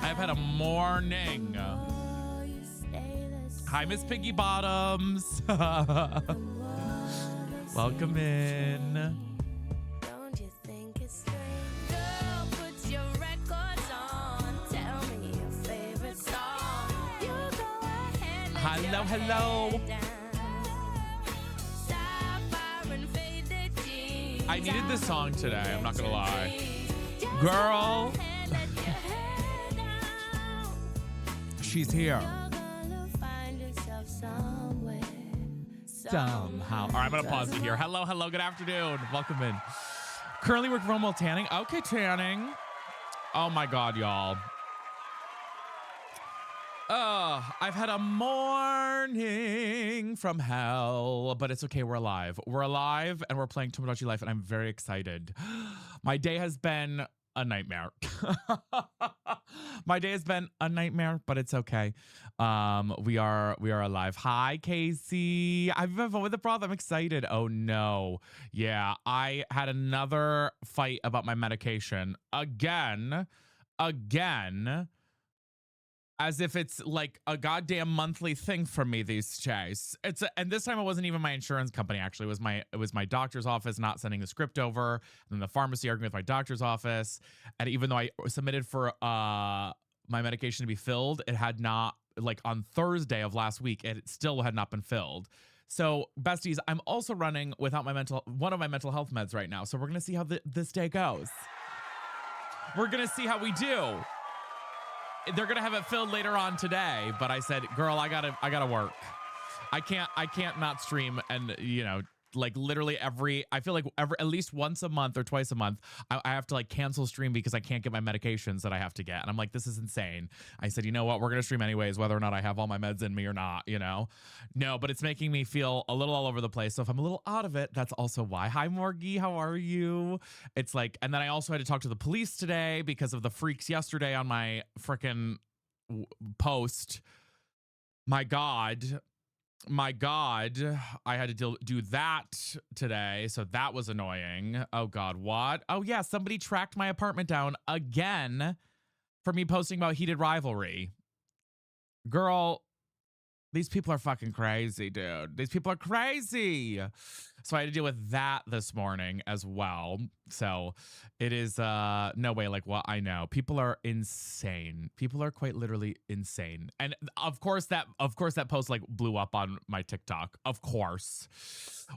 I've had a morning. Hi, Miss Piggy Bottoms. Welcome in. Don't you think it's strange? Girl, put your records on. Tell me your favorite song. You go ahead, let Hello, your hello. head down. Sapphire and faded jeans. I needed this song today, I'm not gonna lie. Just Girl. go ahead, let your head down. She's here. You're gonna find yourself somewhere. Somehow. All right, I'm going to pause it here. Hello, hello, good afternoon. Welcome in. Currently working from home while tanning. Okay, tanning. Oh my God, y'all. I've had a morning from hell, but it's okay. We're alive. We're alive and we're playing Tomodachi Life and I'm very excited. My day has been a nightmare. My day has been a nightmare, but it's okay. We are alive. Hi, Casey. I've been fun with the broth. I'm excited. Oh no. Yeah, I had another fight about my medication again, as if it's like a goddamn monthly thing for me these days. And this time it wasn't even my insurance company. Actually, it was my doctor's office not sending the script over, and then the pharmacy arguing with my doctor's office. And even though I submitted for my medication to be filled, it had not, like on Thursday of last week, it still had not been filled. So besties, I'm also running without one of my mental health meds right now. So we're gonna see how this day goes. We're gonna see how we do. They're gonna have it filled later on today, but I said, girl, I gotta work. I can't not stream, and like literally I feel like at least once a month or twice a month, I have to like cancel stream because I can't get my medications that I have to get. And I'm like, this is insane. I said, you know what? We're going to stream anyways, whether or not I have all my meds in me or not, No, but it's making me feel a little all over the place. So if I'm a little out of it, that's also why. Hi, Morgie. How are you? It's like, and then I also had to talk to the police today because of the freaks yesterday on my frickin' post. My God, I had to do that today, so that was annoying. Oh God, what? Oh yeah, somebody tracked my apartment down again for me posting about heated rivalry. Girl, these people are fucking crazy, dude. These people are crazy. So I had to deal with that this morning as well. So it is no way, like, what I know. People are insane. People are quite literally insane. And of course that post like blew up on my TikTok. Of course.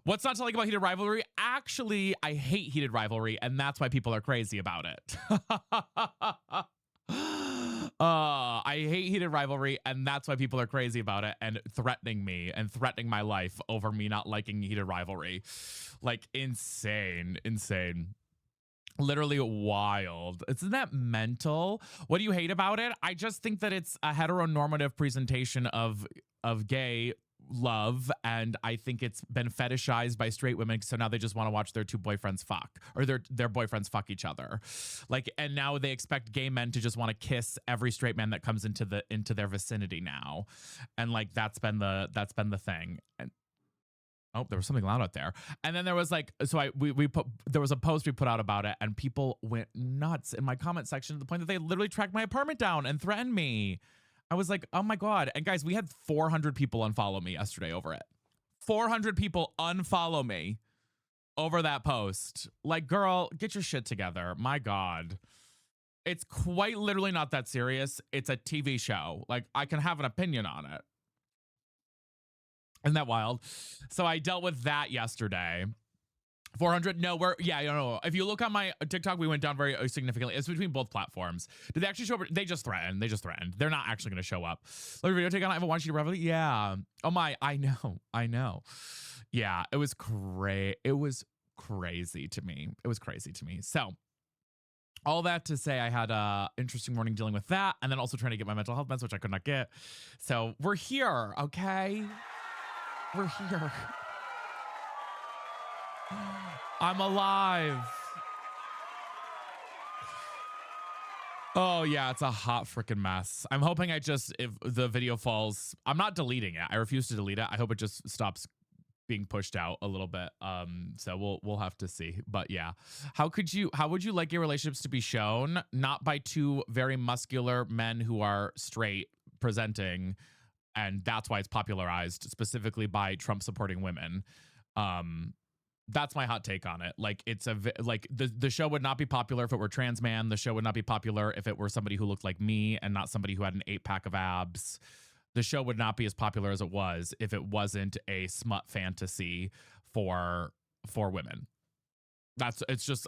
What's not to like about heated rivalry? Actually, I hate heated rivalry, and that's why people are crazy about it. I hate heated rivalry, and that's why people are crazy about it and threatening me and threatening my life over me not liking heated rivalry. Like insane. Literally wild. Isn't that mental? What do you hate about it? I just think that it's a heteronormative presentation of gay love, and I think it's been fetishized by straight women, so now they just want to watch their two boyfriends fuck, or their boyfriends fuck each other, like, and now they expect gay men to just want to kiss every straight man that comes into their vicinity now, and like that's been the thing. And oh, there was something loud out there. And then there was like, so there was a post we put out about it, and people went nuts in my comment section to the point that they literally tracked my apartment down and threatened me. I was like, oh my God. And guys, we had 400 people unfollow me yesterday over it. 400 people unfollow me over that post. Like, girl, get your shit together. My God. It's quite literally not that serious. It's a TV show. Like, I can have an opinion on it. Isn't that wild? So I dealt with that yesterday. 400. No, if you look on my TikTok, we went down very significantly. It's between both platforms. Did they actually show up? They just threatened. They're not actually going to show up. Let me video take on. I haven't watched you to revel. Yeah. Oh my. I know. Yeah. It was crazy to me. So all that to say, I had a interesting morning dealing with that, and then also trying to get my mental health meds, which I could not get. So we're here. Okay. We're here. I'm alive. Oh yeah, it's a hot freaking mess. I'm hoping if the video falls, I'm not deleting it. I refuse to delete it. I hope it just stops being pushed out a little bit. So we'll have to see. But yeah, how would you like your relationships to be shown? Not by two very muscular men who are straight presenting, and that's why it's popularized specifically by Trump supporting women. That's my hot take on it. Like, like the show would not be popular if it were trans man. The show would not be popular if it were somebody who looked like me and not somebody who had an 8-pack of abs. The show would not be as popular as it was if it wasn't a smut fantasy for women. That's just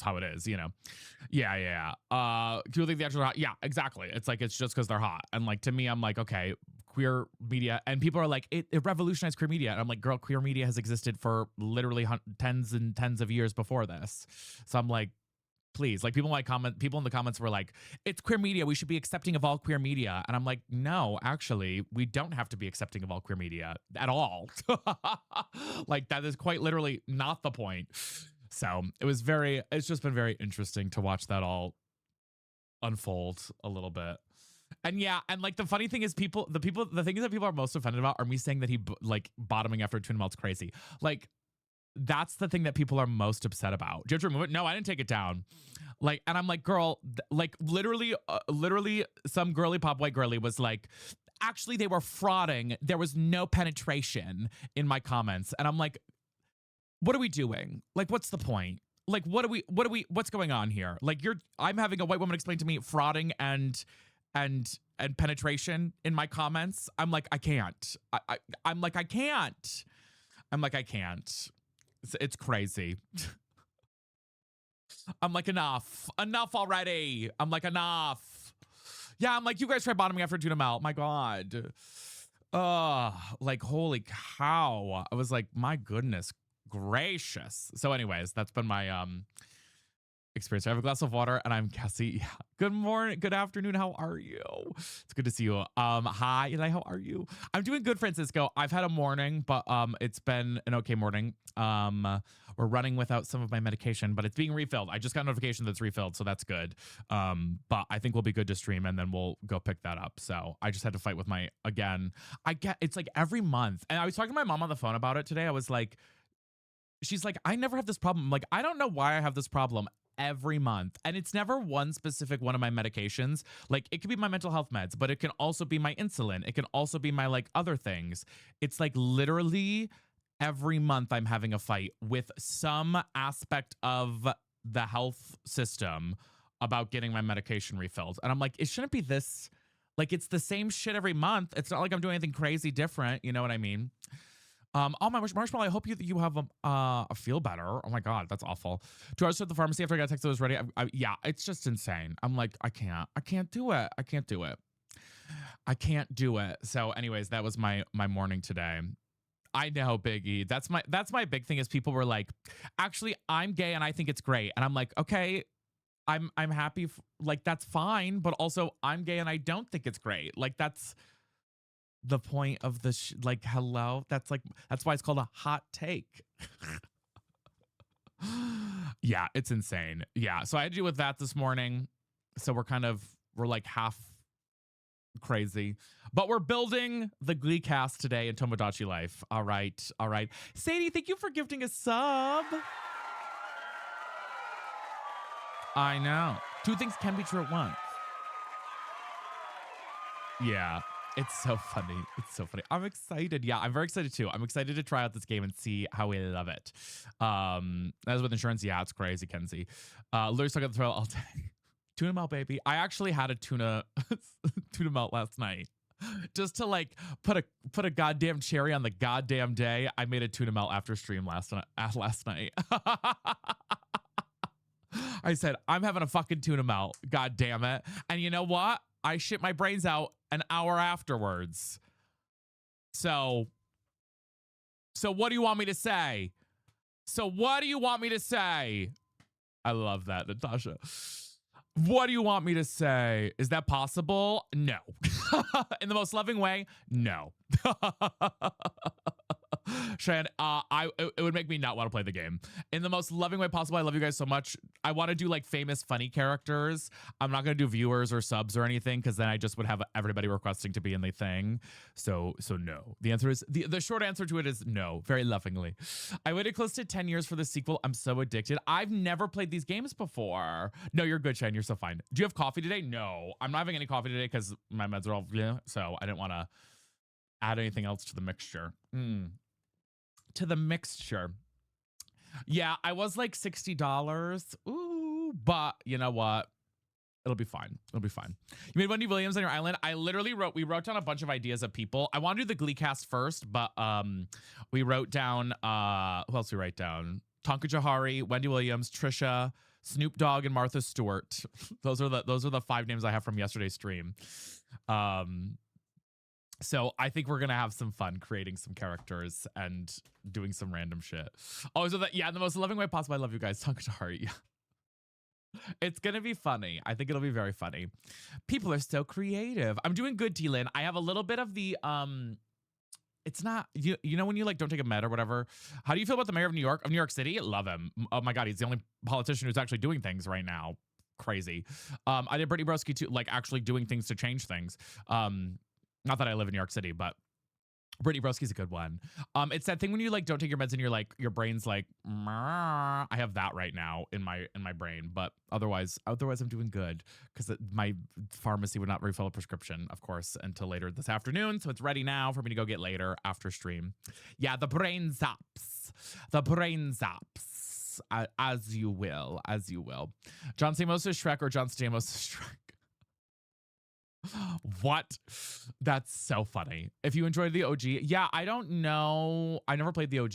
how it is, you know? Yeah. Do you think the actors are hot? Yeah, exactly. It's like, it's just because they're hot. And like, to me, I'm like, okay, queer media, and people are like, it revolutionized queer media. And I'm like, girl, queer media has existed for literally tens and tens of years before this. So I'm like, please, like, people in the comments were like, it's queer media, we should be accepting of all queer media. And I'm like, no, actually, we don't have to be accepting of all queer media at all. Like, that is quite literally not the point. So it's just been very interesting to watch that all unfold a little bit. And yeah, and like, the funny thing is, the things that people are most offended about are me saying that he like bottoming after tuna melt's crazy. Like, that's the thing that people are most upset about. Did you have to remove it? No, I didn't take it down. Like, and I'm like, girl, like, literally some girly pop white girly was like, actually, they were frauding. There was no penetration in my comments. And I'm like, what are we doing? Like, what's the point? Like, what's going on here? Like, I'm having a white woman explain to me frauding and penetration in my comments. I'm like, I can't. I'm like, I can't. It's crazy. I'm like, enough already. I'm like, enough. Yeah, I'm like, you guys try bottoming after tuna melt. My God. Like, holy cow. I was like, my goodness gracious. So anyways, that's been my experience. I have a glass of water and I'm Cassie. Yeah. Good morning, good afternoon. How are you? It's good to see you. Hi, Eli, how are you? I'm doing good, Francisco. I've had a morning, but it's been an okay morning. We're running without some of my medication, but it's being refilled. I just got a notification that it's refilled, so that's good. But I think we'll be good to stream, and then we'll go pick that up. So I just had to fight with it's like every month. And I was talking to my mom on the phone about it today. I was like, she's like, I never have this problem. I'm like, I don't know why I have this problem every month. And it's never one specific one of my medications. Like, it could be my mental health meds, but it can also be my insulin. It can also be my like other things. It's like literally every month I'm having a fight with some aspect of the health system about getting my medication refilled. And I'm like, it shouldn't be this. Like, it's the same shit every month. It's not like I'm doing anything crazy different. You know what I mean? Oh my Marshmallow, I hope you have a feel better. Oh my God, that's awful. 2 hours at the pharmacy after I got text that was ready. Yeah, it's just insane. I'm like, I can't do it. I can't do it. So anyways, that was my morning today. I know, Biggie. That's my big thing is people were like, actually, I'm gay and I think it's great. And I'm like, okay, I'm happy. Like, that's fine. But also, I'm gay and I don't think it's great. Like, that's the point of the like, hello. That's why it's called a hot take. Yeah, it's insane. Yeah, so I had to deal with that this morning. So we're like half crazy, but we're building the Glee cast today in Tomodachi Life. All right. Sadie, thank you for gifting a sub. I know. 2 things can be true at once. Yeah. It's so funny. I'm excited. Yeah, I'm very excited too. I'm excited to try out this game and see how we love it. As with insurance, yeah, it's crazy, Kenzie. Literally stuck at the throat all day. Tuna melt, baby. I actually had a tuna melt last night. Just to like put a goddamn cherry on the goddamn day. I made a tuna melt after stream last night. I said, I'm having a fucking tuna melt. God damn it. And you know what? I shit my brains out an hour afterwards. So what do you want me to say? I love that, Natasha. What do you want me to say? Is that possible? No. In the most loving way? No. Cheyenne, it would make me not want to play the game in the most loving way possible. I love you guys so much. I want to do like famous, funny characters. I'm not going to do viewers or subs or anything because then I just would have everybody requesting to be in the thing. So no. The answer is the short answer to it is no. Very lovingly. I waited close to 10 years for the sequel. I'm so addicted. I've never played these games before. No, you're good, Cheyenne. You're so fine. Do you have coffee today? No, I'm not having any coffee today because my meds are all so I didn't want to add anything else to the mixture. To the mixture. Yeah, I was like $60. Ooh, but you know what? It'll be fine. It'll be fine. You made Wendy Williams on your island. I literally we wrote down a bunch of ideas of people. I want to do the Glee cast first, but we wrote down who else we write down? Tonka Jahari, Wendy Williams, Trisha, Snoop Dogg, and Martha Stewart. Those are the 5 names I have from yesterday's stream. So I think we're gonna have some fun creating some characters and doing some random shit. Oh, so that, yeah, in the most loving way possible. I love you guys. Tonka Jahari. Yeah. It's gonna be funny. I think it'll be very funny. People are so creative. I'm doing good, T-Lin. I have a little bit of the it's not you know when you like don't take a med or whatever. How do you feel about the mayor of New York City? Love him. Oh my god, he's the only politician who's actually doing things right now. Crazy. I did Brittany Broski too, like actually doing things to change things. Not that I live in New York City, but Brittany Broski's a good one. It's that thing when you like don't take your meds and you're like your brain's like, I have that right now in my brain, but otherwise I'm doing good because my pharmacy would not refill a prescription, of course, until later this afternoon. So it's ready now for me to go get later after stream. Yeah, the brain zaps, as you will. John Stamos is Shrek or John Stamos is Shrek. What? That's so funny. If you enjoyed the OG, yeah, I don't know. I never played the OG.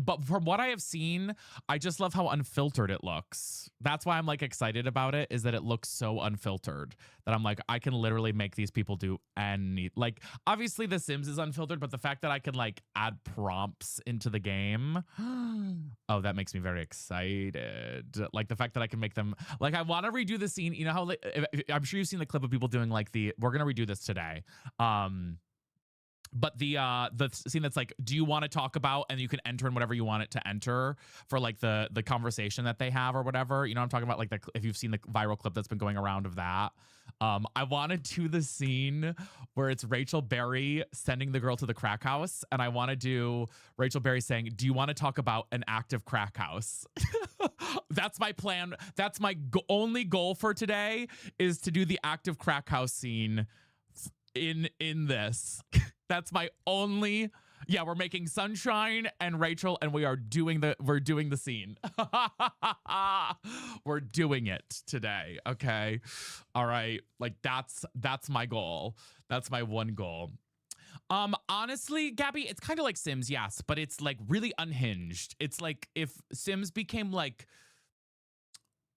But from what I have seen, I just love how unfiltered it looks. That's why I'm like excited about it, is that it looks so unfiltered that I'm like, I can literally make these people do any, like, obviously The Sims is unfiltered, but the fact that I can like add prompts into the game, oh, that makes me very excited. Like the fact that I can make them, like, I want to redo the scene. You know how, like, I'm sure you've seen the clip of people doing like we're going to redo this today. But the scene that's like, do you want to talk about, and you can enter in whatever you want it to enter for like the conversation that they have or whatever. You know what I'm talking about? Like if you've seen the viral clip that's been going around of that. I want to do the scene where it's Rachel Berry sending the girl to the crack house. And I want to do Rachel Berry saying, do you want to talk about an active crack house? That's my plan. That's my only goal for today, is to do the active crack house scene in this. That's my only. Yeah, we're making Sunshine and Rachel, and we're doing the scene. We're doing it today. Okay. All right. Like that's my goal. That's my one goal. Honestly, Gabby, it's kind of like Sims, yes, but it's like really unhinged. It's like if Sims became like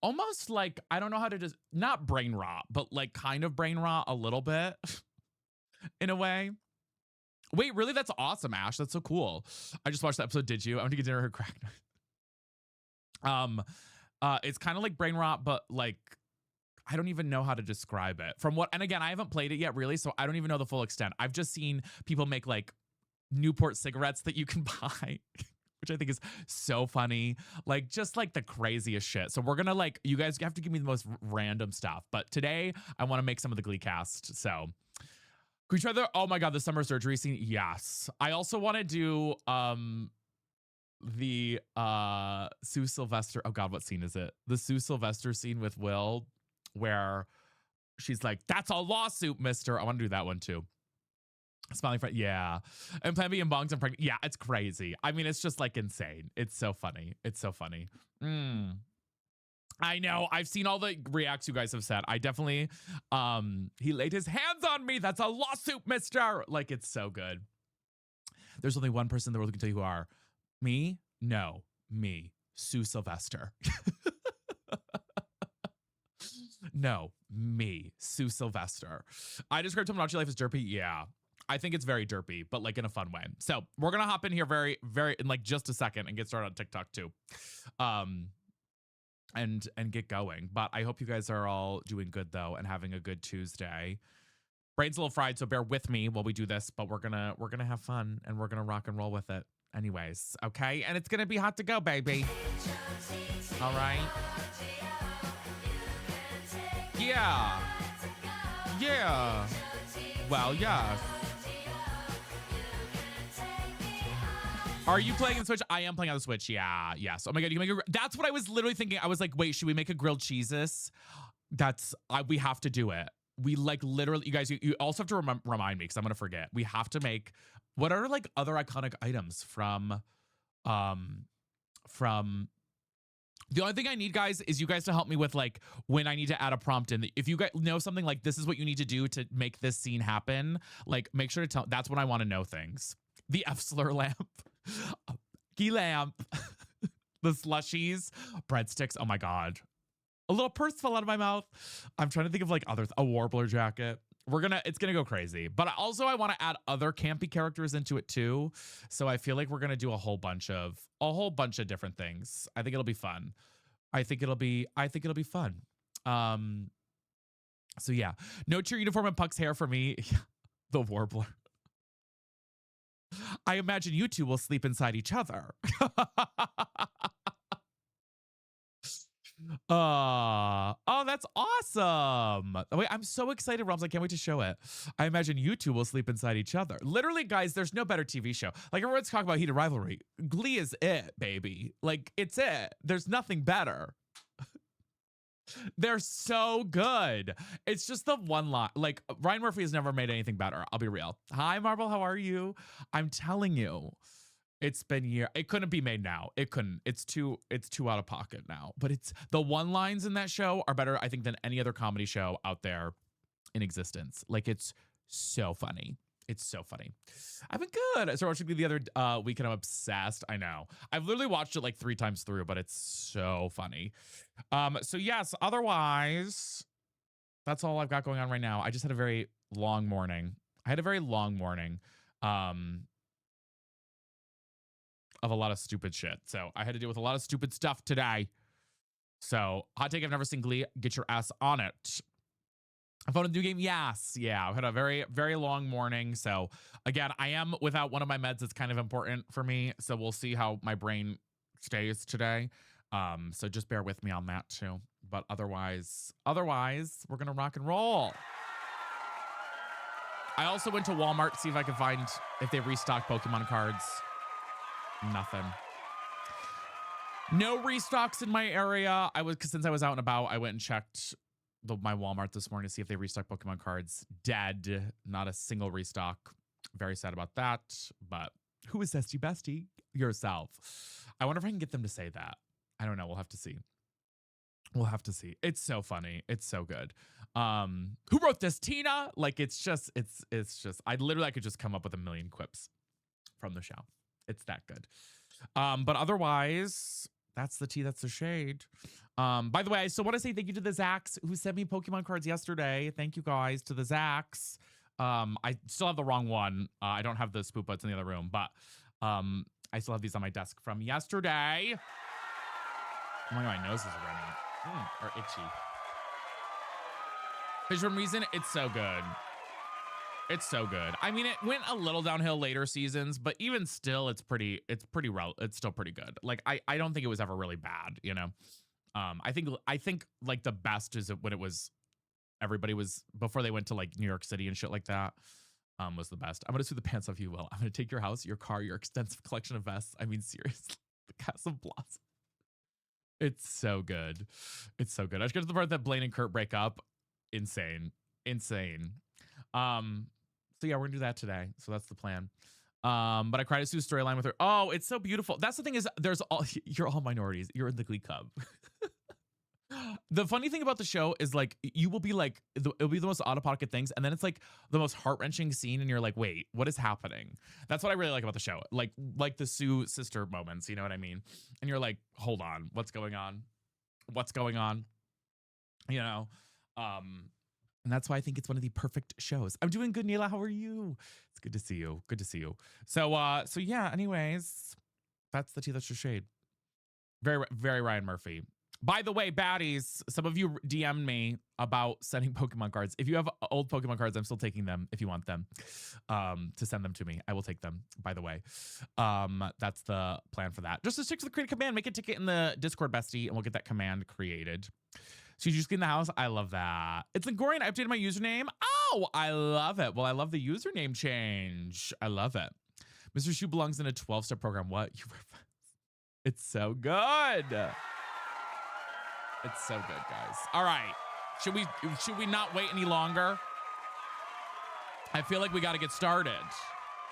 almost like, I don't know how to just, not brain rot, but like kind of brain rot a little bit in a way. Wait, really? That's awesome, Ash. That's so cool. I just watched the episode. Did you? I want to get dinner her crack. It's kind of like brain rot, but like I don't even know how to describe it. From what, and again, I haven't played it yet, really, so I don't even know the full extent. I've just seen people make like Newport cigarettes that you can buy, which I think is so funny. Like just like the craziest shit. So we're gonna like, you guys have to give me the most random stuff. But today I want to make some of the Glee cast. So. Could we try the, oh my god, the summer surgery scene? Yes. I also want to do the Sue Sylvester, oh god, what scene is it? The Sue Sylvester scene with Will, where she's like, that's a lawsuit, mister. I want to do that one too. Smiling friend, yeah. And Plan B and Bongs and pregnant. Yeah, it's crazy. I mean, it's just like insane. It's so funny. It's so funny. I know. I've seen all the reacts you guys have said. I definitely, he laid his hands on me. That's a lawsuit, mister. Like, it's so good. There's only one person in the world who can tell you who are. Me? No. Me. Sue Sylvester. No. Me. Sue Sylvester. I described Tomodachi Life as derpy. Yeah. I think it's very derpy, but like in a fun way. So we're going to hop in here very, very, in like just a second and get started on TikTok too. And get going. But I hope you guys are all doing good though and having a good Tuesday. Brain's a little fried, so bear with me while we do this, but we're gonna have fun and we're gonna rock and roll with it anyways, okay? And it's gonna be hot to go, baby. All right. Yeah. Yeah. Well, yeah. Are you playing on the Switch? I am playing on the Switch. Yeah. Yes. Oh my God. You can make that's what I was literally thinking. I was like, wait, should we make a grilled cheeses? We have to do it. We like literally, you guys, you also have to remind me because I'm going to forget. We have to make, what are like other iconic items from the only thing I need, guys, is you guys to help me with like when I need to add a prompt in. If you guys know something like this is what you need to do to make this scene happen, like make sure to tell, that's when I want to know things. The F slur lamp, key lamp, the slushies, breadsticks. Oh my God. A little purse fell out of my mouth. I'm trying to think of like a warbler jacket. It's gonna go crazy. But also I want to add other campy characters into it too. So I feel like we're gonna do a whole bunch of different things. I think it'll be fun. I think it'll be fun. So yeah. No cheer uniform and Puck's hair for me. The warbler. I imagine you two will sleep inside each other. Oh, that's awesome. Wait, I'm so excited, Roms. I can't wait to show it. I imagine you two will sleep inside each other. Literally, guys, there's no better TV show. Like, everyone's talking about heated rivalry. Glee is it, baby. Like, it's it. There's nothing better. They're so good. It's just the one line. Like, Ryan Murphy has never made anything better. I'll be real. Hi, Marble. How are you? I'm telling you. It's been years. It couldn't be made now. It couldn't. It's too out of pocket now. But it's the one lines in that show are better, I think, than any other comedy show out there in existence. Like, it's so funny. It's so funny. I've been good. I started watching the other weekend. I'm obsessed. I know. I've literally watched it like 3 times through, but it's so funny. So yes, otherwise, that's all I've got going on right now. I just had a very long morning. Of a lot of stupid shit. So I had to deal with a lot of stupid stuff today. So hot take, I've never seen Glee. Get your ass on it. I found a new game. Yes. Yeah. I've had a very, very long morning. So again, I am without one of my meds. It's kind of important for me. So we'll see how my brain stays today. So just bear with me on that too. But otherwise, we're going to rock and roll. I also went to Walmart to see if I could find if they restocked Pokemon cards. Nothing. No restocks in my area. Since I was out and about, I went and checked my Walmart this morning to see if they restocked Pokemon cards. Dead. Not a single restock. Very sad about that. But who is Zesty Bestie? Yourself. I wonder if I can get them to say that. I don't know. We'll have to see. It's so funny. It's so good. Who wrote this? Tina? Like, it's just, I could just come up with a million quips from the show. It's that good. But otherwise, that's the tea, that's the shade. By the way, I still want to say thank you to the Zax who sent me Pokemon cards yesterday. Thank you guys to the Zax. I still have the wrong one. I don't have the spoop butts in the other room, but I still have these on my desk from yesterday. Oh my God, my nose is running. Or itchy. For some reason, it's so good. It's so good. I mean, it went a little downhill later seasons, but even still, it's still pretty good. Like, I don't think it was ever really bad, you know? I think like the best is when it was, everybody was, before they went to like New York City and shit like that, was the best. I'm going to sue the pants off you, Will. I'm going to take your house, your car, your extensive collection of vests. I mean, seriously, the Casa Blossom. It's so good. It's so good. I just got to the part that Blaine and Kurt break up. Insane. So yeah, we're gonna do that today. So that's the plan. But I cried at Sue's storyline with her. Oh, it's so beautiful. That's the thing is, you're all minorities. You're in the Glee Club. The funny thing about the show is like, you will be like, it'll be the most out-of-pocket things. And then it's like the most heart-wrenching scene. And you're like, wait, what is happening? That's what I really like about the show. Like the Sue sister moments, you know what I mean? And you're like, hold on, what's going on? You know? And that's why I think it's one of the perfect shows. I'm doing good, Neela. How are you? It's good to see you. So yeah, anyways, that's the tea, that's your shade. Very, very Ryan Murphy. By the way, baddies, some of you DM'd me about sending Pokemon cards. If you have old Pokemon cards, I'm still taking them if you want them to send them to me. I will take them, by the way. That's the plan for that. Just to stick to the create command, make a ticket in the Discord, bestie, and we'll get that command created. So you just clean the house? I love that. It's Ingorian. I updated my username. Oh, I love it. Well, I love the username change. I love it. Mr. Shu belongs in a 12-step program. What? It's so good. It's so good, guys. All right. Should we not wait any longer? I feel like we got to get started.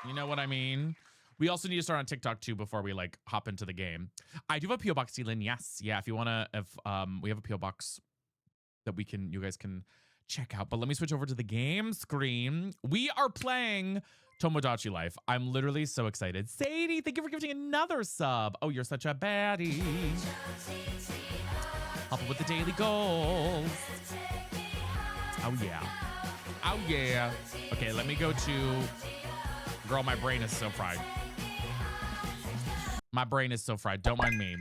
You know what I mean? We also need to start on TikTok too before we like hop into the game. I do have a PO box, Celine. Yes. Yeah, if you want to, if we have a PO box that you guys can check out. But let me switch over to the game screen. We are playing Tomodachi Life. I'm literally so excited. Sadie, thank you for giving another sub. Oh, you're such a baddie. Help with the daily goals. Oh, yeah. Oh, yeah. Okay, let me go to... Girl, my brain is so fried. My brain is so fried. Don't mind me.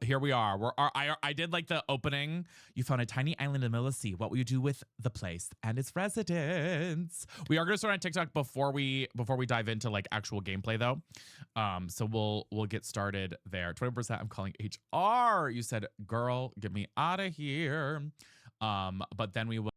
Here we are. I did like the opening. You found a tiny island in the middle of the sea. What will you do with the place and its residents? We are going to start on TikTok before we dive into like actual gameplay though. So we'll get started there. 20%. I'm calling HR. You said, girl, get me out of here. But then we will.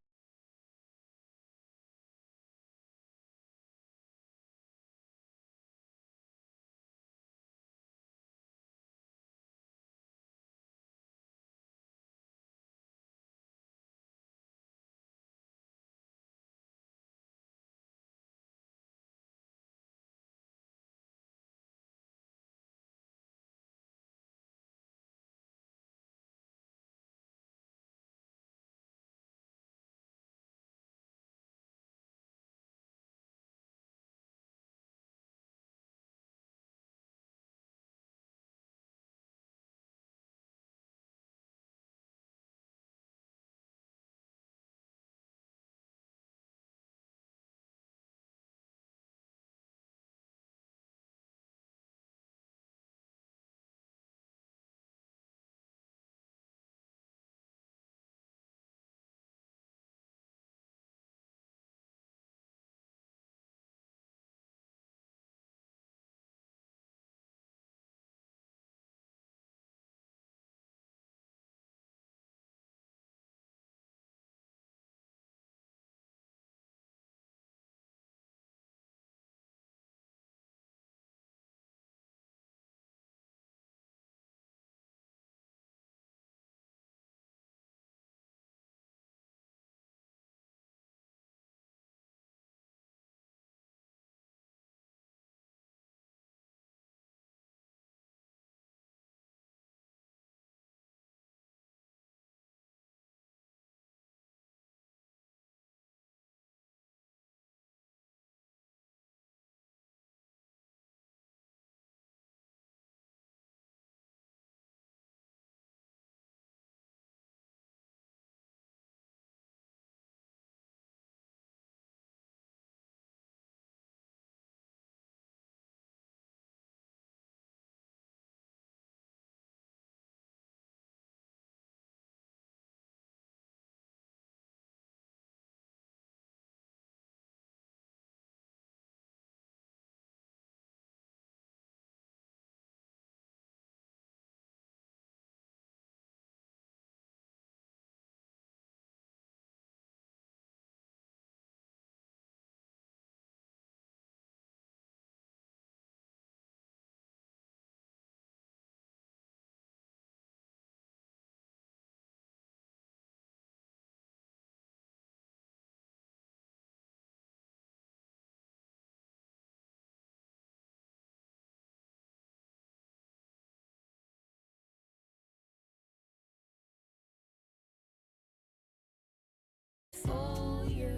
For you,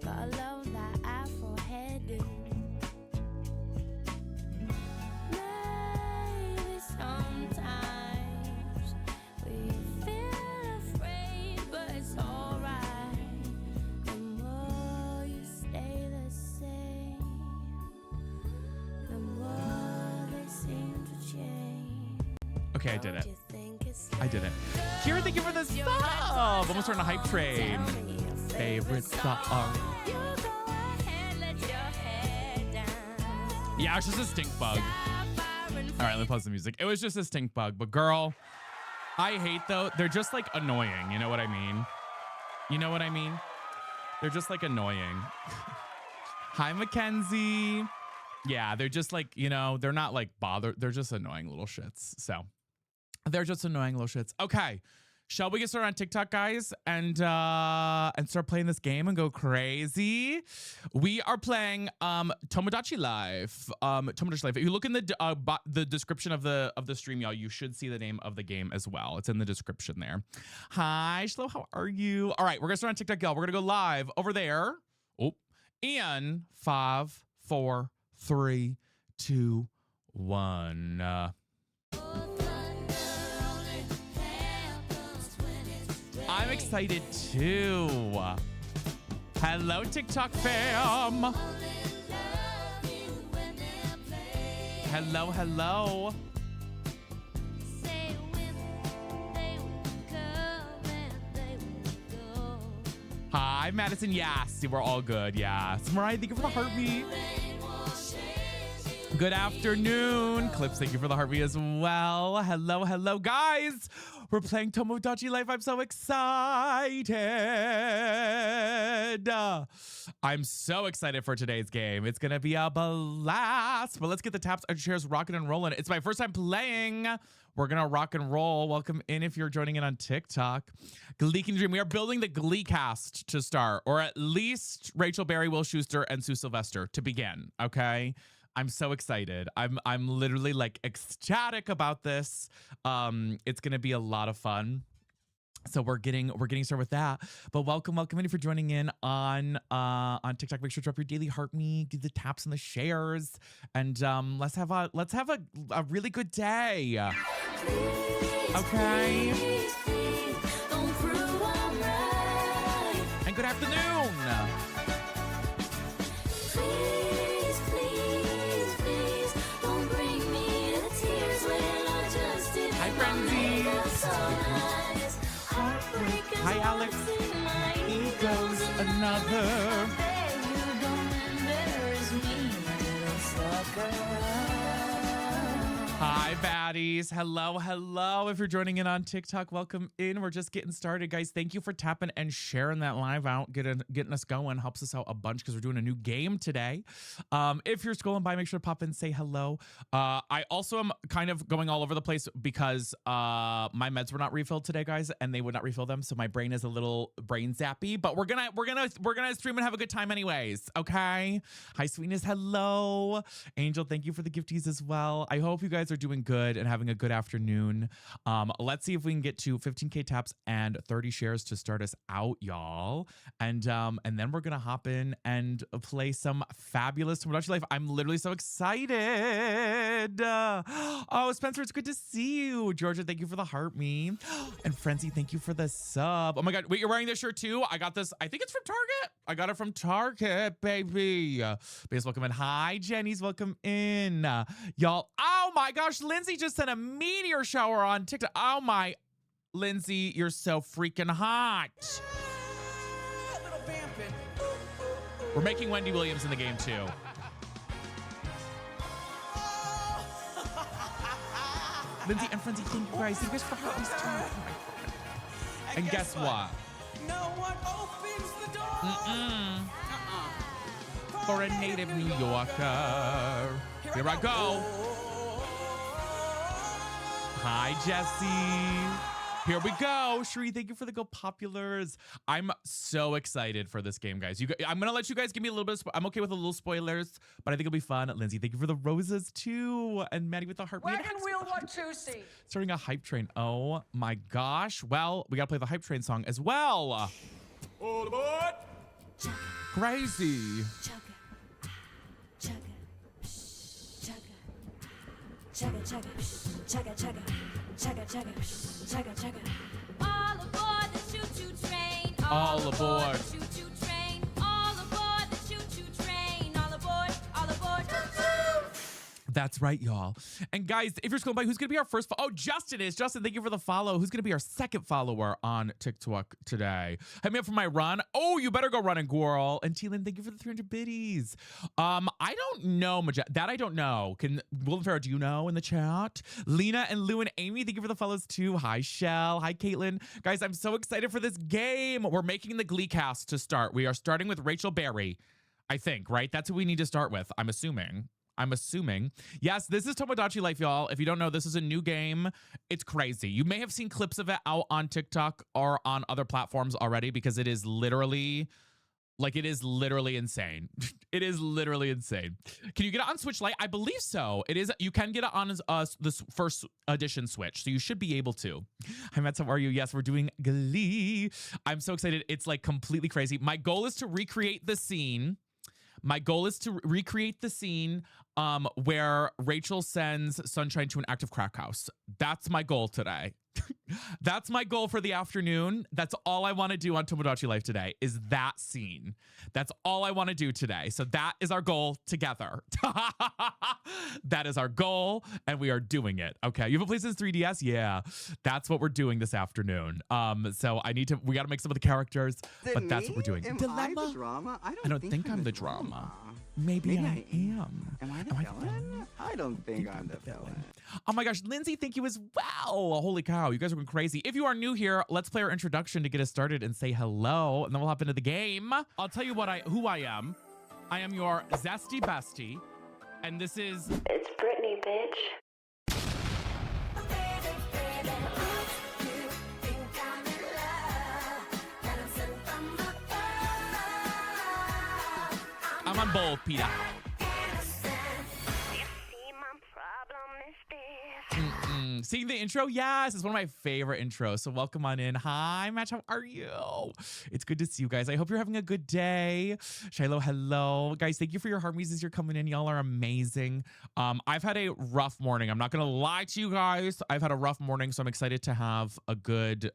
got love that Afro heading. Maybe sometimes we feel afraid, but it's alright. The more you stay the same, the more they seem to change. Okay, I did it. Don't you think it's I did it. Kira, thank you for the sub. Almost starting a hype train. Favorite song. Yeah, it's just a stink bug. All right, let me pause the music. It was just a stink bug, but girl, I hate though. They're just like annoying. You know what I mean? You know what I mean? They're just like annoying. Hi, Mackenzie. Yeah, they're just like, you know, they're not like bothered. They're just annoying little shits. So they're just annoying little shits. Okay. Shall we get started on TikTok, guys, and start playing this game and go crazy? We are playing Tomodachi Life. Tomodachi Life. If you look in the description of the stream, y'all, you should see the name of the game as well. It's in the description there. Hi, Shlo, how are you? All right, we're gonna start on TikTok, y'all. We're gonna go live over there. Oh, in 5, 4, 3, 2, 1. I'm excited too. Hello, TikTok fam. Hello, hello. Hi, Madison. Yes, we're all good. Yes. Mariah, thank you for the heartbeat. Good afternoon. Clips, thank you for the heartbeat as well. Hello, hello, guys. We're playing Tomodachi Life. I'm so excited. I'm so excited for today's game. It's going to be a blast. But let's get the taps and shares rocking and rolling. It's my first time playing. We're going to rock and roll. Welcome in if you're joining in on TikTok. Glee Can Dream. We are building the Glee cast to start, or at least Rachel Berry, Will Schuster, and Sue Sylvester to begin, okay? I'm so excited. I'm literally like ecstatic about this. It's gonna be a lot of fun. So we're getting started with that. But welcome in if you're joining in on TikTok. Make sure to drop your daily heart me, do the taps and the shares, and let's have a really good day. Okay. And good afternoon. Hi, Frenzy. Hi, Alex. Here goes another. Hi, baddies. Hello, hello. If you're joining in on TikTok, welcome in. We're just getting started, guys. Thank you for tapping and sharing that live out, getting us going. Helps us out a bunch because we're doing a new game today. If you're scrolling by, make sure to pop in and say hello. I also am kind of going all over the place because my meds were not refilled today, guys, and they would not refill them, so my brain is a little brain zappy. But we're gonna stream and have a good time, anyways. Okay. Hi, sweetness. Hello, Angel. Thank you for the gifties as well. I hope you guys are doing good and having a good afternoon. Let's see if we can get to 15K taps and 30 shares to start us out, y'all. And then we're gonna hop in and play some fabulous Tomodachi Life. I'm literally so excited. Oh, Spencer, it's good to see you. Georgia, thank you for the heart me. And Frenzy, thank you for the sub. Oh my God, wait, you're wearing this shirt too? I got this, I think it's from Target. I got it from Target, baby. Base, welcome in. Hi, Jenny's, welcome in. Y'all, oh my gosh, Lindsay just sent a meteor shower on TikTok. Oh my, Lindsay, you're so freaking hot. We're making Wendy Williams in the game too. Lindsay and Frenzy, thank you guys. Thank you guys for helping us too. Oh my God. And guess what? No one opens the door. For a native New Yorker. Here I go. Hi, Jesse. Here we go. Sheree, thank you for the Go Populars. I'm so excited for this game, guys. I'm going to let you guys give me a little bit of I'm okay with a little spoilers, but I think it'll be fun. Lindsay, thank you for the roses, too. And Maddie with the heart. Wagon wheel 1-2-C. Starting a hype train. Oh, my gosh. Well, we got to play the hype train song as well. All aboard. Crazy. Chugga, chugga, chugga, chugga, chugga, chugga, chugga, chugga. All aboard the choo-choo train. All aboard. The choo-choo train. All aboard the choo-choo train. All aboard, choo-choo. That's right, y'all. And guys, if you're scrolling by, who's going to be our first? Oh, Justin is. Justin, thank you for the follow. Who's going to be our second follower on TikTok today? Hit me up for my run. Oh, you better go running, girl. And Teelan, thank you for the 300 biddies. I don't know, that I don't know. Can Will Farrow, do you know in the chat? Lena and Lou and Amy, thank you for the follows too. Hi, Shell. Hi, Caitlin. Guys, I'm so excited for this game. We're making the Glee cast to start. We are starting with Rachel Berry, I think, right? That's who we need to start with, I'm assuming. Yes, this is Tomodachi Life, y'all. If you don't know, this is a new game. It's crazy. You may have seen clips of it out on TikTok or on other platforms already because it is literally insane. It is literally insane. Can you get it on Switch Lite? I believe so. It is. You can get it on this first edition Switch, so you should be able to. Hi, Matt, how are you? Yes, we're doing Glee. I'm so excited. It's like completely crazy. My goal is to recreate the scene. Where Rachel sends Sunshine to an active crack house. That's my goal today. That's my goal for the afternoon. That's all I want to do on Tomodachi Life today is that scene. That's all I want to do today. So that is our goal together. That is our goal, and we are doing it. Okay, you have a PlayStation 3DS? Yeah, that's what we're doing this afternoon. So we got to make some of the characters, but that's what we're doing. Am Dilemma? I the drama? I don't think I'm the drama. Maybe I am. Am I the villain? I don't think I'm the villain. Oh my gosh, Lindsay, thank you as well. Holy cow, you guys are going crazy. If you are new here, let's play our introduction to get us started and say hello, and then we'll hop into the game. I'll tell you who I am. I am your zesty bestie, and this is... It's Britney, bitch. I'm on both, Peter. Seeing the intro? Yes, it's one of my favorite intros. So welcome on in. Hi, Match. How are you? It's good to see you guys. I hope you're having a good day. Shiloh, hello. Guys, thank you for your heart as you're coming in. Y'all are amazing. I've had a rough morning. I'm not going to lie to you guys. I've had a rough morning, so I'm excited to have a good...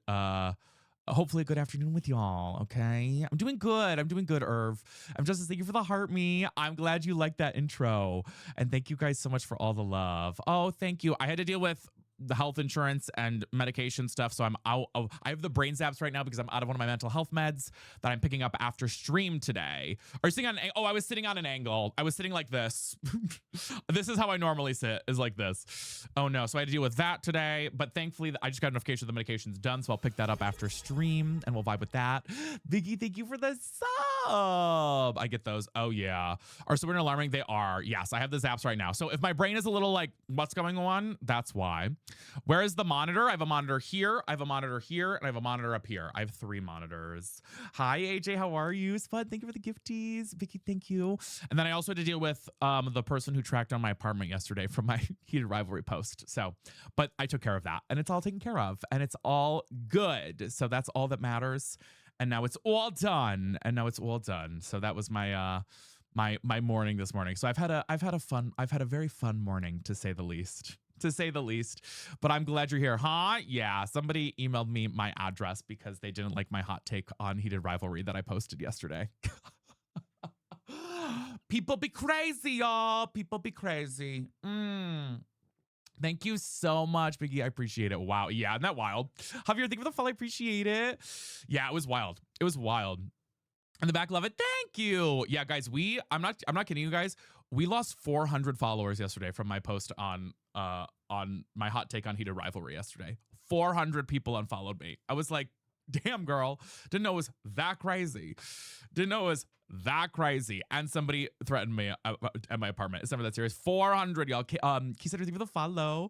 hopefully a good afternoon with y'all, okay? I'm doing good, Irv. I'm Justice, thank you for the heart me. I'm glad you liked that intro. And thank you guys so much for all the love. Oh, thank you. I had to deal with the health insurance and medication stuff, so I'm out of, I have the brain zaps right now because I'm out of one of my mental health meds that I'm picking up after stream today. Or sitting on I was sitting on an angle. I was sitting like this. This is how I normally sit, is like this. Oh no, so I had to deal with that today, but thankfully I just got a notification the medication's done, so I'll pick that up after stream and we'll vibe with that. Vicky, thank you for the sub. I get those. Oh yeah. Are Sabrina alarming? They are. Yes, I have the zaps right now. So if my brain is a little like, what's going on? That's why. Where is the monitor? I have a monitor here, I have a monitor here, and I have a monitor up here. I have 3 monitors. Hi, AJ, how are you? Spud, thank you for the gifties. Vicky, thank you. And then I also had to deal with the person who tracked down my apartment yesterday from my heated rivalry post. So, but I took care of that, and it's all taken care of, and it's all good. So that's all that matters. And now it's all done. So that was my my morning this morning. So I've had a very fun morning, to say the least. But I'm glad you're here. Huh? Yeah, somebody emailed me my address because they didn't like my hot take on heated rivalry that I posted yesterday. People be crazy, y'all. People be crazy. Thank you so much, Biggie. I appreciate it. Wow. Yeah, isn't that wild? Javier, thank you for the follow. I appreciate it. Yeah, it was wild. In the back, love it. Thank you. Yeah, guys, I'm not kidding you guys. We lost 400 followers yesterday from my post on my hot take on heated rivalry yesterday. 400 people unfollowed me. I was like, damn, girl. Didn't know it was that crazy. And somebody threatened me at my apartment. It's never that serious. 400, y'all. Key Center, thank you for the follow.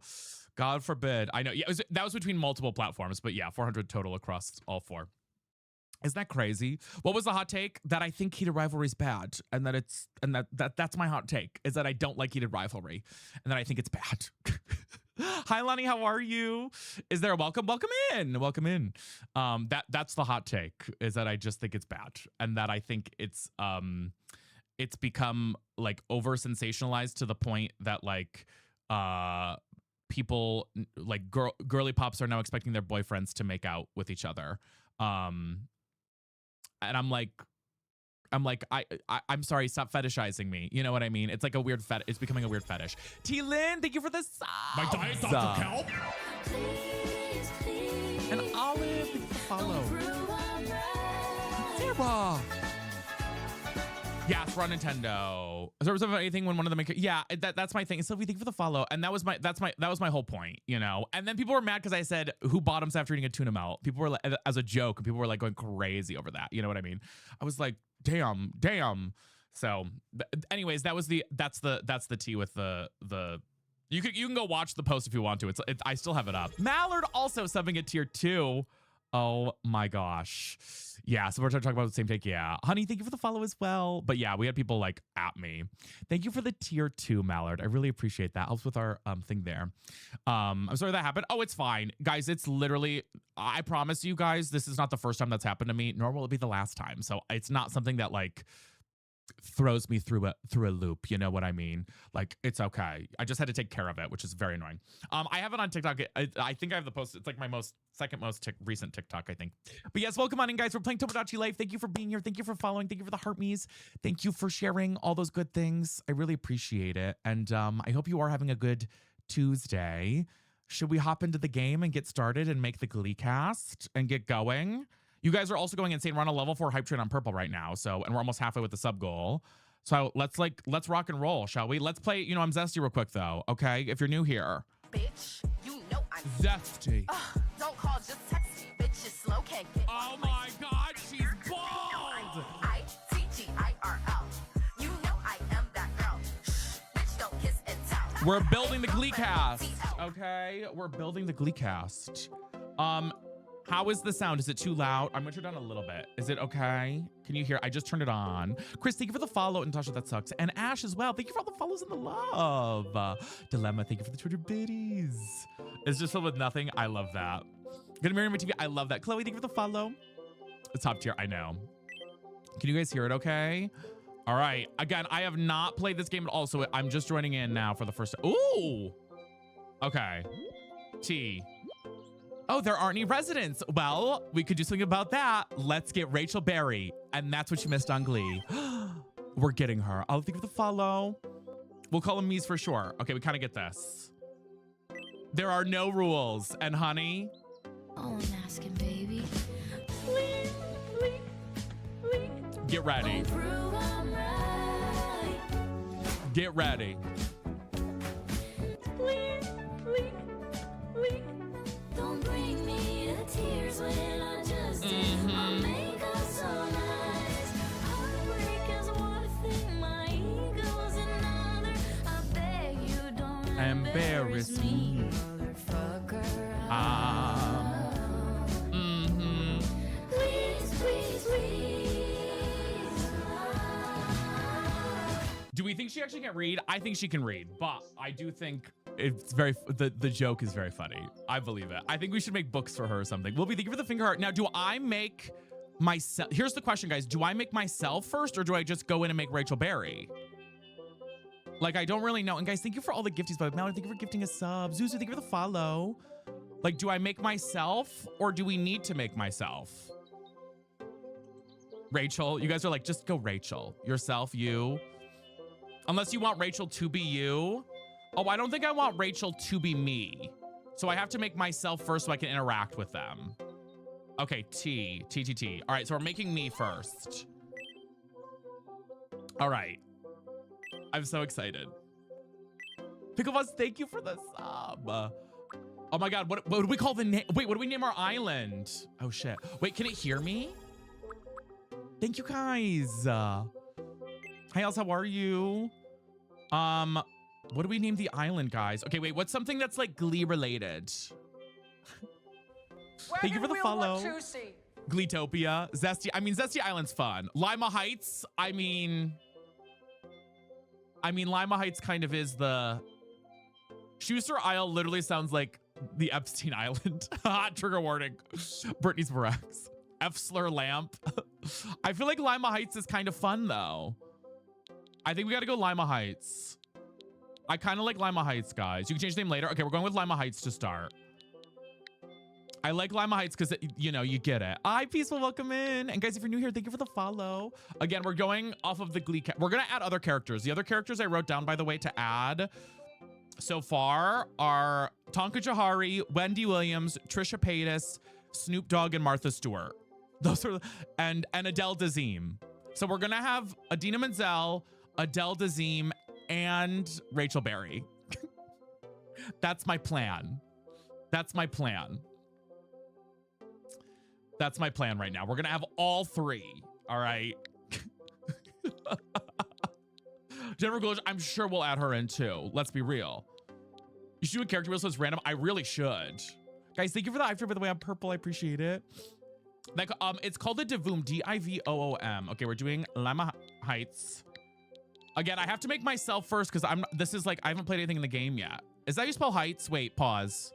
God forbid. I know. Yeah, that was between multiple platforms, but yeah, 400 total across all 4. Isn't that crazy? What was the hot take? That I think heated rivalry is bad, and that's my hot take, is that I don't like heated rivalry, and that I think it's bad. Hi, Lonnie, how are you? Is there a welcome? Welcome in. That's the hot take, is that I just think it's bad, and that I think it's become like over sensationalized to the point that like people like girly pops are now expecting their boyfriends to make out with each other. And I'm like, I'm like, I'm sorry, stop fetishizing me. You know what I mean? It's like a weird it's becoming a weird fetish. T Lynn, thank you for the sub. My diet, Dr. Kelp. Please, please. And Olive, thank you for the follow. Sarah. Yes, we're on Nintendo. Is there anything when one of them make yeah, that's my thing. Sylvie, thank you for the follow. And that was my whole point, you know. And then people were mad because I said who bottoms after eating a tuna melt. People were like, as a joke, and people were like going crazy over that. You know what I mean? I was like, damn. So, anyways, that's the tea with the. You can go watch the post if you want to. I still have it up. Mallard also subbing at tier 2. Oh my gosh. Yeah, so we're talking about the same take. Yeah. Honey, thank you for the follow as well. But yeah, we had people like at me. Thank you for the tier 2, Mallard. I really appreciate that. Helps with our thing there. I'm sorry that happened. Oh, it's fine. Guys, it's literally, I promise you guys, this is not the first time that's happened to me, nor will it be the last time. So it's not something that like throws me through a loop, you know what I mean? Like, it's okay. I just had to take care of it, which is very annoying. I have it on TikTok. I think I have the post. It's like my second most recent TikTok, I think. But yes, welcome on in, guys. We're playing Tomodachi Life. Thank you for being here. Thank you for following. Thank you for the heartme's. Thank you for sharing all those good things. I really appreciate it. And I hope you are having a good Tuesday. Should we hop into the game and get started and make the Glee cast and get going? You guys are also going insane. We're on a level 4 hype train on purple right now. So, and we're almost halfway with the sub goal. So let's rock and roll, shall we? Let's play, I'm Zesty real quick though. Okay. If you're new here. Bitch, you know I'm Zesty. don't call, just text me. Bitch, you slow, can't get Oh my God, she's bald. ITGIRL. You know I am that girl. Shh, bitch, don't kiss and tell. We're building the Glee cast. Okay. We're building the Glee cast. How is the sound? Is it too loud? I'm gonna turn it down a little bit. Is it okay? Can you hear? I just turned it on. Chris, thank you for the follow. Natasha, that sucks. And Ash as well. Thank you for all the follows and the love. Dilemma, thank you for the Twitter biddies. It's just filled with nothing. I love that. Gonna marry my TV. I love that. Chloe, thank you for the follow. It's top tier. I know. Can you guys hear it okay? All right. Again, I have not played this game at all, so I'm just joining in now for the first time. Ooh. Okay. T. Oh, there aren't any residents. Well, we could do something about that. Let's get Rachel Berry. And that's what you missed on Glee. We're getting her. I'll think of the follow. We'll call him Mies for sure. Okay, we kind of get this. There are no rules. And honey? All I'm asking, baby. Please, please, please. Get ready. Don't prove I'm right. Get ready. Please, please, please. Don't bring me to tears when I just did my makeup so nice. Heartbreak is one thing, my ego's another. I beg you don't Embarrass me. motherfucker. Please, please, please. Do we think she actually can read? I think she can read, but I do think it's very, the joke is very funny. I believe it. I think we should make books for her or something. We'll be thinking for the finger heart. Now, do I make myself, here's the question, guys. Do I make myself first or do I just go in and make Rachel Berry? Like, I don't really know. And guys, thank you for all the gifties, but Mallory, thank you for gifting a sub. Zuzu, thank you for the follow. Like, do I make myself or do we need to make myself? Rachel, you guys are like, just go Rachel. Yourself, you. Unless you want Rachel to be you. Oh, I don't think I want Rachel to be me. So I have to make myself first so I can interact with them. Okay, T. All right, so we're making me first. All right. I'm so excited. Picklebuzz, thank you for the sub. Oh my God, what do we call the name? Wait, what do we name our island? Oh shit. Wait, can it hear me? Thank you guys. Hi, Els, how are you? What do we name the island, guys? Okay, wait, what's something that's like Glee related? Thank you for the follow. Gleetopia, Zesty. I mean, Zesty Island's fun. Lima Heights, I mean, Lima Heights kind of is the... Schuster Isle literally sounds like the Epstein Island. Trigger warning. Brittany's Barax. F-slur lamp. I feel like Lima Heights is kind of fun, though. I think we got to go Lima Heights. I kind of like Lima Heights, guys. You can change the name later. Okay, we're going with Lima Heights to start. I like Lima Heights because, you know, you get it. Hi, Peaceful, welcome in. And guys, if you're new here, thank you for the follow. Again, we're going off of the Glee. We're going to add other characters. The other characters I wrote down, by the way, to add so far are Tonka Jahari, Wendy Williams, Trisha Paytas, Snoop Dogg, and Martha Stewart. Those are, and Adele Dazeem. So we're going to have Adina Menzel, Adele Dazeem, and Rachel Berry. That's my plan. That's my plan. That's my plan right now. We're going to have all three. All right. Jennifer Coolidge, I'm sure we'll add her in too. Let's be real. You should do a character wheel so it's random. I really should. Guys, thank you for the after, by the way. I'm purple. I appreciate it. Like, it's called the Divoom, D-I-V-O-O-M. Okay, we're doing Lima Heights. Again, I have to make myself first because this is like, I haven't played anything in the game yet. Is that how you spell heights? Wait, pause.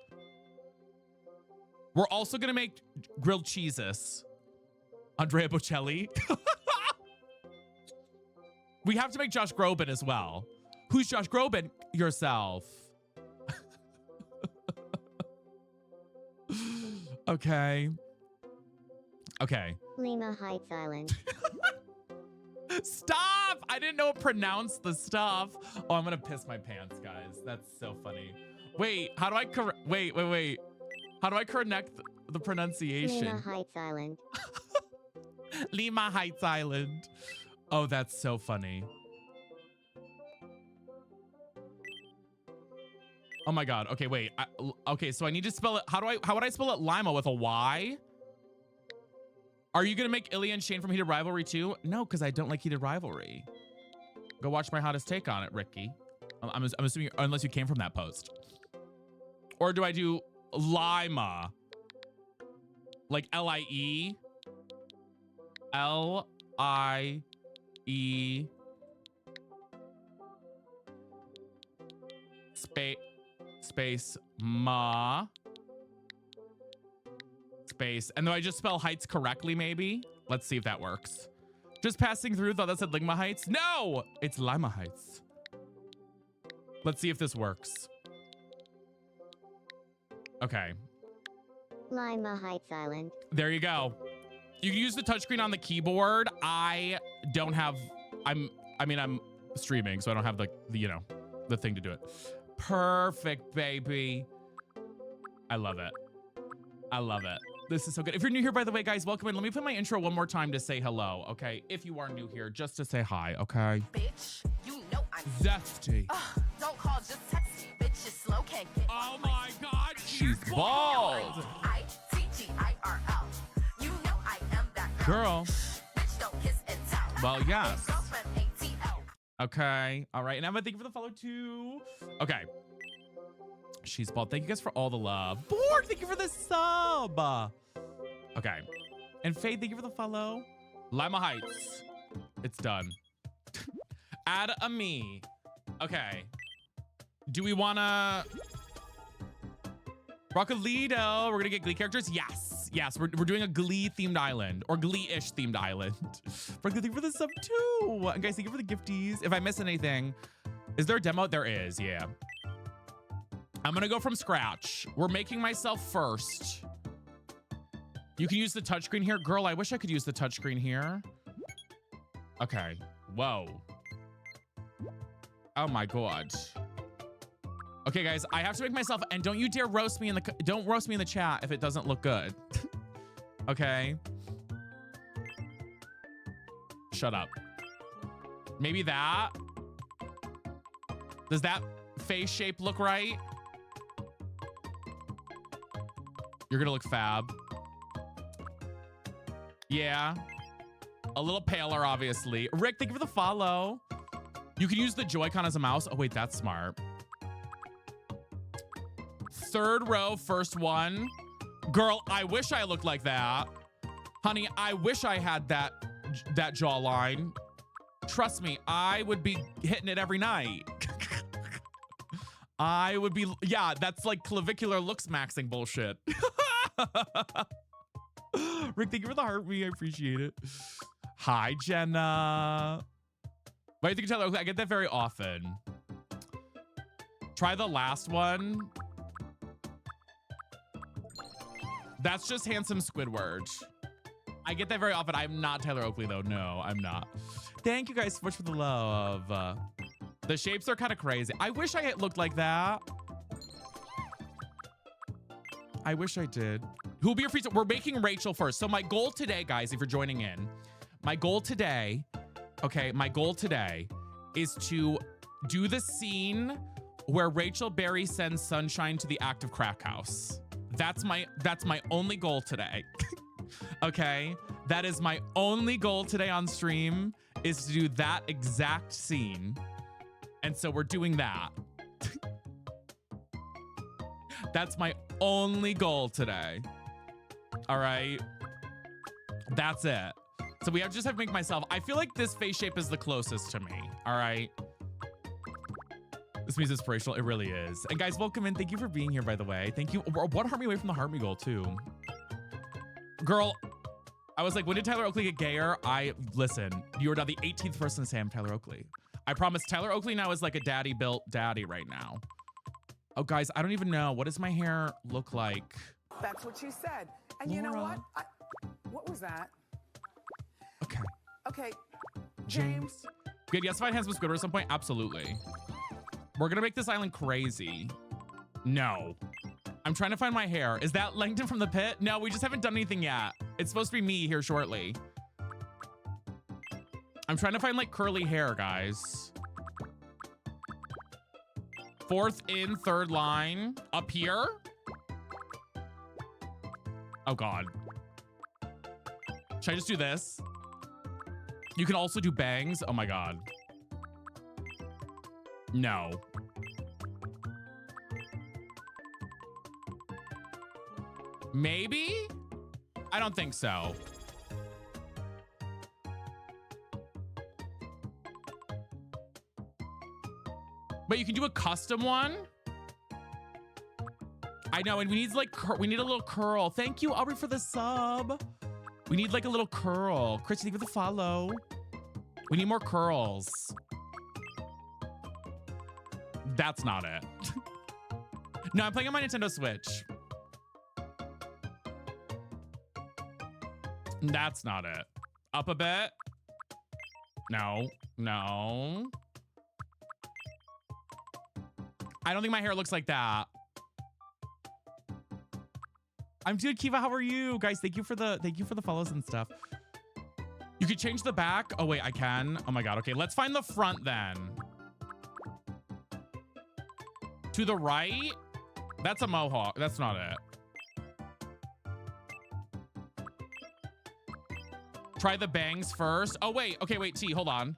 We're also gonna make grilled cheeses. Andrea Bocelli. We have to make Josh Groban as well. Who's Josh Groban? Yourself. Okay. Okay. Lima Heights Island. Stop! I didn't know it pronounced the stuff. Oh, I'm gonna piss my pants, guys. That's so funny. Wait, how do I wait. How do I connect the pronunciation? Lima Heights Island. Lima Heights Island. Oh, that's so funny. Oh my God. Okay, wait. Okay, so I need to spell it. How would I spell it? Lima with a Y? Are you gonna make Ilya and Shane from Heated Rivalry too? No, because I don't like Heated Rivalry. Go watch my hottest take on it, Ricky. I'm assuming, unless you came from that post. Or do I do Lima? Like L-I-E? L-I-E space ma space, and then I just spell heights correctly, maybe. Let's see if that works. Just passing through, thought that said Lima Heights. No, it's Lima Heights. Let's see if this works. Okay. Lima Heights Island. There you go. You can use the touchscreen on the keyboard. I don't have, I'm streaming, so I don't have the thing to do it. Perfect, baby. I love it. I love it. This is so good. If you're new here, by the way, guys, welcome in. Let me play my intro one more time to say hello, okay? If you are new here, just to say hi, okay? Bitch, you know I'm Zesty. Don't call, just text me. Bitch, is slow, can't get Oh my God, she's bald. I-T-G-I-R-L. You know I am that girl. Girl. Bitch, don't kiss and tell. Well, yes. Girlfriend, ATL. Okay. All right. And Emma, thank you for the follow too. Okay. She's bald. Thank you guys for all the love. Borg, thank you for the sub. Okay. And Faye, thank you for the follow. Lima Heights. It's done. Add a me. Okay. Do we wanna Rockalido? We're gonna get Glee characters? Yes. Yes, we're doing a Glee themed island or Glee-ish themed island. Rockalido, thank you for the sub too. And guys, thank you for the gifties. If I miss anything, is there a demo? There is, yeah. I'm gonna go from scratch. We're making myself first. You can use the touchscreen here. Girl, I wish I could use the touchscreen here. Okay. Whoa. Oh my God. Okay, guys, I have to make myself, and don't you dare roast me in the chat if it doesn't look good. Okay. Shut up. Maybe that. Does that face shape look right? You're gonna look fab. Yeah. A little paler, obviously. Rick, thank you for the follow. You can use the Joy-Con as a mouse. Oh, wait, that's smart. Third row, first one. Girl, I wish I looked like that. Honey, I wish I had that jawline. Trust me, I would be hitting it every night. I would be, yeah, that's like clavicular looks maxing bullshit. Rick, thank you for the heart me. I appreciate it. Hi, Jenna. Wait, you can tell, I get that very often. Try the last one. That's just handsome Squidward. I get that very often. I'm not Tyler Oakley though. No, I'm not. Thank you guys so much for the love. The shapes are kind of crazy. I wish I had looked like that. I wish I did. Who'll be your free? We're making Rachel first. So my goal today, guys, if you're joining in, my goal today, is to do the scene where Rachel Berry sends Sunshine to the active crack house. That's my only goal today. Okay, that is my only goal today on stream, is to do that exact scene. And so we're doing that. That's my only goal today. All right. That's it. So we just have to make myself. I feel like this face shape is the closest to me. All right. This means inspirational. It really is. And guys, welcome in. Thank you for being here, by the way. Thank you. One heart me away from the heart me goal, too. Girl, I was like, when did Tyler Oakley get gayer? Listen, you are now the 18th person to say I'm Tyler Oakley. I promise Tyler Oakley now is like a daddy built daddy right now. Oh, guys, I don't even know. What does my hair look like? That's what she said. And you know Laura. what? What was that? Okay. Okay, James. Good. Yes, find handsome Squidward at some point. Absolutely. We're gonna make this island crazy. No. I'm trying to find my hair. Is that Langdon from the pit? No, we just haven't done anything yet. It's supposed to be me here shortly. I'm trying to find like curly hair, guys. Fourth in, third line. Up here? Oh, God. Should I just do this? You can also do bangs. Oh, my God. No. Maybe? I don't think so. But you can do a custom one. I know, and we need like we need a little curl. Thank you, Aubrey, for the sub. We need like a little curl. Christy, for the follow. We need more curls. That's not it. No, I'm playing on my Nintendo Switch. That's not it. Up a bit. No, no. I don't think my hair looks like that. I'm good, Kiva. How are you, guys? Thank you for the follows and stuff. You could change the back. Oh wait, I can. Oh my God. Okay, let's find the front then. To the right. That's a mohawk. That's not it. Try the bangs first. Oh wait. Okay, wait. T. Hold on.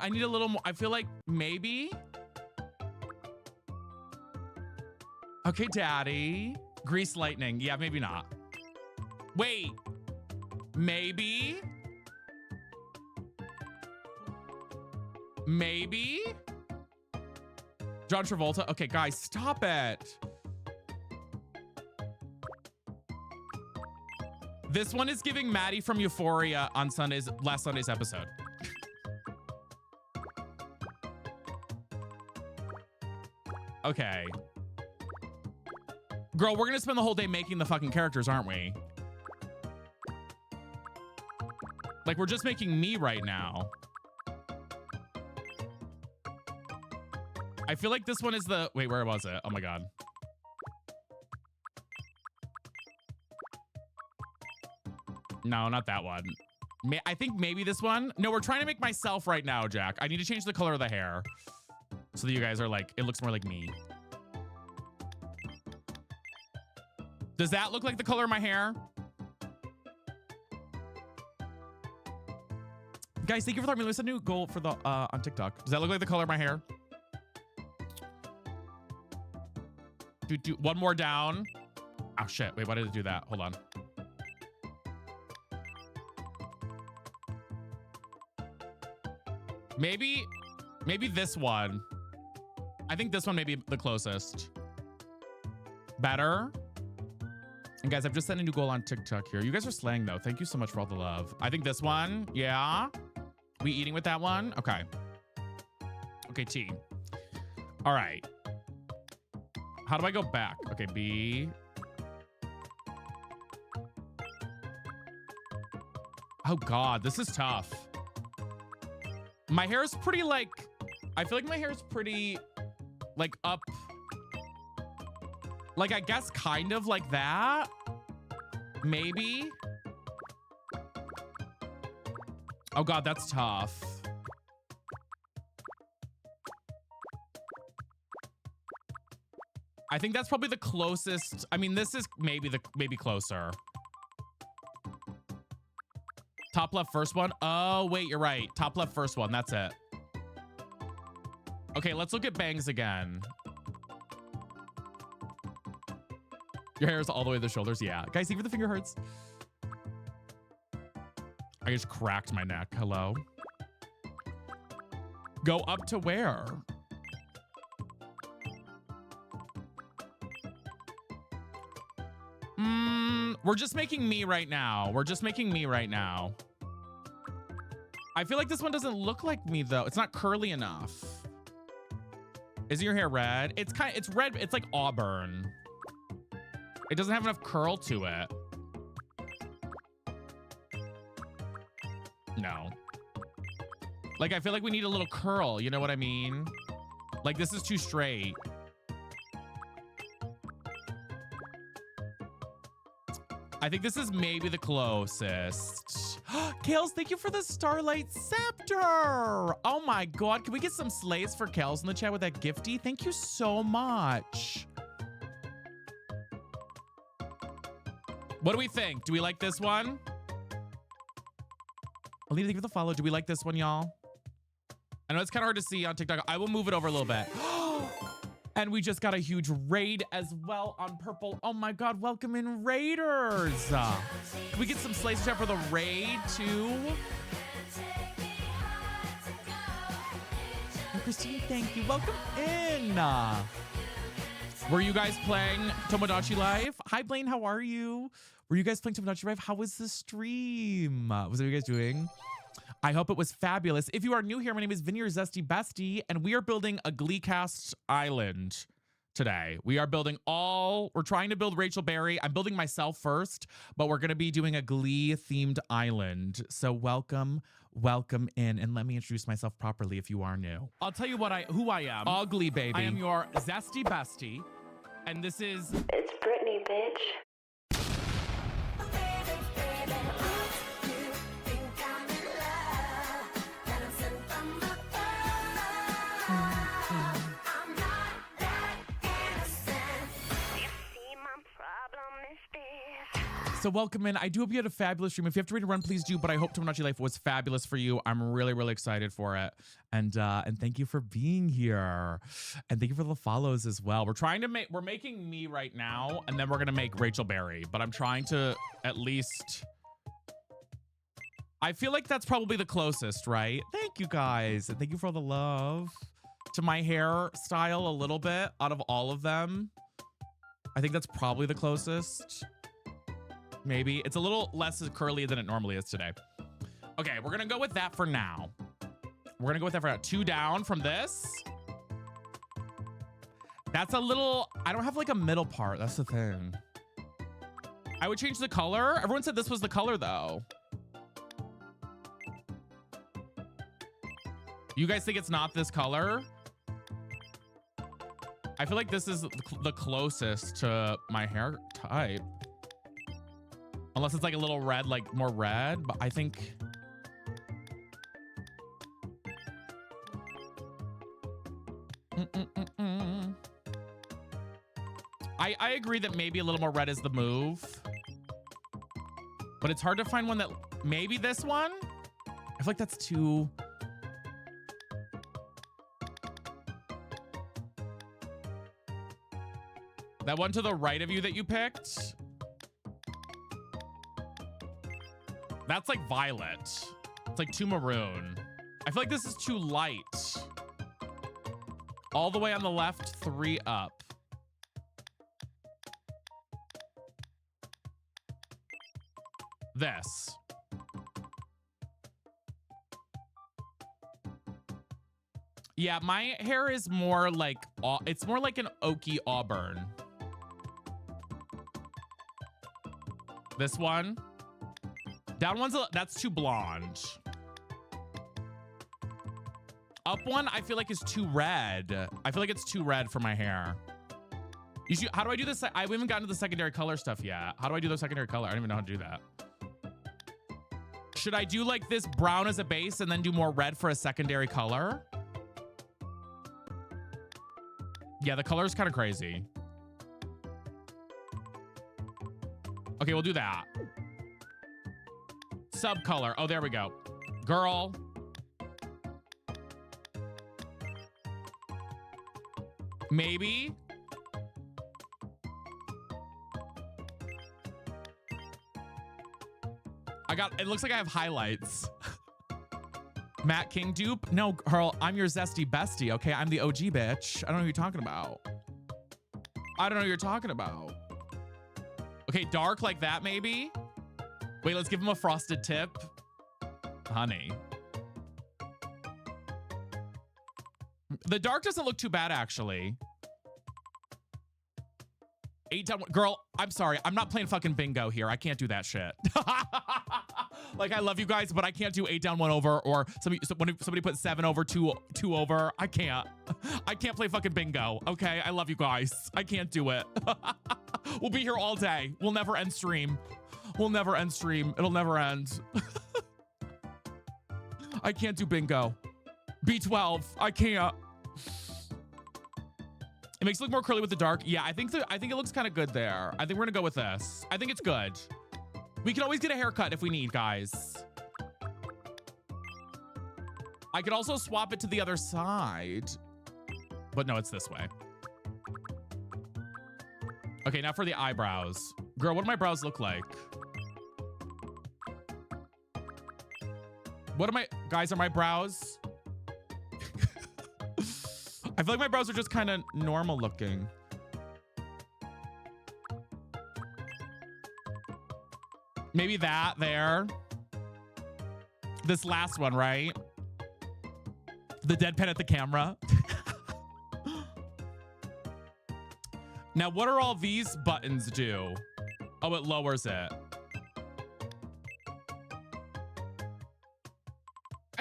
I need a little more. I feel like maybe. Okay, daddy. Grease lightning. Yeah, maybe not. Wait. Maybe. Maybe. John Travolta. Okay, guys, stop it. This one is giving Maddie from Euphoria on last Sunday's episode. Okay. Girl, we're gonna spend the whole day making the fucking characters, aren't we? Like, we're just making me right now. I feel like this one is the... Wait, where was it? Oh my God. No, not that one. I think maybe this one. No, we're trying to make myself right now, Jack. I need to change the color of the hair so that you guys are like, it looks more like me. Does that look like the color of my hair? Guys, thank you for letting me lose a new goal for the on TikTok. Does that look like the color of my hair? One more down. Oh shit, wait, why did it do that? Hold on. Maybe this one. I think this one may be the closest. Better. And guys, I've just sent a new goal on TikTok here. You guys are slaying though. Thank you so much for all the love. I think this one, yeah. We eating with that one? Okay. Okay, T. All right. How do I go back? Okay, B. Oh God, this is tough. My hair is pretty like, I feel like my hair is pretty like up. Like I guess kind of like that. Maybe. Oh God, that's tough. I think that's probably the closest. I mean, this is maybe closer. Top left first one. Oh, wait, you're right. Top left first one. That's it. Okay, let's look at bangs again. Your hair is all the way to the shoulders. Yeah. Guys, even the finger hurts. I just cracked my neck. Hello. Go up to where? We're just making me right now. We're just making me right now. I feel like this one doesn't look like me though. It's not curly enough. Is your hair red? It's red. It's like auburn. It doesn't have enough curl to it. No. Like, I feel like we need a little curl. You know what I mean? Like, this is too straight. I think this is maybe the closest. Kales, thank you for the Starlight Scepter. Oh my God. Can we get some slays for Kales in the chat with that gifty? Thank you so much. What do we think? Do we like this one? Alina, thank you for the follow. Do we like this one, y'all? I know it's kind of hard to see on TikTok. I will move it over a little bit. And we just got a huge raid as well on purple. Oh my God, welcome in raiders. Can we get some slays chat for the raid too? And Christine, thank you. Welcome in. Were you guys playing Tomodachi Life? Hi, Blaine, how are you? Were you guys playing Tomodachi Life? How was the stream? What are you guys doing? I hope it was fabulous. If you are new here, my name is Vinny, your Zesty Bestie, and we are building a Gleecast island today. We're trying to build Rachel Berry. I'm building myself first, but we're going to be doing a Glee-themed island. So welcome in, and let me introduce myself properly if you are new. I'll tell you who I am. Ugly baby. I am your Zesty Bestie, and this is... It's Brittany, bitch. So welcome in. I do hope you had a fabulous stream. If you have to read and run, please do. But I hope Tomodachi Life was fabulous for you. I'm really, really excited for it. And thank you for being here. And thank you for the follows as well. We're making me right now, and then we're gonna make Rachel Berry. But I'm trying to at least. I feel like that's probably the closest, right? Thank you guys, and thank you for all the love to my hairstyle a little bit out of all of them. I think that's probably the closest. Maybe it's a little less curly than it normally is today. Okay, we're gonna go with that for now. Two down from this. That's a little, I don't have like a middle part. That's the thing. I would change the color. Everyone said this was the color though. You guys think it's not this color? I feel like this is the closest to my hair type. Unless it's like a little red, like more red, but I think. I agree that maybe a little more red is the move, but it's hard to find one that, maybe this one? I feel like that's too. That one to the right of you that you picked? That's like violet. It's like too maroon. I feel like this is too light. All the way on the left, 3 up. This. Yeah, my hair is more like, it's more like an oaky auburn. This one. Down one's, that's too blonde. Up one, I feel like is too red. I feel like it's too red for my hair. How do I do this? I haven't gotten to the secondary color stuff yet. How do I do the secondary color? I don't even know how to do that. Should I do like this brown as a base and then do more red for a secondary color? Yeah, the color is kind of crazy. Okay, we'll do that. Subcolor. Oh, there we go. Girl. Maybe. It looks like I have highlights. Matt King dupe? No, girl, I'm your zesty bestie, okay? I'm the OG bitch. I don't know who you're talking about. I don't know who you're talking about. Okay, dark like that, maybe? Wait, let's give him a frosted tip. Honey. The dark doesn't look too bad, actually. 8 down, girl, I'm sorry. I'm not playing fucking bingo here. I can't do that shit. Like, I love you guys, but I can't do 8 down, 1 over, or somebody put 7 over, 2 over. I can't play fucking bingo. Okay, I love you guys. I can't do it. We'll be here all day. We'll never end stream. We'll never end stream. It'll never end. I can't do bingo. B12. I can't. It makes it look more curly with the dark. Yeah, I think it looks kind of good there. I think we're gonna go with this. I think it's good. We can always get a haircut if we need, guys. I could also swap it to the other side. But no, it's this way. Okay, now for the eyebrows. Girl, what do my brows look like? Guys, are my brows? I feel like my brows are just kind of normal looking. Maybe that there. This last one, right? The deadpan at the camera. Now, what are all these buttons do? Oh, it lowers it. I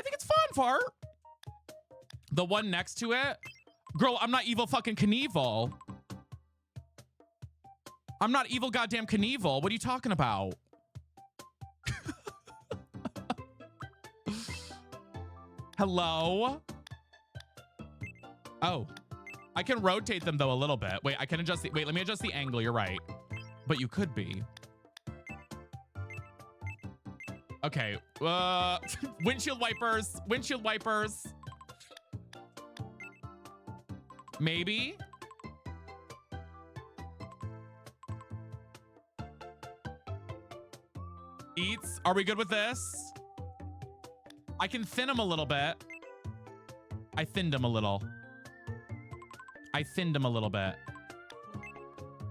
think it's fun, Fart. The one next to it. Girl, I'm not evil fucking Knievel. I'm not evil goddamn Knievel. What are you talking about? Hello? Oh. I can rotate them though a little bit. Wait, I can adjust the, wait, let me adjust the angle. You're right. But you could be. Okay. Windshield wipers. Windshield wipers. Maybe. Eats. Are we good with this? I can thin them a little bit. I thinned them a little. I thinned him a little bit.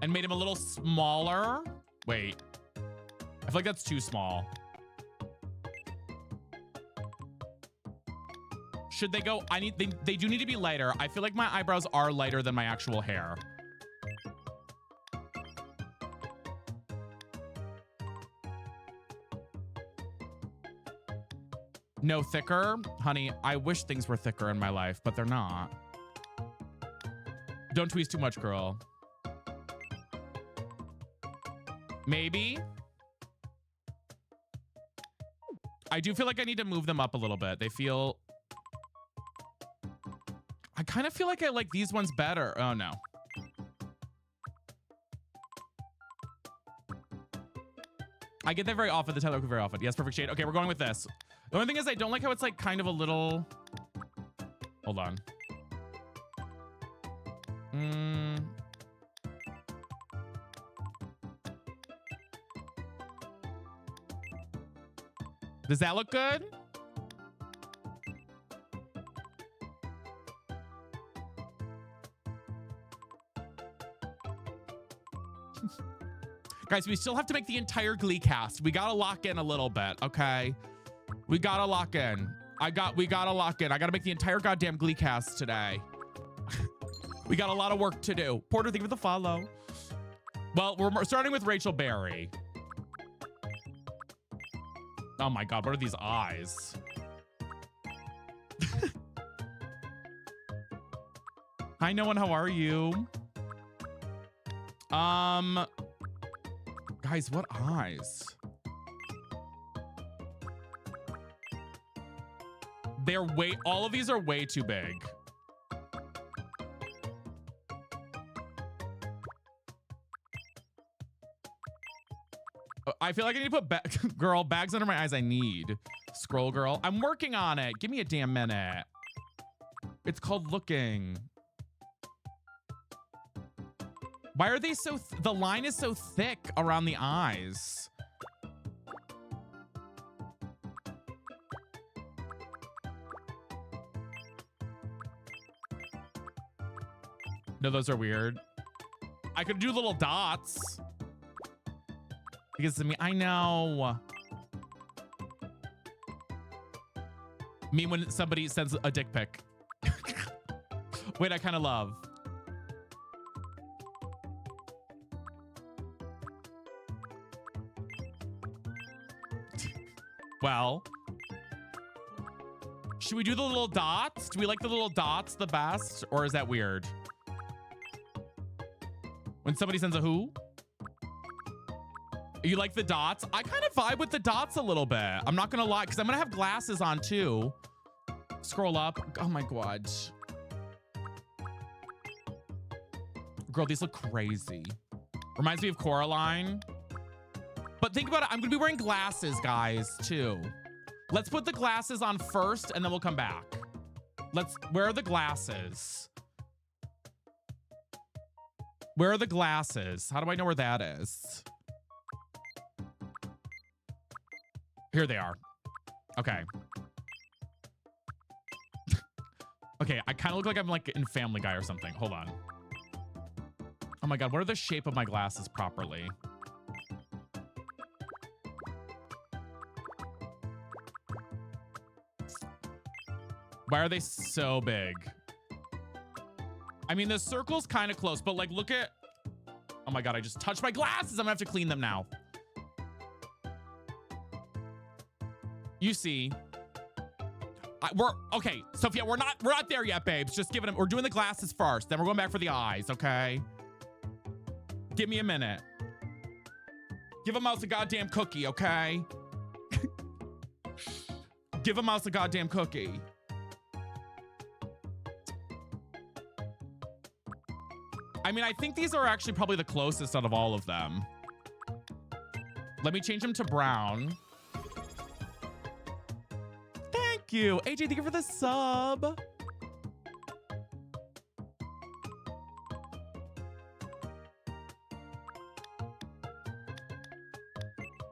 And made him a little smaller. Wait. I feel like that's too small. Should they go? They do need to be lighter. I feel like my eyebrows are lighter than my actual hair. No thicker? Honey, I wish things were thicker in my life, but they're not. Don't tweeze too much, girl. Maybe? I do feel like I need to move them up a little bit. They feel... I kind of feel like I like these ones better. Oh, no. I get that very often. The Tyler very often. Yes, perfect shade. Okay, we're going with this. The only thing is I don't like how it's like kind of a little... Hold on. Does that look good? Guys, we still have to make the entire Glee cast. We gotta lock in a little bit, okay? We gotta lock in. We gotta lock in. I gotta make the entire goddamn Glee cast today. We got a lot of work to do. Porter, thank you for the follow. Well, we're starting with Rachel Berry. Oh my God, what are these eyes? Hi, no one, how are you? Guys, what eyes? All of these are way too big. I feel like I need to put girl, bags under my eyes. I need. Scroll girl. I'm working on it. Give me a damn minute. It's called looking. Why are they so, the line is so thick around the eyes? No, those are weird. I could do little dots. Because to me, I know. Me when somebody sends a dick pic. Wait, I kind of love. Well, should we do the little dots? Do we like the little dots the best? Or is that weird? When somebody sends a who? You like the dots? I kind of vibe with the dots a little bit. I'm not gonna lie, because I'm gonna have glasses on too. Scroll up. Oh my God. Girl, these look crazy. Reminds me of Coraline. But think about it, I'm gonna be wearing glasses, guys, too. Let's put the glasses on first and then we'll come back. Where are the glasses? Where are the glasses? How do I know where that is? Here they are. Okay. Okay, I kind of look like I'm like in Family Guy or something. Hold on. Oh my God, what are the shape of my glasses properly? Why are they so big? I mean, the circle's kind of close, but like, look at... Oh my God, I just touched my glasses. I'm gonna have to clean them now. You see. Okay, Sophia, we're not there yet, babes. Just giving them, we're doing the glasses first. Then we're going back for the eyes, okay? Give me a minute. Give a mouse a goddamn cookie, okay? Give a mouse a goddamn cookie. I mean, I think these are actually probably the closest out of all of them. Let me change them to brown. Thank you. AJ, thank you for the sub.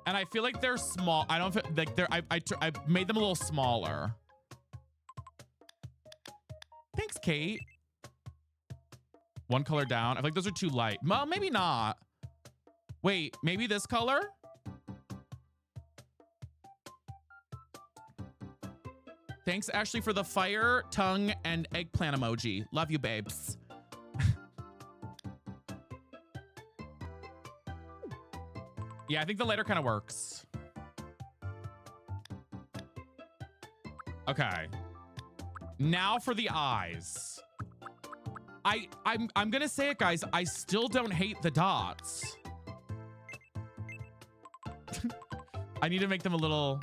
And I feel like they're small. I don't feel like they're, I made them a little smaller. Thanks, Kate. One color down. I feel like those are too light. Well, maybe not. Wait, maybe this color? Thanks, Ashley, for the fire, tongue, and eggplant emoji. Love you, babes. Yeah, I think the lighter kind of works. Okay. Now for the eyes. I'm gonna say it, guys. I still don't hate the dots. I need to make them a little...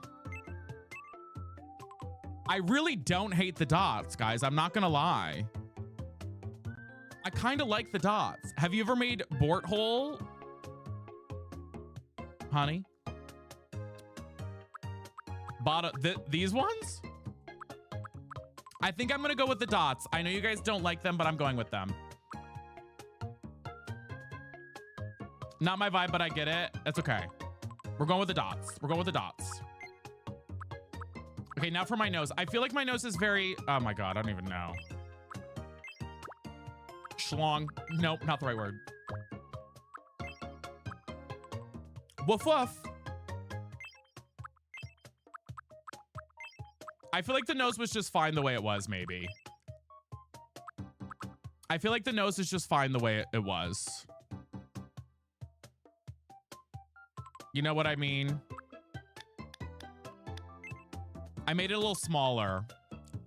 I really don't hate the dots, guys. I'm not gonna lie. I kind of like the dots. Have you ever made Bort hole? Honey? These ones? I think I'm gonna go with the dots. I know you guys don't like them, but I'm going with them. Not my vibe, but I get it. That's okay. We're going with the dots. We're going with the dots. Okay, now for my nose. I feel like my nose is very... Oh my God, I don't even know. Schlong. Nope, not the right word. Woof woof. I feel like the nose was just fine the way it was, maybe. I feel like the nose is just fine the way it was. You know what I mean? I made it a little smaller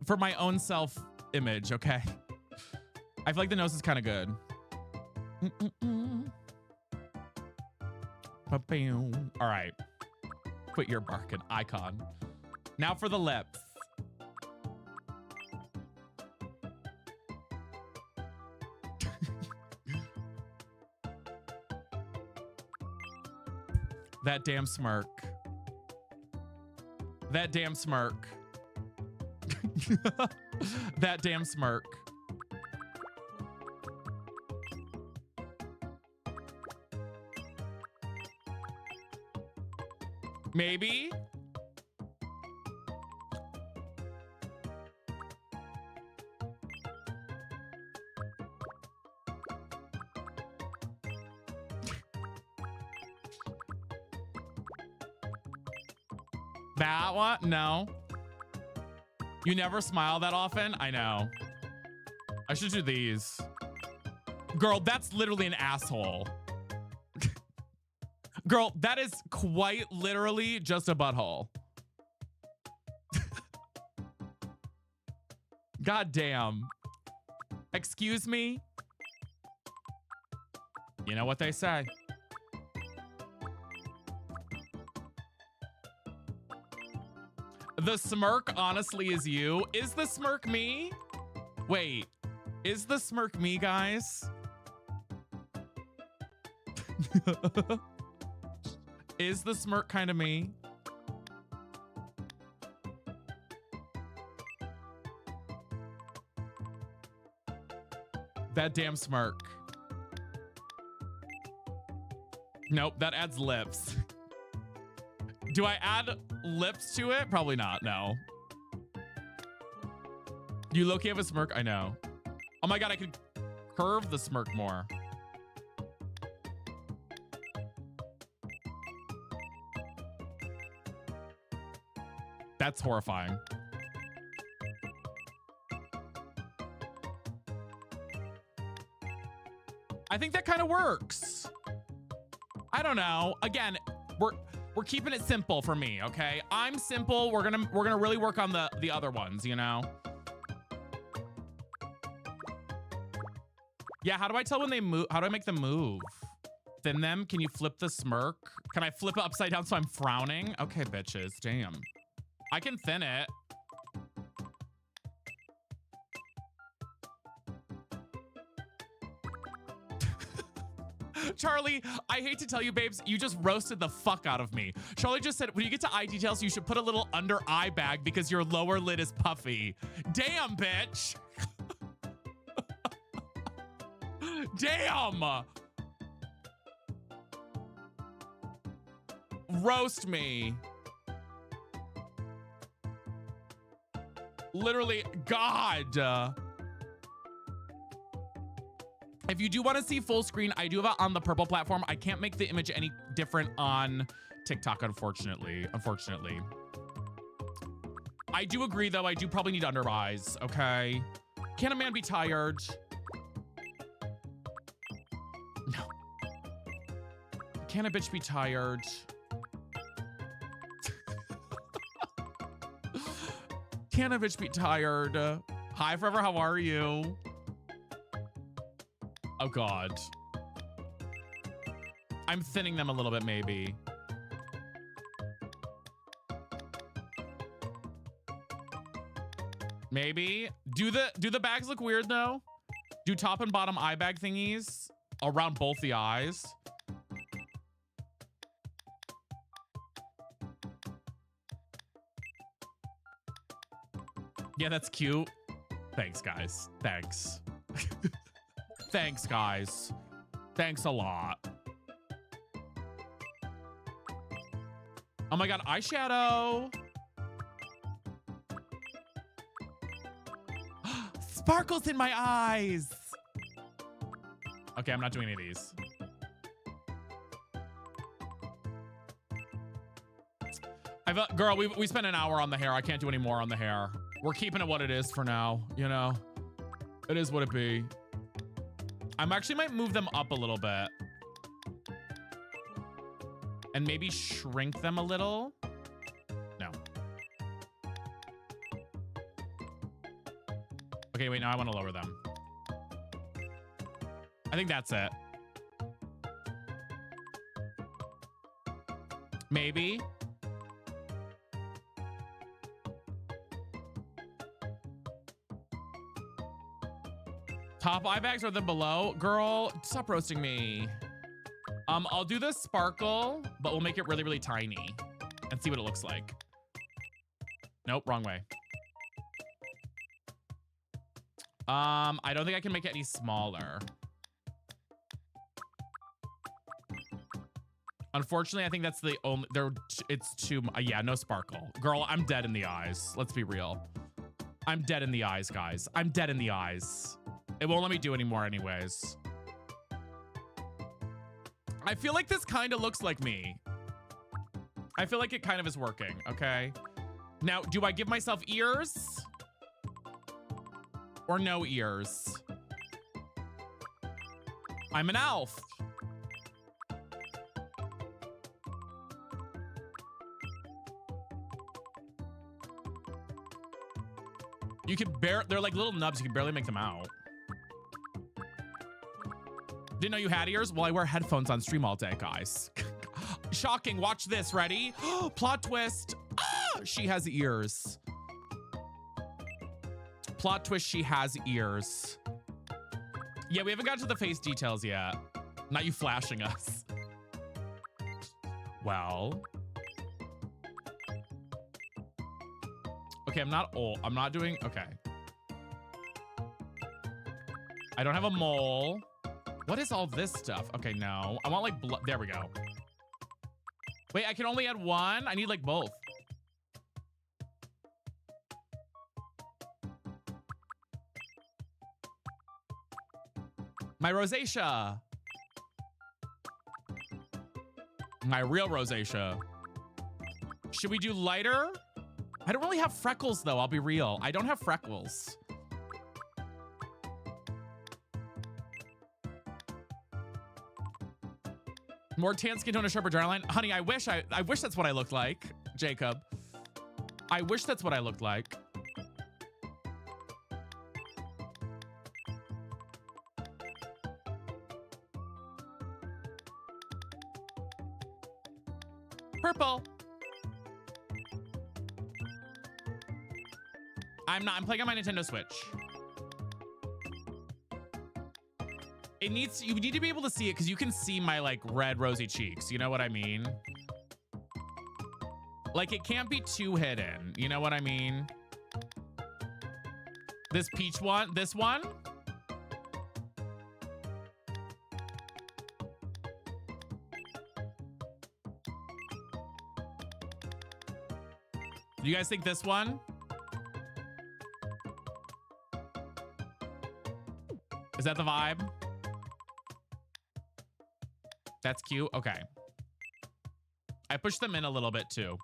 for my own self-image, okay? I feel like the nose is kind of good. All right. Quit your barking, icon. Now for the lips. That damn smirk. That damn smirk. That damn smirk. Maybe. That one? No. You never smile that often? I know. I should do these. Girl, that's literally an asshole. Girl, that is quite literally just a butthole. God damn. Excuse me? You know what they say. The smirk honestly is you. Is the smirk me? Wait, is the smirk me, guys? Is the smirk kind of me? That damn smirk. Nope, that adds lips. Do I add lips to it? Probably not, no. You low-key have a smirk? I know. Oh my god, I could curve the smirk more. That's horrifying. I think that kind of works. I don't know. Again, we're keeping it simple for me, okay? I'm simple. We're gonna really work on the other ones, you know? Yeah, how do I tell when they move? How do I make them move? Thin them? Can you flip the smirk? Can I flip it upside down so I'm frowning? Okay, bitches, damn. I can thin it. Charlie, I hate to tell you, babes, you just roasted the fuck out of me. Charlie just said, when you get to eye details, you should put a little under eye bag because your lower lid is puffy. Damn, bitch. Damn. Roast me. Literally, God. If you do want to see full screen, I do have it on the purple platform. I can't make the image any different on TikTok, unfortunately. I do agree, though. I do probably need under eyes, okay? Can a man be tired? No. Can a bitch be tired? Can a bitch be tired? Hi, Forever, how are you? Oh, God. I'm thinning them a little bit, maybe. Maybe. Do the bags look weird, though? Do top and bottom eye bag thingies around both the eyes? Yeah, that's cute. Thanks, guys. Thanks. Thanks, guys. Thanks a lot. Oh my god, eyeshadow. Sparkles in my eyes. Okay, I'm not doing any of these. Girl, we spent an hour on the hair. I can't do any more on the hair. We're keeping it what it is for now, you know? It is what it be. I'm actually might move them up a little bit. And maybe shrink them a little. No. Okay, wait, now I want to lower them. I think that's it. Maybe. Top eye bags or the below? Girl, stop roasting me. I'll do the sparkle, but we'll make it really, really tiny and see what it looks like. Nope, wrong way. I don't think I can make it any smaller. Unfortunately, I think that's the only, it's too, yeah, no sparkle. Girl, I'm dead in the eyes. Let's be real. I'm dead in the eyes, guys. I'm dead in the eyes. It won't let me do anymore anyways. I feel like this kind of looks like me. I feel like it kind of is working, okay? Now, do I give myself ears? Or no ears? I'm an elf. You can they're like little nubs, you can barely make them out. Didn't know you had ears? Well, I wear headphones on stream all day, guys. Shocking, watch this, ready? Plot twist, she has ears. Plot twist, she has ears. Yeah, we haven't got to the face details yet. Not you flashing us. Well. Okay, I'm not old. I'm not doing, okay. I don't have a mole. What is all this stuff? Okay, no. I want like blood. There we go. Wait, I can only add one? I need like both. My rosacea. My real rosacea. Should we do lighter? I don't really have freckles though, I'll be real. I don't have freckles. More tan skin tone, a sharper dry line. Honey, I wish that's what I looked like, Jacob. I wish that's what I looked like. Purple. I'm playing on my Nintendo Switch. You need to be able to see it because you can see my like red rosy cheeks. You know what I mean? Like it can't be too hidden. You know what I mean? This peach one, this one. Do you guys think this one? Is that the vibe? That's cute. Okay. I pushed them in a little bit too.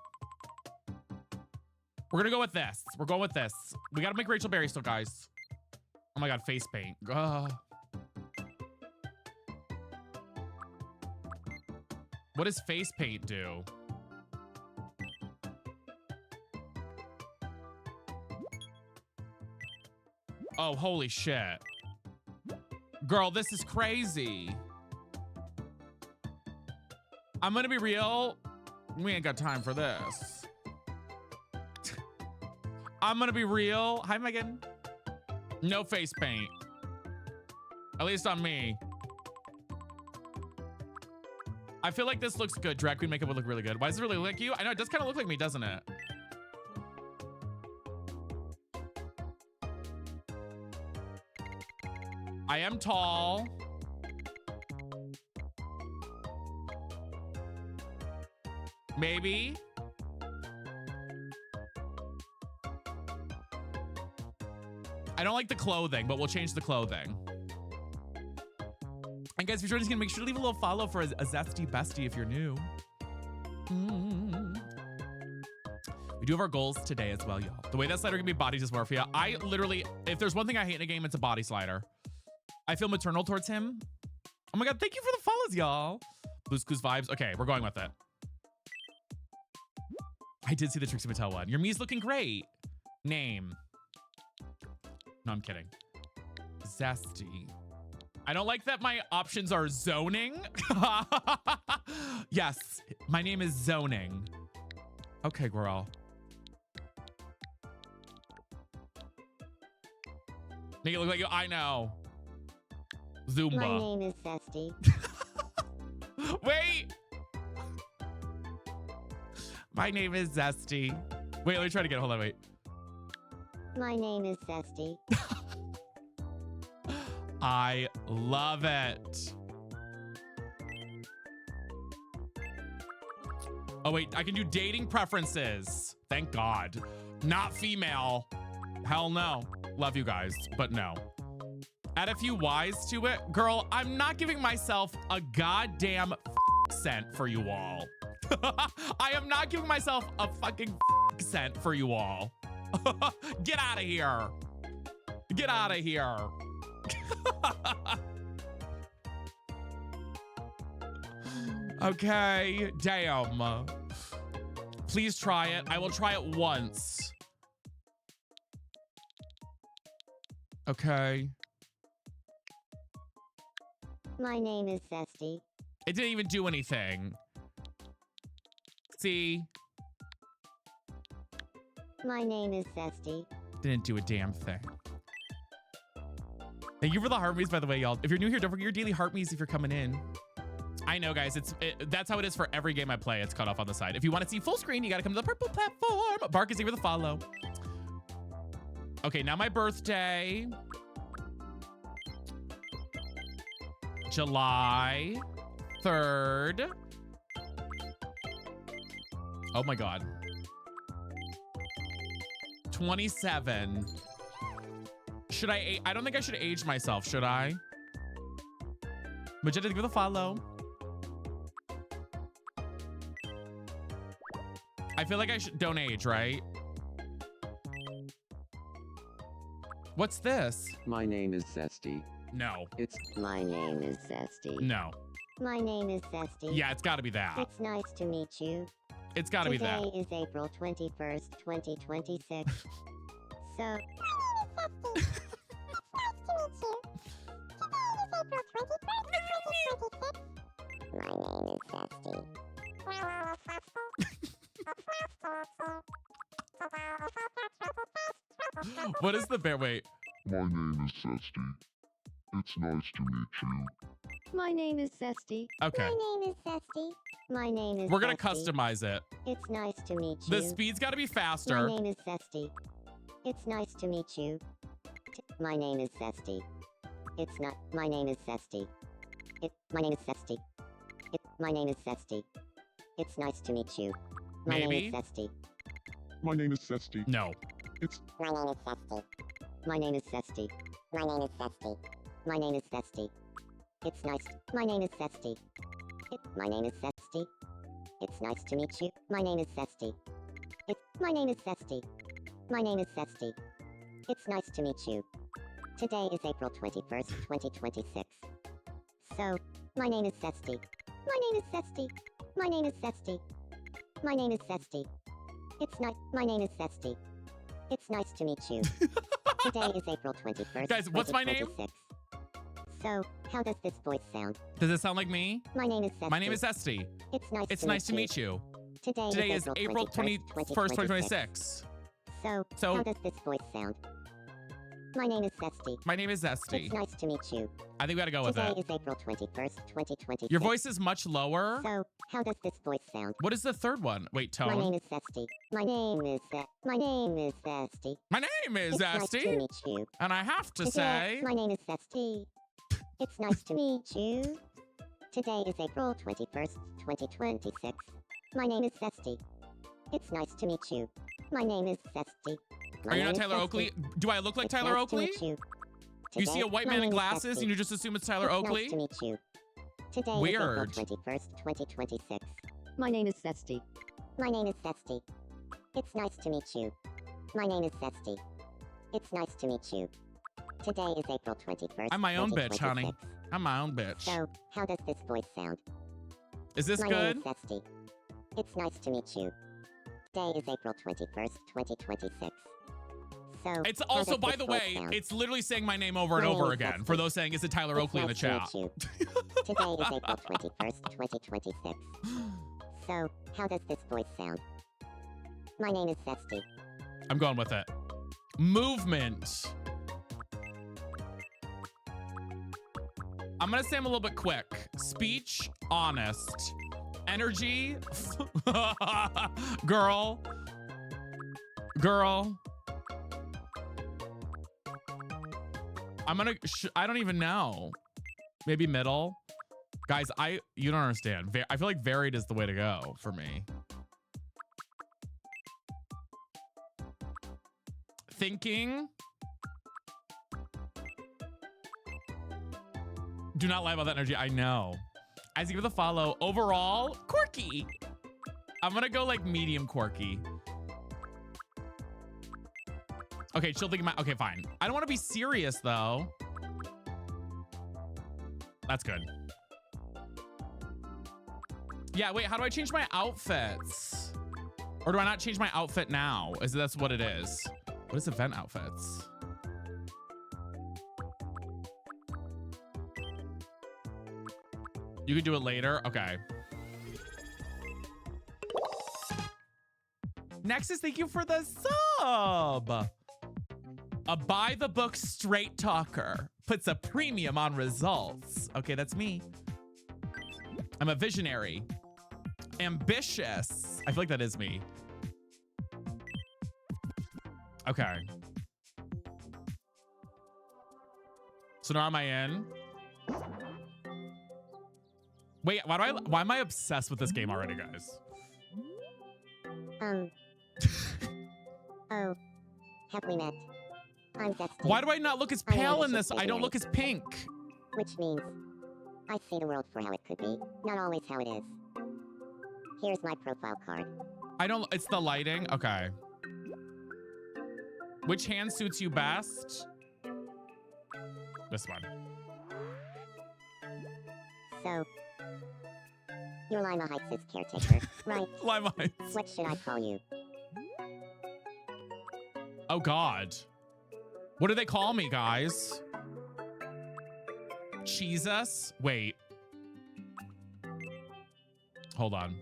We're gonna go with this. We're going with this. We gotta make Rachel Berry still, guys. Oh my God, face paint. Ugh. What does face paint do? Oh, holy shit. Girl, this is crazy. I'm gonna be real. We ain't got time for this. I'm gonna be real. Hi, Megan. No face paint. At least on me. I feel like this looks good. Drag queen makeup would look really good. Why does it really look like you? I know, it does kind of look like me, doesn't it? I am tall. Maybe. I don't like the clothing, but we'll change the clothing. And guys, if you're joining us, make sure to leave a little follow for a zesty bestie if you're new. We do have our goals today as well, y'all. The way that slider can be body dysmorphia. I literally, if there's one thing I hate in a game, it's a body slider. I feel maternal towards him. Oh my God, thank you for the follows, y'all. Blue's Clues vibes. Okay, we're going with it. I did see the Trixie Mattel one. Your Mii's looking great. Name. No, I'm kidding. Zesty. I don't like that my options are zoning. Yes, my name is Zoning. Okay, girl. Make it look like you. I know. Zumba. My name is Zesty. Wait. My name is Zesty. Wait, let me try to get. Hold on, wait. My name is Zesty. I love it. Oh, wait, I can do dating preferences. Thank God. Not female. Hell no. Love you guys, but no. Add a few Y's to it. Girl, I'm not giving myself a goddamn cent for you all. I am not giving myself a fucking cent for you all. Get out of here. Get out of here. Okay, damn. Please try it. I will try it once. Okay. My name is Zesty. It didn't even do anything. See? My name is Zesty. Didn't do a damn thing. Thank you for the heart me's, by the way, y'all. If you're new here, don't forget your daily heart me's if you're coming in. I know, guys. That's how it is for every game I play. It's cut off on the side. If you want to see full screen, you got to come to the purple platform. Bark is here with a follow. Okay, now my birthday. July 3rd. Oh my God. 27. Should I don't think I should age myself, should I? Magenta, give it a follow. I feel like I don't age, right? What's this? My name is Zesty. No. It's My name is Zesty. No. My name is Zesty. Yeah, it's got to be that. It's nice to meet you. It's got to be that. Today is April 21st, 2026. So, my name is Zesty. What is the bear? Wait. My name is Zesty. It's nice to meet you. My name is Zesty. Okay. My name is Zesty. My name is We're going to Zesty. customize it. It's nice to meet you. The speed's got to be My faster. name is Zesty. It's nice to meet you. My name is Zesty. It's not. My name is Zesty. My name is Zesty. My name is Zesty. It's nice to meet you. My Maybe. name is Zesty. My name is Zesty. No. My name is Zesty. My name is Zesty. My name is Zesty. My name is Zesty. It's nice. My name is Zesty. My name is Zesty. It's nice to meet you. My name is Zesty. My name is Zesty. My name is Zesty. It's nice to meet you. Today is April 21st, 2026. So, my name is Zesty. My name is Zesty. My name is Zesty. My name is Zesty. It's nice. My name is Zesty. It's nice to meet you. Today is April 21st. Guys, what's my name? 2026. So, how does this voice sound? Does it sound like me? My name is Zesty. My name is Zesty. It's It's nice to meet you. Today Is April 21st, 2026. So, So- how does this voice sound? My name is Zesty. My name is Zesty. It's nice to meet you. I think we got to go with Today it. is April 21st, 2026. Your voice is much lower. So, how does this voice sound? What is the third one? Wait, My name tone. is Zesty. My name is Zesty. My name is It's nice to Zesty. meet you. And I have to Today, say, my name is Zesty. It's nice to meet you. Today is April 21st, 2026. My name is Zesty. It's nice to meet you. My name is Zesty. My are you name not is Tyler Zesty. Oakley? Do I look like It's Tyler nice to Oakley? meet you. You see a Today, white my man in name is glasses Zesty. and you just assume it's Tyler It's Oakley? Nice to meet you. Today Weird. is April 21st, 2026. My name is Zesty. My name is Zesty. It's nice to meet you. My name is Zesty. It's nice to meet you. Today is April 21st. I'm my own bitch, honey. 2026. I'm my own bitch. So, how does this voice sound? Is this My good? name is Zesty. It's nice to meet you. Today is April 21st, 2026. So, It's how also, does by this the voice way, sound? it's literally saying my name over and My name over is again. Zesty. For those saying, is it Tyler It's Oakley in the nice chat? to meet you. Today is April 21st, 2026. So, how does this voice sound? My name is Zesty. I'm going with it. Movement. I'm gonna say I'm a little bit quick. Speech, honest. Energy, girl. I'm gonna, I don't even know. Maybe middle. Guys, you don't understand. I feel like varied is the way to go for me. Thinking. Do not lie about that energy. I know. As you give it the follow, overall, quirky. I'm gonna go like medium quirky. Okay, chill thinking. Okay, fine. I don't want to be serious though. That's good. Yeah, wait, how do I change my outfits? Or do I not change my outfit now? That's what it is. What is event outfits? You can do it later? Okay. Next is thank you for the sub. A buy the book straight talker puts a premium on results. Okay, that's me. I'm a visionary. Ambitious. I feel like that is me. Okay. So now am I in? Wait, why am I obsessed with this game already, guys? Oh, have we met? I'm Zesty. Why do I not look as I'm pale in ambitious this? I don't visionary. look as pink. Which means, I see the world for how it could be, not always how it is. Here's my profile card. I don't, it's the lighting? Okay. Which hand suits you best? This one. So, you're Lima Heights' caretaker, right? Lima Heights. What should I call you? Oh God. What do they call me, guys? Jesus? Wait. Hold on.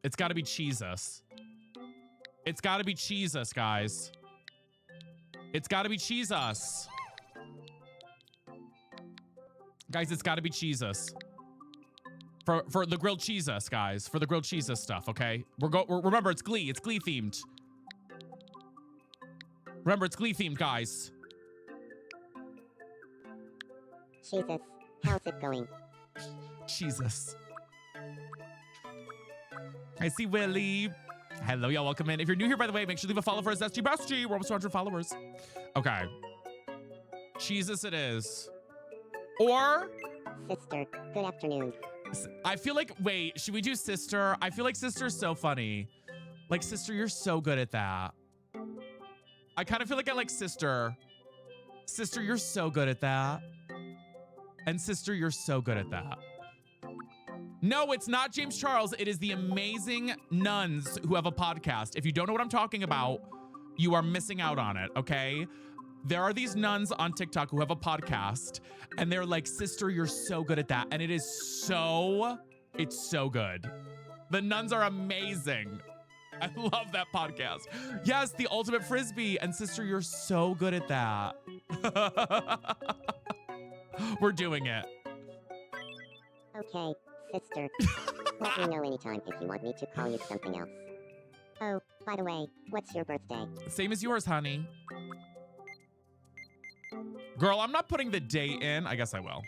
It's gotta be Jesus. It's gotta be Jesus, guys. It's gotta be Jesus. Guys, it's gotta be Jesus. For the grilled Jesus, guys. For the grilled Jesus stuff, okay? Remember, it's Glee. It's Glee themed. Remember, it's Glee themed, guys. Jesus, how's it going? Jesus. I see Willie. Hello, y'all. Welcome in. If you're new here, by the way, make sure to leave a follow for us. Zesty Bestie. We're almost 200 followers. Okay. Jesus it is. Or Sister, good afternoon. I feel like, wait, should we do sister? I feel like sister's so funny. Like, sister, you're so good at that. I kind of feel like I like sister. Sister, you're so good at that. And sister, you're so good at that. No, it's not James Charles. It is the amazing nuns who have a podcast. If you don't know what I'm talking about, you are missing out on it, okay? There are these nuns on TikTok who have a podcast, and they're like, sister, you're so good at that. And it is it's so good. The nuns are amazing. I love that podcast. Yes, the ultimate frisbee. And sister, you're so good at that. We're doing it. Okay, sister. Let me know anytime if you want me to call you something else. Oh, by the way, what's your birthday? Same as yours, honey. Girl, I'm not putting the date in. I guess I will.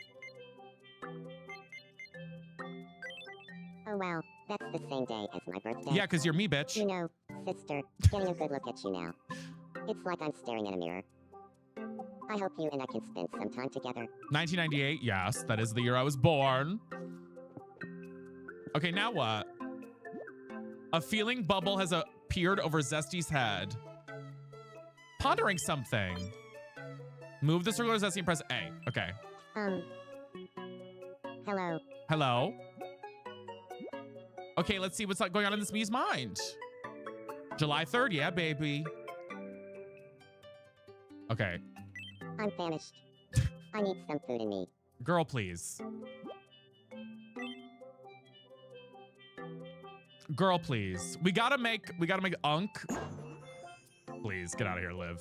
Oh wow, that's the same day as my birthday. Yeah, because you're me, bitch. You know, sister, getting a good look at you now. It's like I'm staring at a mirror. I hope you and I can spend some time together. 1998, yes. That is the year I was born. Okay, now what? A feeling bubble has appeared over Zesty's head. Pondering something. Move the circular Zesty and press A. Okay. Hello. Hello? Okay, let's see what's going on in this me's mind. July 3rd, yeah, baby. Okay. I'm famished. I need some food in me. Girl, please. Girl, please. We gotta make Unk. Please, get out of here, Liv.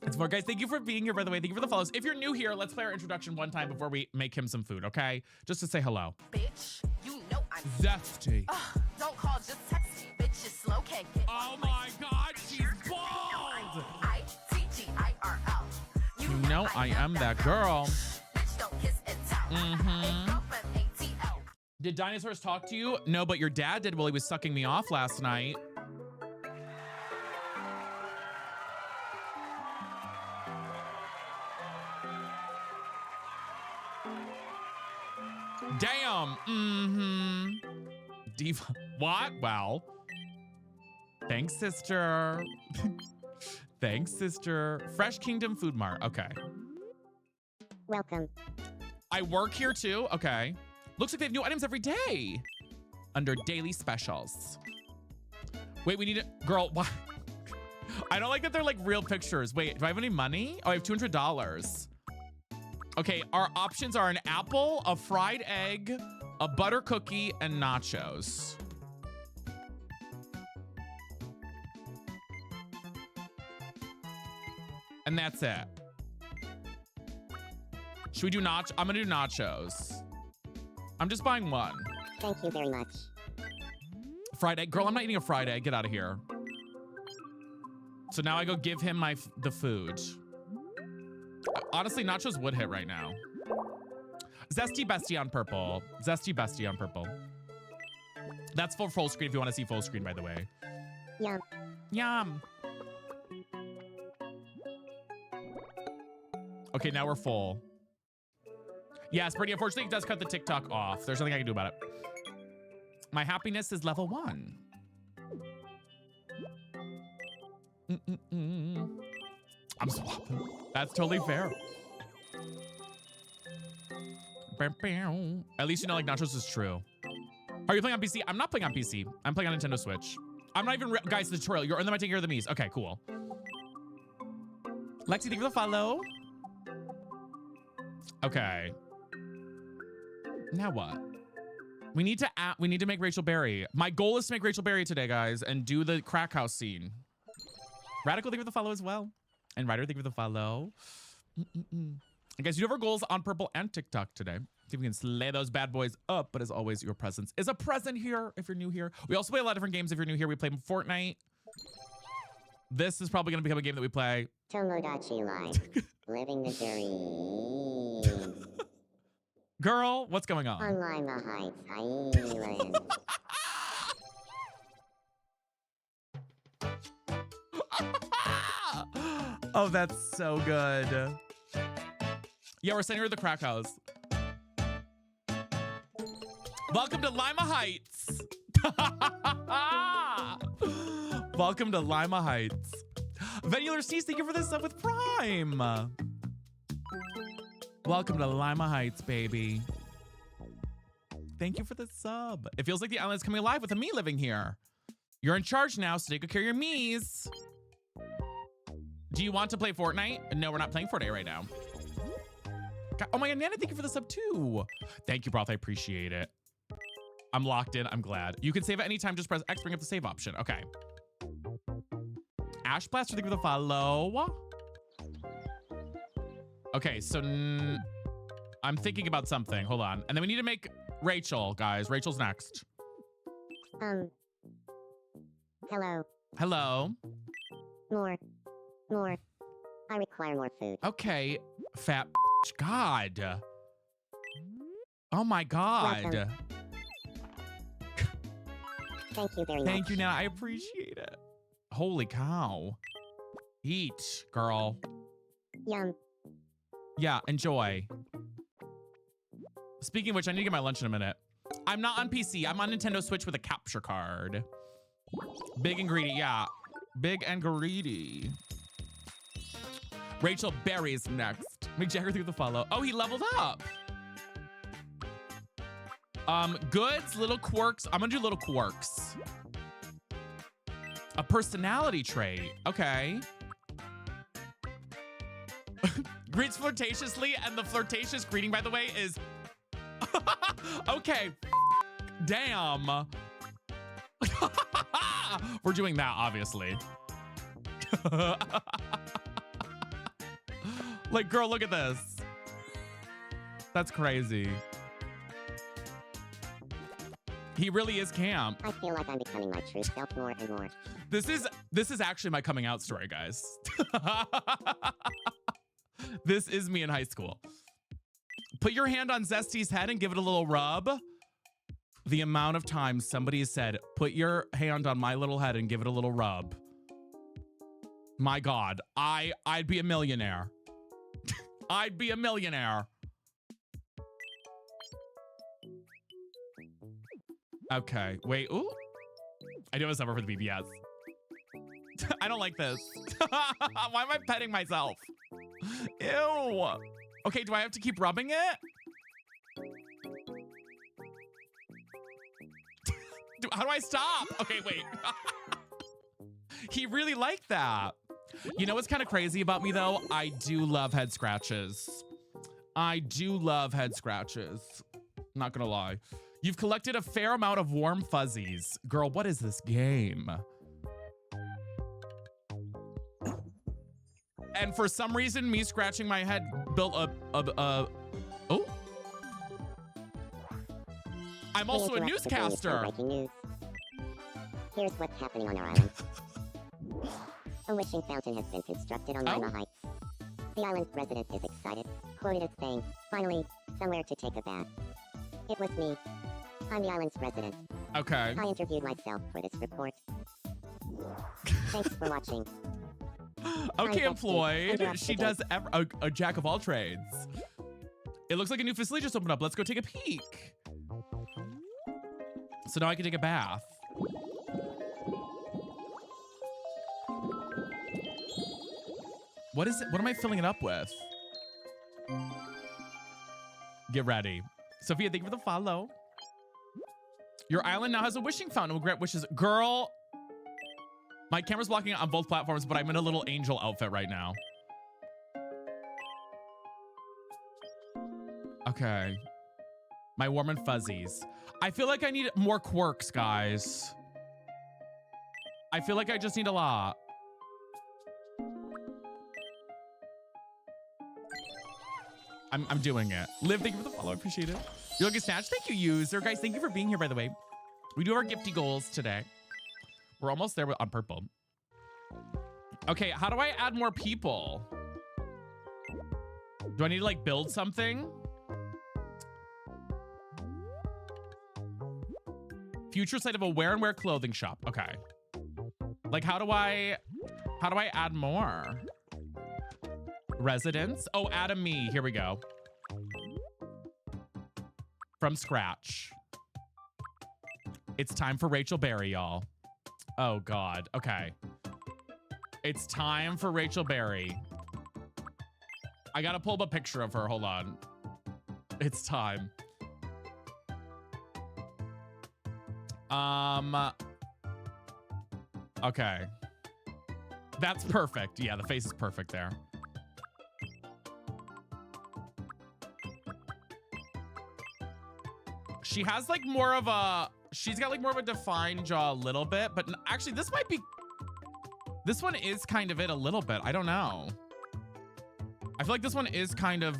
It's more, guys. Thank you for being here, by the way. Thank you for the follows. If you're new here, let's play our introduction one time before we make him some food, okay? Just to say hello. Bitch, you know I'm Zesty. Don't call, just text me. Bitch, you slow, can't get Oh my God, she's bald. ITGIRL. You know I am that girl. Bitch, don't kiss and tell. Mhm. Girlfriend ATL. Did dinosaurs talk to you? No, but your dad did while he was sucking me off last night. Damn. Diva. What? Well. Thanks, sister. Thanks, sister. Fresh Kingdom Food Mart. Okay. Welcome. I work here too. Okay. Looks like they have new items every day. Under daily specials. Wait, we need a girl. Why? I don't like that they're like real pictures. Wait, do I have any money? Oh, I have $200. Okay, our options are an apple, a fried egg, a butter cookie, and nachos. And that's it. Should we do I'm gonna do nachos. I'm just buying one. Thank you very much. Fried egg. Girl, I'm not eating a fried egg. Get out of here. So now I go give him the food. Honestly, nachos would hit right now. Zesty Bestie on purple. Zesty Bestie on purple. That's for full screen if you want to see full screen, by the way. Yum. Yum. Okay, now we're full. Yes, Brittany, unfortunately, it does cut the TikTok off. There's nothing I can do about it. My happiness is level 1. I'm swapping. That's totally fair. At least you know like nachos is true. Are you playing on PC? I'm not playing on PC. I'm playing on Nintendo Switch. I'm not even guys, the tutorial. You're in them, I take care of the Mies. Okay, cool. Lexi, thank you for the follow. Okay. Now what? We need to make Rachel Berry. My goal is to make Rachel Berry today, guys, and do the crack house scene. Radical, thank you for the follow as well. And Ryder, thank you for the follow. And guys, you have our goals on Purple and TikTok today. See if we can slay those bad boys up. But as always, your presence is a present here if you're new here. We also play a lot of different games if you're new here. We play Fortnite. This is probably going to become a game that we play. Tomodachi Life. Living the dream. Girl, what's going on? On Lima Heights Island. Oh, that's so good. Yeah, we're sending her to the crack house. Welcome to Lima Heights. Welcome to Lima Heights. Venular Seas, thank you for this sub with Prime. Welcome to Lima Heights, baby. Thank you for the sub. It feels like the island is coming alive with a me living here. You're in charge now, so take good care of your Mies. Do you want to play Fortnite? No, we're not playing Fortnite right now. God, oh my God, Nana, thank you for the sub too. Thank you, Broth, I appreciate it. I'm locked in, I'm glad. You can save at any time, just press X, bring up the save option. Okay. Ash Blaster, thank you for the follow. Okay, so I'm thinking about something. Hold on. And then we need to make Rachel, guys. Rachel's next. Hello. Hello. More. I require more food. Okay, fat God. Oh my God. Welcome. Thank you very much. Thank you, Nana. I appreciate it. Holy cow. Eat, girl. Yum. Yeah, enjoy. Speaking of which, I need to get my lunch in a minute. I'm not on PC. I'm on Nintendo Switch with a capture card. Big and greedy, yeah. Big and greedy. Rachel Berry's next. Mick Jagger through the follow. Oh, he leveled up. Goods, little quirks. I'm gonna do little quirks. A personality trait. Okay. Greets flirtatiously, and the flirtatious greeting, by the way, is okay. Damn. We're doing that, obviously. Like, girl, look at this. That's crazy. He really is camp. I feel like I'm becoming my true self more and more. This is actually my coming out story, guys. This is me in high school. Put your hand on Zesty's head and give it a little rub. The amount of times somebody has said, put your hand on my little head and give it a little rub. My God, I'd be a millionaire. I'd be a millionaire. Okay, wait, ooh. I do have a suffer for the BBS. I don't like this. Why am I petting myself? Ew. Okay, do I have to keep rubbing it? How do I stop? Okay, wait. He really liked that. You know what's kind of crazy about me though? I do love head scratches. I do love head scratches. Not gonna lie. You've collected a fair amount of warm fuzzies. Girl, what is this game? And for some reason, me scratching my head built oh. I'm also a newscaster. Breaking news. Here's what's happening on our island. A wishing fountain has been constructed on Lima Heights. The island's resident is excited, quoted as saying, "Finally, somewhere to take a bath." It was me. I'm the island's resident. Okay. I interviewed myself for this report. Thanks for watching. Okay, I'm employed. Zesty. She does a jack of all trades. It looks like a new facility just opened up. Let's go take a peek. So now I can take a bath. What is it? What am I filling it up with? Get ready. Sophia, thank you for the follow. Your island now has a wishing fountain. Will grant wishes. Girl, my camera's blocking it on both platforms, but I'm in a little angel outfit right now. Okay. My warm and fuzzies. I feel like I need more quirks, guys. I feel like I just need a lot. I'm doing it. Liv, thank you for the follow. I appreciate it. You're looking snatch. Thank you, user. Guys, thank you for being here, by the way. We do have our gifty goals today. We're almost there on purple. Okay, how do I add more people? Do I need to like build something? Future site of a wear and wear clothing shop. Okay. Like how do I add more? Residents. Oh, add a me. Here we go. From scratch. It's time for Rachel Berry, y'all. Oh God. Okay. It's time for Rachel Berry. I gotta pull up a picture of her. Hold on. It's time. Okay. That's perfect. Yeah, the face is perfect there. She has like more of a, she's got like more of a defined jaw a little bit, but actually this might be, this one is kind of it a little bit. I don't know. I feel like this one is kind of,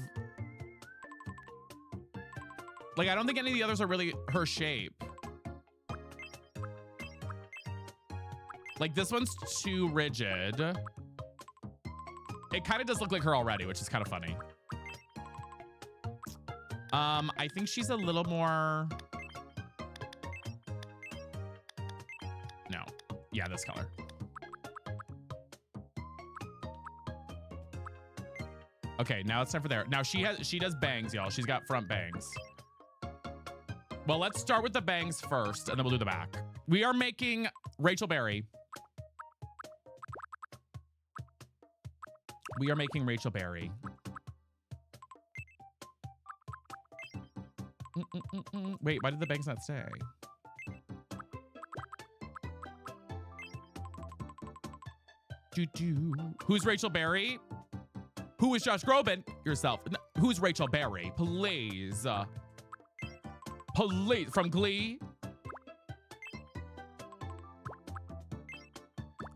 like, I don't think any of the others are really her shape. Like this one's too rigid. It kind of does look like her already, which is kind of funny. I think she's a little more. No. Yeah, this color. Okay, now it's time for there. Now she does bangs, y'all. She's got front bangs. Well, let's start with the bangs first, and then we'll do the back. We are making Rachel Berry. We are making Rachel Berry. Wait, why did the bangs not stay? Who's Rachel Berry? Who is Josh Groban? Yourself. No, who's Rachel Berry? Please. Please. From Glee?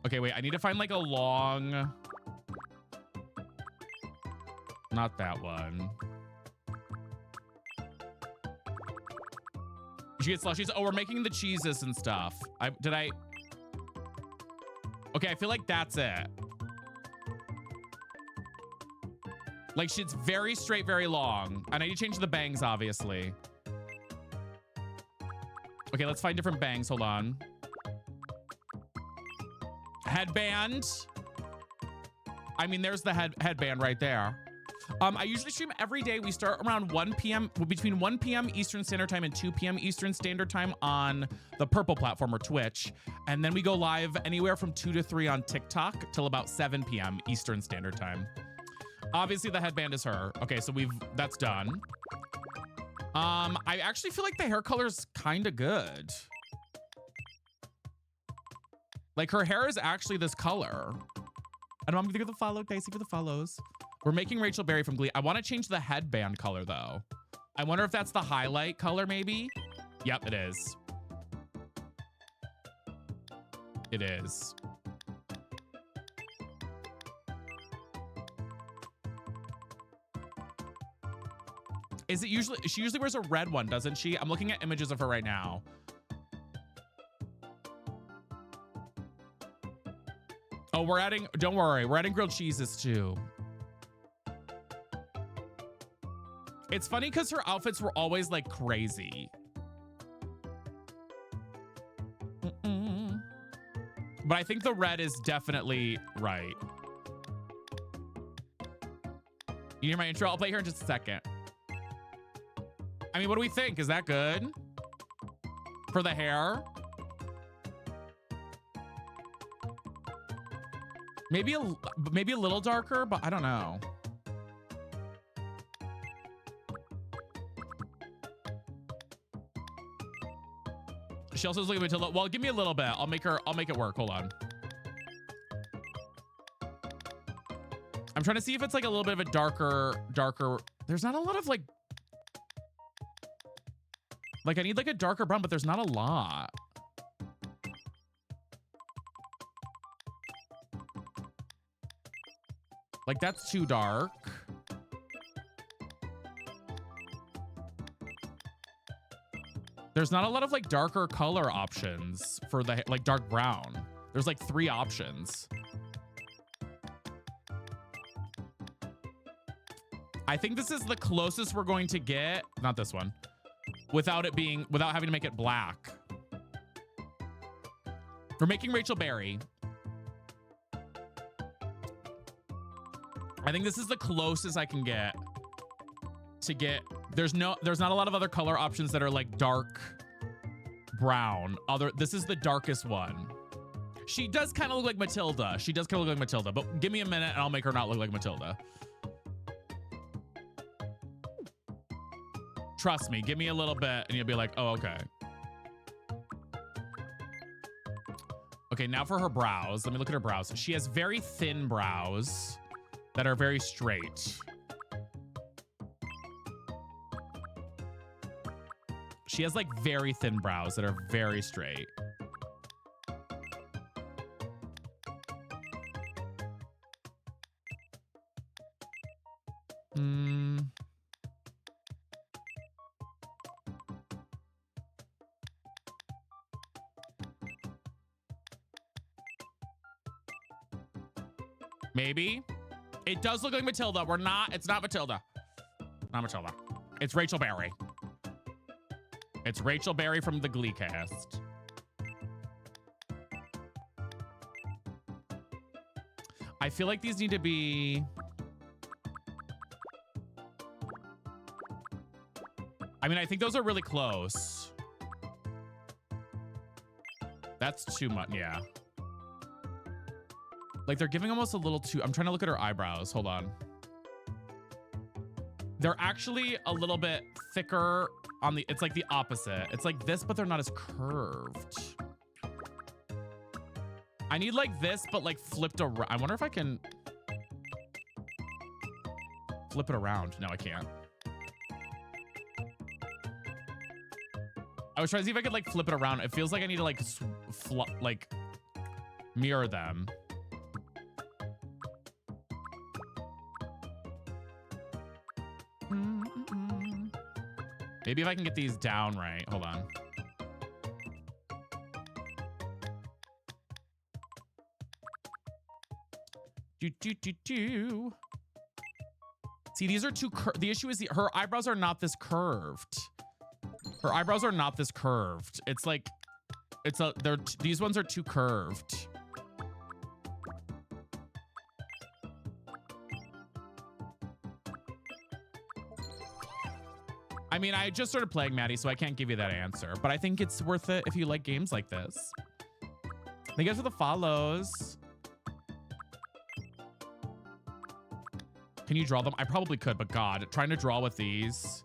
Okay, wait. I need to find like a long... Not that one. Did you get slushies? Oh, we're making the cheeses and stuff. Did I... Okay, I feel like that's it. Like, she's very straight, very long. And I need to change the bangs, obviously. Okay, let's find different bangs. Hold on. Headband. I mean, there's the headband right there. I usually stream every day. We start around 1 p.m. between 1 p.m. Eastern Standard Time and 2 p.m. Eastern Standard Time on the Purple platform or Twitch. And then we go live anywhere from 2 to 3 on TikTok till about 7 p.m. Eastern Standard Time. Obviously the headband is her. Okay, so that's done. I actually feel like the hair color's kind of good. Like her hair is actually this color. And I'm gonna give the follow, Daisy, for the follows. We're making Rachel Berry from Glee. I want to change the headband color though. I wonder if that's the highlight color maybe. Yep, it is. It is. Is it usually, she usually wears a red one, doesn't she? I'm looking at images of her right now. Oh, we're adding, don't worry, we're adding grilled cheeses too. It's funny because her outfits were always like crazy. But I think the red is definitely right. You hear my intro? I'll play here in just a second. I mean, what do we think? Is that good? For the hair? Maybe a little darker, but I don't know. She also is looking at Matilda. Well, give me a little bit. I'll make it work. Hold on. I'm trying to see if it's like a little bit of a darker. There's not a lot of like I need like a darker brown, but there's not a lot. Like that's too dark. There's not a lot of like darker color options for the like dark brown. There's like 3 options. I think this is the closest we're going to get. Not this one. Without having to make it black. We're making Rachel Berry. I think this is the closest I can get to get. There's not a lot of other color options that are like dark brown. This is the darkest one. She does kind of look like Matilda. She does kind of look like Matilda, but give me a minute and I'll make her not look like Matilda. Trust me, give me a little bit and you'll be like, oh, okay. Okay, now for her brows. Let me look at her brows. She has very thin brows that are very straight. She has like very thin brows that are very straight. Maybe. It does look like Matilda. It's not Matilda. Not Matilda. It's Rachel Berry. It's Rachel Berry from the Glee cast. I feel like these need to be... I mean, I think those are really close. That's too much. Yeah. Like they're giving almost a little too. I'm trying to look at her eyebrows. Hold on. They're actually a little bit thicker on the, it's like the opposite. It's like this, but they're not as curved. I need like this, but like flipped around. I wonder if I can flip it around. No, I can't. I was trying to see if I could like flip it around. It feels like I need to like like mirror them. Maybe if I can get these down right. Hold on. See, these are too the issue is her eyebrows are not this curved. Her eyebrows are not this curved. It's like these ones are too curved. I mean, I just started playing Maddie, so I can't give you that answer, but I think it's worth it if you like games like this. Thank you guys for the follows. Can you draw them? I probably could, but God, trying to draw with these.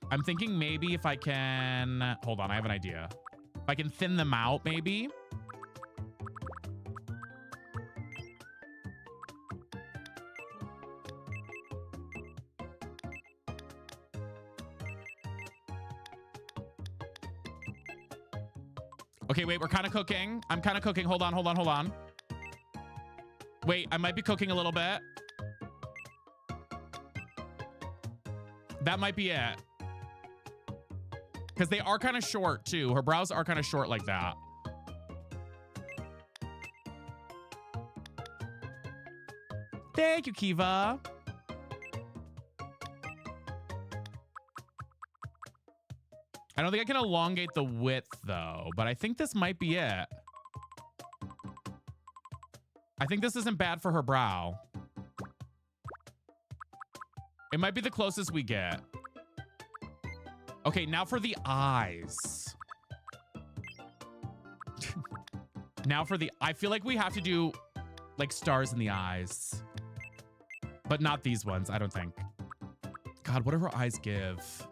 I'm thinking maybe if I can, hold on, I have an idea. If I can thin them out, maybe. Okay, wait, we're kind of cooking. I'm kind of cooking. Hold on, hold on, hold on. Wait, I might be cooking a little bit. That might be it. Because they are kind of short, too. Her brows are kind of short like that. Thank you, Kiva. I don't think I can elongate the width, though, but I think this might be it. I think this isn't bad for her brow. It might be the closest we get. Okay, now for the eyes. Now for the, I feel like we have to do like stars in the eyes, but not these ones, I don't think. God, what do her eyes give?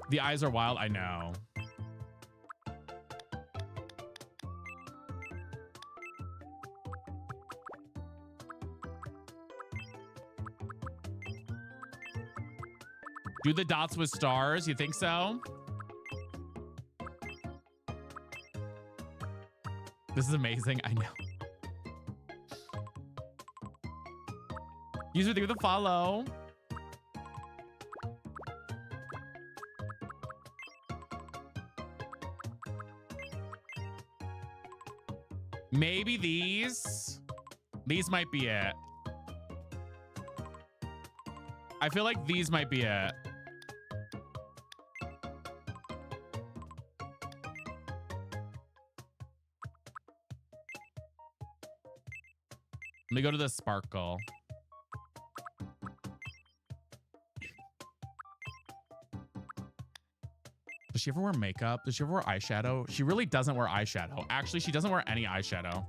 The eyes are wild, I know. Do the dots with stars? You think so? This is amazing, I know. User with the follow. Maybe these might be it. I feel like these might be it. Let me go to the sparkle. Does she ever wear makeup? Does she ever wear eyeshadow? She really doesn't wear eyeshadow. Actually, she doesn't wear any eyeshadow.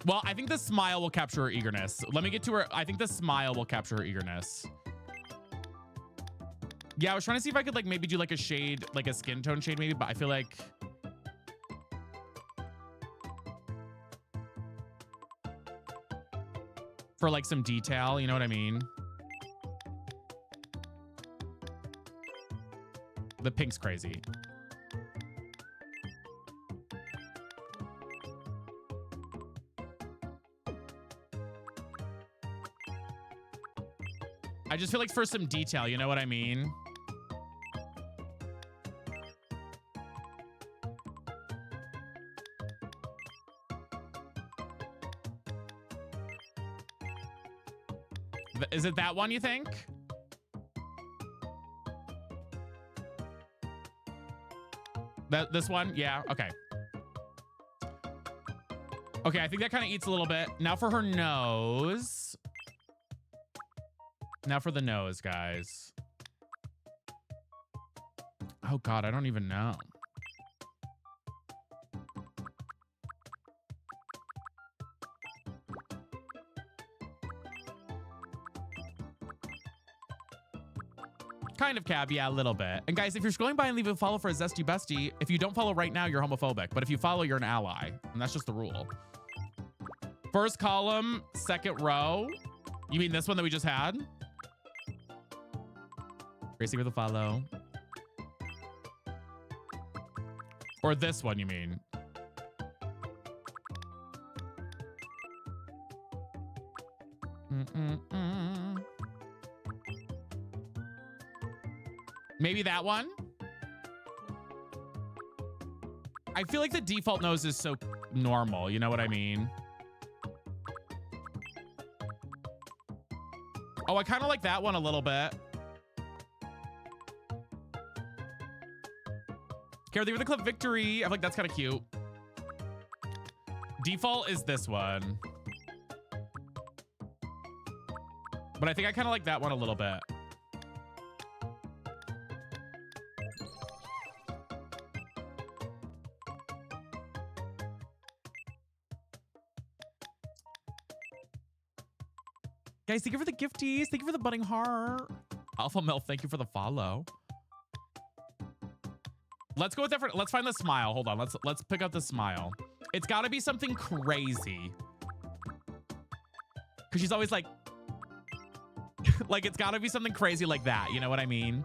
Well, I think the smile will capture her eagerness. Let me get to her. I think the smile will capture her eagerness. Yeah, I was trying to see if I could like maybe do like a shade, like a skin tone shade maybe, but I feel like for like some detail, you know what I mean? The pink's crazy. I just feel like for some detail, you know what I mean? Is it that one, you think? This one? Yeah, okay. Okay, I think that kind of eats a little bit. Now for her nose. Now for the nose, guys. Oh God, I don't even know. Kind of, Cab, yeah, a little bit. And guys, if you're scrolling by and leave a follow for a Zesty Bestie, if you don't follow right now, you're homophobic. But if you follow, you're an ally. And that's just the rule. First column, second row. You mean this one that we just had? Gracie with a follow. Or this one, you mean? Maybe that one? I feel like the default nose is so normal, you know what I mean? Oh, I kind of like that one a little bit. Care with the clip victory. I feel like that's kind of cute. Default is this one. But I think I kind of like that one a little bit. Guys, thank you for the gifties. Thank you for the budding heart. Alpha Milf, thank you for the follow. Let's go with different. Let's find the smile. Hold on. Let's pick up the smile. It's got to be something crazy. Because she's always like, like it's got to be something crazy like that. You know what I mean?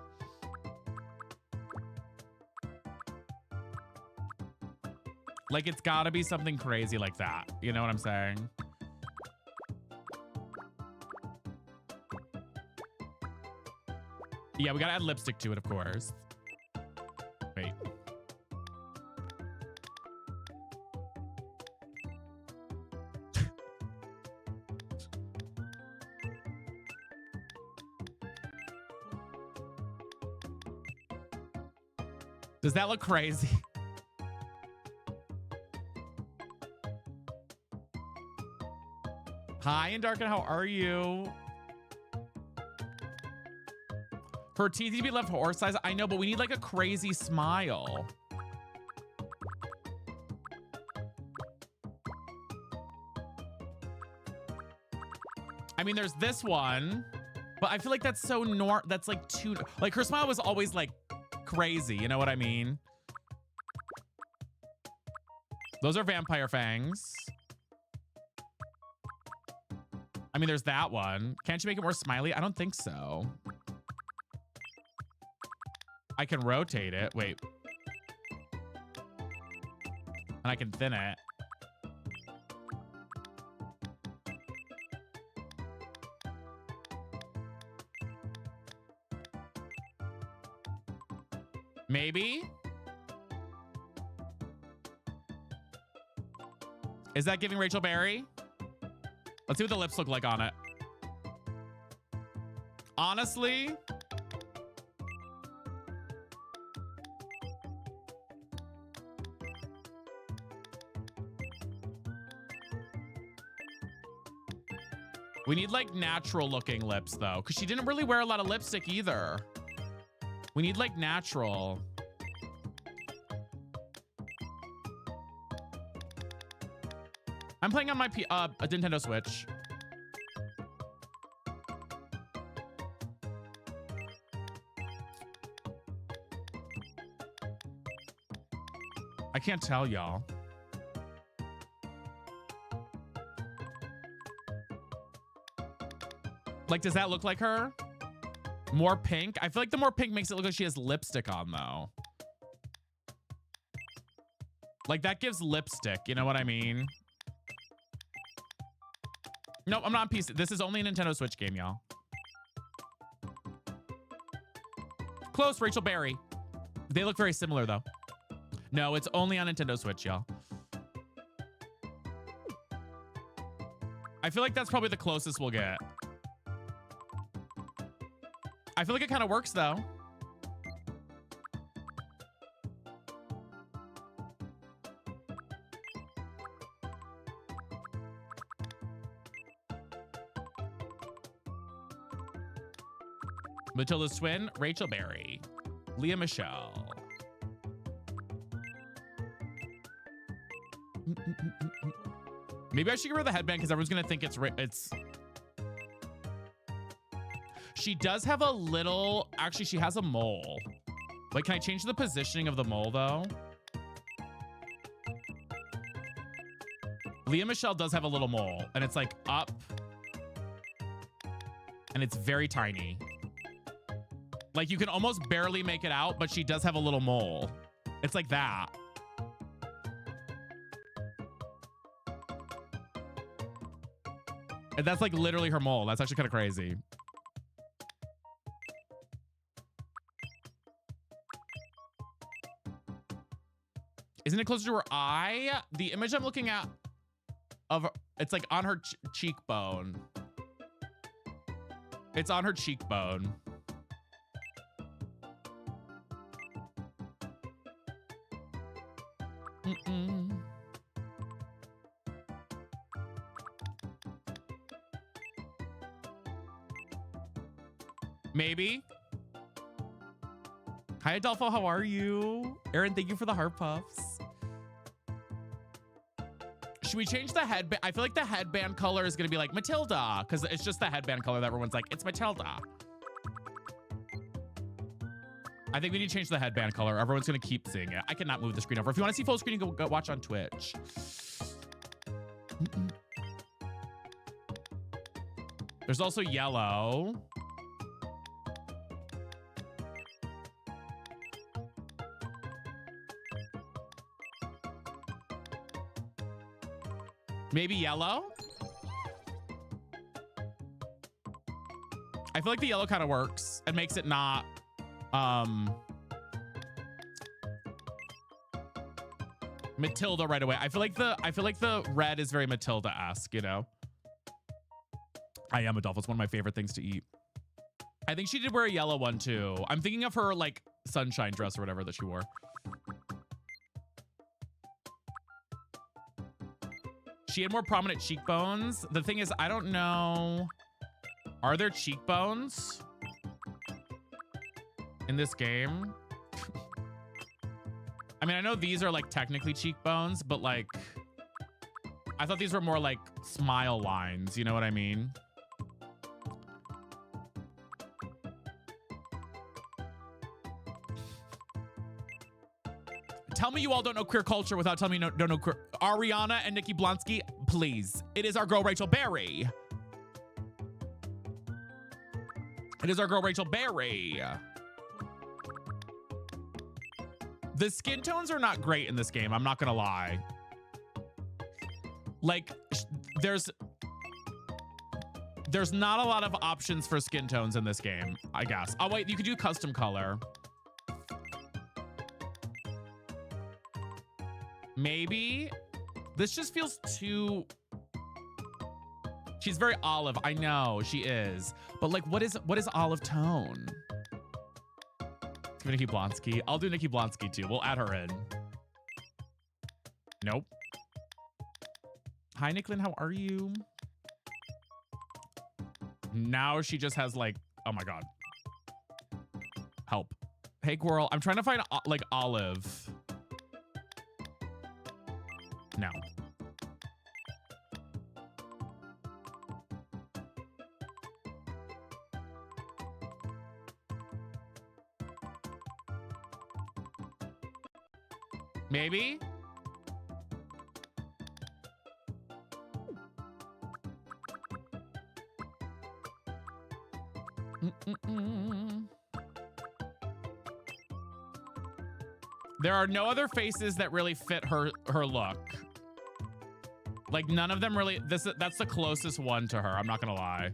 Like it's got to be something crazy like that. You know what I'm saying? Yeah, we got to add lipstick to it, of course. Wait. Does that look crazy? Hi, and Darken, how are you? For teeth to be left horse size, I know, but we need like a crazy smile. I mean, there's this one, but I feel like that's so that's like too, like her smile was always like crazy. You know what I mean? Those are vampire fangs. I mean, there's that one. Can't you make it more smiley? I don't think so. I can rotate it. Wait. And I can thin it. Maybe? Is that giving Rachel Berry? Let's see what the lips look like on it. Honestly, we need like natural looking lips though, because she didn't really wear a lot of lipstick either. We need like natural. I'm playing on my a Nintendo Switch. I can't tell y'all. Like, does that look like her? More pink? I feel like the more pink makes it look like she has lipstick on, though. Like, that gives lipstick, you know what I mean? Nope, I'm not on PC. This is only a Nintendo Switch game, y'all. Close, Rachel Berry. They look very similar, though. No, it's only on Nintendo Switch, y'all. I feel like that's probably the closest we'll get. I feel like it kind of works, though. Matilda's twin, Rachel Berry. Leah Michelle. Maybe I should give her the headband because everyone's gonna think it's. She does have a little. Actually, she has a mole. Like, can I change the positioning of the mole though? Leah Michelle does have a little mole, and it's like up, and it's very tiny. Like, you can almost barely make it out, but she does have a little mole. It's like that. And that's like literally her mole. That's actually kind of crazy. Isn't it closer to her eye? The image I'm looking at of it's like on her cheekbone. It's on her cheekbone. Maybe. Hi, Adolfo. How are you? Aaron, thank you for the heart puffs. Should we change the headband? I feel like the headband color is going to be like Matilda because it's just the headband color that everyone's like, it's Matilda. I think we need to change the headband color. Everyone's going to keep seeing it. I cannot move the screen over. If you want to see full screen, go watch on Twitch. There's also yellow. Maybe yellow? I feel like the yellow kind of works and makes it not Matilda right away. I feel like the red is very Matilda-esque, you know? I am Adolfo. It's one of my favorite things to eat. I think she did wear a yellow one too. I'm thinking of her like sunshine dress or whatever that she wore. She had more prominent cheekbones. The thing is, I don't know. Are there cheekbones in this game? I mean, I know these are like technically cheekbones, but like, I thought these were more like smile lines. You know what I mean? Tell me you all don't know queer culture without telling me don't know queer. Ariana and Nikki Blonsky, please. It is our girl, Rachel Berry. It is our girl, Rachel Berry. The skin tones are not great in this game. I'm not going to lie. Like, there's not a lot of options for skin tones in this game, I guess. Oh, wait, you could do custom color. Maybe. This just feels too... She's very olive. I know she is. But like, what is olive tone? Let's give Nikki Blonsky. I'll do Nikki Blonsky too. We'll add her in. Nope. Hi, Nicklin. How are you? Now she just has like... Oh my God. Help. Hey, Squirrel. I'm trying to find like olive. No. Maybe? There are no other faces that really fit her look. Like none of them really, that's the closest one to her. I'm not gonna lie.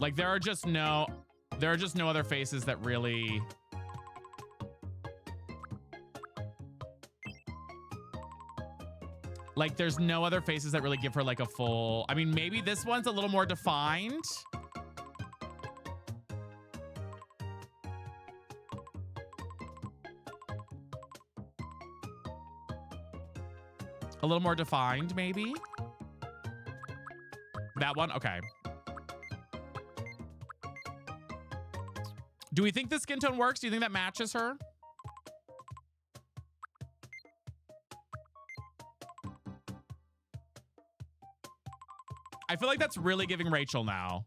Like there are just no other faces that really. Like there's no other faces that really give her like a full, I mean, maybe this one's a little more defined. A little more defined, maybe? That one? Okay. Do we think the skin tone works? Do you think that matches her? I feel like that's really giving Rachel now.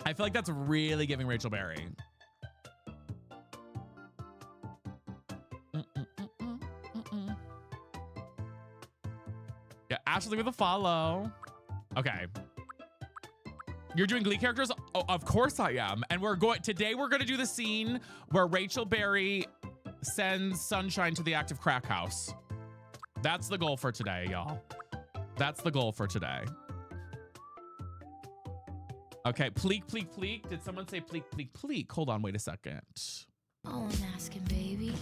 I feel like that's really giving Rachel Berry. Yeah, Ashley with a follow. Okay. You're doing Glee characters? Oh, of course I am. And today we're going to do the scene where Rachel Berry sends Sunshine to the active crack house. That's the goal for today, y'all. That's the goal for today. Okay, pleek, pleek, pleek. Did someone say pleek, pleek, pleek? Hold on, wait a second. All I'm asking, baby.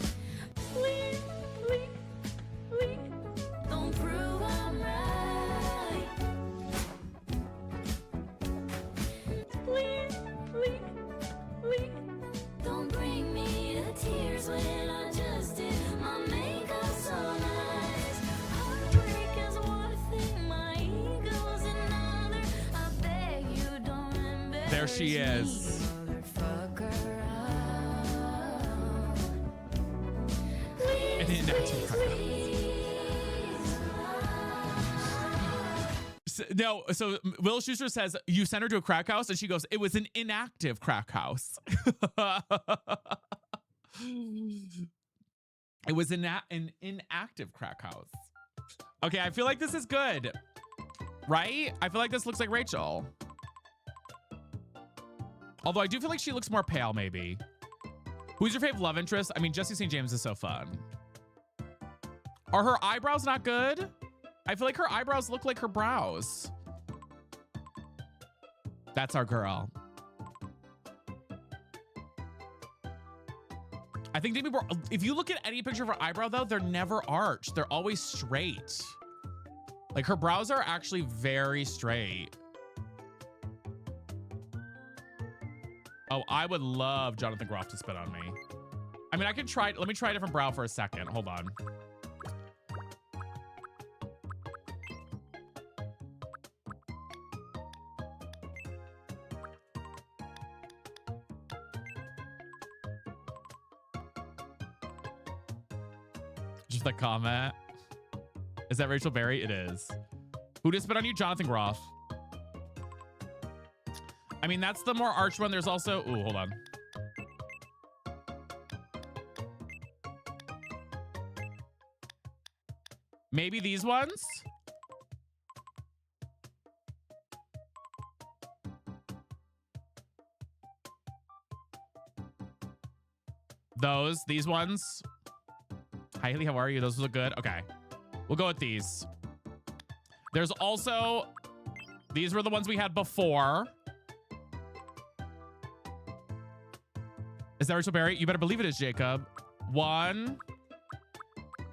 Please, please, please. Don't prove I'm right. Please, please, please. Don't bring me to tears when I just did my makeup so nice. Heartbreak is one thing, my ego's another. I beg you don't embarrass There she is. me, motherfucker. Please, An inactive crack house. No, so Will Schuster says, you sent her to a crack house, and she goes, it was an inactive crack house. It was an inactive crack house. Okay, I feel like this is good, right? I feel like this looks like Rachel. Although I do feel like she looks more pale, maybe. Who's your fave love interest? I mean, Jesse St. James is so fun. Are her eyebrows not good? I feel like her eyebrows look like her brows. That's our girl. I think Demi Moore, if you look at any picture of her eyebrow though, they're never arched. They're always straight. Like her brows are actually very straight. Oh, I would love Jonathan Groff to spit on me. I mean, I can try, let me try a different brow for a second. Hold on. Just a comment. Is that Rachel Berry? It is. Who did spit on you? Jonathan Groff. I mean, that's the more arch one. There's also, ooh, hold on. Maybe these ones? These ones. Hi, Haley, how are you? Those look good. Okay. We'll go with these. There's also, these were the ones we had before. Is that Rachel Berry? You better believe it is, Jacob. 1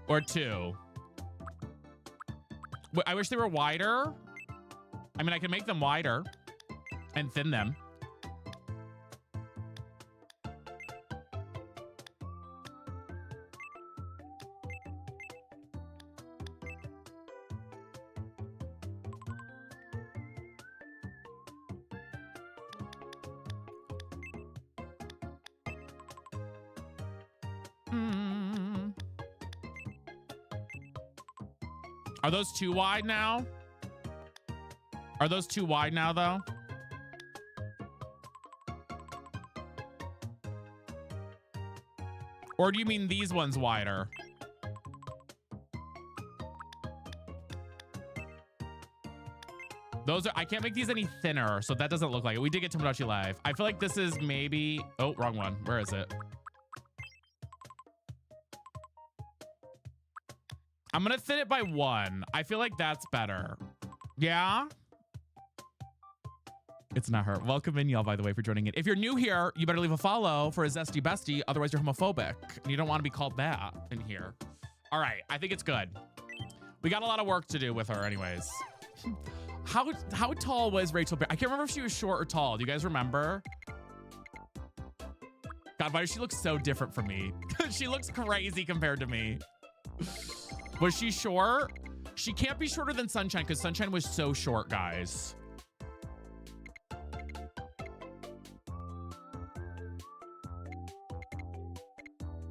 or 2. I wish they were wider. I mean, I can make them wider and thin them. Are those too wide now? Are those too wide now, though? Or do you mean these ones wider? Those are, I can't make these any thinner, so that doesn't look like it. We did get Tomodachi Live. I feel like this is maybe, oh, wrong one. Where is it? I'm gonna thin it by 1. I feel like that's better. Yeah? It's not her. Welcome in, y'all, by the way, for joining in. If you're new here, you better leave a follow for a Zesty Bestie. Otherwise, you're homophobic. And you don't want to be called that in here. All right. I think it's good. We got a lot of work to do with her anyways. How tall was Rachel Berry? I can't remember if she was short or tall. Do you guys remember? God, why does she look so different from me? She looks crazy compared to me. Was she short? She can't be shorter than Sunshine because Sunshine was so short, guys.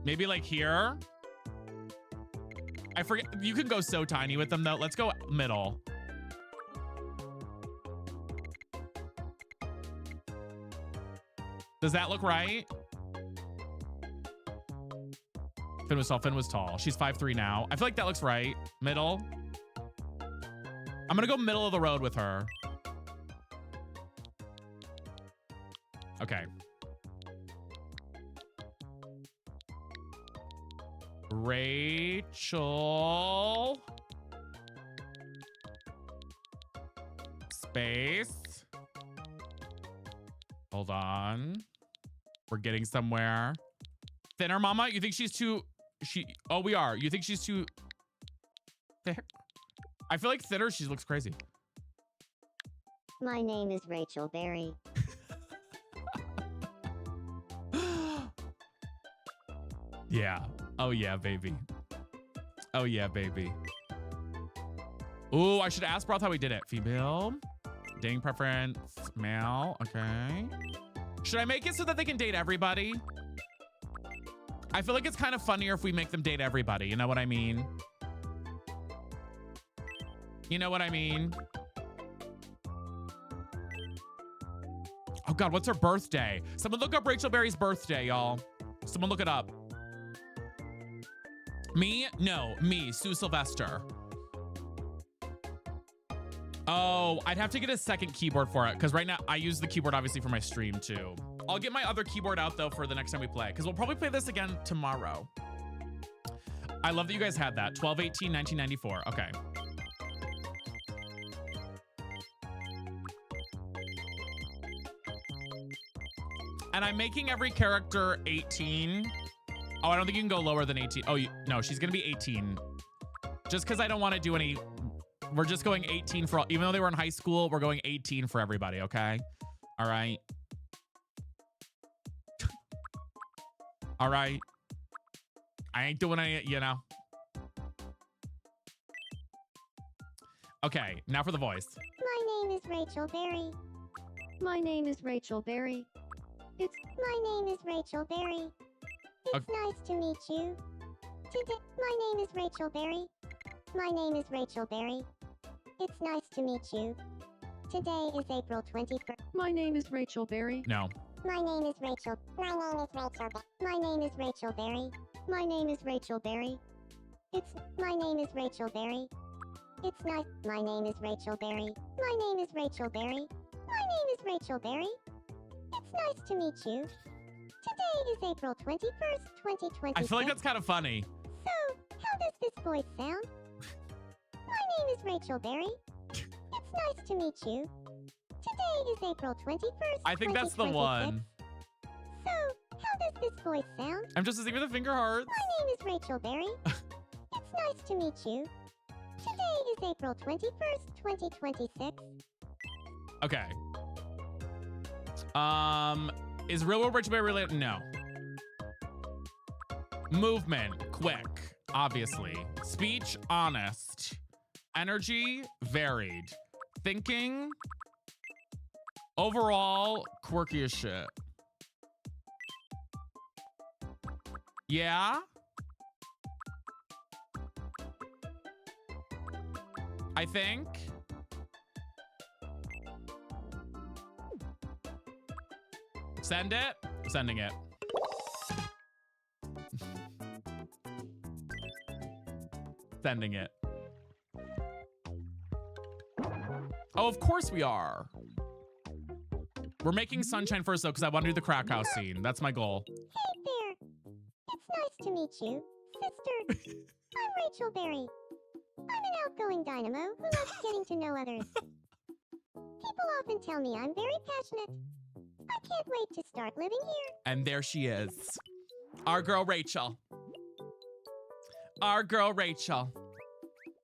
Maybe like here. I forget. You can go so tiny with them though. Let's go middle. Does that look right? Finn was tall. Finn was tall. She's 5'3" now. I feel like that looks right. Middle. I'm gonna go middle of the road with her. Okay. Rachel. Space. Hold on. We're getting somewhere. Thinner, mama? You think she's too... Oh, we are. You think she's too thick? I feel like thinner, she looks crazy. My name is Rachel Berry. Yeah. Oh, yeah, baby. Oh, yeah, baby. Ooh, I should ask Broth how we did it. Female. Dating preference. Male. Okay. Should I make it so that they can date everybody? I feel like it's kind of funnier if we make them date everybody. You know what I mean? You know what I mean? Oh, God, what's her birthday? Someone look up Rachel Berry's birthday, y'all. Someone look it up. Me? No, me, Sue Sylvester. Oh, I'd have to get a second keyboard for it because right now I use the keyboard obviously for my stream too. I'll get my other keyboard out though for the next time we play because we'll probably play this again tomorrow. I love that you guys had that. 12/18/1994. Okay. And I'm making every character 18. Oh, I don't think you can go lower than 18. Oh, no, she's going to be 18. Just because I don't want to do any... We're just going 18 for all... Even though they were in high school, we're going 18 for everybody, okay? All right. All right. I ain't doing any, you know. Okay, now for the voice. My name is Rachel Berry. My name is Rachel Berry. My name is Rachel Berry. It's nice to meet you. Today, my name is Rachel Berry. My name is Rachel Berry. It's nice to meet you. Today is April 21st. My name is Rachel Berry. No. My name is Rachel. My name is Rachel. My name is Rachel Berry. My name is Rachel Berry. My name is Rachel Berry. It's nice. My name is Rachel Berry. My name is Rachel Berry. My name is Rachel Berry. It's nice to meet you. Today is April 21st, 2020. I feel like that's kind of funny. So, how does this voice sound? My name is Rachel Berry. It's nice to meet you. Today is April 21st. I think that's the 2026. one. So, how does this voice sound? I'm just sitting with the finger hearts. My name is Rachel Berry. It's nice to meet you. Today is April 21st, 2026. Okay. Is Real World Rachel Berry related? No. Movement, quick, obviously. Speech, honest. Energy, varied. Thinking, overall, quirky as shit. Yeah? I think. Send it? Sending it. Sending it. Oh, of course we are. We're making Sunshine first, though, because I want to do the crack house scene. That's my goal. Hey there. It's nice to meet you, sister. I'm Rachel Berry. I'm an outgoing dynamo who loves getting to know others. People often tell me I'm very passionate. I can't wait to start living here. And there she is. Our girl, Rachel. Our girl, Rachel.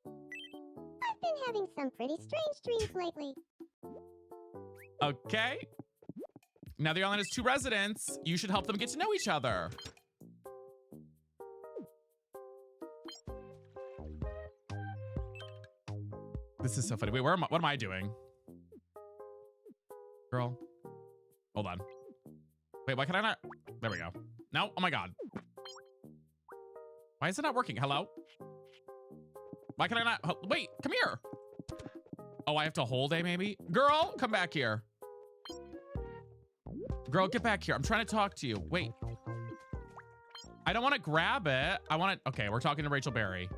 I've been having some pretty strange dreams lately. Okay. Now the island has 2 residents. You should help them get to know each other. This is so funny. Wait, where am I? What am I doing? Girl. Hold on. Wait, why can I not? There we go. No, oh my God. Why is it not working? Hello? Why can I not? Wait, come here. Oh, I have to hold A maybe? Girl, come back here. Girl, get back here. I'm trying to talk to you. Wait. I don't want to grab it. I want to. Okay, we're talking to Rachel Berry.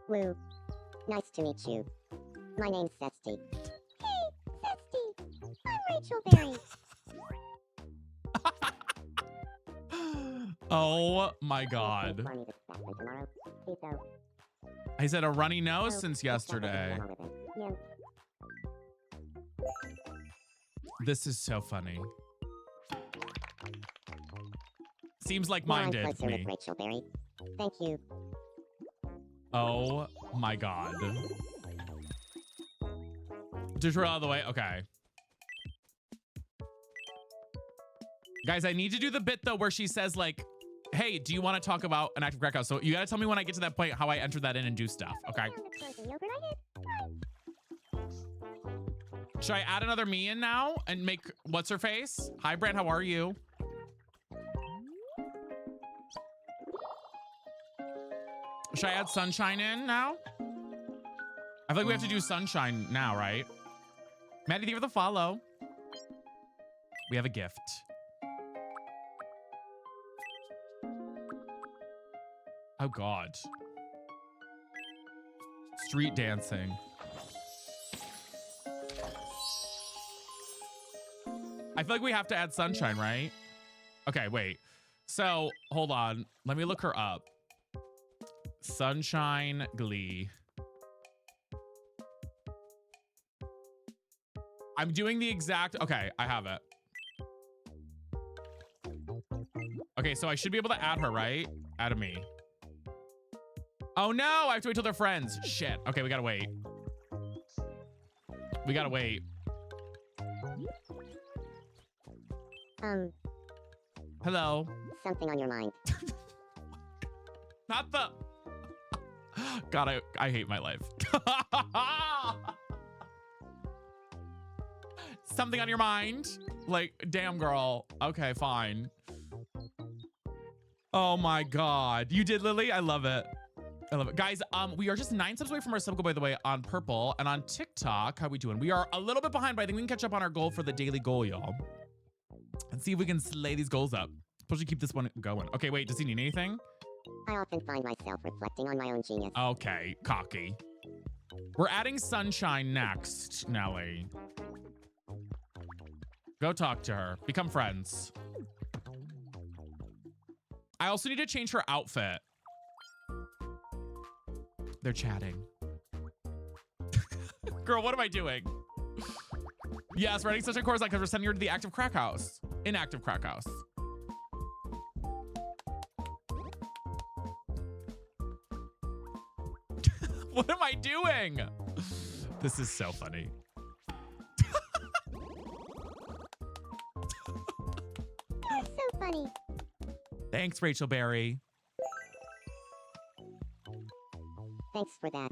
Woo. Nice to meet you. My name's Cesty. Hey, Cesty. I'm Rachel Berry. Oh my God. For me to stop by tomorrow. Peace out. I said a runny nose Oh, since just yesterday. get along with it. Yeah. This is so funny. Seems like Now mine I'm did closer with me. Rachel Berry. Thank you. Oh my God. Just roll out of the way. Okay. Guys, I need to do the bit though where she says like, hey, do you want to talk about an active crack house? So you gotta tell me when I get to that point how I enter that in and do stuff. Okay. Found the frozen yogurt I hid. Should I add another me in now and make what's her face? Hi, Brad. How are you? Should I add Sunshine in now? I feel like we have to do Sunshine now, right? Maddie, thank you for the follow. We have a gift. Oh, God. Street dancing. I feel like we have to add Sunshine, right? Okay, wait. So, hold on. Let me look her up. Sunshine Glee. I'm doing the exact... Okay, I have it. Okay, so I should be able to add her, right? Add a me. Oh, no! I have to wait till they're friends. Shit. Okay, we gotta wait. We gotta wait. Hello. Something on your mind. Not the... God, I hate my life. Something on your mind? Like, damn, girl. Okay, fine. Oh my God. You did, Lily? I love it. I love it. Guys, we are just 9 subs away from our sub goal, by the way, on Purple. And on TikTok, how we doing? We are a little bit behind, but I think we can catch up on our goal for the daily goal, y'all. And see if we can slay these goals up. Supposed to keep this one going. Okay, wait, does he need anything? I often find myself reflecting on my own genius. Okay, cocky. We're adding Sunshine next, Nelly. Go talk to her. Become friends. I also need to change her outfit. They're chatting. Girl, what am I doing? Yes, writing Sunshine Course because we're sending her to the active crack house. Inactive crack house. What am I doing? This is so funny. You're so funny. Thanks, Rachel Berry. Thanks for that.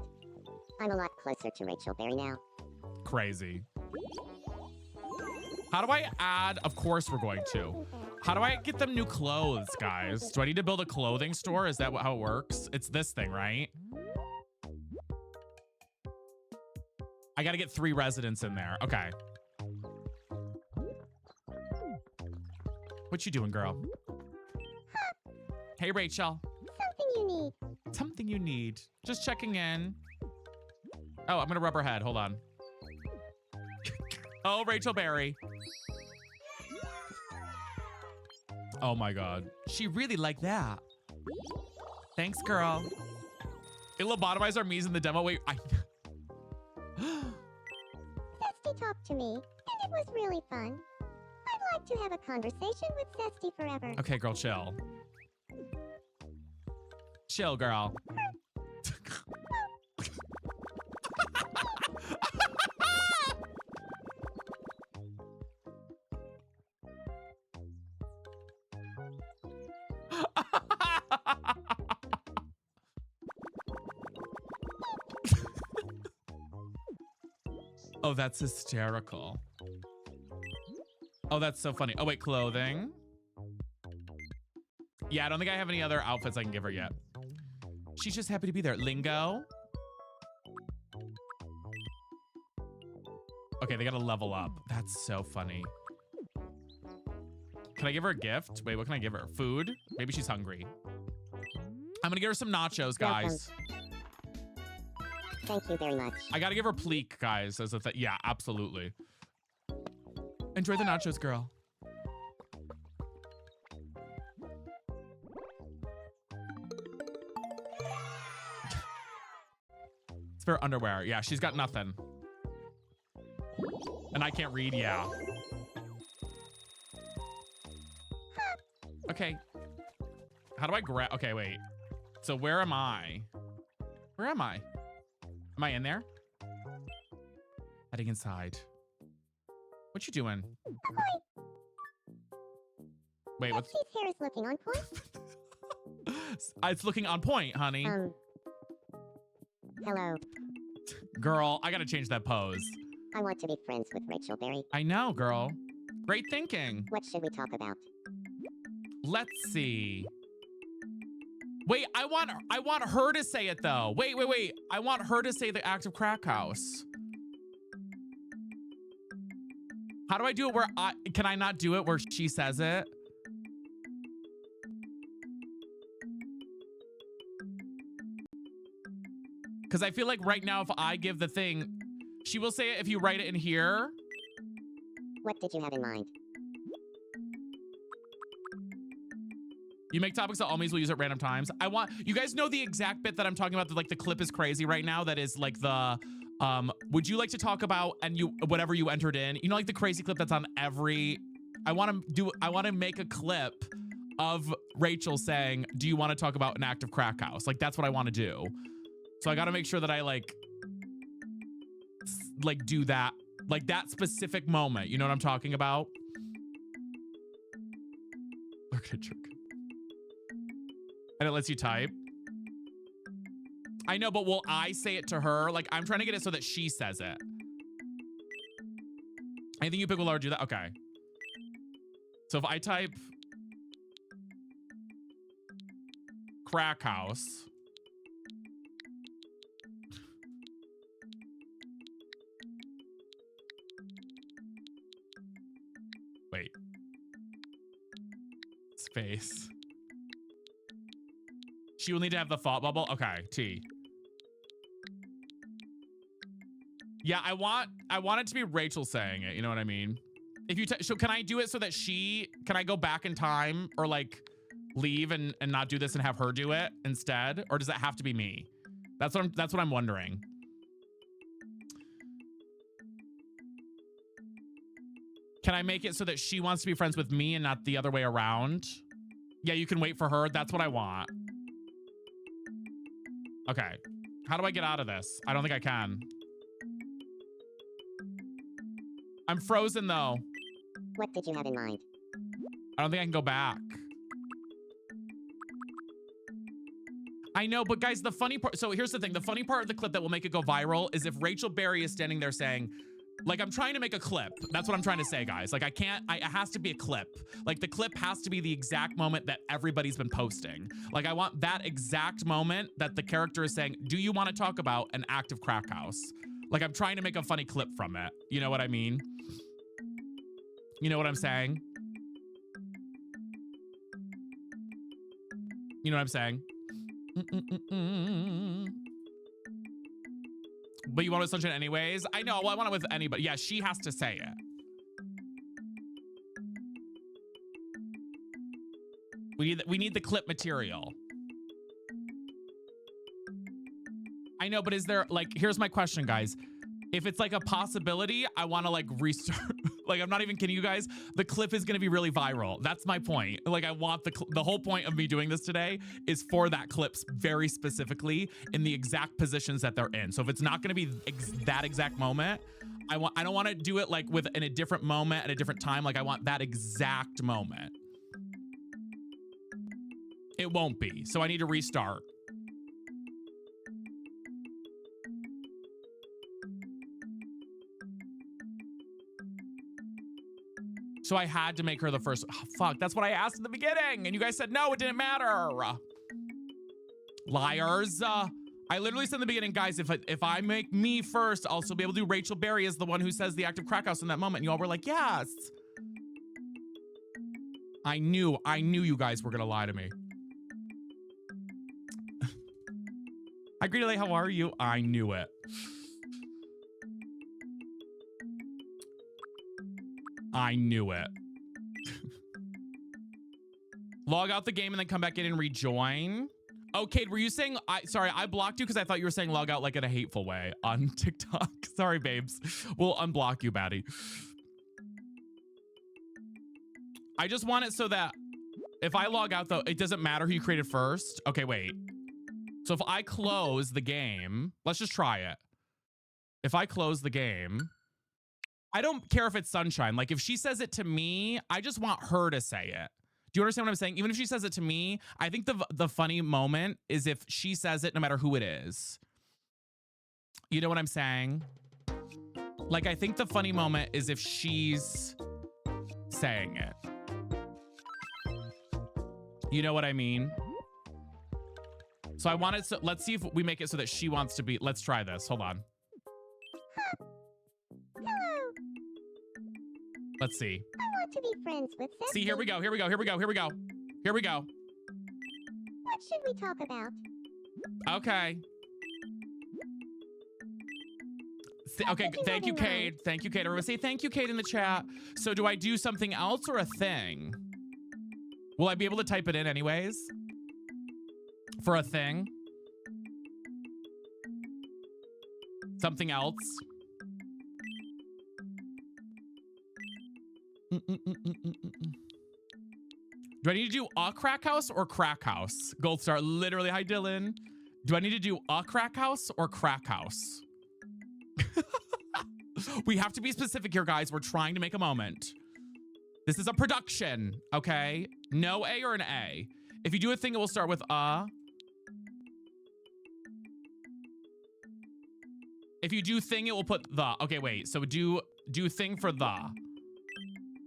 I'm a lot closer to Rachel Berry now. Crazy. How do I add? Of course we're going to. How do I get them new clothes, guys? Do I need to build a clothing store? Is that how it works? It's this thing, right? I got to get 3 residents in there. Okay. What you doing, girl? Hey, Rachel. Something you need. Something you need. Just checking in. Oh, I'm going to rub her head. Hold on. Oh, Rachel Berry. Oh my God. She really liked that. Thanks, girl. It lobotomized our me's in the demo. Wait, Cesty talked to me, and it was really fun. I'd like to have a conversation with Cesty forever. Okay, girl, chill. Chill, girl. Oh, that's hysterical. Oh, that's so funny. Oh, wait, clothing. Yeah, I don't think I have any other outfits I can give her yet. She's just happy to be there. Lingo. Okay, they gotta level up. That's so funny. Can I give her a gift? Wait, what can I give her? Food? Maybe she's hungry. I'm gonna give her some nachos, guys. Thank you very much. I gotta give her pleek, guys. As a yeah, absolutely. Enjoy the nachos, girl. It's for underwear. Yeah, she's got nothing. And I can't read, yeah. Okay. How do I grab? Okay, wait. So where am I? Where am I? Am I in there? Heading inside. What you doing? Wait, what's... Sesty's hair is looking on point. It's looking on point, honey. Hello. Girl, I gotta change that pose. I want to be friends with Rachel Berry. I know, girl. Great thinking. What should we talk about? Let's see. Wait, I want her to say it though. Wait. I want her to say the active crack house. How do I do it where can I not do it where she says it? Because I feel like right now if I give the thing, she will say it if you write it in here. What did you have in mind? You make topics that always will use at random times. I want, you guys know the exact bit that I'm talking about, that like the clip is crazy right now. That is like the, would you like to talk about, and you, whatever you entered in, you know, like the crazy clip that's on every, I want to make a clip of Rachel saying, do you want to talk about an active crack house? Like, that's what I want to do. So I got to make sure that I like do that, like that specific moment. You know what I'm talking about? Look at trick. And it lets you type. I know, but will I say it to her? Like, I'm trying to get it so that she says it. I think you pick will already do that. Okay. So if I type crack house. Wait. Space. She will need to have the thought bubble. Okay, T. Yeah, I want it to be Rachel saying it. You know what I mean? If you so can I do it so that can I go back in time or like leave and not do this and have her do it instead, or does it have to be me? That's what I'm wondering. Can I make it so that she wants to be friends with me and not the other way around? Yeah, you can wait for her. That's what I want. Okay. How do I get out of this? I don't think I can. I'm frozen though. What did you have in mind? I don't think I can go back. I know, but guys, the funny part, so here's the thing. The funny part of the clip that will make it go viral is if Rachel Berry is standing there saying, like, I'm trying to make a clip. That's what I'm trying to say, guys. Like, it has to be a clip. Like, the clip has to be the exact moment that everybody's been posting. Like, I want that exact moment that the character is saying, do you want to talk about an active crack house? Like, I'm trying to make a funny clip from it. You know what I mean? You know what I'm saying? You know what I'm saying? But you want it with Sunshine anyways? I know. Well, I want it with anybody. Yeah, she has to say it. We need the clip material. I know, but is there, like, here's my question, guys. If it's like a possibility, I want to like restart. Like, I'm not even kidding you guys. The clip is going to be really viral. That's my point. Like, I want the whole point of me doing this today is for that clips very specifically in the exact positions that they're in. So if it's not going to be that exact moment, I don't want to do it like in a different moment at a different time. Like, I want that exact moment. It won't be. So I need to restart. So I had to make her the first. Oh, fuck, that's what I asked in the beginning. And you guys said, no, it didn't matter. Liars. I literally said in the beginning, guys, if I make me first, I'll still be able to do Rachel Berry as the one who says the active crack house in that moment. And y'all were like, yes. I knew you guys were going to lie to me. Hi, Greta, how are you? I knew it. I knew it. Log out the game and then come back in and rejoin. Oh, Kate, were you saying, sorry, I blocked you because I thought you were saying log out like in a hateful way on TikTok. Sorry, babes. We'll unblock you, baddie. I just want it so that if I log out, though, it doesn't matter who you created first. Okay, wait. So if I close the game, let's just try it. If I close the game, I don't care if it's Sunshine. Like, if she says it to me, I just want her to say it. Do you understand what I'm saying? Even if she says it to me, I think the funny moment is if she says it no matter who it is. You know what I'm saying? Like, I think the funny moment is if she's saying it. You know what I mean? So I wanted to, let's see if we make it so that she wants to be, let's try this. Hold on. Hello. Let's see. I want to be friends with Sesame. See, here we go. Here we go. Here we go. Here we go. Here we go. What should we talk about? Okay. Okay, thank you, Kate. Thank you, Kate. Everyone say thank you, Kate, in the chat. So do I do something else or a thing? Will I be able to type it in anyways? For a thing? Something else? Do I need to do a crack house or crack house? Gold star, literally. Hi, Dylan. Do I need to do a crack house or crack house? We have to be specific here, guys. We're trying to make a moment. This is a production, okay? No A or an A. If you do a thing, it will start with a. If you do thing, it will put the. Okay, wait. So do thing for the.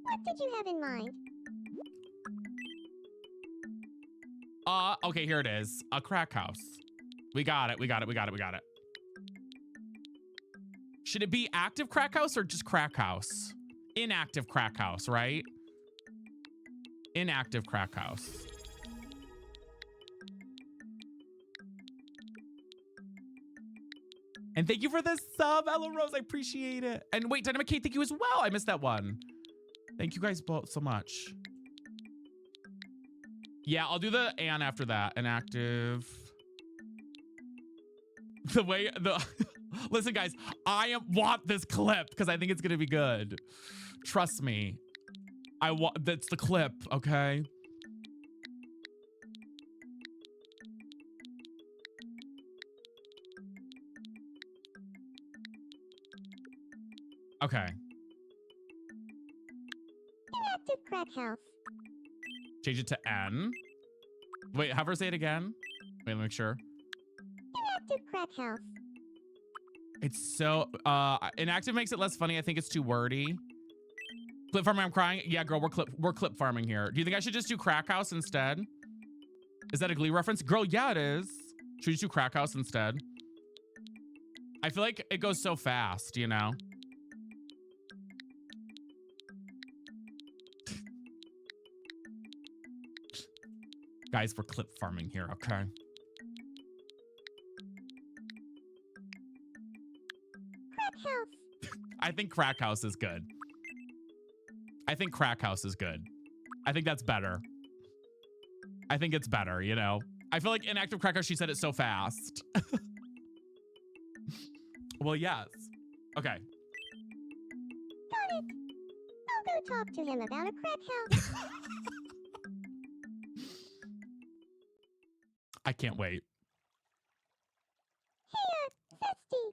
What did you have in mind? Okay, here it is. A crack house. We got it. We got it. We got it. We got it. Should it be active crack house or just crack house? Inactive crack house, right? Inactive crack house. And thank you for the sub, Ella Rose. I appreciate it. And wait, Dynamic Kate, thank you as well. I missed that one. Thank you guys both so much. Yeah, I'll do the and after that. Inactive. The way the listen, guys, I want this clip because I think it's gonna be good. Trust me. That's the clip, okay? Okay. Inactive crack house. Change it to N. Wait, have her say it again. Wait, let me make sure. Inactive crack house. It's so inactive makes it less funny. I think it's too wordy. Clip farming, I'm crying. Yeah, girl, we're clip farming here. Do you think I should just do crack house instead? Is that a Glee reference? Girl, yeah, it is. Should we just do crack house instead? I feel like it goes so fast, you know? Guys, we're clip farming here, okay? Crack house. I think crack house is good. I think crack house is good. I think that's better. I think it's better, you know? I feel like inactive crack house, she said it so fast. Well, yes. Okay. Got it. I'll go talk to him about a crack house. I can't wait. Here, Zesty.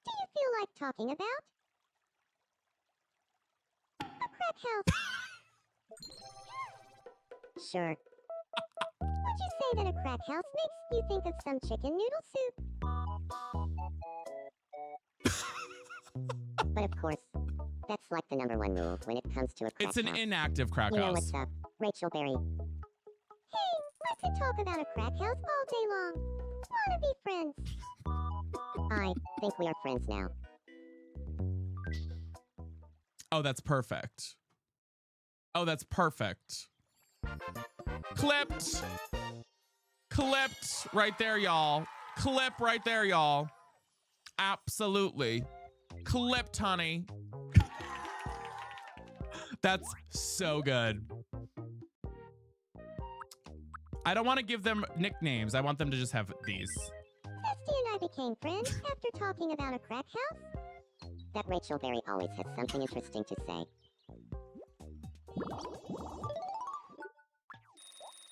Do you feel like talking about a crack house? Sure. Would you say that a crack house makes you think of some chicken noodle soup? But of course, that's like the #1 rule when it comes to a crack It's an house. inactive crack You know house. what's up, Rachel Berry. Hey, let's talk about a crack house all day long. Wanna be friends? I think we are friends now. Oh, that's perfect. Oh, that's perfect. Clipped. Clipped right there, y'all. Clip right there, y'all. Absolutely. Clipped, honey. That's so good. I don't want to give them nicknames. I want them to just have these. Festy and I became friends after talking about a crack house. That Rachel Berry always has something interesting to say.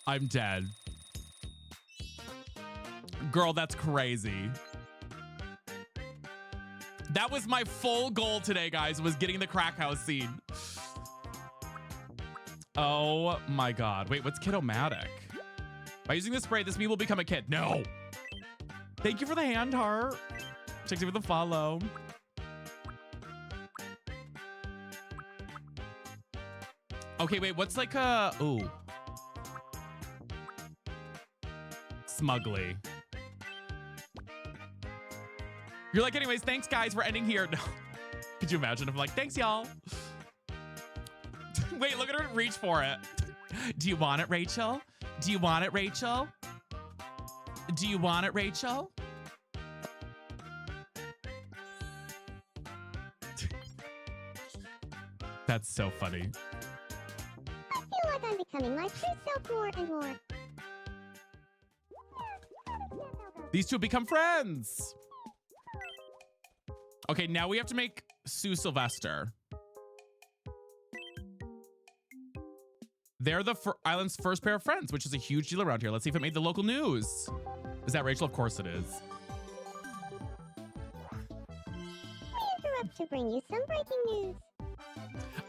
I'm dead. Girl, that's crazy. That was my full goal today, guys, was getting the crack house scene. Oh my God. Wait, what's Kid-O-Matic? By using this spray, this me will become a kid. No. Thank you for the hand heart. Checks you with the follow. Okay, wait, what's like a... Ooh. Smugly. You're like, anyways, thanks, guys. We're ending here. No. Could you imagine if I'm like, thanks, y'all. Wait, look at her reach for it. Do you want it, Rachel? Do you want it, Rachel? Do you want it, Rachel? That's so funny. I feel like I'm becoming my true self more and more. These two become friends. Okay, now we have to make Sue Sylvester. They're the island's first pair of friends, which is a huge deal around here. Let's see if it made the local news. Is that Rachel? Of course it is. We interrupt to bring you some breaking news.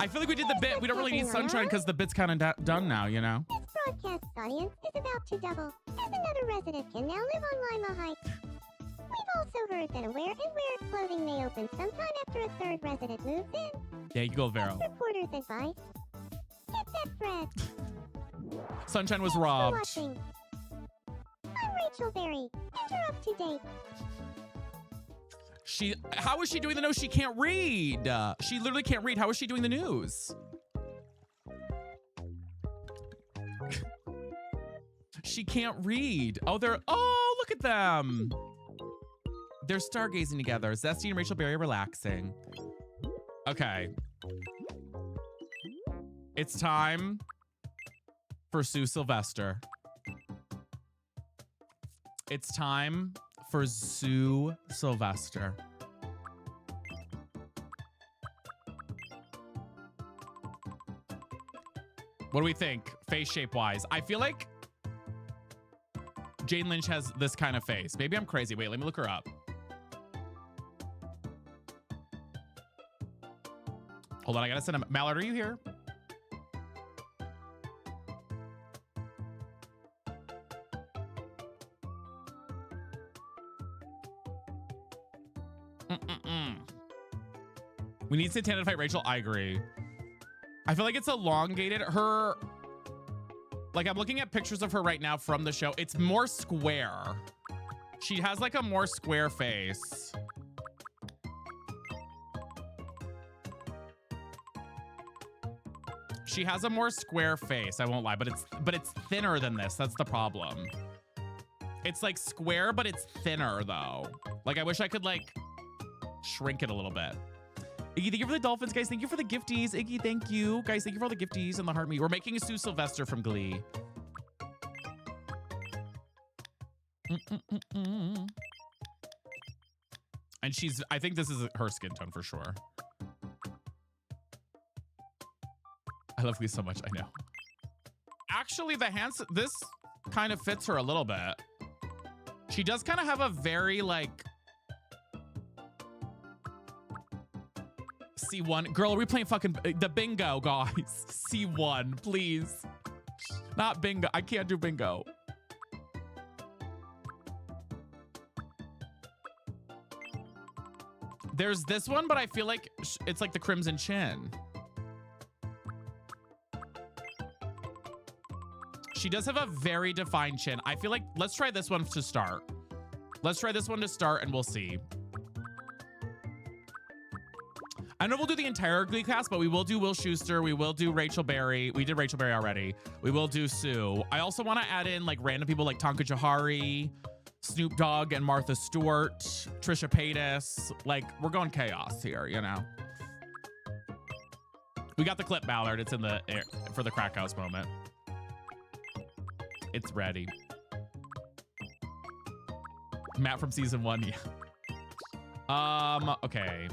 I feel like we did the bit. We don't really need sunshine because the bit's kind of done now, you know? This broadcast's audience is about to double, as another resident can now live on Lima Heights. We've also heard that a wear and wear clothing may open sometime after a third resident moves in. Yeah, you go, Vero. Reporter's advice. Get that bread. Sunshine was Thanks for robbed. watching. I'm Rachel Berry. Interrupt to date. How is she doing the news? She can't read. She literally can't read. How is she doing the news? She can't read. Oh, look at them. They're stargazing together. Zesty and Rachel Berry relaxing. Okay. It's time for Sue Sylvester. It's time for Sue Sylvester. What do we think, face shape wise? I feel like Jane Lynch has this kind of face. Maybe I'm crazy. Wait, let me look her up. Hold on, I gotta send him. Mallard, are you here? We need Santana to fight Rachel. I agree. I feel like it's elongated. Like I'm looking at pictures of her right now from the show. It's more square. She has like a more square face. She has a more square face, I won't lie, but it's thinner than this. That's the problem. It's like square, but it's thinner though. Like I wish I could like shrink it a little bit. Iggy, thank you for the dolphins, guys. Thank you for the gifties. Iggy, thank you. Guys, thank you for all the gifties and the heart meat. We're making a Sue Sylvester from Glee. And I think this is her skin tone for sure. I love Glee so much, I know. Actually, this kind of fits her a little bit. She does kind of have a very like, C1. Girl, are we playing fucking the bingo, guys? C1, please. Not bingo. I can't do bingo. There's this one, but I feel like it's like the Crimson Chin. She does have a very defined chin. I feel like let's try this one to start. Let's try this one to start and we'll see. I know we'll do the entire Glee cast, but we will do Will Schuester. We will do Rachel Berry. We did Rachel Berry already. We will do Sue. I also want to add in like random people like Tonka Jahari, Snoop Dogg and Martha Stewart, Trisha Paytas. Like, we're going chaos here, you know? We got the clip, Ballard. It's in the air for the crack house moment. It's ready. Matt from season 1, yeah. Okay.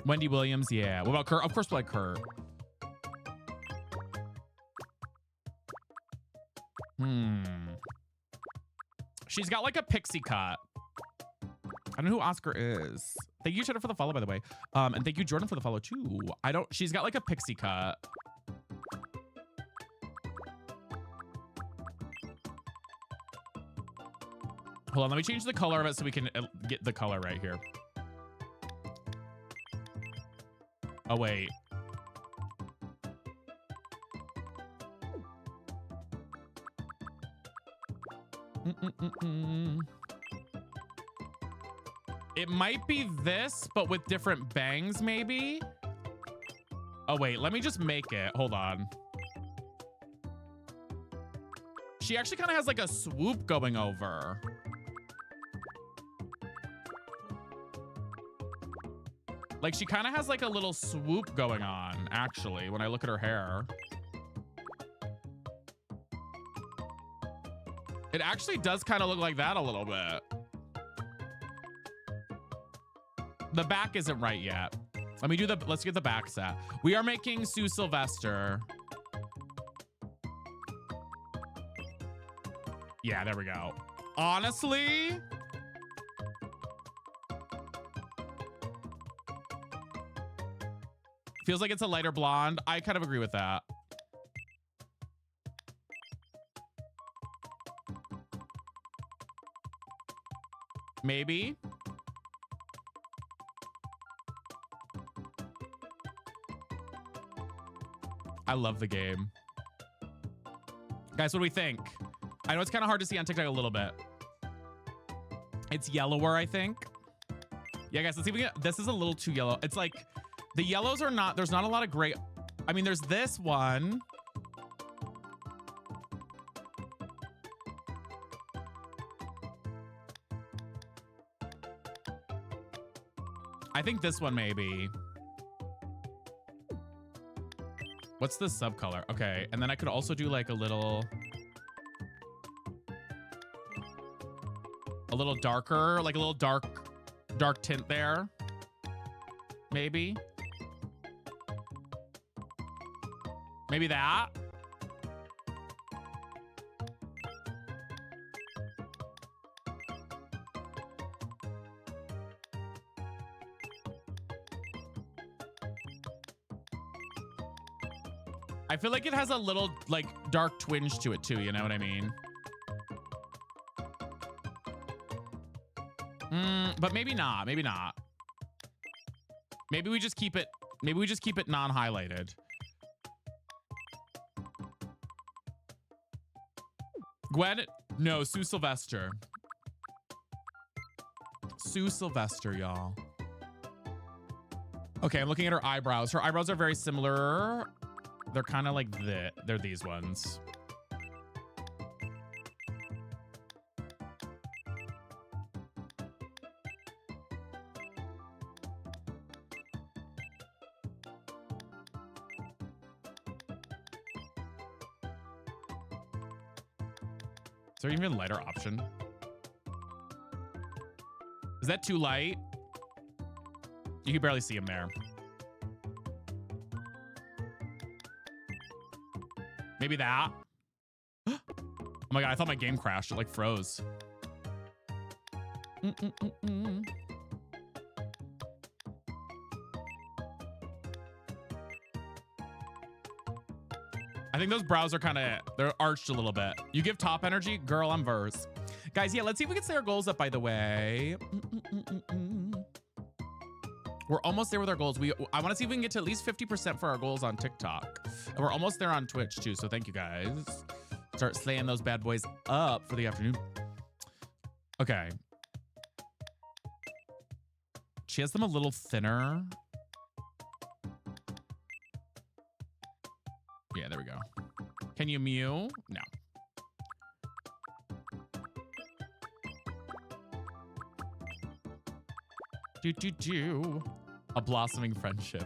Wendy Williams, yeah. What about Kurt? Of course, we like Kurt. She's got like a pixie cut. I don't know who Oscar is. Thank you, Cheddar, for the follow, by the way. And thank you, Jordan, for the follow too. She's got like a pixie cut. Hold on, let me change the color of it so we can get the color right here. Oh, wait. It might be this, but with different bangs, maybe? Oh, wait, let me just make it. Hold on. She actually kind of has like a swoop going over. Like, she kind of has like a little swoop going on, actually, when I look at her hair. It actually does kind of look like that a little bit. The back isn't right yet. Let's get the back set. We are making Sue Sylvester. Yeah, there we go. Honestly, feels like it's a lighter blonde. I kind of agree with that. Maybe. I love the game. Guys, what do we think? I know it's kind of hard to see on TikTok a little bit. It's yellower, I think. Yeah, guys, let's see if we can. This is a little too yellow. It's like the yellows are not, there's not a lot of gray. I mean, there's this one. I think this one maybe. What's the sub color? Okay, and then I could also do like a little darker, like a little dark tint there. Maybe. Maybe that. I feel like it has a little like dark twinge to it too, you know what I mean? But maybe not, maybe not. Maybe we just keep it non-highlighted. Gwen, no, Sue Sylvester. Sue Sylvester, y'all. Okay, I'm looking at her eyebrows. Her eyebrows are very similar. They're kind of like they're these ones. Is there even a lighter option? Is that too light? You can barely see him there. Maybe that. Oh my god, I thought my game crashed. It like froze. I think those brows are kind of, they're arched a little bit. You give top energy? Girl, I'm verse. Guys, yeah, let's see if we can stay our goals up, by the way. We're almost there with our goals. I want to see if we can get to at least 50% for our goals on TikTok. And we're almost there on Twitch too. So thank you guys. Start slaying those bad boys up for the afternoon. Okay. She has them a little thinner. Yeah, there we go. Can you mew? No. Do. A blossoming friendship.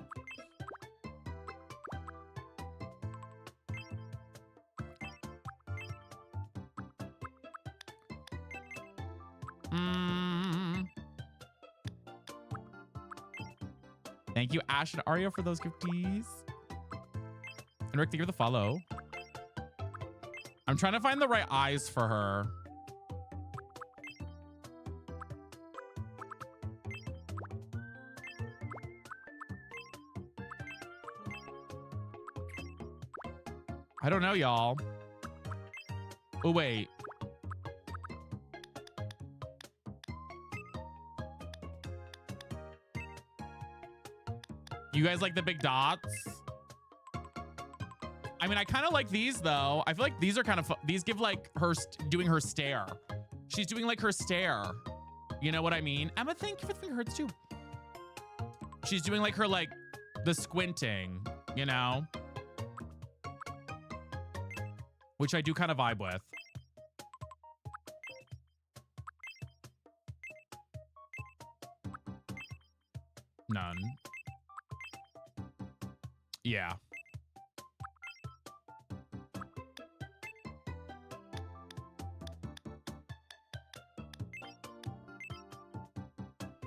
Thank you, Ash and Aria, for those gifties. And Rick, thank you for the follow. I'm trying to find the right eyes for her. I don't know, y'all. Oh, wait. You guys like the big dots? I mean, I kind of like these, though. I feel like these are kind of fun. These give, like, her doing her stare. She's doing, like, her stare. You know what I mean? Emma, thank you for the hurts, too. She's doing, like, her, like, the squinting, you know? Which I do kind of vibe with. None. Yeah.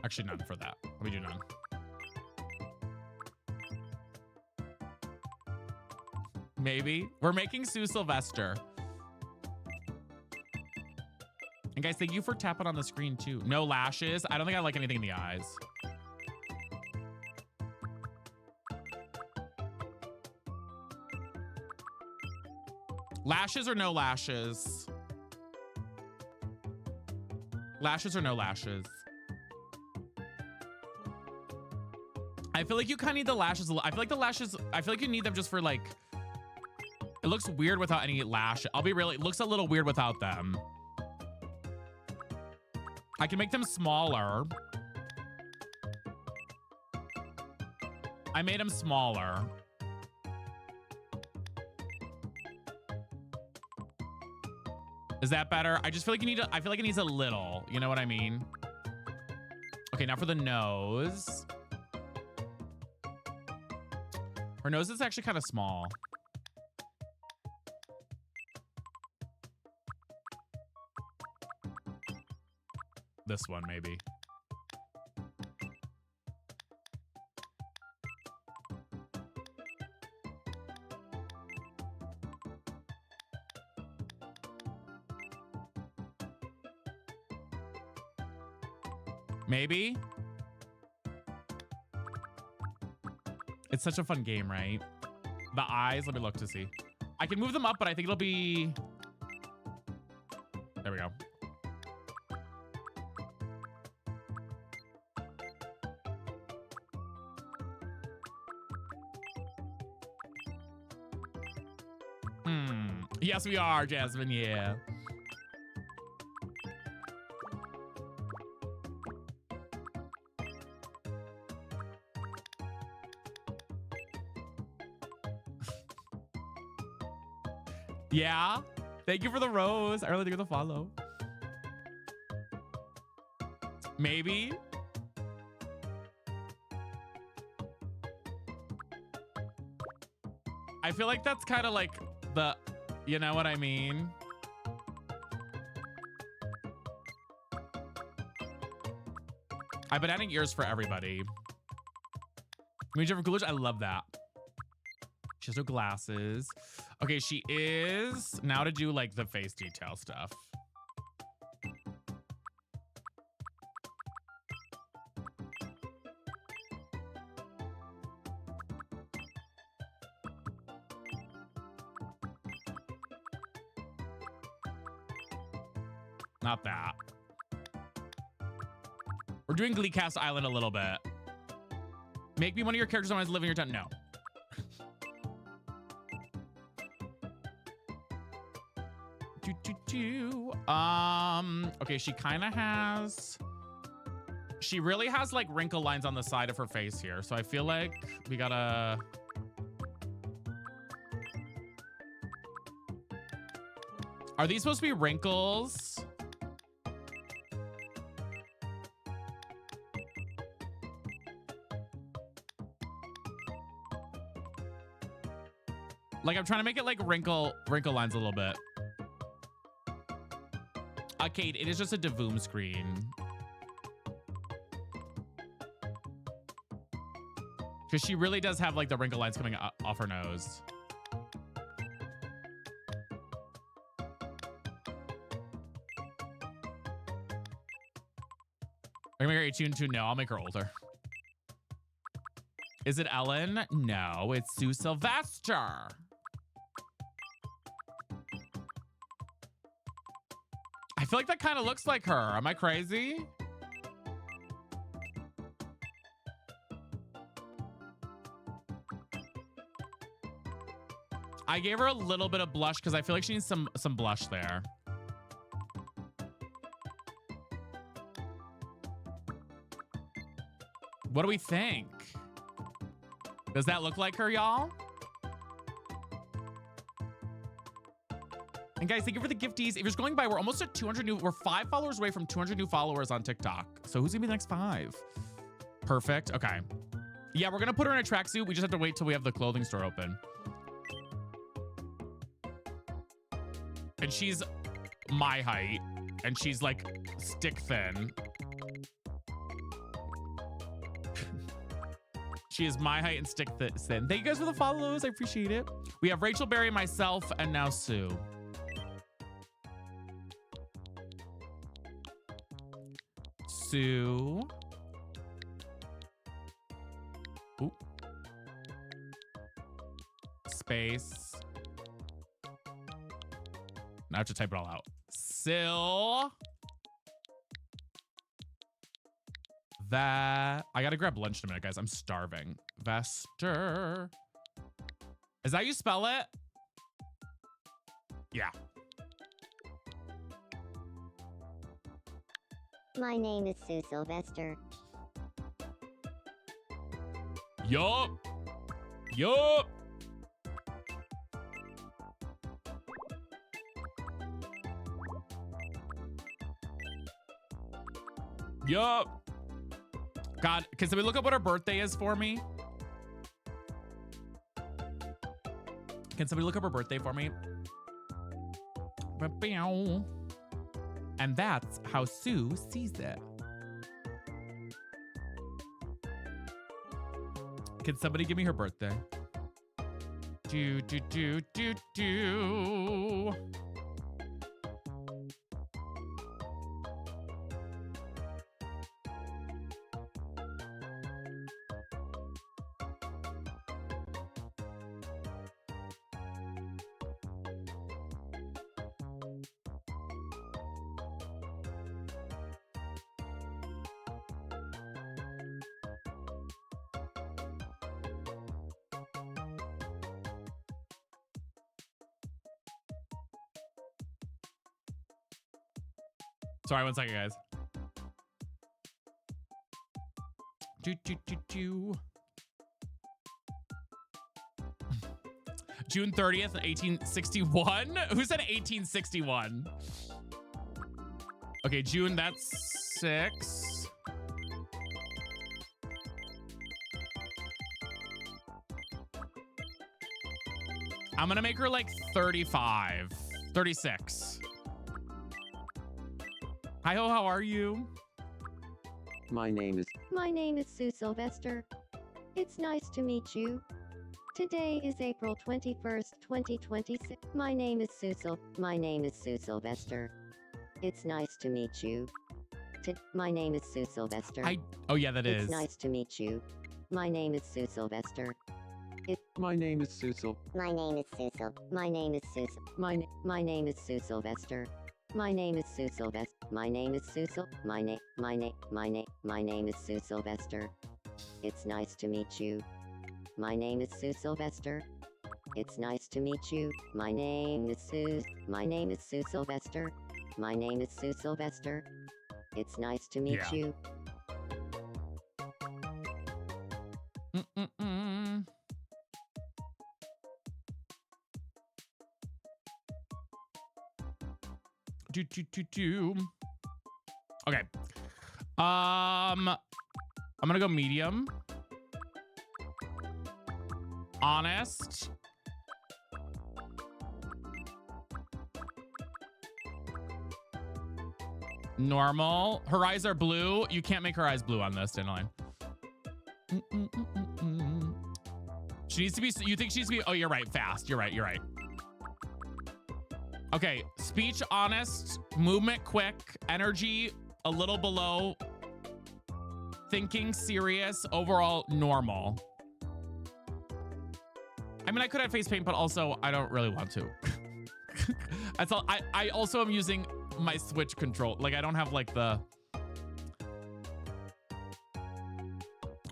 Actually, none for that. Let me do none. Maybe. We're making Sue Sylvester. And guys, thank you for tapping on the screen too. No lashes. I don't think I like anything in the eyes. Lashes or no lashes? Lashes or no lashes? I feel like you kind of need the lashes. I feel like the lashes, I feel like you need them just for like, it looks weird without any lash. I'll be real, it looks a little weird without them. I can make them smaller. I made them smaller. Is that better? I just feel like you need to, I feel like it needs a little, you know what I mean? Okay, now for the nose. Her nose is actually kind of small. This one, maybe. Maybe? It's such a fun game, right? The eyes, let me look to see. I can move them up, but I think it'll be... There we go. Yes, we are, Jasmine, yeah. Yeah. Thank you for the rose. I really think the follow. Maybe. I feel like that's kind of like the, you know what I mean? I've been adding ears for everybody. Major for Coolidge, I love that. She has no glasses. Okay, she is now to do like the face detail stuff. Not that. We're doing Glee Cast Island a little bit. Make me one of your characters when I live in your town. No. Okay, she kind of has... She really has like wrinkle lines on the side of her face here. So I feel like we gotta... Are these supposed to be wrinkles? Like I'm trying to make it like wrinkle lines a little bit. Kate, it is just a Davoom screen. Because she really does have like the wrinkle lines coming off her nose. Are you gonna make her 18 too? No, I'll make her older. Is it Ellen? No, it's Sue Sylvester. I feel like that kind of looks like her. Am I crazy? I gave her a little bit of blush because I feel like she needs some blush there. What do we think? Does that look like her, y'all? And guys, thank you for the gifties. If you're just going by, we're almost at 200 new, we're 5 followers away from 200 new followers on TikTok. So who's gonna be the next 5? Perfect, okay. Yeah, we're gonna put her in a tracksuit. We just have to wait till we have the clothing store open. And she's my height, and she's like stick thin. She is my height and stick thin. Thank you guys for the follows. I appreciate it. We have Rachel Berry, myself, and now Sue. Sue. Ooh. Space. Now I have to type it all out. Sil. That. I gotta grab lunch in a minute, guys. I'm starving. Vester. Is that how you spell it? Yeah. My name is Sue Sylvester. Yup. Yup. Yup. God, can somebody look up what her birthday is for me? Can somebody look up her birthday for me? And that's how Sue sees it. Can somebody give me her birthday? Do. Sorry, one second, guys. June 30th, 1861? Who said 1861? Okay, June, that's 6. I'm gonna make her like 35, 36. Hi ho, how are you? My name is My name is Sue Sylvester. It's nice to meet you. Today is April 21st, 2026. My name is Sue Sylvester. It's nice to meet you. My name is Sue Sylvester. Oh yeah, that is. It's nice to meet you. My name is Sue Sylvester. My name is Susil. My name is Sue My name is Sue My name is Sue Sylvester. My name is Sue Sylvester. My name is Sue My name is Sue Sylvester. It's nice to meet you. My name is Sue Sylvester. It's nice to meet you. My name is Sue. My name is Sue Sylvester. My name is Sue Sylvester. It's nice to meet Yeah. you. Mm-mm-mm. Do. Okay. I'm gonna go medium. Honest. Normal. Her eyes are blue. You can't make her eyes blue on this, Dandelion. She needs to be, you think she needs to be, oh, you're right, fast. You're right, you're right. Okay, speech honest, movement quick, energy a little below, thinking serious, overall normal. I mean, I could have face paint, but also I don't really want to. That's all. I also am using my Switch control. Like I don't have like the.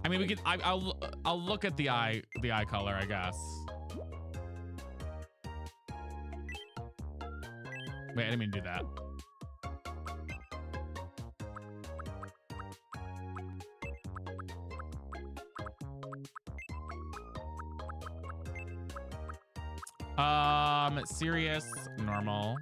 I mean, we could. I'll look at the eye color, I guess. Wait, I didn't mean to do that. Serious, normal.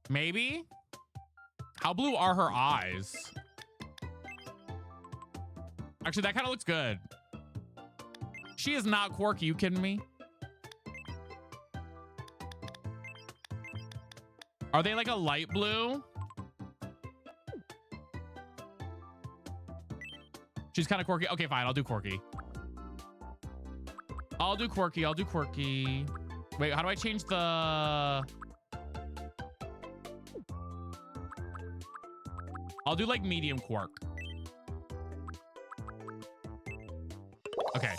Maybe? How blue are her eyes? Actually, that kind of looks good. She is not quirky. You kidding me? Are they like a light blue? She's kind of quirky. Okay, fine. I'll do quirky. I'll do quirky. I'll do quirky. Wait, how do I change the... I'll do like medium quirk. Okay.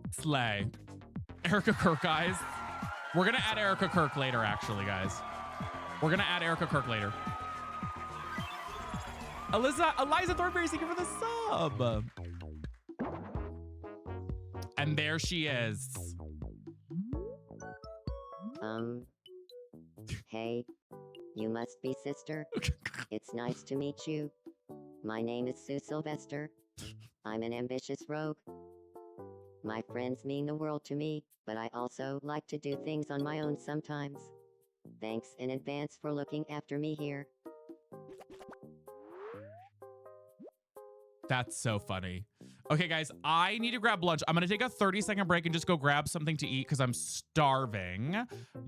Slay. Erica Kirk, guys. We're gonna add Erica Kirk later, actually, guys. We're gonna add Erica Kirk later. Eliza Thornberry, thank you for the sub. And there she is. Hey, you must be sister. It's nice to meet you. My name is Sue Sylvester. I'm an ambitious rogue. My friends mean the world to me, but I also like to do things on my own sometimes. Thanks in advance for looking after me here. That's so funny. Okay, guys, I need to grab lunch. I'm going to take a 30-second break and just go grab something to eat because I'm starving.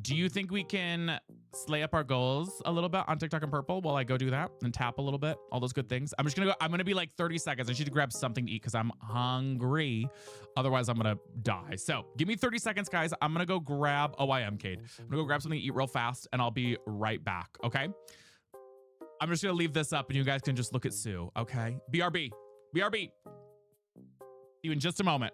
Do you think we can slay up our goals a little bit on TikTok and Purple while I go do that and tap a little bit? All those good things. I'm just going to go. I'm going to be like 30 seconds. I need to grab something to eat because I'm hungry. Otherwise, I'm going to die. So give me 30 seconds, guys. I'm going to go grab. Oh, I am, Cade. I'm going to go grab something to eat real fast and I'll be right back. Okay. I'm just going to leave this up and you guys can just look at Sue. Okay. BRB. BRB. See you in just a moment.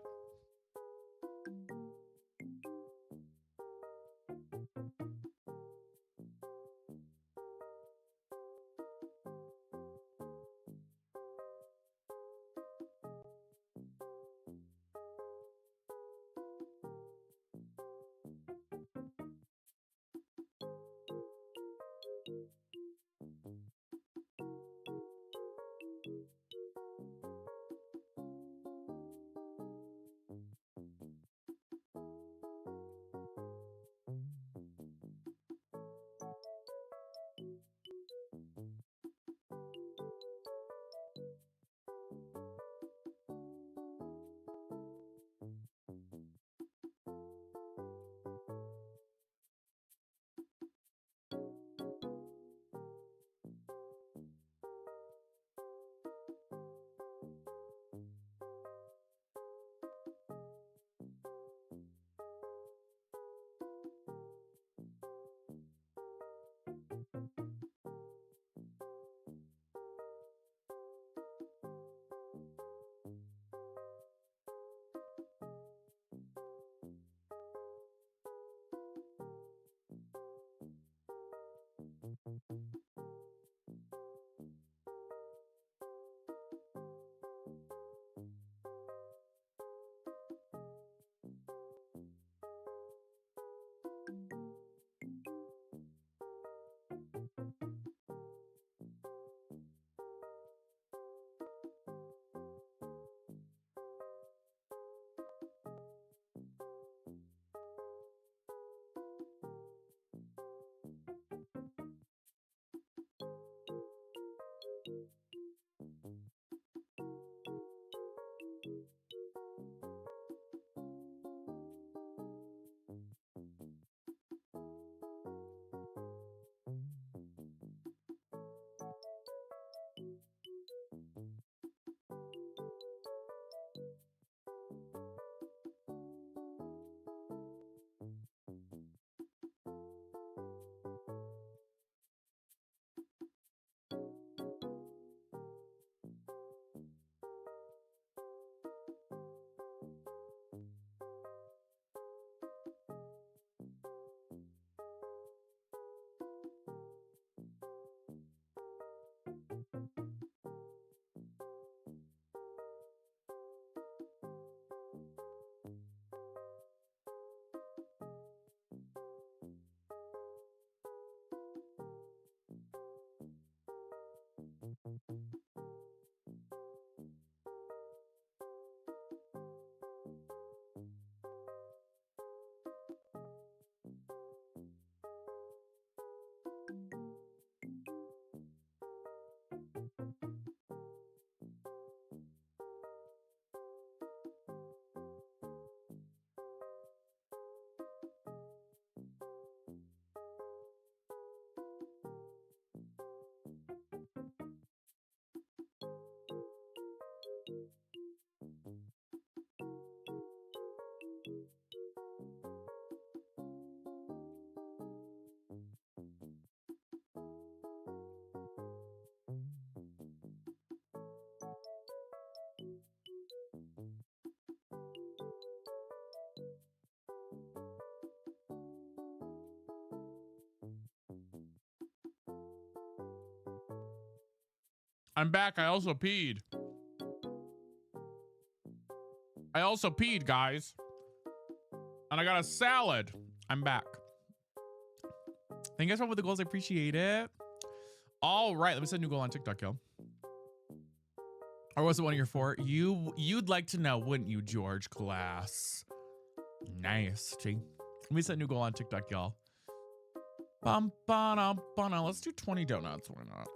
I'm back. I also peed. Guys. And I got a salad. I'm back. Thank you guys for the goals. I appreciate it. All right. Let me set a new goal on TikTok, yo. Or was it one of your 4? You'd like to know, wouldn't you, George Class? Nice. Gee. Let me set a new goal on TikTok, y'all. Bum, ba-dum, ba-dum. Let's do 20 donuts. Why not?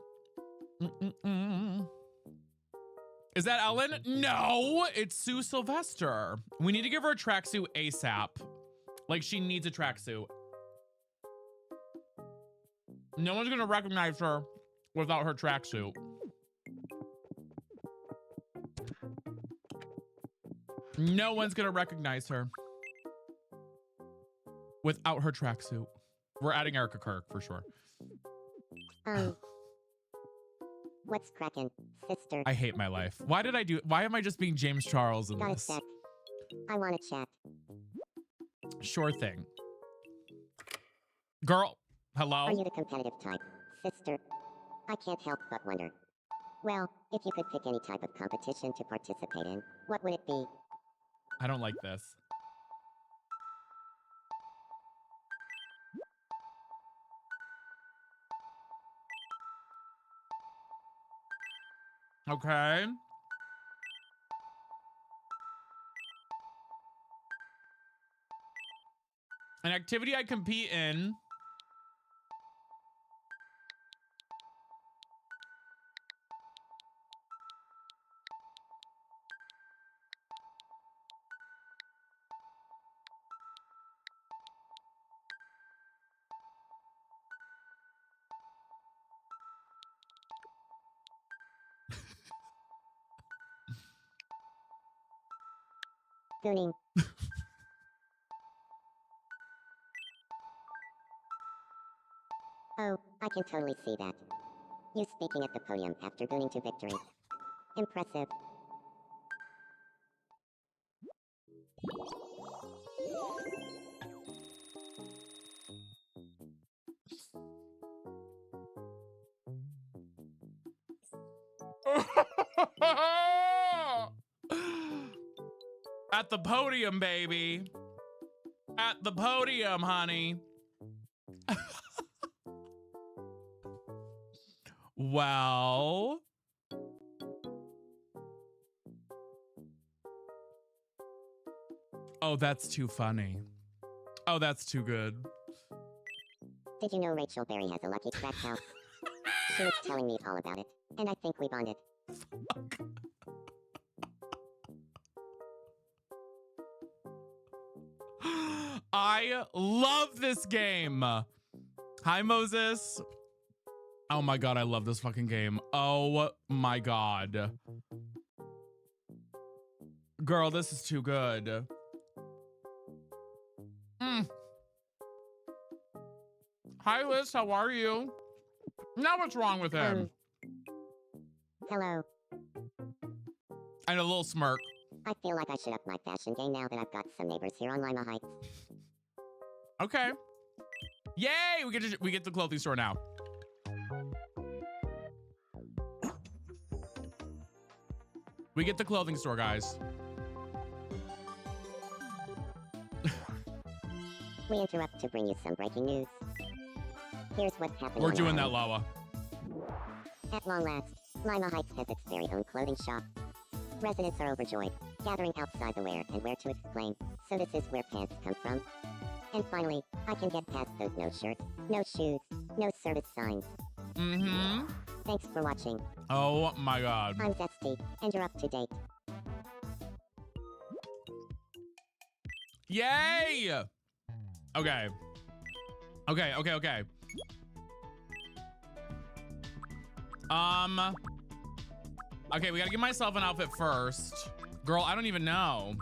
Is that Ellen? No, it's Sue Sylvester. We need to give her a tracksuit ASAP. Like, she needs a tracksuit. No one's gonna recognize her without her tracksuit. No one's gonna recognize her without her tracksuit. We're adding Erica Kirk for sure. What's crackin', sister? I hate my life. Why am I just being James Charles in Got a this? sec. I wanna chat. Sure thing. Girl, hello? Are you the competitive type, sister? I can't help but wonder. Well, if you could pick any type of competition to participate in, what would it be? I don't like this. Okay. An activity I compete in. Gooning. Oh, I can totally see that. You speaking at the podium after gooning to victory. Impressive. At the podium, baby. At the podium, honey. Well. Oh, that's too funny. Oh, that's too good. Did you know Rachel Berry has a lucky crack house? She was telling me all about it, and I think we bonded. I love this game. Hi, Moses. Oh my God, I love this fucking game. Oh my God. Girl, this is too good. Hi, Liz, how are you? Now what's wrong with him? Hello. And a little smirk. I feel like I should up my fashion game now that I've got some neighbors here on Lima Heights. Okay. Yay! We get the clothing store now. We get the clothing store, guys. We interrupt to bring you some breaking news. Here's what's happening. We're on doing the that, island. Lawa. At long last, Lima Heights has its very own clothing shop. Residents are overjoyed, gathering outside the wear and where to exclaim, so this is where pants come from. And finally, I can get past those no shirt, no shoes, no service signs. Mm-hmm. Thanks for watching. Oh my God. I'm Zesty, and you're up to date. Yay! Okay. Okay. Okay, we gotta give myself an outfit first. Girl, I don't even know.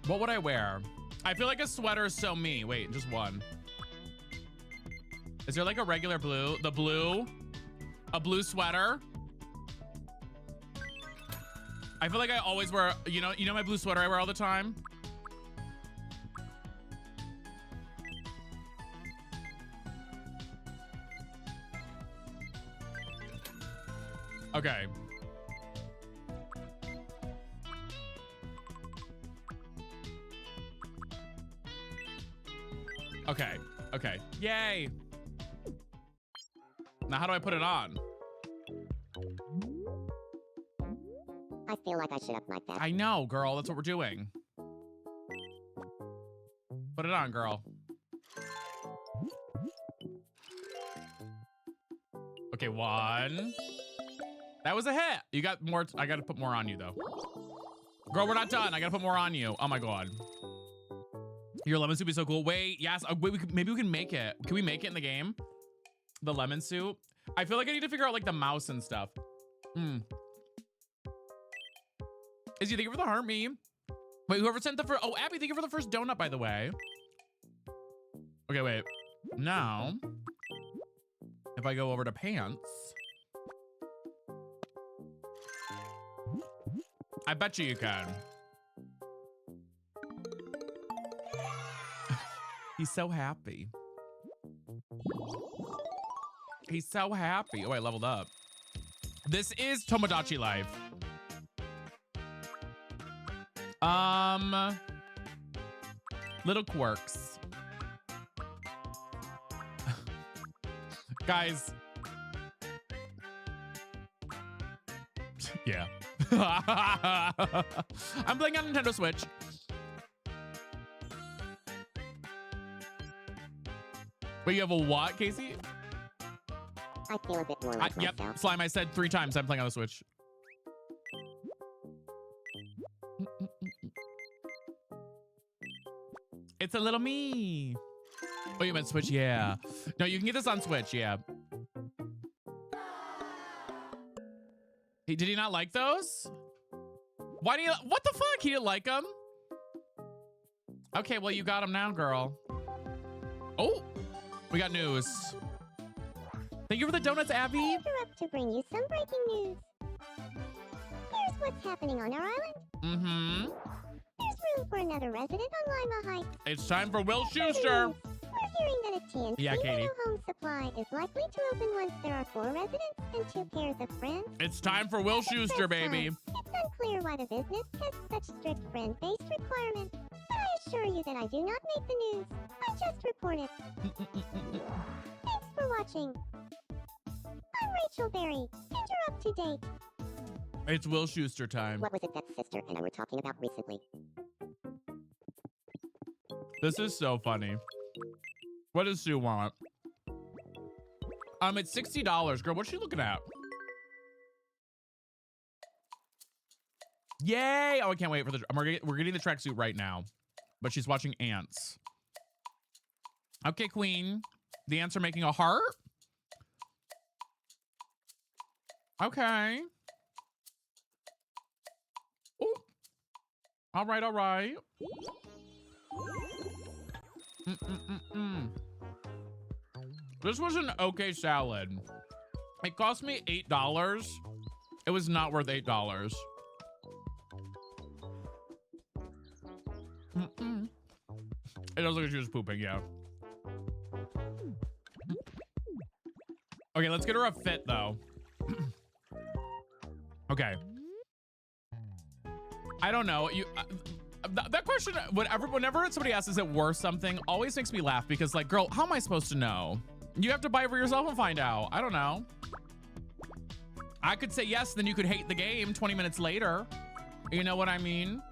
What would I wear? I feel like a sweater is so me. Wait, just one. Is there like a regular blue? The blue? A blue sweater? I feel like I always wear, you know my blue sweater I wear all the time? Okay. Okay. Yay. Now how do I put it on? I feel like I should up my fashion. I know, girl. That's what we're doing. Put it on, girl. Okay, one. That was a hit. You got more. I got to put more on you, though. Girl, we're not done. I got to put more on you. Oh, my God. Your lemon soup is so cool. Wait, yes. Wait, maybe we can make it. Can we make it in the game? The lemon soup? I feel like I need to figure out, like, the mouse and stuff. Is you thank you for the heart meme? Wait, whoever sent the first, oh, Abby, thank you for the first donut, by the way. Okay, wait. Now, if I go over to pants, I bet you can. He's so happy. He's so happy. Oh, I leveled up. This is Tomodachi Life. Little quirks. Guys. Yeah. I'm playing on Nintendo Switch. Wait, you have a what, Casey? I feel a bit more like Yep, myself. Slime, I said 3 times I'm playing on the Switch. It's a little me. Oh, you meant Switch? Yeah. No, you can get this on Switch, yeah. Hey, did he not like those? Why do you, what the fuck? He didn't like them? Okay, well, you got them now, girl. Oh, we got news. Thank you for the donuts, Abby. I interrupt to bring you some breaking news. Here's what's happening on our island. room for another resident on Lima Heights. It's time for Will Schuster. We're hearing that a TNT Yeah, Katie. New Home Supply is likely to open once there are 4 residents and 2 pairs of friends. It's time for Will Schuster, baby. It's unclear why the business has such strict friend-based requirements, but I assure you that I do not make the news. I just report it. Thanks for watching. I'm Rachel Berry, and you're up to date. It's Will Schuster time. What was it that sister and I were talking about recently? This is so funny. What does Sue want? It's $60. Girl, what's she looking at? Yay! Oh, I can't wait for the... We're getting the tracksuit right now. But she's watching ants. Okay, queen. The ants are making a heart? Okay. Ooh. All right, all right. This was an okay salad. It cost me $8. It was not worth $8. It does look like she was pooping, yeah. Okay, let's get her a fit though. Okay. I don't know. That question, whenever somebody asks, is it worth something, always makes me laugh because, like, girl, how am I supposed to know? You have to buy it for yourself and find out. I don't know. I could say yes, then you could hate the game 20 minutes later. You know what I mean?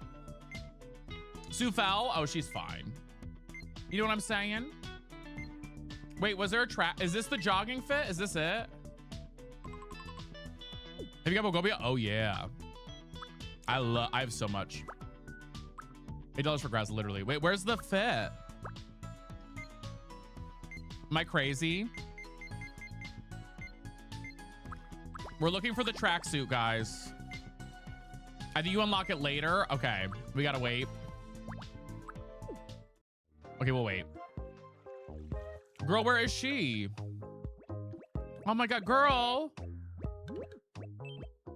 Sue fell. Oh, she's fine. You know what I'm saying? Wait, was there a trap? Is this the jogging fit? Is this it? Have you got Bogobia? Oh, yeah. I have so much. $8 for grass, literally. Wait, where's the fit? Am I crazy? We're looking for the tracksuit, guys. I think you unlock it later. Okay, we gotta wait. Okay, we'll wait. Girl, where is she? Oh my God, girl.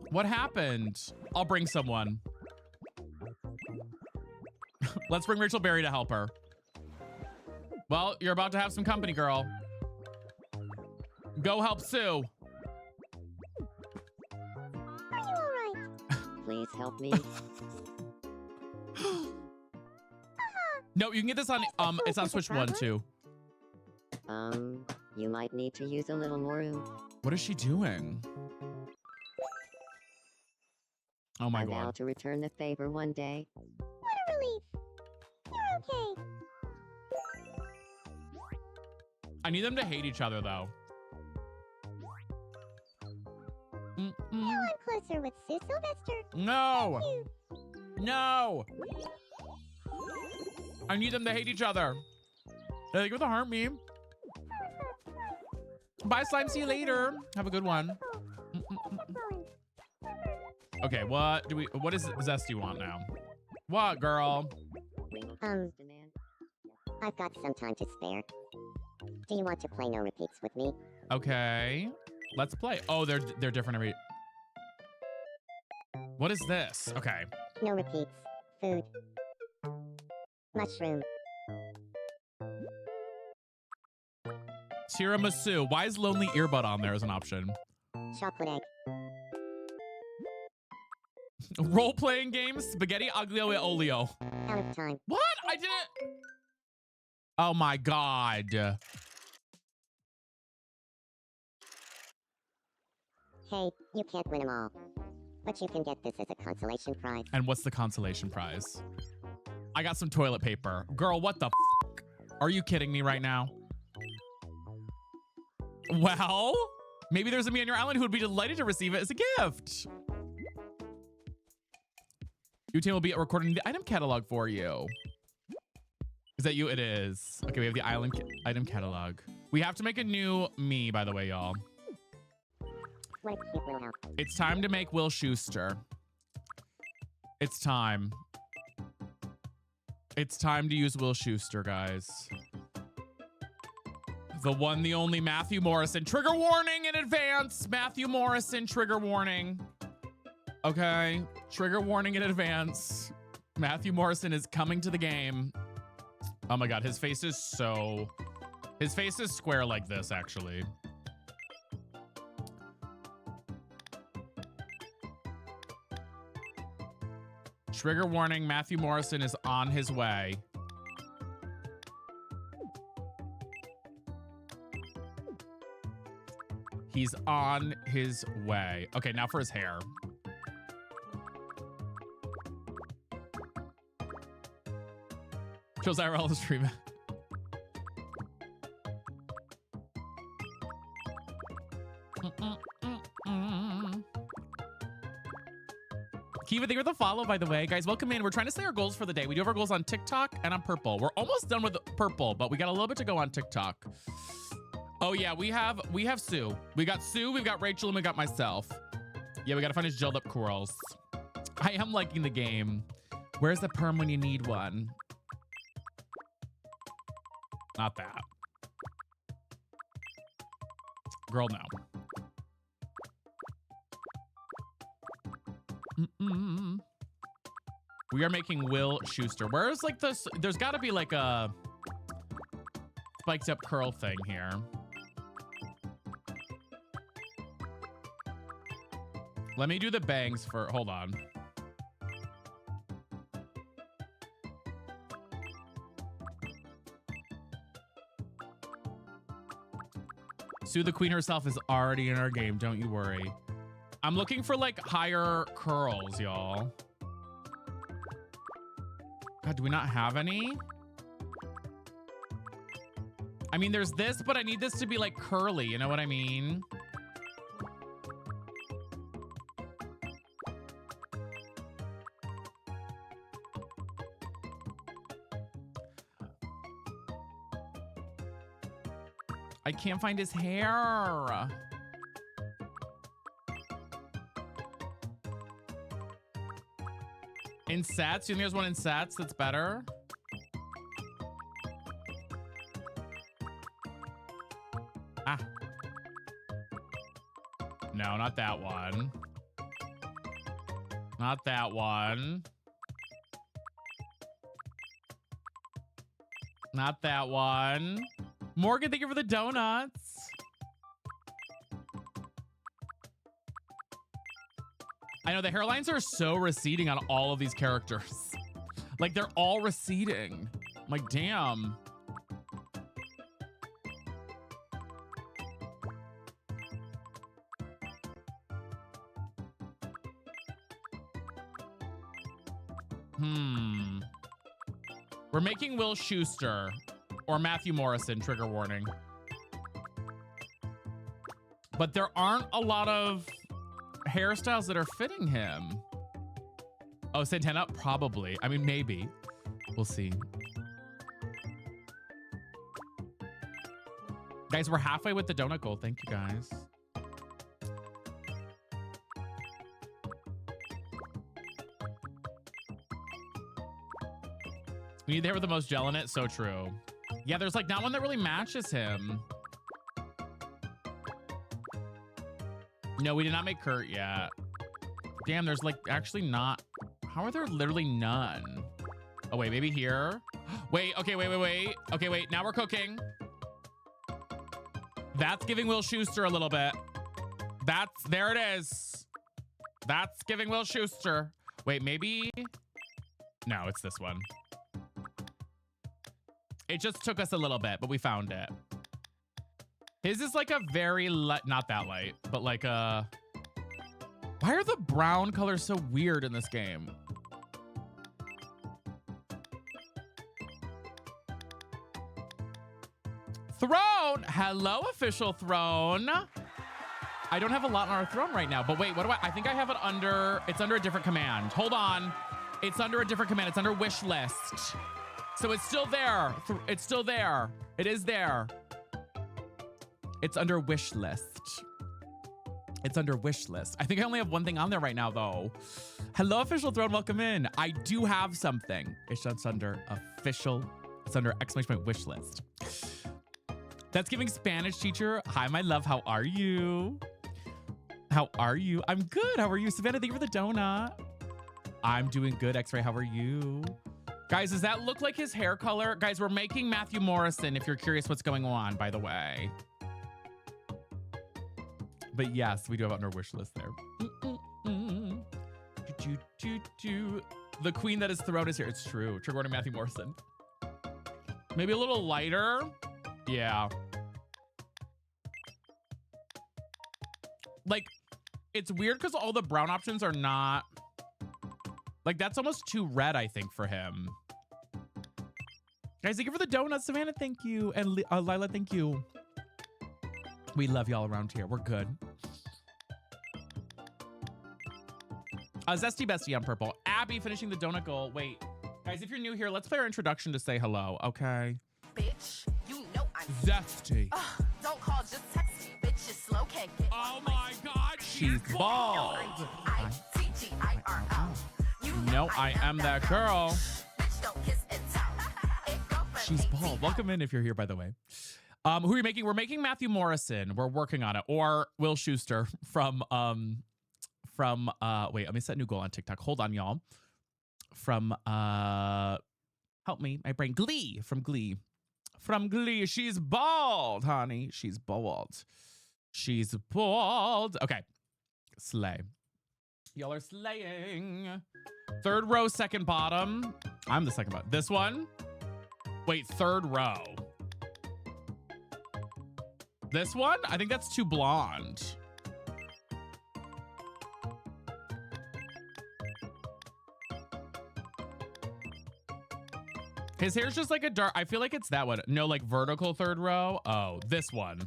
What happened? I'll bring someone. Let's bring Rachel Berry to help her. Well, you're about to have some company, girl. Go help Sue. Are you alright? Please help me. No, you can get this on it's on Switch 1 too. You might need to use a little more room. What is she doing? Oh my I vow God. to return the favor one day. What a relief. You're okay. I need them to hate each other though. Now I'm closer with Sue Sylvester. No. You. No. I need them to hate each other. They're like, with a heart meme. Bye, slime. See you later. Have a good one. Okay, what does Zesty want now? What, girl? Demand. I've got some time to spare. Do you want to play no repeats with me? Okay. Let's play. Oh, they're different every... What is this? Okay. No repeats. Food. Mushroom. Tiramisu. Why is Lonely Earbud on there as an option? Chocolate egg. Role-playing games, spaghetti aglio e olio. Out of time. What? I didn't... Oh my God. Hey, you can't win them all. But you can get this as a consolation prize. And what's the consolation prize? I got some toilet paper. Girl, what the f***? Are you kidding me right now? Well, maybe there's a me on your island who would be delighted to receive it as a gift. Utain will be recording the item catalog for you. Is that you? It is. Okay, we have the island item catalog. We have to make a new me, by the way, y'all. What a cute little house. It's time to make Will Schuster. It's time. It's time to use Will Schuster, guys. The one, the only Matthew Morrison. Trigger warning in advance. Matthew Morrison, trigger warning. Okay, trigger warning in advance. Matthew Morrison is coming to the game. Oh my God, his face is square like this, actually. Trigger warning, Matthew Morrison is on his way. He's on his way. Okay, now for his hair. Shows IRL the stream. Kiva, thank you for the follow, by the way. Guys, welcome in. We're trying to say our goals for the day. We do have our goals on TikTok and on Purple. We're almost done with Purple, but we got a little bit to go on TikTok. Oh yeah, we have Sue. We got Sue, we've got Rachel, and we got myself. Yeah, we gotta find his gelled up corals. I am liking the game. Where's the perm when you need one? Not that. Girl, no. We are making Will Schuster. Where's like this? There's got to be like a spiked up curl thing here. Let me do the bangs for, hold on. Sue the Queen herself is already in our game, don't you worry. I'm looking for like higher curls, y'all. God, do we not have any? I mean, there's this, but I need this to be like curly, you know what I mean? I can't find his hair. In Sats? You think there's one in Sats that's better? Ah. No, not that one. Not that one. Not that one. Morgan, thank you for the donuts. I know the hairlines are so receding on all of these characters. Like they're all receding. I'm like, damn. We're making Will Schuster or Matthew Morrison, trigger warning. But there aren't a lot of hairstyles that are fitting him. Oh, Santana? Probably. I mean, maybe. We'll see. Guys, we're halfway with the donut goal. Thank you, guys. We need the hair with the most gel in it. So true. Yeah, there's like not one that really matches him. No, we did not make Kurt yet. Damn, there's like actually not. How are there literally none? Oh, wait, maybe here. Wait, okay, wait. Okay, wait, now we're cooking. That's giving Will Schuster a little bit. There it is. That's giving Will Schuster. Wait, maybe. No, it's this one. It just took us a little bit, but we found it. His is like a very light, not that light, but like a... Why are the brown colors so weird in this game? Throne! Hello, official Throne. I don't have a lot on our throne right now, but wait, what do I think I have it under, it's under a different command. Hold on. It's under a different command. It's under wish list. So it's still there. It's still there. It is there. It's under wish list. It's under wish list. I think I only have one thing on there right now, though. Hello, official Throne. Welcome in. I do have something. It's just under official. It's under exclamation point wish list. That's giving Spanish teacher. Hi, my love. How are you? How are you? I'm good. How are you? Savannah, thank you for the donut. I'm doing good, X-Ray. How are you? Guys, does that look like his hair color? Guys, we're making Matthew Morrison, if you're curious what's going on, by the way. But yes, we do have it on our wish list there. The queen that is throne is here. It's true. Trigger warning, Matthew Morrison. Maybe a little lighter. Yeah. Like, it's weird because all the brown options are not... Like, that's almost too red, I think, for him. Guys, thank you for the donuts. Savannah, thank you. And Lila, thank you. We love y'all around here. We're good. Zesty Bestie on purple. Abby finishing the donut goal. Wait, guys, if you're new here, let's play our introduction to say hello, okay? Bitch, you know I'm Zesty. don't call, just text me. Bitch, you slow, can't get Oh my God, she's bald. I-T-G-I-R-L. You No, I am that girl. Bitch, don't kiss and tell. It go from She's me. bald. Welcome in if you're here, by the way. Who are you making? We're making Matthew Morrison. We're working on it. Or Will Schuster from wait, let me set a new goal on TikTok. Hold on, y'all. From help me, my brain. Glee. From Glee. From Glee. She's bald, honey. She's bald. She's bald. Okay. Slay. Y'all are slaying. Third row, second bottom. I'm the second bottom. This one. Wait, third row. This one? I think that's too blonde. His hair's just like a dark, I feel like it's that one. No, like vertical third row. Oh, this one.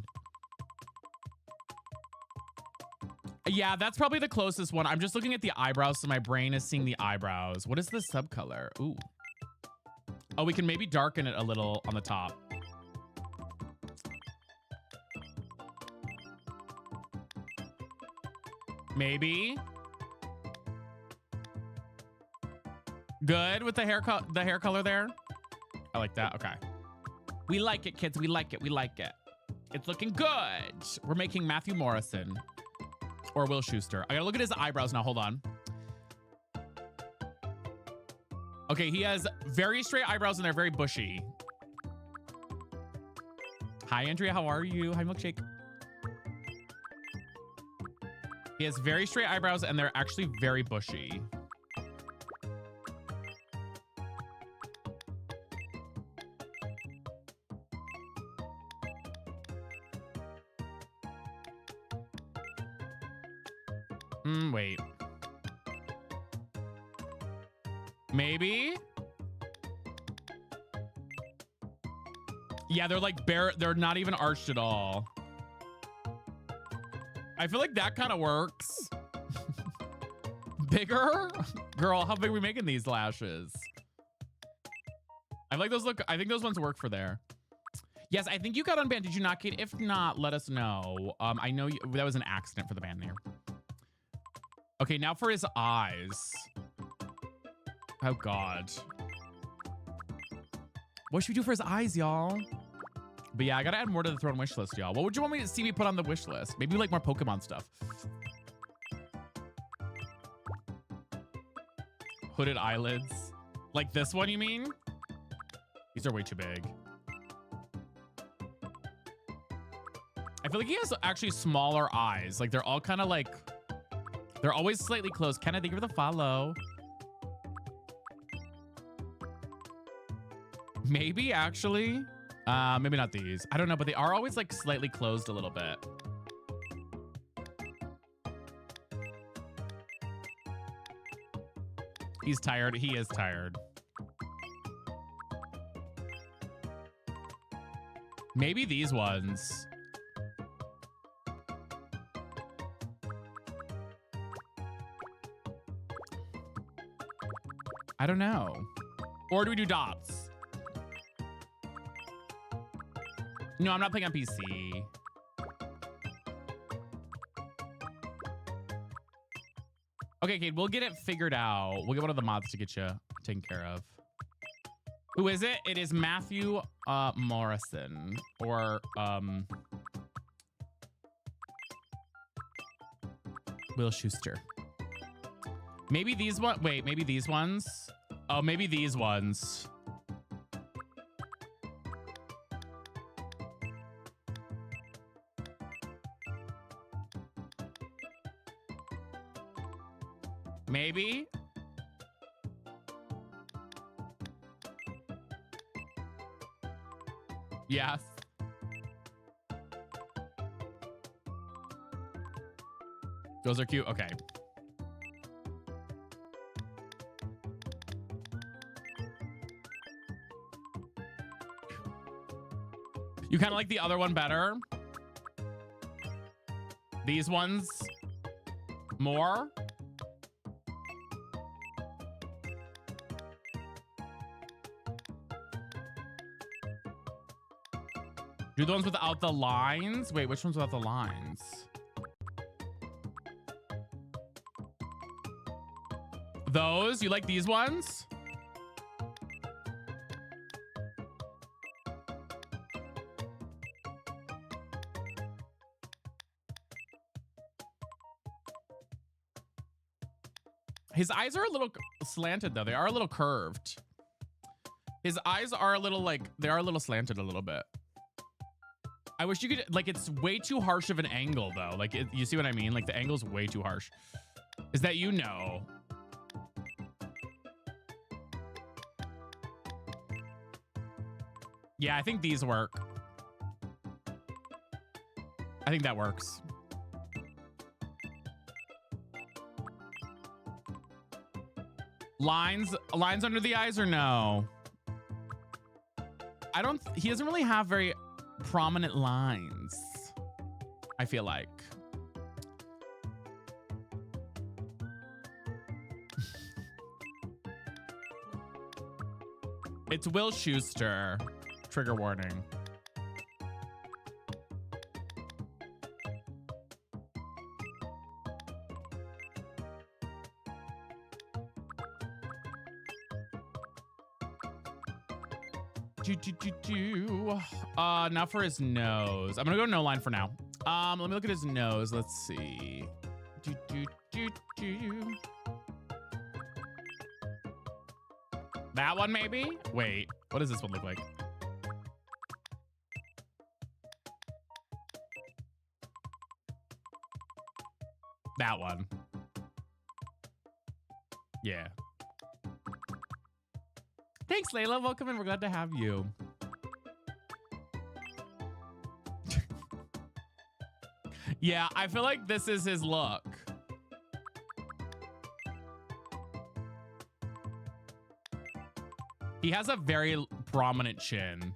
Yeah, that's probably the closest one. I'm just looking at the eyebrows, so my brain is seeing the eyebrows. What is the subcolor? Ooh. Oh, we can maybe darken it a little on the top. Maybe. Good with the hair color there. I like that. Okay. We like it, kids. We like it. We like it. It's looking good. We're making Matthew Morrison or Will Schuster. I gotta look at his eyebrows now. Hold on. Okay, he has very straight eyebrows and they're very bushy. Hi, Andrea. How are you? Hi, Milkshake. He has very straight eyebrows and they're actually very bushy. Wait. Maybe? Yeah, they're like bare. They're not even arched at all. I feel like that kind of works. Bigger? Girl, how big are we making these lashes? I like those look. I think those ones work for there. Yes, I think you got unbanned. Did you not, Kate? If not, let us know. I know that was an accident for the band there. Okay, now for his eyes. Oh, God. What should we do for his eyes, y'all? But yeah, I gotta add more to the throne wish list, y'all. What would you want me to see me put on the wish list? Maybe like more Pokemon stuff. Hooded eyelids. Like this one, you mean? These are way too big. I feel like he has actually smaller eyes. Like they're all kind of like... They're always slightly closed. Kenna, thank you for the follow. Maybe, actually. Maybe not these. I don't know, but they are always like slightly closed a little bit. He's tired. He is tired. Maybe these ones. I don't know. Or do we do dots? No, I'm not playing on PC. Okay, Kate, we'll get it figured out. We'll get one of the mods to get you taken care of. Who is it? It is Matthew Morrison. Or Will Schuster. Maybe these one. Wait, maybe these ones. Oh, maybe these ones. Maybe. Yes. Those are cute. Okay. You kind of like the other one better? These ones more? Do the ones without the lines? Wait, which ones without the lines? Those? You like these ones? His eyes are a little slanted though. They are a little curved. His eyes are a little like, they are a little slanted a little bit. I wish you could, like, it's way too harsh of an angle though. Like, you see what I mean? Like the angle's way too harsh. Is that, you know? Yeah, I think these work. I think that works. Lines under the eyes or no? He doesn't really have very prominent lines, I feel like. It's Will Schuester. Trigger warning. Now for his nose. I'm gonna go no line for now. Let me look at his nose. Let's see. That one maybe? Wait, what does this one look like? That one. Yeah. Thanks, Layla. Welcome, and we're glad to have you. Yeah, I feel like this is his look. He has a very prominent chin.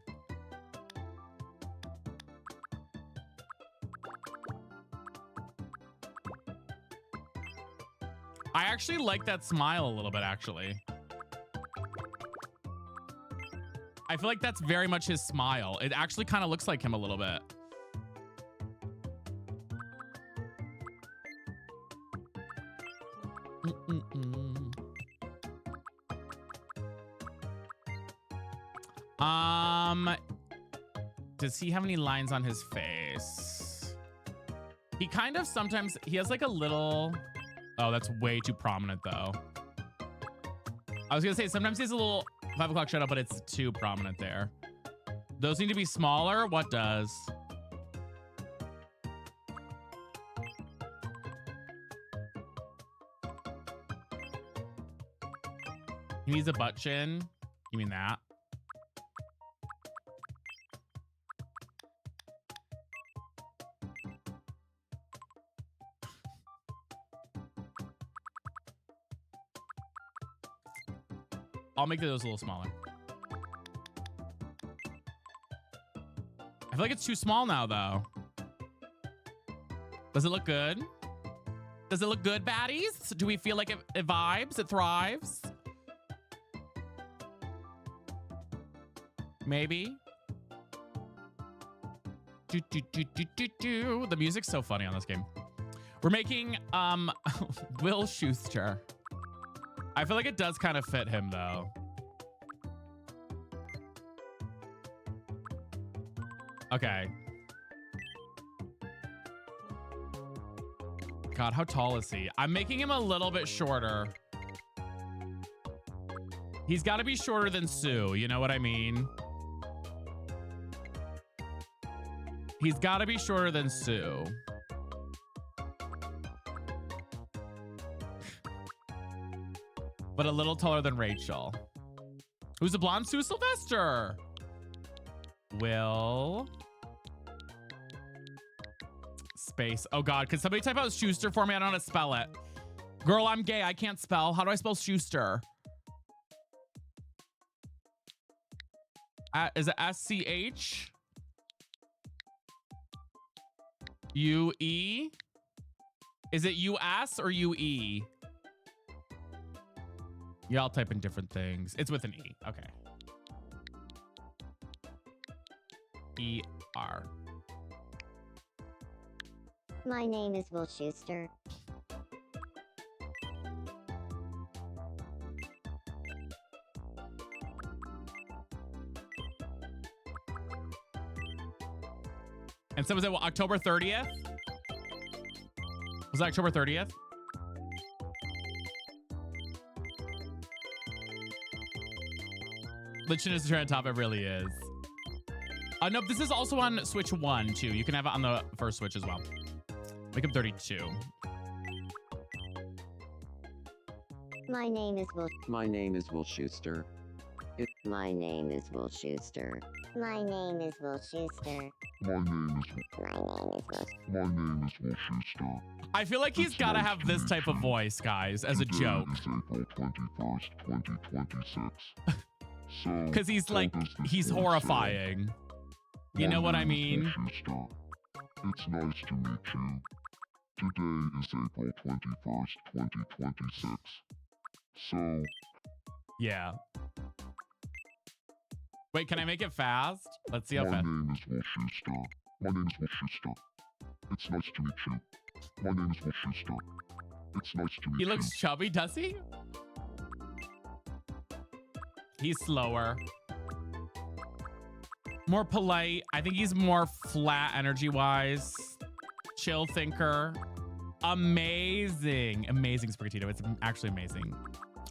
I actually like that smile a little bit, actually. I feel like that's very much his smile. It actually kind of looks like him a little bit. Does he have any lines on his face? He kind of sometimes, he has like a little, oh, that's way too prominent though. I was gonna say, sometimes he has a little 5 o'clock shadow, but it's too prominent there. Those need to be smaller. What does? He needs a butt chin. You mean that? I'll make those a little smaller. I feel like it's too small now, though. Does it look good? Does it look good, baddies? Do we feel like it vibes? It thrives? Maybe. The music's so funny on this game. We're making Will Schuester. I feel like it does kind of fit him though. Okay. God, how tall is he? I'm making him a little bit shorter. He's got to be shorter than Sue. You know what I mean? He's got to be shorter than Sue. But a little taller than Rachel. Who's the blonde? Sue Sylvester. Will. Space. Oh God, can somebody type out Schuster for me? I don't know how to spell it. Girl, I'm gay. I can't spell. How do I spell Schuster? Is it S-C-H? U-E? Is it U-S or U-E? Yeah, I'll type in different things. It's with an E. Okay. E-R. My name is Will Schuster. And so was it what, October 30th? Was it October 30th? Lichen is on top. It really is. No, this is also on Switch 1 too. You can have it on the first Switch as well. Make him 32. My name is Will. My name is Will Schuster. My name is Will Schuster. My name is Will Schuster. My name is Will Schuster. I feel like he's It's got to nice have to this meet type of you. voice, guys, as a Today joke. is April 21st, 2026. So, Because he's how like, does this he's voice horrifying. You My know what I name is mean? Will Schuster. It's nice to meet you. Today is April 21st, 2026. So, Yeah. Wait, can I make it fast? Let's see how my fast. name is Will Schuster. My name is Will Schuster. It's nice to meet you. My name is Will Schuster. It's nice to meet He you. looks chubby, does he? He's slower. More polite. I think he's more flat energy-wise. Chill thinker. Amazing. Amazing Sprigatito. It's actually amazing.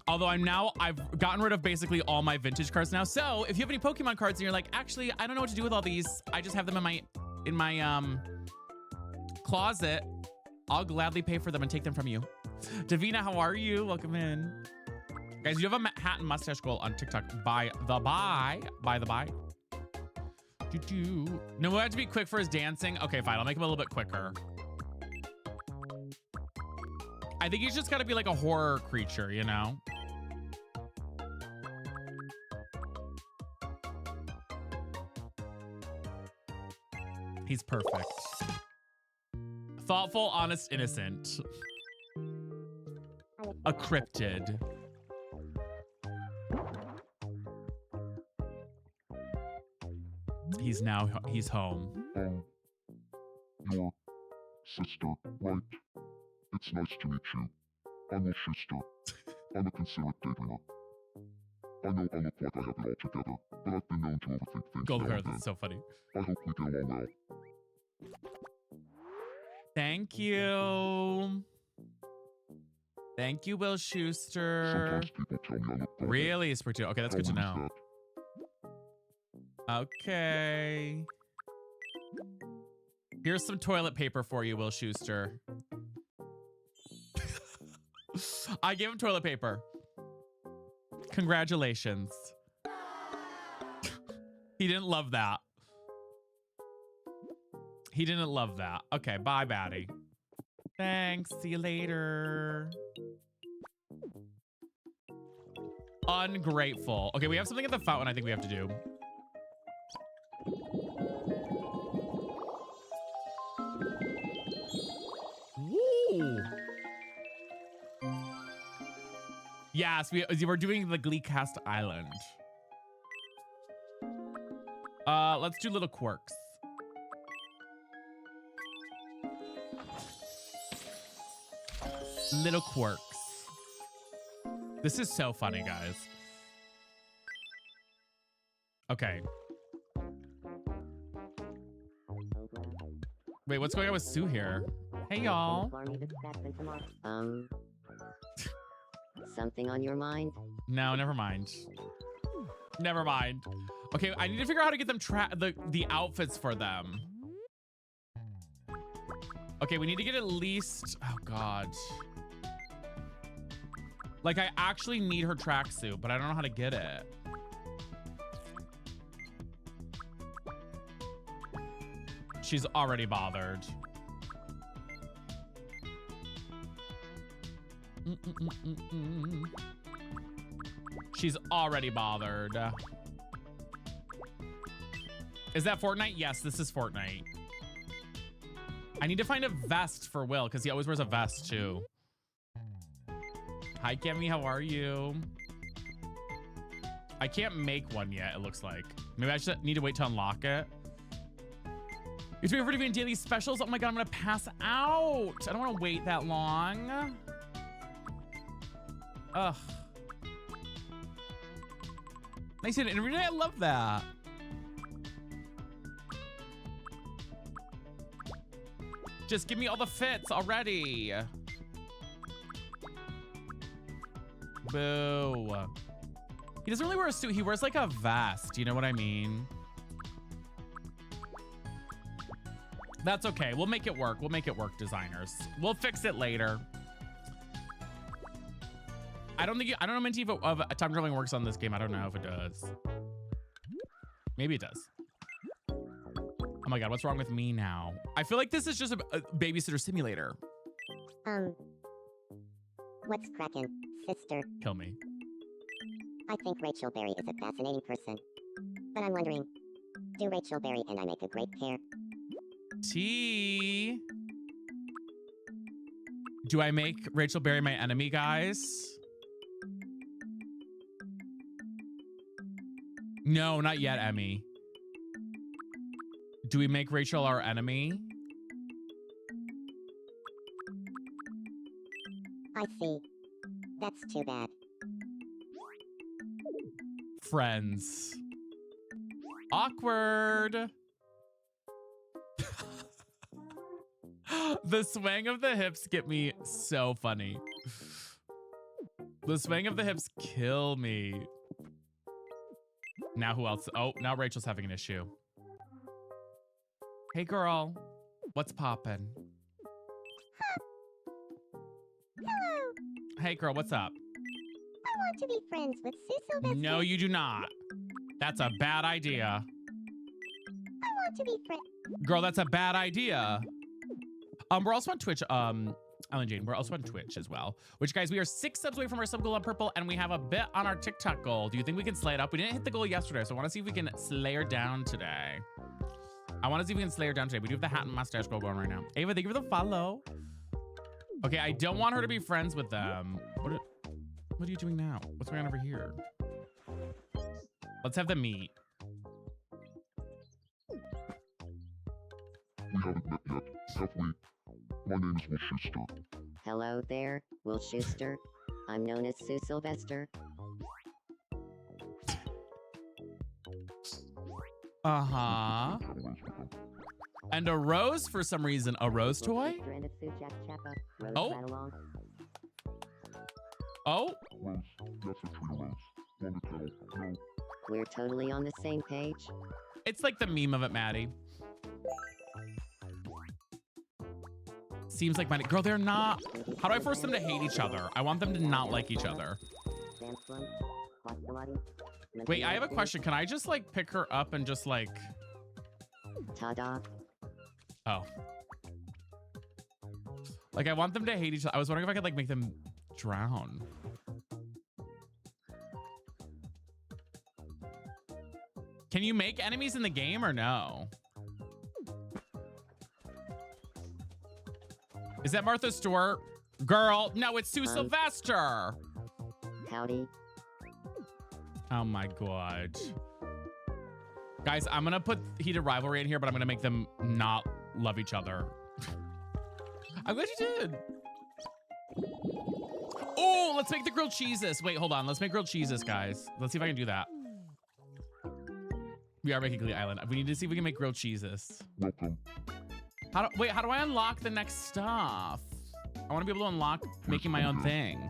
Although I've gotten rid of basically all my vintage cards now. So if you have any Pokemon cards and you're like, actually, I don't know what to do with all these. I just have them in my closet. I'll gladly pay for them and take them from you. Davina, how are you? Welcome in. Guys, you have a hat and mustache goal on TikTok. By the by. No, we have to be quick for his dancing. Okay, fine. I'll make him a little bit quicker. I think he's just got to be like a horror creature, you know? He's perfect. Thoughtful, honest, innocent. A cryptid. He's home. Your sister, right? It's nice to meet you. I'm Will Schuster. I'm a considerate daydreamer. I know I look like I have it all together, but I've been known to overthink things Gold now hair, and then. that's so funny. I hope we get along well. Thank you. Thank you, Will Schuster. Sometimes people tell me I look golden. Really, Spiritu? Okay, that's good to How know. is Okay. Here's some toilet paper for you, Will Schuster. I gave him toilet paper. Congratulations. He didn't love that. He didn't love that. Okay, bye, Batty. Thanks. See you later. Ungrateful. Okay, we have something at the fountain I think we have to do. Woo! Yes, we're doing the Gleecast Island. Let's do little quirks. Little quirks. This is so funny, guys. Okay. Wait, what's going on with Sue here? Hey, y'all. Something on your mind? No, never mind. Never mind. Okay, I need to figure out how to get them the outfits for them. Okay, we need to get at least, oh God. Like I actually need her tracksuit, but I don't know how to get it. She's already bothered. She's already bothered. Is that Fortnite? Yes, this is Fortnite. I need to find a vest for Will because he always wears a vest too. Hi, Kemi, how are you? I can't make one yet, it looks like. Maybe I just need to wait to unlock it. You have to be ready for doing daily specials. Oh my God, I'm gonna pass out. I don't wanna wait that long. Ugh. Nice interview. I love that. Just give me all the fits already. Boo. He doesn't really wear a suit. He wears like a vest. You know what I mean? That's okay. We'll make it work. We'll make it work, designers. We'll fix it later. I don't know, Minty, if time traveling works on this game. I don't know if it does. Maybe it does. Oh my God, what's wrong with me now? I feel like this is just a babysitter simulator. What's crackin', sister? Kill me. I think Rachel Berry is a fascinating person. But I'm wondering, do Rachel Berry and I make a great pair? T. Do I make Rachel Berry my enemy, guys? No, not yet, Emmy. Do we make Rachel our enemy? I see. That's too bad. Friends. Awkward. The swing of the hips get me so funny. The swing of the hips kill me. Now who else? Oh, now Rachel's having an issue. Hey girl, what's poppin'? Hello. Hey girl, what's up? I want to be friends with Sue Sylvester. No, you do not. That's a bad idea. I want to be friends. Girl, that's a bad idea. We're also on Twitch, Ellen Jane, we're also on Twitch as well. Which, guys, we are 6 subs away from our sub goal on Purple, and we have a bit on our TikTok goal. Do you think we can slay it up? We didn't hit the goal yesterday, so I want to see if we can slay her down today. I want to see if we can slay her down today. We do have the hat and mustache goal going right now. Ava, thank you for the follow. Okay, I don't want her to be friends with them. What are you doing now? What's going on over here? Let's have them meet. We haven't met yet, have we? My name is Will Schuster. Hello there, Will Schuster. I'm known as Sue Sylvester. Uh-huh. And a rose for some reason. A rose toy? And a Sue Jack Chappa. Rose Oh. right along. Oh, Rose, yes, it's real Rose. Longatello, no. We're totally on the same page. it's like the meme of it, Maddie. Seems like my girl, they're not. How do I force them to hate each other? I want them to not like each other. Wait, I have a question. Can I just like pick her up and just like, Ta-da. oh. Like I want them to hate each other. I was wondering if I could like make them drown. Can you make enemies in the game or no? Is that Martha Stewart? Girl, no, it's Sue Sylvester. Howdy. Oh my God. Guys, I'm gonna put heated rivalry in here, but I'm gonna make them not love each other. I'm glad you did. Oh, let's make the grilled cheeses. Wait, hold on. Let's make grilled cheeses, guys. Let's see if I can do that. We are making Glee Island. We need to see if we can make grilled cheeses. Welcome. How do I unlock the next stuff? I want to be able to unlock making my own thing.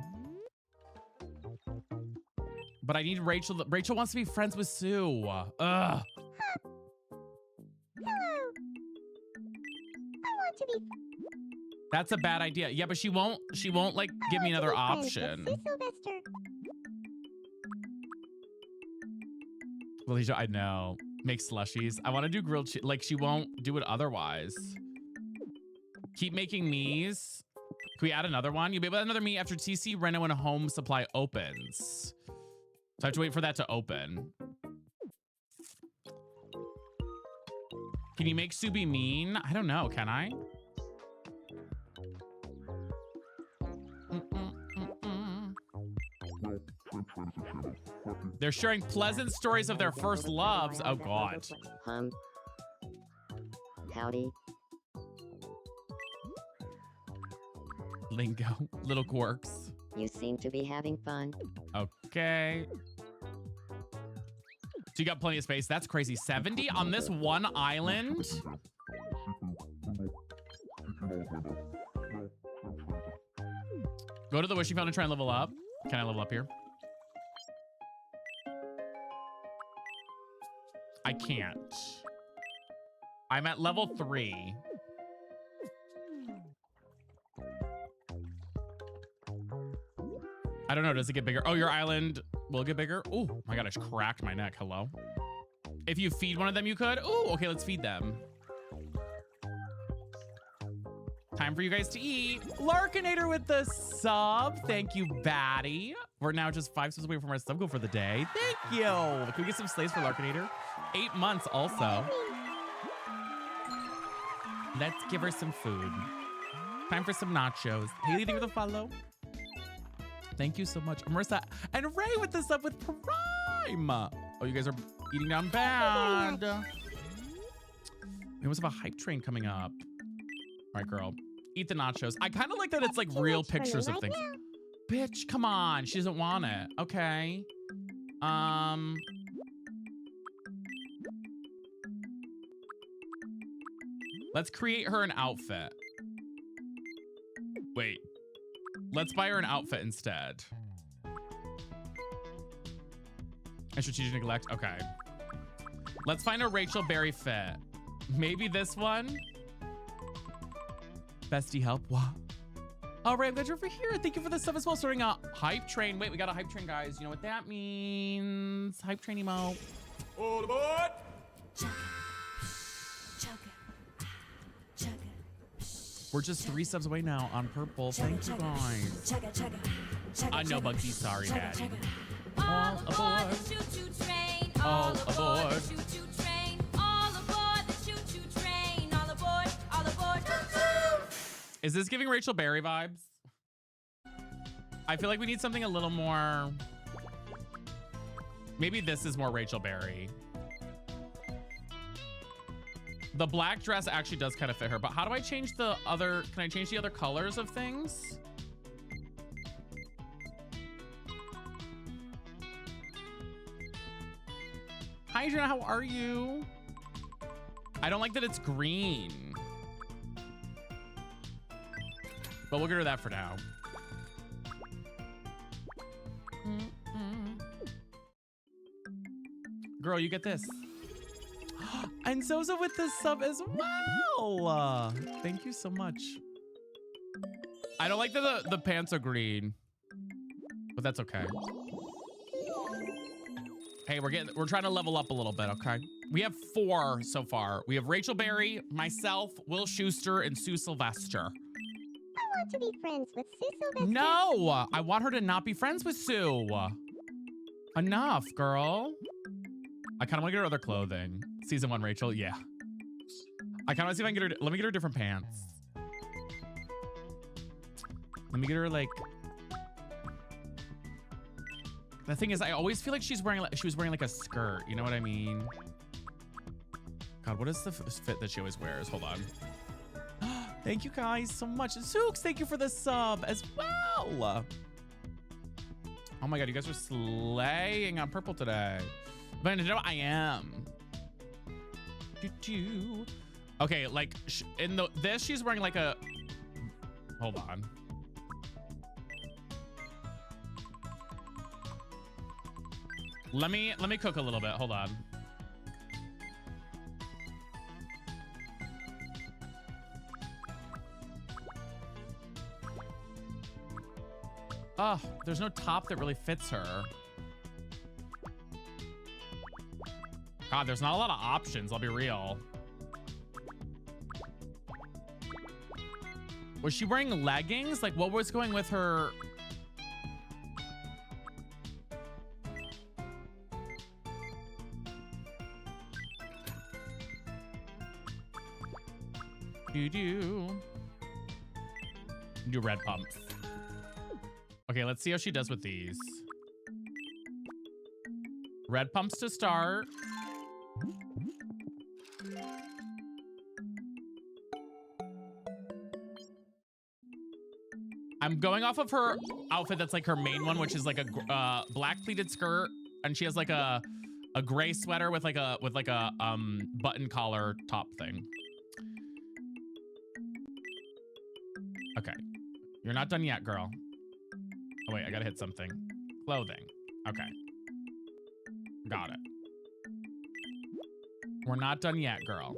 But I need Rachel. Rachel wants to be friends with Sue. Ugh. Hello. I want to be. That's a bad idea. Yeah, but she won't like give me another option. Sue Sylvester. Felicia, I know. Make slushies. I want to do grilled cheese. Like, she won't do it otherwise. Keep making me's. Can we add another one? You'll be able to add another me after TC Reno and Home Supply opens. So I have to wait for that to open. Can you make Sue be mean? I don't know. Can I? They're sharing pleasant stories of their first loves. Oh, God. Howdy. Lingo. Little quirks. You seem to be having fun. Okay. So you got plenty of space. That's crazy. 70 on this one island? Go to the wishing fountain and try and level up. Can I level up here? I can't. I'm at level 3. I don't know. Does it get bigger? Oh, your island will get bigger. Oh my God, I just cracked my neck. Hello. If you feed one of them, you could. Oh, okay. Let's feed them. Time for you guys to eat. Larkinator with the sub. Thank you, Batty. We're now just 5 subs away from our sub goal for the day. Thank you. Can we get some slaves for Larkinator? 8 months also. Let's give her some food. Time for some nachos. Haley, thank you for the follow. Thank you so much. Marissa and Ray with the sub with Prime. Oh, you guys are eating down bad. We almost have a hype train coming up. All right, girl. Eat the nachos. I kind of like that it's like real pictures of things. Bitch, come on. She doesn't want it. Okay. Let's create her an outfit. Wait. Let's buy her an outfit instead. And strategic neglect. Okay. Let's find a Rachel Berry fit. Maybe this one. Bestie help. What? All right, I'm glad you're over here. Thank you for the sub as well. Starting a hype train. Wait, we got a hype train, guys. You know what that means? Hype train emo. All aboard! We're just 3 subs away now on purple. Thank you, guys. I know, Bugsy. Sorry, Daddy. All aboard. the choo-choo train. All aboard. the choo-choo train. All aboard the choo-choo train. All aboard, choo-choo. Is this giving Rachel Berry vibes? I feel like we need something a little more. Maybe this is more Rachel Berry. The black dress actually does kind of fit her, but how do I change the other? Can I change the other colors of things? Hi, Adriana, how are you? I don't like that it's green. But we'll get rid of that for now. Girl, you get this. And Zozo with the sub as well. Thank you so much. I don't like that the pants are green, but that's okay. Hey, we're trying to level up a little bit, okay? We have 4 so far. We have Rachel Berry, myself, Will Schuster, and Sue Sylvester. I want to be friends with Sue Sylvester. No, I want her to not be friends with Sue. Enough, girl. I kind of want to get her other clothing. Season 1, Rachel, yeah. I kind of want to see if I can get her. Let me get her different pants. Let me get her like. The thing is, I always feel like she was wearing like a skirt. You know what I mean? God, what is the fit that she always wears? Hold on. Thank you guys so much. Zooks, thank you for the sub as well. Oh my God, you guys are slaying on purple today. But you know I am. Okay, like in this, she's wearing like a. Hold on. Let me cook a little bit. Hold on. Oh, there's no top that really fits her. God, there's not a lot of options, I'll be real. Was she wearing leggings? Like, what was going with her? Do red pumps. Okay, let's see how she does with these. Red pumps to start. I'm going off of her outfit that's like her main one, which is like a black pleated skirt, and she has like a gray sweater with like a button collar top thing. Okay, you're not done yet, girl. Oh wait, I gotta hit something. Clothing. Okay, got it. We're not done yet, girl.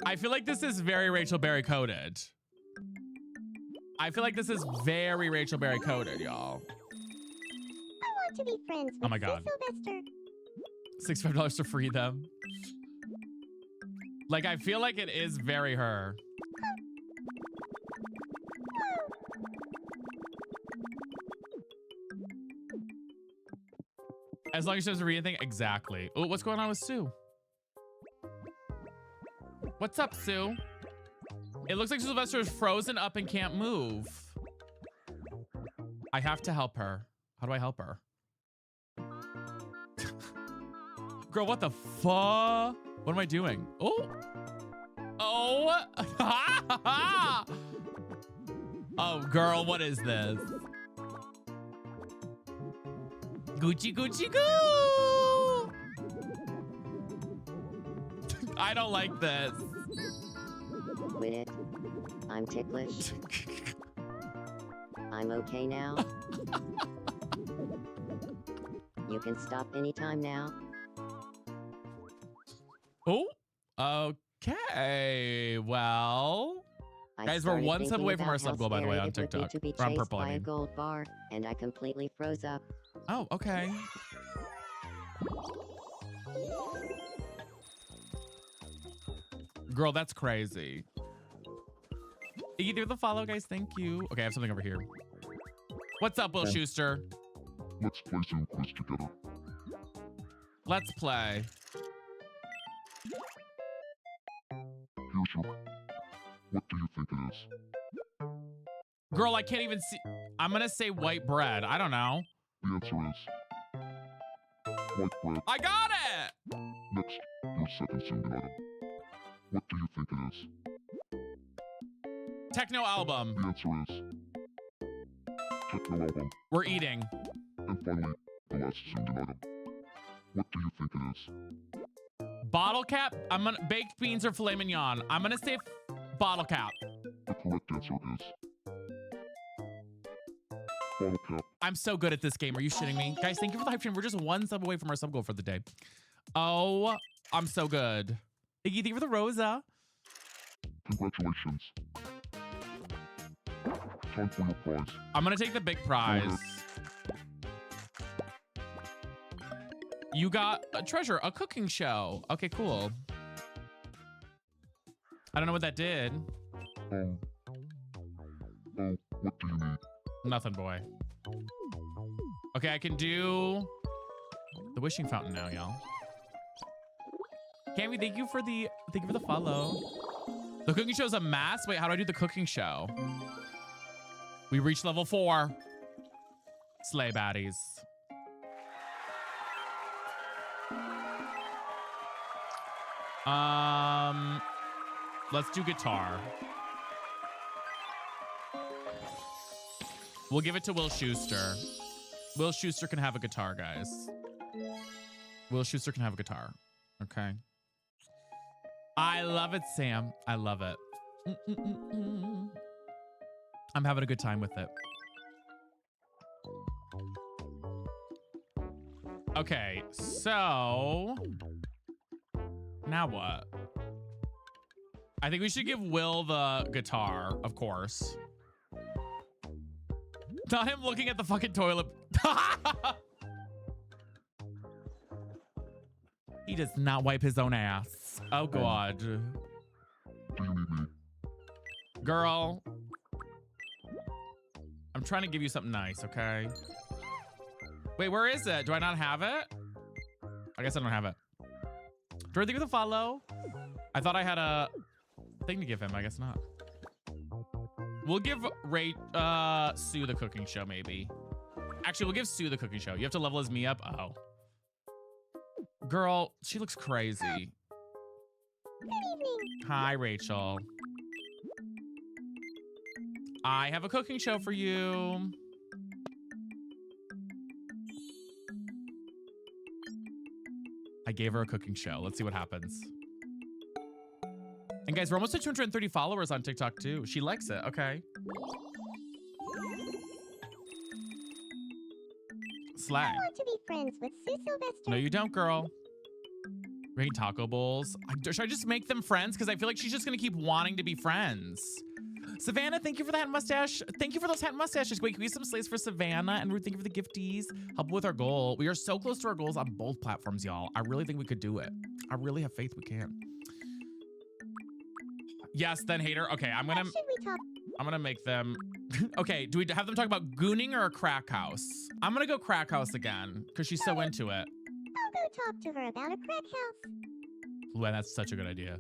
I feel like this is very Rachel Berry coded. I feel like this is very Rachel Berry coded, y'all. I want to be friends with Oh my God. Sylvester. $65 to free them. Like, I feel like it is very her. As long as she doesn't read anything. Exactly. Oh, what's going on with Sue? What's up, Sue? It looks like Sylvester is frozen up and can't move. I have to help her. How do I help her? Girl, what the fuck? What am I doing? Oh. Oh. Oh, girl, what is this? Gucci, Gucci, goo. I don't like this. Quit it. I'm ticklish. I'm okay now. You can stop anytime now. Oh, okay. Well, I guys, we're started one sub thinking away from our about how sub goal, by the way, on scary it would be TikTok. to be Or on chased Purple, by I a mean. gold bar, and I completely froze up. Oh, okay. Girl, that's crazy. Either the follow, guys. Thank you. Okay, I have something over here. What's up, Will Schuster? Let's play Zoom quiz together. Let's play. Here's your... What do you think it is? Girl, I can't even see. I'm gonna say white bread. I don't know. The answer is... white bread. I got it! Next, your second zoomed item. What do you think it is? Techno album. The answer is... Techno album. We're eating. And finally, the last zoomed in item. What do you think it is? Bottle cap. I'm gonna baked beans or filet mignon. I'm gonna say bottle cap. The correct answer is... bottle cap. I'm so good at this game. Are you shitting me? Guys, thank you for the hype stream. We're just one sub away from our sub goal for the day. Oh, I'm so good. Iggy, thank you for the Rosa. Congratulations. Time for your prize. I'm gonna take the big prize. You got a treasure, a cooking show. Okay, cool. I don't know what that did. Oh, what do you need? Nothing, boy. Okay, I can do the wishing fountain now, y'all. Cammy, thank you for the follow. The cooking show's a mask. Wait, how do I do the cooking show? We reached level 4. Slay baddies. Let's do guitar. We'll give it to Will Schuster. Will Schuster can have a guitar, guys. Will Schuster can have a guitar. Okay. I love it, Sam. I love it. Mm-mm-mm-mm. I'm having a good time with it. Okay, so now what? I think we should give Will the guitar, of course. Not him looking at the fucking toilet. He does not wipe his own ass. Oh, God. Do you need me? Girl. I'm trying to give you something nice, okay? Wait, where is it? Do I not have it? I guess I don't have it. Do I think with a follow? I thought I had a thing to give him. I guess not. We'll give Sue the cooking show, maybe. Actually, we'll give Sue the cooking show. You have to level his me up? Oh. Girl, she looks crazy. Good evening. Hi, Rachel. I have a cooking show for you. I gave her a cooking show. Let's see what happens. And guys, we're almost at 230 followers on TikTok too. She likes it. Okay. Slag. I want to be friends with Sue Sylvester. No, you don't, girl. Rain taco bowls. Should I just make them friends? Because I feel like she's just going to keep wanting to be friends. Savannah, thank you for the hat and mustache. Thank you for those hat and mustaches. Wait, can we get some slaves for Savannah? And Ruth, thank you for the gifties. Help with our goal. We are so close to our goals on both platforms, y'all. I really think we could do it. I really have faith we can. Yes, then hater. Okay, I'm What should we talk? gonna make them. Okay, do we have them talk about gooning or a crack house? I'm gonna go crack house again because she's so into it. I'll go talk to her about a crack house. Ooh, and that's such a good idea.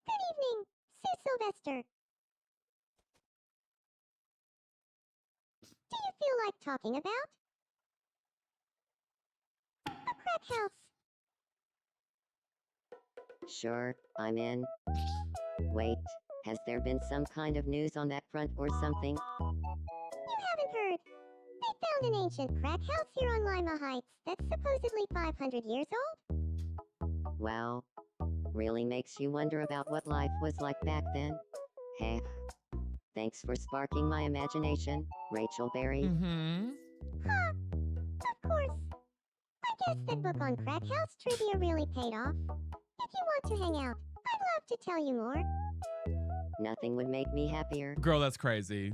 Good evening, Sue Sylvester. Do you feel like talking about a crack house? Sure, I'm in. Wait, has there been some kind of news on that front or something? You haven't heard. They found an ancient crack house here on Lima Heights that's supposedly 500 years old. Wow. Really makes you wonder about what life was like back then. Heh. Thanks for sparking my imagination, Rachel Berry. Mm-hmm. Ha! Of course. I guess that book on crack house trivia really paid off. If you want to hang out, I'd love to tell you more. Nothing would make me happier. Girl, that's crazy.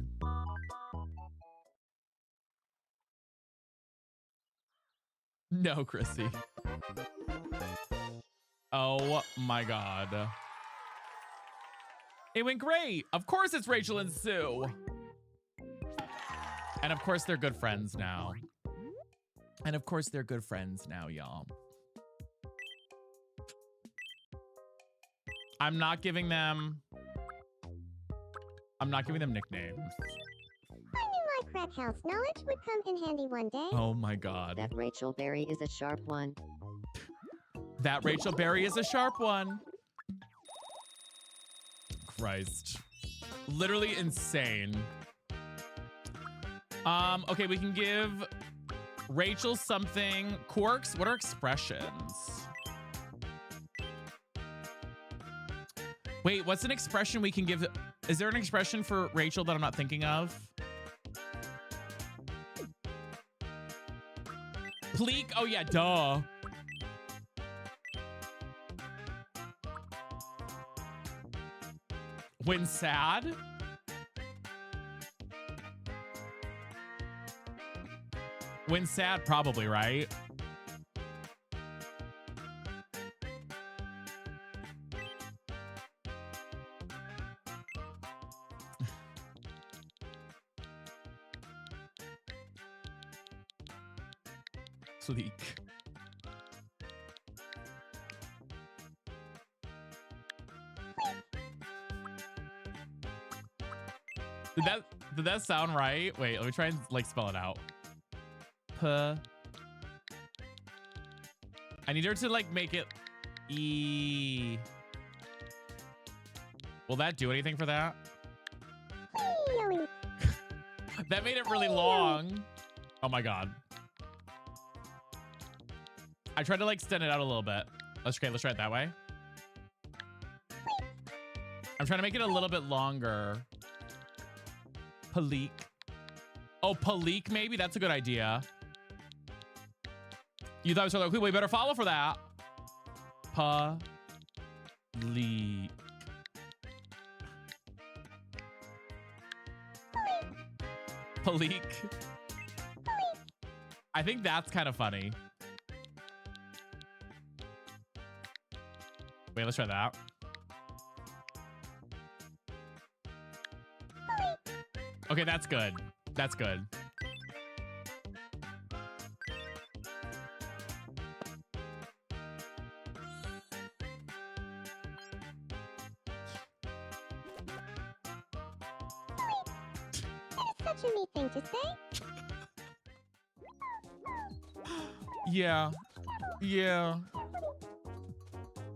No, Chrissy. Oh my God. It went great. Of course it's Rachel and Sue. And of course they're good friends now. And of course they're good friends now, y'all. I'm not giving them nicknames. I knew my crack house knowledge would come in handy one day. Oh my God. That Rachel Berry is a sharp one. That Rachel Berry is a sharp one. Christ. Literally insane. Okay, we can give Rachel something. Quirks, what are expressions? Wait, what's an expression we can give? Is there an expression for Rachel that I'm not thinking of? Pleek? Oh yeah, duh. When sad? When sad, probably, right? Sleek. Did that sound right? Wait, let me try and like spell it out. I need her to like make it E. Will that do anything for that? Yoink. That made it really long. Oh my God. I tried to like extend it out a little bit. Let's try it that way. I'm trying to make it a little bit longer. Palik. Oh, Palik maybe? That's a good idea. You thought it was really cool. We better follow for that. Palik. Palik. I think that's kind of funny. Wait, let's try that. Okay, that's good. That's good. Such a neat thing to say. Yeah. Yeah.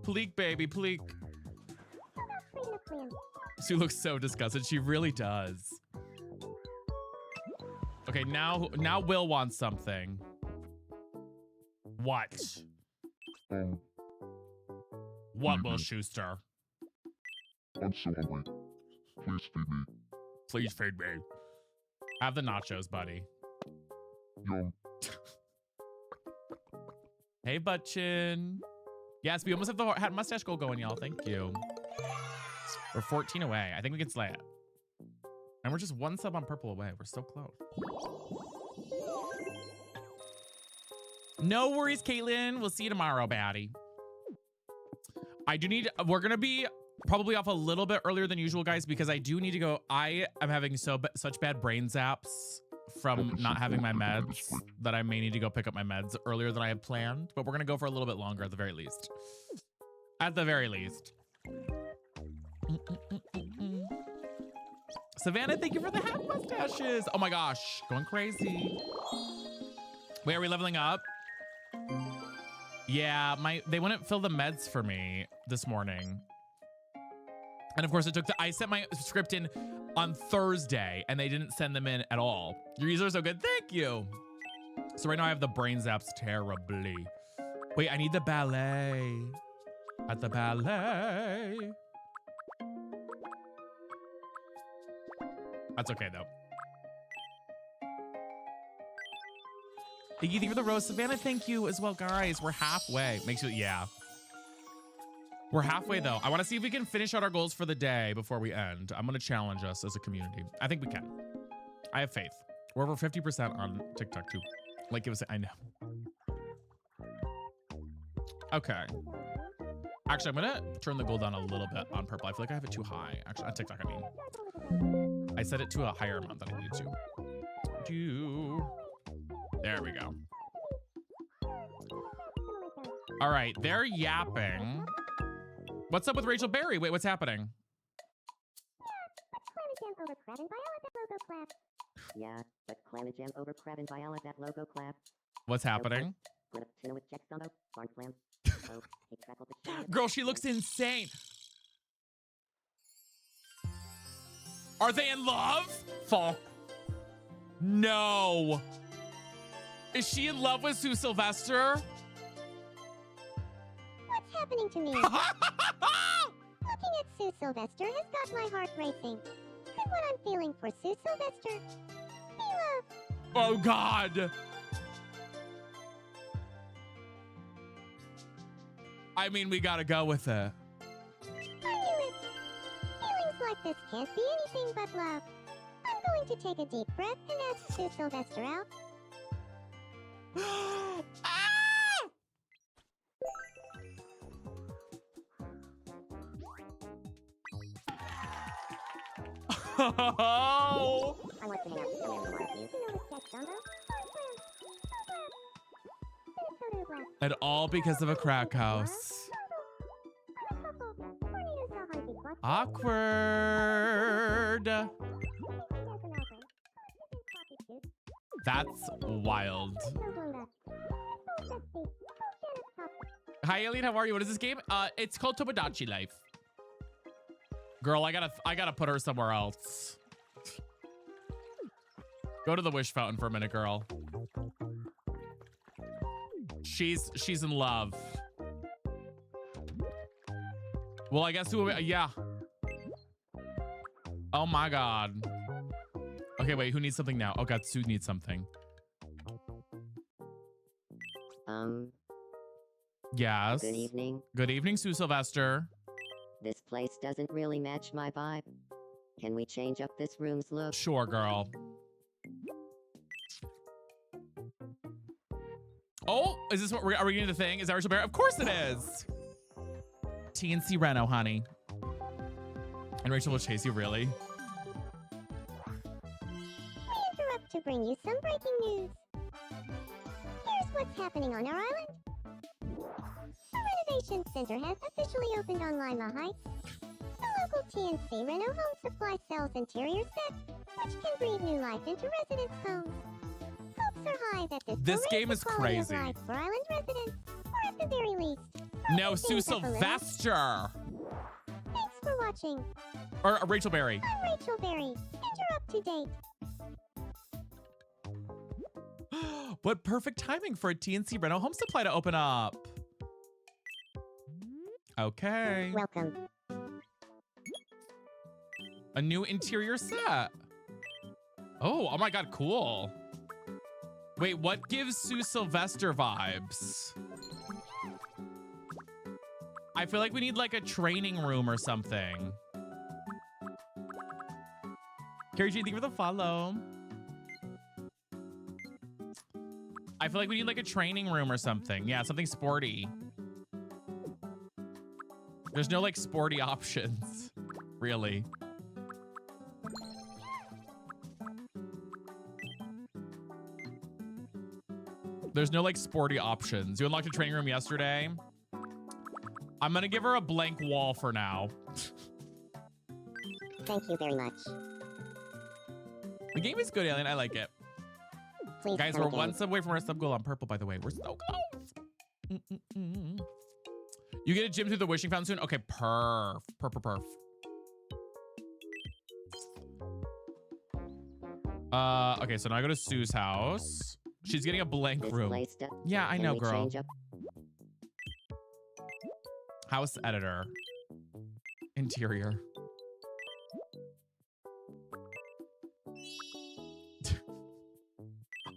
Pleek, baby, pleek. She looks so disgusted. She really does. Okay, now Will wants something. What? What, Will Schuster? I'm so hungry. Please feed me. Please feed me. Have the nachos, buddy. Yum. Hey, Butchin. Yes, we almost have the hat mustache goal going, y'all. Thank you. We're 14 away. I think we can slay it. And we're just one sub on purple away. We're so close. No worries, Caitlin. We'll see you tomorrow, baddie. We're going to be probably off a little bit earlier than usual, guys, because I do need to go. I am having such bad brain zaps from not having my meds that I may need to go pick up my meds earlier than I had planned, but we're going to go for a little bit longer at the very least. At the very least. Savannah, thank you for the hat mustaches. Oh my gosh, going crazy. Wait, are we leveling up? Yeah, they wouldn't fill the meds for me this morning. And of course, I sent my script in on Thursday and they didn't send them in at all. Your users are so good. Thank you. So right now I have the brain zaps terribly. Wait, I need the ballet. At the ballet. That's okay though. Thank you for the rose, Savannah. Thank you as well, guys. We're halfway. Makes you, yeah. We're halfway though. I want to see if we can finish out our goals for the day before we end. I'm going to challenge us as a community. I think we can. I have faith. We're over 50% on TikTok too. Like it was, I know. Okay. Actually, I'm going to turn the goal down a little bit on purple. I feel like I have it too high. Actually, on TikTok, I mean. I set it to a higher amount than I need to. There we go. All right, they're yapping. What's up with Rachel Berry? Wait, what's happening? Yeah, but Clamajam over Crab and Viola that logo clap. What's happening? Girl, she looks insane. Are they in love? Fuck. No. Is she in love with Sue Sylvester? What's happening to me? Looking at Sue Sylvester has got my heart racing. And what I'm feeling for Sue Sylvester, be love. Oh, God. I mean, we gotta go with it. I knew it. Feelings like this can't be anything but love. I'm going to take a deep breath and ask Sue Sylvester out. Oh! I want to hang out with some of you. You know the sketch Dumbo? And all because of a crack house. Awkward. That's wild. Hi, Aileen. How are you? What is this game? It's called Tomodachi Life. Girl, I gotta put her somewhere else. Go to the wish fountain for a minute, girl. She's in love. Well, I guess yeah. Oh my God. Okay, wait, who needs something now? Oh God, Sue needs something. Yes. Good evening. Good evening, Sue Sylvester. This place doesn't really match my vibe. Can we change up this room's look? Sure, girl. Oh, is this what are we getting the thing? Is that Rachel Berry? Of course it is. TNC Reno, honey. And Rachel will chase you, really? We interrupt to bring you some breaking news. Here's what's happening on our island. The Renovation Center has officially opened on Lima Heights. The local TNC Reno Home Supply sells interior sets, which can breathe new life into residents' homes. Hopes are high that this will game raise is the quality of crazy. life for island residents, or at the very least, No, Sue things up a little. Sylvester. Thanks for watching. Or Rachel Berry. I'm Rachel Berry, and you're up to date. What perfect timing for a TNC Reno Home Supply to open up. Okay. Welcome. A new interior set. Oh my God, cool. Wait, what gives Sue Sylvester vibes? I feel like we need like a training room or something. Carrie G, thank you for the follow. I feel like we need like a training room or something. Yeah, something sporty. There's no like sporty options, really. There's no like sporty options. You unlocked a training room yesterday. I'm gonna give her a blank wall for now. Thank you very much. The game is good, Alien. I like it. Please Guys, come we're again. one sub away from our sub goal on purple, by the way. We're so close. Mm-mm-mm. You get a gym through the wishing fountain soon? Okay, perf. Okay, so now I go to Sue's house. She's getting a blank This room. place does. Yeah, I Can know, we girl. change up? House editor. Interior.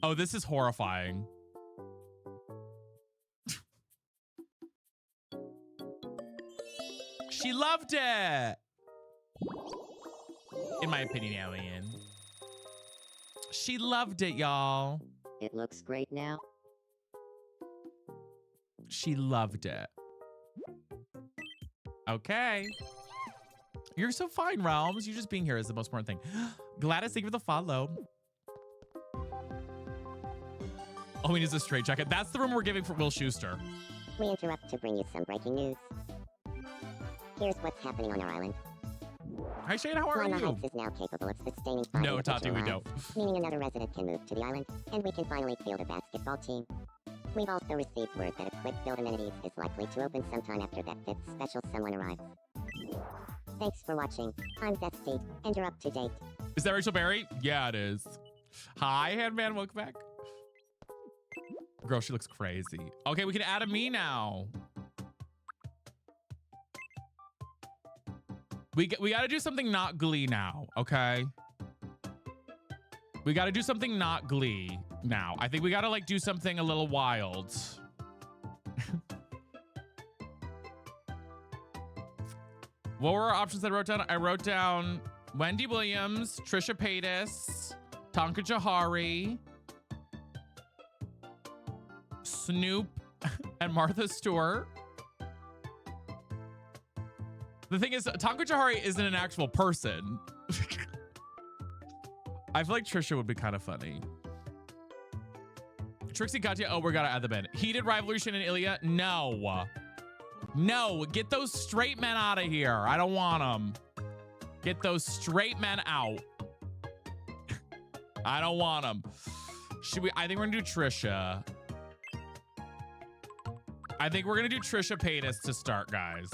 Oh, this is horrifying. She loved it. In my opinion, Alien. She loved it, y'all. It looks great now. She loved it. Okay. You're so fine, Realms. You just being here is the most important thing. Gladys, thank you for the follow. Oh, he needs a straight jacket. That's the room we're giving for Will Schuster. We interrupt to bring you some breaking news. Here's what's happening on our island. Hi, Shane. How are Lima you? Heights is now capable of sustaining 5 No, individual Tati, we lives, don't. meaning another resident can move to the island, and we can finally field a basketball team. We've also received word that a quick build amenities is likely to open sometime after that fifth special someone arrives. Thanks for watching. I'm Zesty, and you're up to date. Is that Rachel Berry? Yeah, it is. Hi, Handman. Welcome back. Girl, she looks crazy. Okay, we can add a me now. We got to do something not Glee now, okay? We got to do something not Glee now. I think we got to like do something a little wild. What were our options that I wrote down? I wrote down Wendy Williams, Trisha Paytas, Tonka Jahari, Snoop, and Martha Stewart. The thing is, Tonka Jahari isn't an actual person. I feel like Trisha would be kind of funny. Trixie Katya, oh, we gotta add them in. Heated Revolution and Ilya, no. No, get those straight men out of here. I don't want them. Get those straight men out. I don't want them. Should we? I think we're gonna do Trisha. I think we're gonna do Trisha Paytas to start, guys.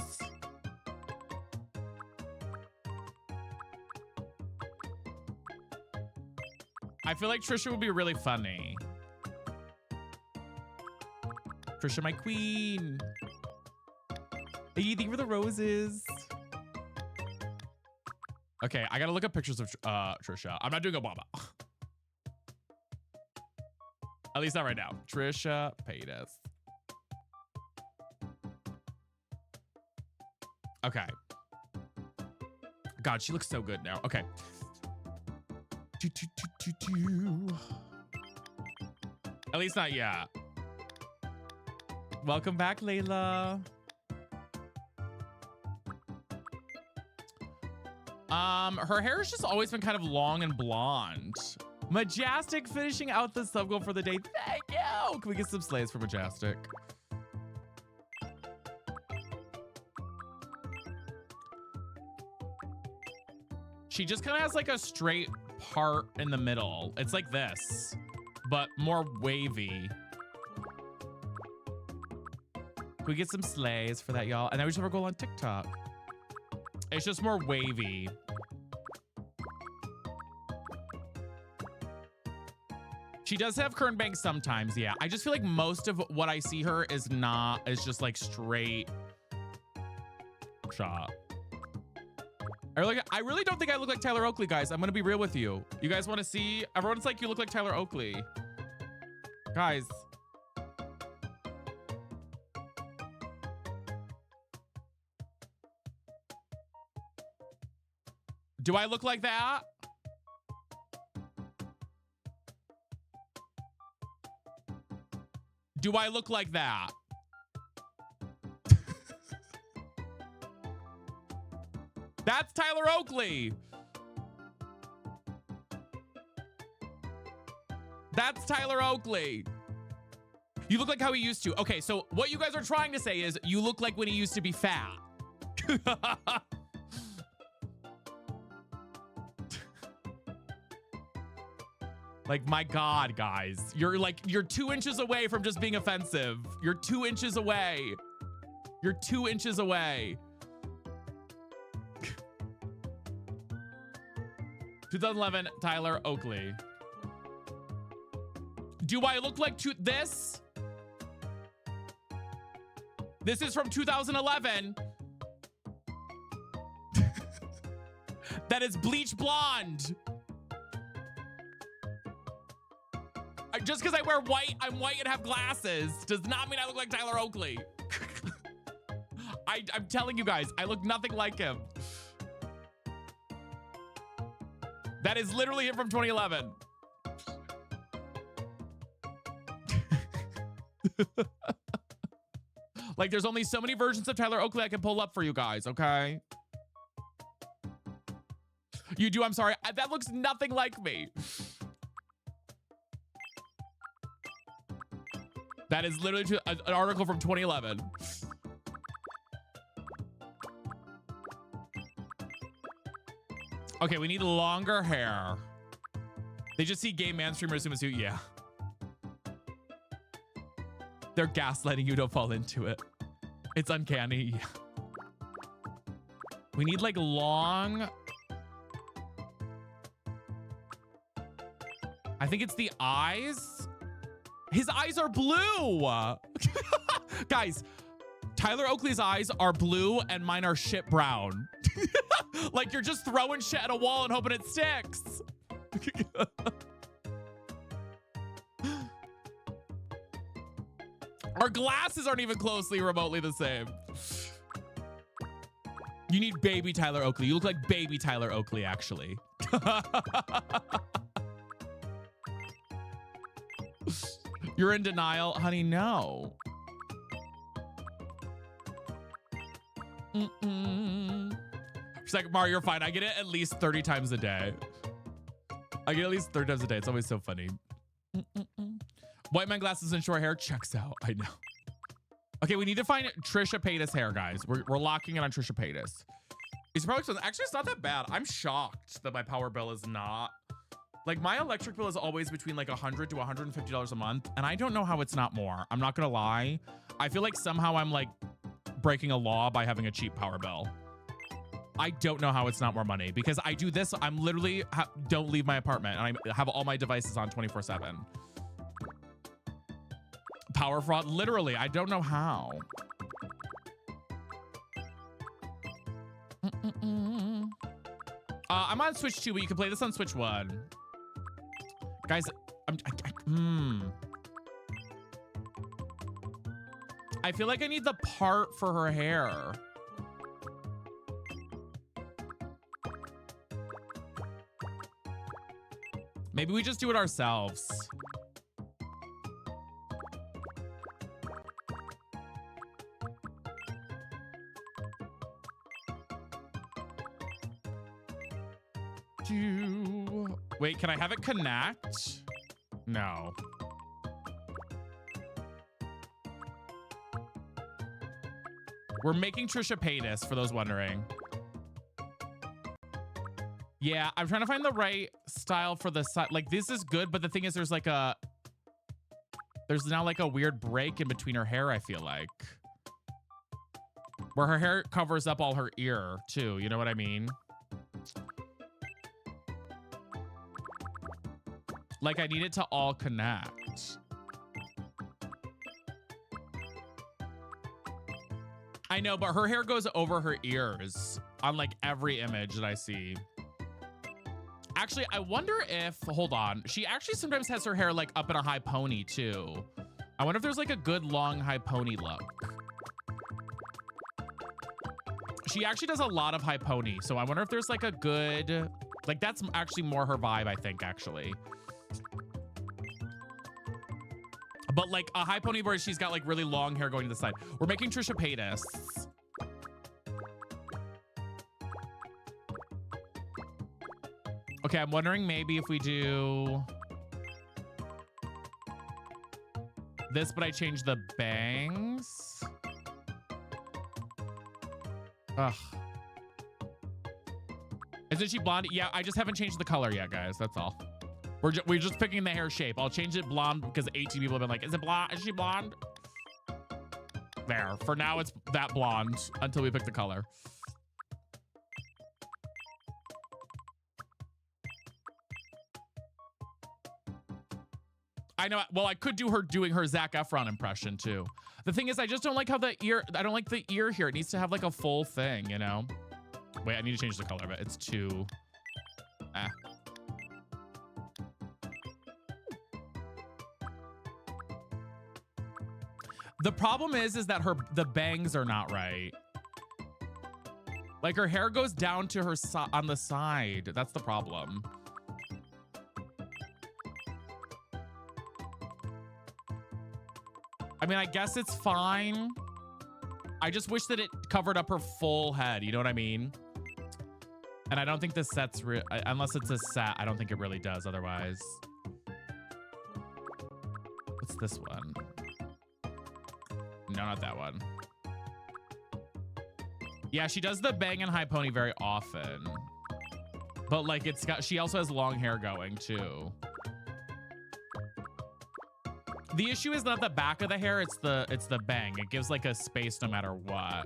I feel like Trisha would be really funny. Trisha, my queen. Hey, thank you for the roses. Okay, I gotta look up pictures of Trisha. I'm not doing Obama. At least not right now. Trisha Paytas. Okay. God, she looks so good now. Okay. At least not yet. Welcome back, Layla. Her hair has just always been kind of long and blonde. Majestic finishing out the sub goal for the day. Thank you. Can we get some slays for Majestic? She just kind of has like a straight part in the middle. It's like this, but more wavy. Can we get some slays for that, y'all? And then we just have her goal on TikTok. It's just more wavy. She does have current bangs sometimes, yeah. I just feel like most of what I see her is just like straight shot. I really don't think I look like Tyler Oakley, guys. I'm gonna be real with you. You guys want to see? Everyone's like, you look like Tyler Oakley. Guys. Do I look like that? Do I look like that? That's Tyler Oakley. That's Tyler Oakley. You look like how he used to. Okay, so what you guys are trying to say is you look like when he used to be fat. Like, my God, guys. You're 2 inches away from just being offensive. You're 2 inches away. You're 2 inches away. 2011, Tyler Oakley. Do I look like this? This is from 2011. That is bleach blonde. Just because I wear white, I'm white and have glasses, does not mean I look like Tyler Oakley. I'm telling you guys, I look nothing like him. That is literally him from 2011. Like, there's only so many versions of Tyler Oakley I can pull up for you guys, okay? You do, I'm sorry. That looks nothing like me. That is literally an article from 2011. Okay, we need longer hair. They just see gay man streamers in a suit. Yeah. They're gaslighting you, don't fall into it. It's uncanny. We need like long. I think it's the eyes. His eyes are blue. Guys, Tyler Oakley's eyes are blue and mine are shit brown. Like you're just throwing shit at a wall and hoping it sticks. Our glasses aren't even closely remotely the same. You need baby Tyler Oakley. You look like baby Tyler Oakley, actually. You're in denial? Honey, no. She's like, Mar, you're fine. I get it at least 30 times a day. I get it at least 30 times a day. It's always so funny. White man glasses and short hair checks out. I know. Okay, we need to find Trisha Paytas hair, guys. We're locking it on Trisha Paytas. It's probably expensive. Actually, it's not that bad. I'm shocked that my power bill is not. Like, my electric bill is always between like $100 to $150 a month, and I don't know how it's not more. I'm not gonna lie. I feel like somehow I'm like breaking a law by having a cheap power bill. I don't know how it's not more money because I do this. I'm literally don't leave my apartment and I have all my devices on 24/7. Power fraud, literally. I don't know how. I'm on Switch 2, but you can play this on Switch 1. Guys, I feel like I need the part for her hair. Maybe we just do it ourselves. Wait, can I have it connect? No. We're making Trisha Paytas, for those wondering. Yeah, I'm trying to find the right style for the side. Like, this is good, but the thing is, there's now like a weird break in between her hair, I feel like. Where her hair covers up all her ear, too. You know what I mean? Like, I need it to all connect. I know, but her hair goes over her ears on like every image that I see. Actually, I wonder if, hold on. She actually sometimes has her hair like up in a high pony too. I wonder if there's like a good long high pony look. She actually does a lot of high pony. So I wonder if there's like a good, like that's actually more her vibe, I think, actually. But like a high pony where she's got like really long hair going to the side. We're making Trisha Paytas. Okay, I'm wondering maybe if we do this, but I change the bangs. Ugh. Isn't she blonde? Yeah, I just haven't changed the color yet, guys. That's all. We're just picking the hair shape. I'll change it blonde because 18 people have been like, is it blonde? Is she blonde? There. For now, it's that blonde until we pick the color. I know. Well, I could do her doing her Zac Efron impression too. The thing is, I just don't like how the ear, I don't like the ear here. It needs to have like a full thing, you know? Wait, I need to change the color of it. It's too, The problem is that the bangs are not right. Like her hair goes down to her on the side. That's the problem. I mean, I guess it's fine. I just wish that it covered up her full head. You know what I mean? And I don't think this set's unless it's a set. I don't think it really does otherwise. What's this one? No, not that one. Yeah, she does the bang and high pony very often. But like she also has long hair going too. The issue is not the back of the hair, it's the bang. It gives like a space no matter what.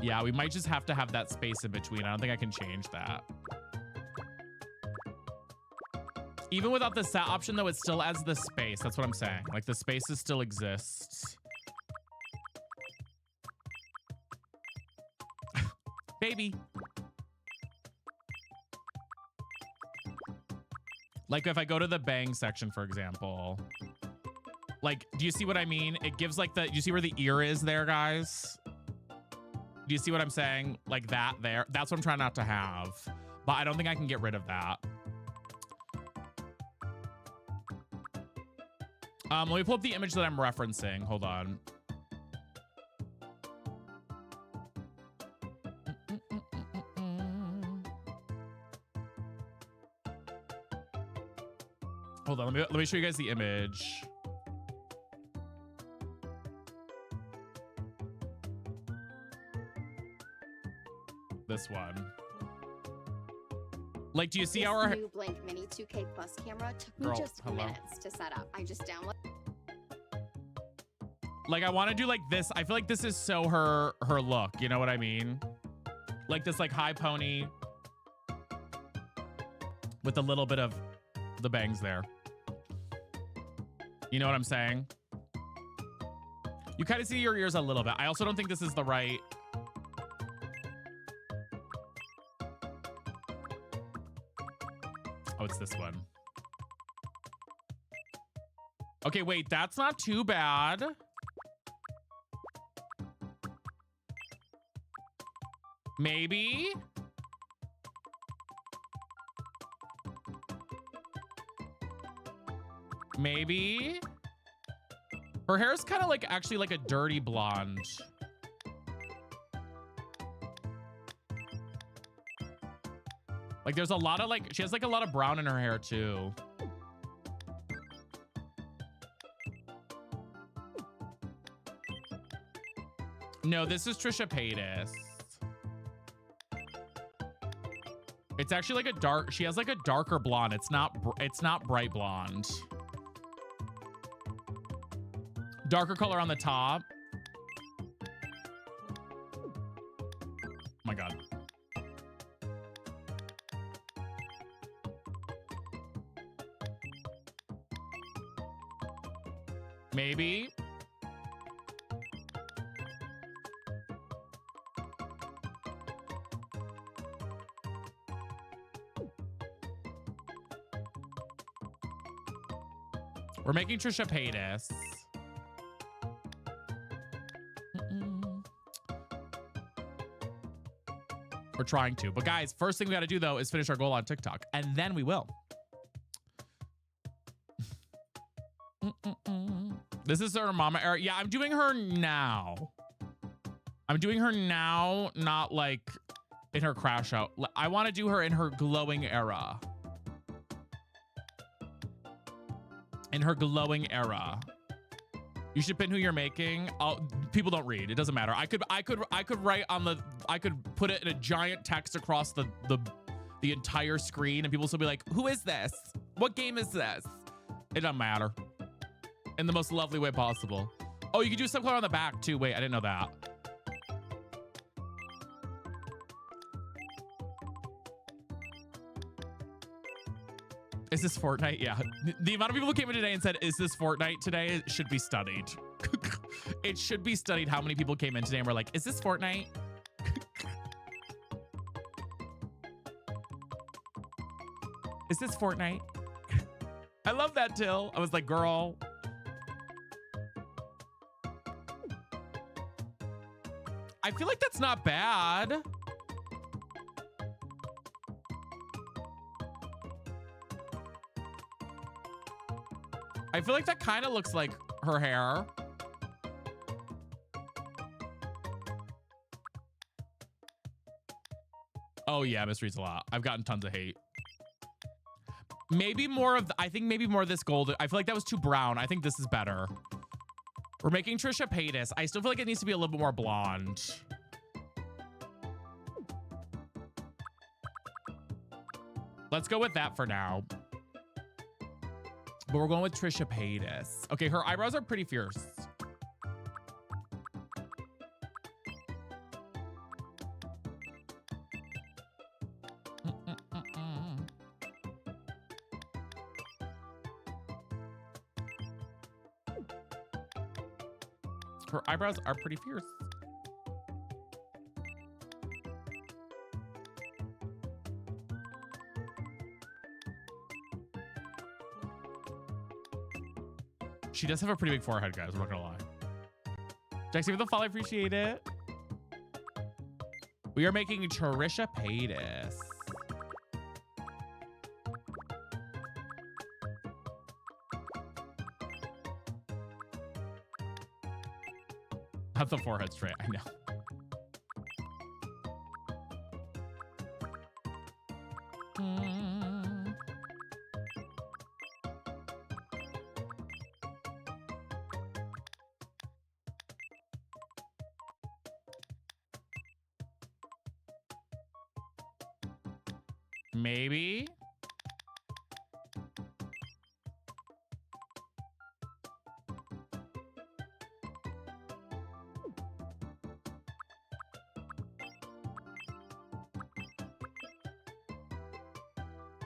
Yeah, we might just have to have that space in between. I don't think I can change that. Even without the set option though, it still adds the space. That's what I'm saying. Like the spaces still exist. Baby. Like if I go to the bang section, for example, like, do you see what I mean? It gives like do you see where the ear is there, guys? Do you see what I'm saying? Like that there. That's what I'm trying not to have. But I don't think I can get rid of that. Let me pull up the image that I'm referencing. Hold on. Hold on, let me show you guys the image. This one. Like, do you see our new Blink Mini 2K Plus camera took me just minutes to set up. I just downloaded. Like, I want to do like this. I feel like this is so her look. You know what I mean? Like this like high pony with a little bit of the bangs there. You know what I'm saying? You kind of see your ears a little bit. I also don't think this is the right. Oh, it's this one. Okay, wait, that's not too bad. Maybe. Maybe. Her hair is kind of like actually like a dirty blonde. Like there's a lot of like, she has like a lot of brown in her hair too. No, this is Trisha Paytas. It's actually like a dark, she has like a darker blonde. It's not bright blonde. Darker color on the top. Oh my God. Maybe. We're making Trisha Paytas. We're trying to. But guys, first thing we got to do though is finish our goal on TikTok. And then we will. This is her mama era. Yeah, I'm doing her now. I'm doing her now, not like in her crash out. I want to do her in her glowing era. In her glowing era. You should pin who you're making. People don't read. It doesn't matter. I could write on the, I could put it in a giant text across the entire screen and people still be like, who is this? What game is this? It doesn't matter. In the most lovely way possible. Oh, you can do some color on the back too. Wait, I didn't know that. Is this Fortnite? Yeah. The amount of people who came in today and said, is this Fortnite today? It should be studied. It should be studied how many people came in today and were like, is this Fortnite? Is this Fortnite? I love that, Till. I was like, girl. I feel like that's not bad. I feel like that kind of looks like her hair. Oh yeah, misreads a lot. I've gotten tons of hate. Maybe more of, I think maybe more of this gold. I feel like that was too brown. I think this is better. We're making Trisha Paytas. I still feel like it needs to be a little bit more blonde. Let's go with that for now. But we're going with Trisha Paytas. Okay, her eyebrows are pretty fierce. Her eyebrows are pretty fierce. She does have a pretty big forehead, guys. I'm not gonna lie. Jaxie with the follow, I appreciate it. We are making Trisha Paytas. Have the forehead straight, I know. Maybe.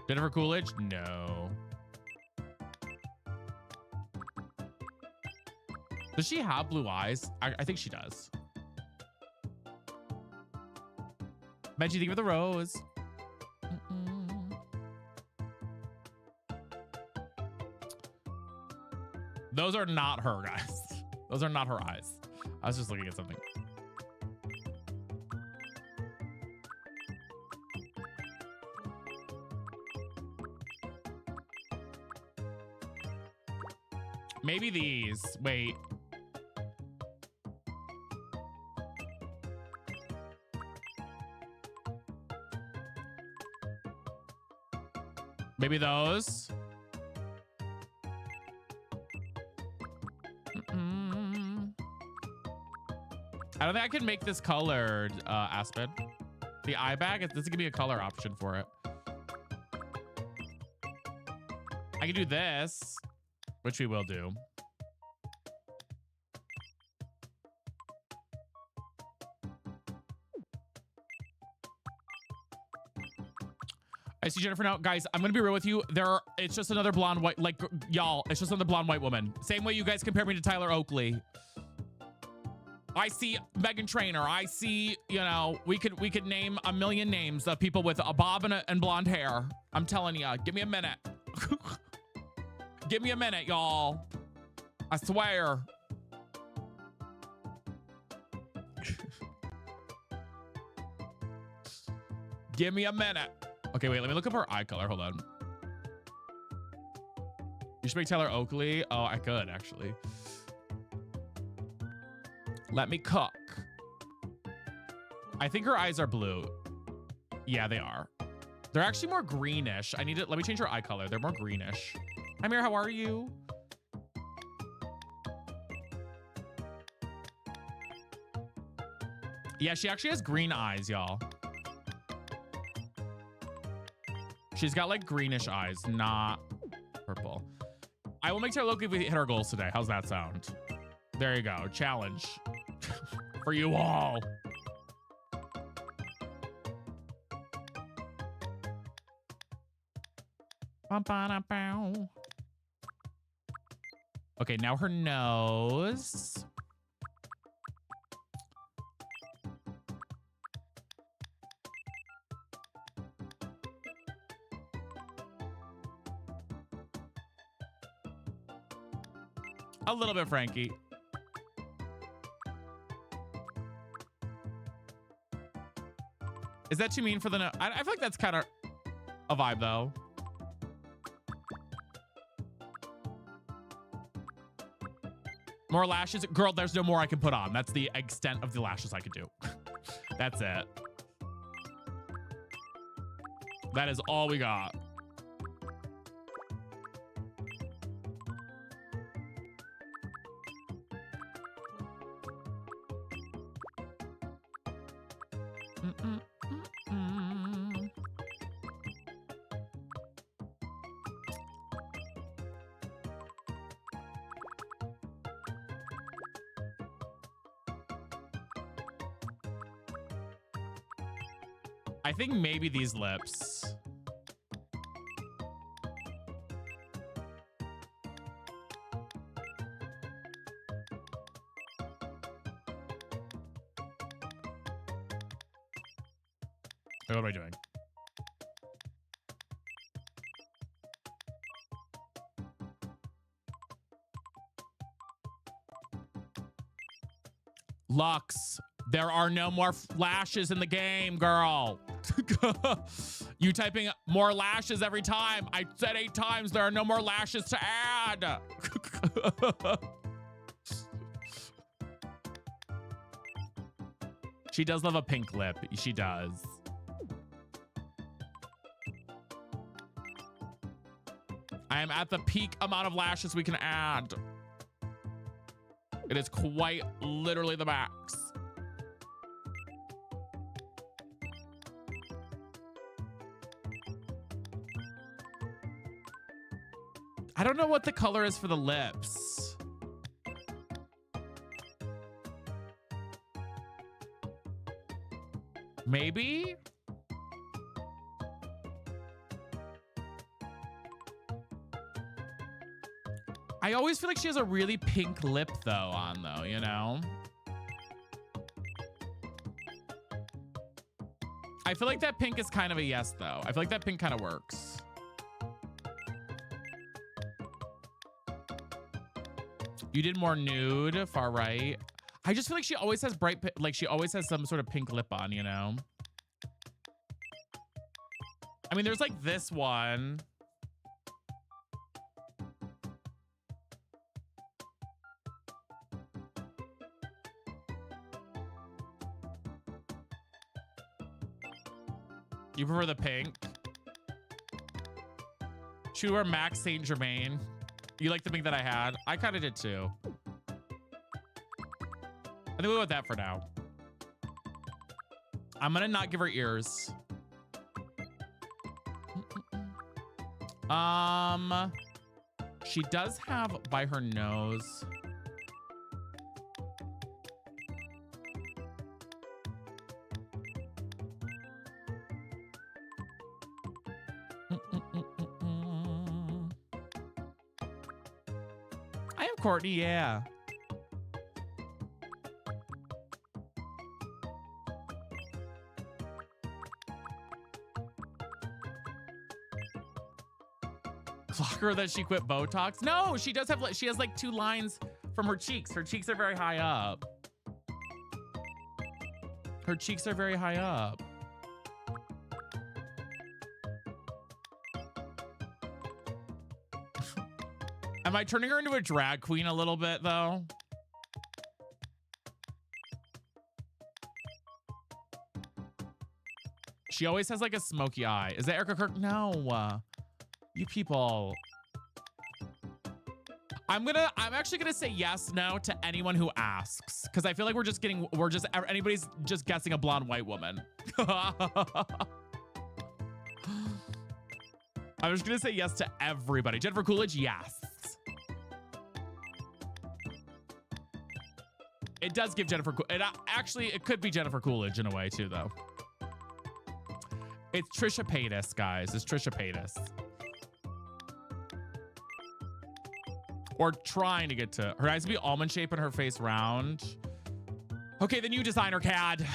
Jennifer Coolidge? No. Does she have blue eyes? I think she does. Benji, thank you for the rose. Those are not her, guys. Those are not her eyes. I was just looking at something. Maybe these. Wait. Maybe those. I don't think I can make this colored, Aspen. The eye bag, this is gonna be a color option for it. I can do this, which we will do. I see Jennifer now. Guys, I'm gonna be real with you. It's just another blonde white, like, y'all, it's just another blonde white woman. Same way you guys compare me to Tyler Oakley. I see Megan Trainor. I see, you know, we could name a million names of people with a bob and blonde hair. I'm telling you, give me a minute. Give me a minute, y'all. I swear. Give me a minute. Okay, wait, let me look up her eye color. Hold on. You should make Tyler Oakley. Oh, I could, actually. Let me cook. I think her eyes are blue. Yeah, they are. They're actually more greenish. Let me change her eye color. They're more greenish. Hi, Mir, how are you? Yeah, she actually has green eyes, y'all. She's got like greenish eyes, not purple. I will make Tyler Oakley if we hit our goals today. How's that sound? There you go. Challenge for you all. Okay, now her nose. A little bit, Frankie. Is that too mean for the no? I feel like that's kind of a vibe, though. More lashes? Girl, there's no more I can put on. That's the extent of the lashes I could do. That's it. That is all we got. I think maybe these lips. Wait, what am I doing? Lux, there are no more lashes in the game, girl. You typing more lashes every time. I said 8 times there are no more lashes to add. She does love a pink lip. She does. I am at the peak amount of lashes we can add. It is quite literally the max. I don't know what the color is for the lips. Maybe? I always feel like she has a really pink lip though on though, you know? I feel like that pink is kind of a yes though. I feel like that pink kind of works. You did more nude, far right. I just feel like she always has bright, like she always has some sort of pink lip on, you know? I mean, there's like this one. You prefer the pink? Should we wear Max Saint Germain? You like the pink that I had? I kind of did too. I think we'll go with that for now. I'm gonna not give her ears. She does have by her nose. I am Courtney, yeah. Clocker that she quit Botox? No, she does have, she has like 2 lines from her cheeks. Her cheeks are very high up. Her cheeks are very high up. Am I turning her into a drag queen a little bit though? She always has like a smoky eye. Is that Erica Kirk? No. You people. I'm actually gonna say yes, no to anyone who asks. Cause I feel like anybody's just guessing a blonde white woman. I'm just gonna say yes to everybody. Jennifer Coolidge, yes. It does give Jennifer, it could be Jennifer Coolidge in a way too though. It's Trisha Paytas, guys. It's Trisha Paytas. Or trying to get to her eyes to be almond shape and her face round. Okay, the new designer CAD.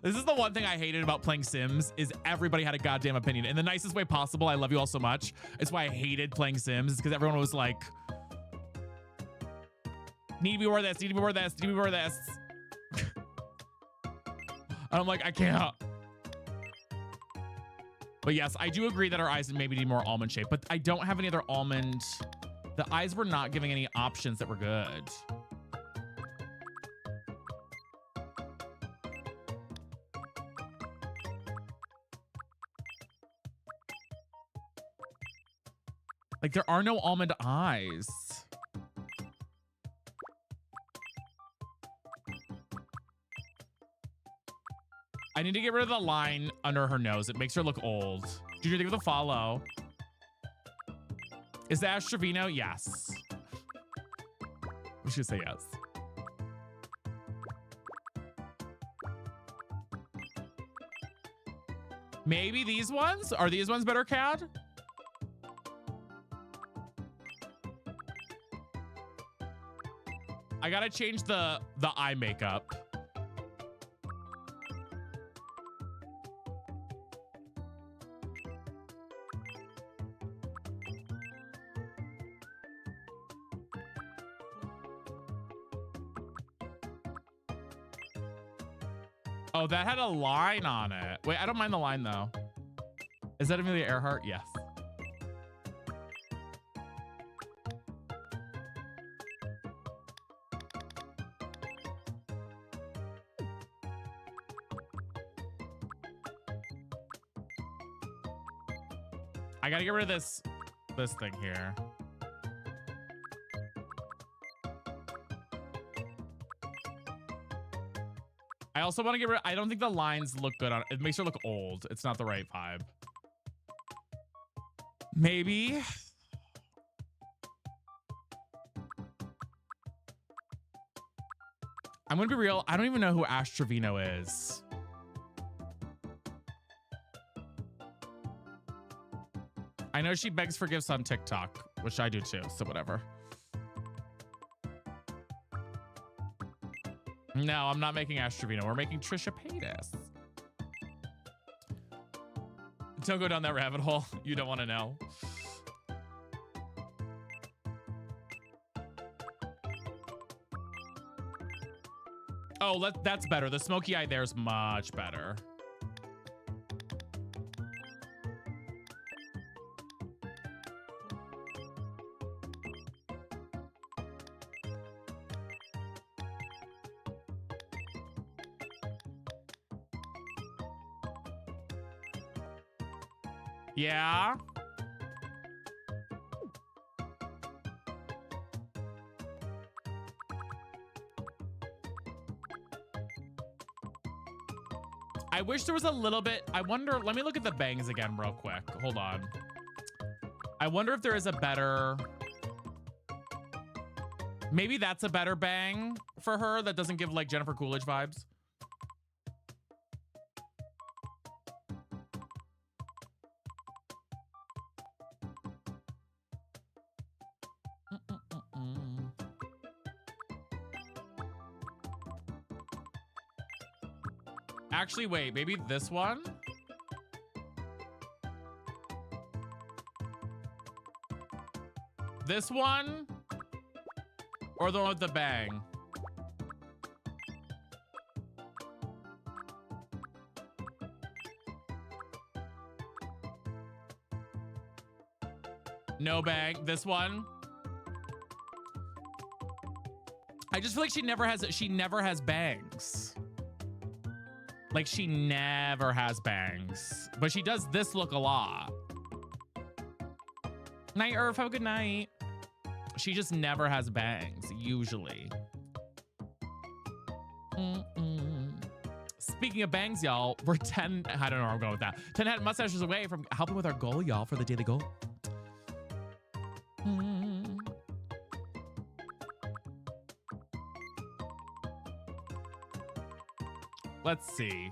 This is the one thing I hated about playing Sims is everybody had a goddamn opinion in the nicest way possible. I love you all so much. It's why I hated playing Sims, because everyone was like, need to be wear this, need to be wear this, need to be wear this. And I'm like, I can't. But yes, I do agree that our eyes maybe need more almond shape, but I don't have any other almond. The eyes were not giving any options that were good. Like there are no almond eyes. I need to get rid of the line under her nose. It makes her look old. Junior, think of the follow. Is that Ash Trevino? Yes. We should say yes. Maybe these ones? Are these ones better, CAD? I gotta change the eye makeup. Oh, that had a line on it. Wait, I don't mind the line though. Is that Amelia Earhart? Yes. I gotta get rid of this thing here. I also want to get rid. I don't think the lines look good on it. It makes her look old. It's not the right vibe. Maybe. I'm gonna be real. I don't even know who Ash Trevino is. I I know she begs for gifts on TikTok, which I do too, so whatever. No, I'm not making Ash Trevino. We're making Trisha Paytas. Don't go down that rabbit hole. You don't want to know. Oh, that's better. The smoky eye there is much better. Yeah. I wish there was a little bit. I wonder, let me look at the bangs again real quick. Hold on. I wonder if there is a better, maybe that's a better bang for her that doesn't give like Jennifer Coolidge vibes. Actually, wait, maybe this one? This one? Or the one with the bang? No bang. This one? I just feel like she never has bangs. Like she never has bangs, but she does this look a lot. Night Earth, have a good night. She just never has bangs, usually. Speaking of bangs, y'all, we're 10, I don't know where I'm going with that. 10 hat mustaches away from helping with our goal, y'all, for the daily goal. Let's see.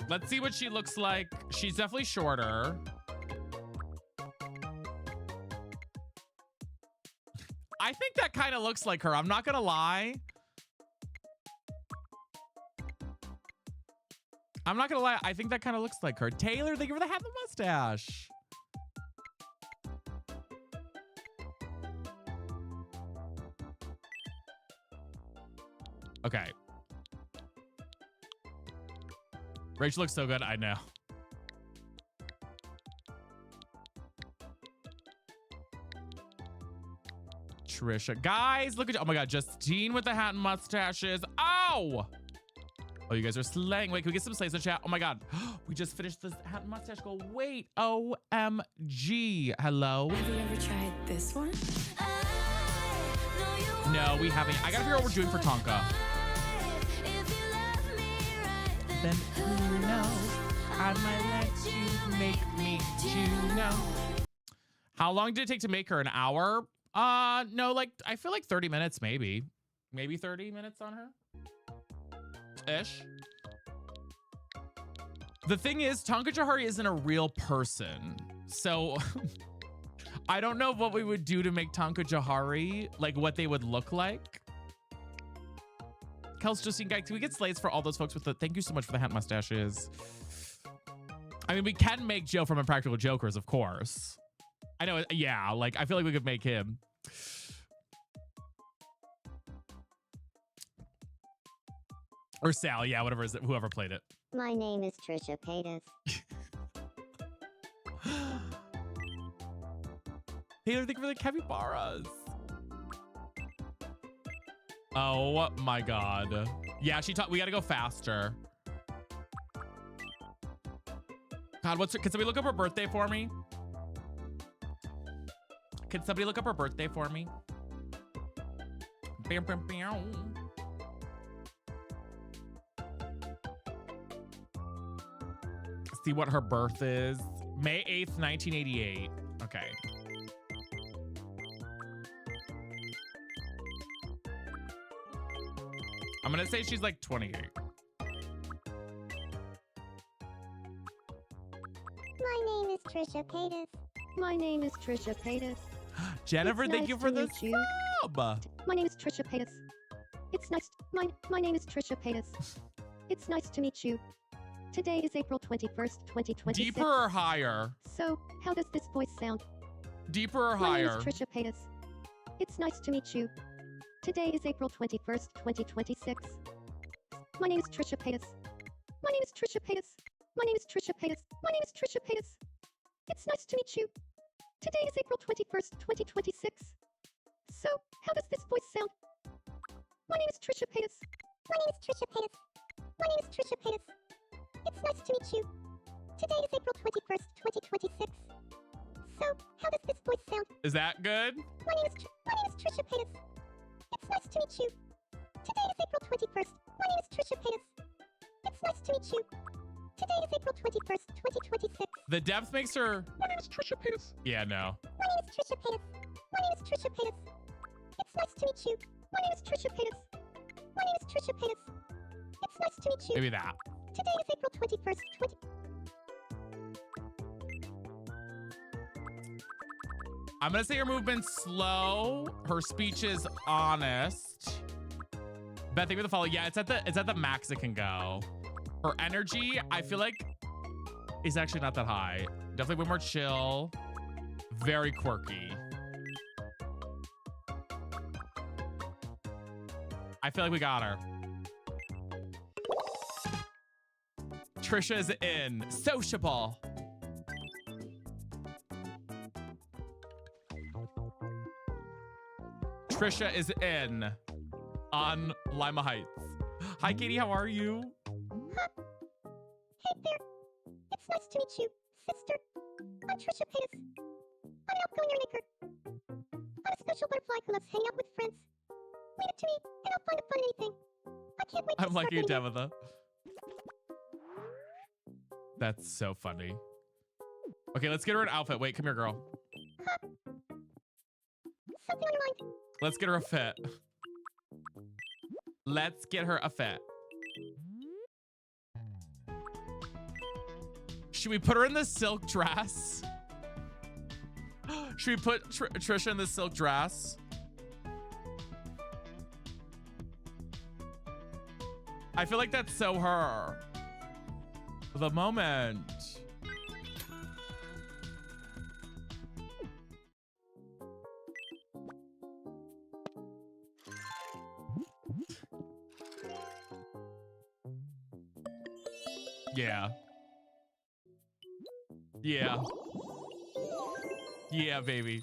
Let's see what she looks like. She's definitely shorter. I think that kind of looks like her. I'm not gonna lie. I think that kind of looks like her. Taylor, thank you for the hat and the mustache. Okay. Rachel looks so good. I know. Trisha. Guys, look at you. Oh my God. Justine with the hat and mustaches. Ow! Oh, you guys are slaying. Wait, can we get some slays in chat? Oh my God. We just finished the hat and mustache goal. Wait. OMG. Hello? Have you ever tried this one? No, we haven't. I gotta figure out what we're doing for Tonka. Then who knows? I might let you make me to know. How long did it take to make her? An hour? No, like I feel like 30 minutes, maybe. Maybe 30 minutes on her. Ish. The thing is, Tonka Jahari isn't a real person. So I don't know what we would do to make Tonka Jahari, like what they would look like. Kels, Justine, guys, can we get slates for all those folks with the, thank you so much for the hat mustaches. I mean, we can make Joe from Impractical Jokers, of course. I know, yeah, like, I feel like we could make him. Or Sal, yeah, whatever is it, whoever played it. My name is Trisha Paytas. Taylor, thank you for the capybaras. Oh my God. Yeah, she taught, we gotta go faster. God, what's her, can somebody look up her birthday for me? Can somebody look up her birthday for me? Bam, bam, bam. See what her birth is. May 8th, 1988. Okay. I'm gonna say she's like 28. My name is Trisha Paytas. My name is Trisha Paytas. Jennifer, It's thank nice you for to the meet you. sub. My name is Trisha Paytas. It's nice. My name is Trisha Paytas. It's nice to meet you. Today is April 21st, 2026. Deeper or higher? So, how does this voice sound? Deeper or My name higher? is Trisha Paytas. It's nice to meet you. Today is April 21st, 2026. My name is Trisha Paytas. My name is Trisha Paytas. My name is Trisha Paytas. My name is Trisha Paytas. It's nice to meet you. Today is April 21st, 2026. So, how does this voice sound? My name is Trisha Paytas. My name is Trisha Paytas. My name is Trisha Paytas. It's nice to meet you. Today is April 21st, 2026. So, how does this voice sound? Is that good? My name is Trisha Paytas. It's nice to meet you. Today is April 21st. My name is Trisha Paytas. It's nice to meet you. Today is April 21st, 2026. The depth makes her. My name is Trisha Paytas. Yeah, no. My name is Trisha Paytas. My name is Trisha Paytas. It's nice to meet you. My name is Trisha Paytas. My name is Trisha Paytas. It's nice to meet you. Maybe that. Today is April 21st, 20. I'm gonna say her movement's slow. Her speech is honest. Beth, thank you for the follow. Yeah, it's at the max it can go. Her energy, I feel like, is actually not that high. Definitely way more chill. Very quirky. I feel like we got her. Trisha is in. Sociable. Trisha is in on Lima Heights. Hi, Katie. How are you? Hey there. It's nice to meet you, sister. I'm Trisha Paytas. I'm an outgoing maker. I'm a social butterfly who loves hanging out with friends. Leave it to me, and I'll find a fun in anything. I can't wait to I'm like start you, getting it. Tabitha. That's so funny. Okay, let's get her an outfit. Wait, come here, girl. Something on your mind. Let's get her a fit. Let's get her a fit. Should we put her in the silk dress? Should we put Trisha in the silk dress? I feel like that's so her. The moment. Yeah. Yeah. Yeah, baby.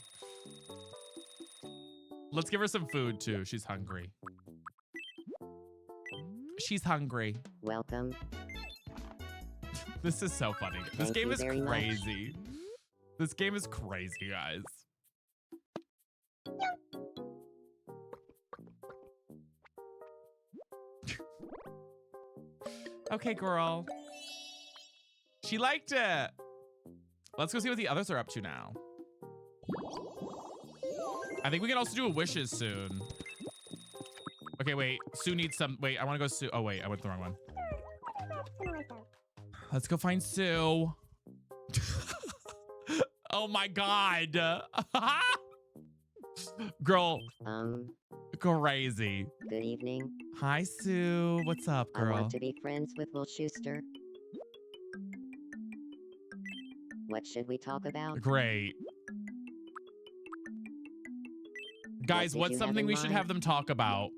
Let's give her some food too. She's hungry. She's hungry. Welcome. This is so funny. This Thank game you is very much. crazy. This game is crazy, guys. Okay, girl. She liked it. Let's go see what the others are up to now. I think we can also do a wishes soon. Okay, wait. Sue needs some. Wait, I want to go Sue. Oh, wait. I went the wrong one. Let's go find Sue. Oh, my God. Girl, crazy. Good evening. Hi, Sue. What's up, I girl? want to be friends with Will Schuster. What should we talk about? Great. Guys, did what's you have something in we should mind? have them talk about?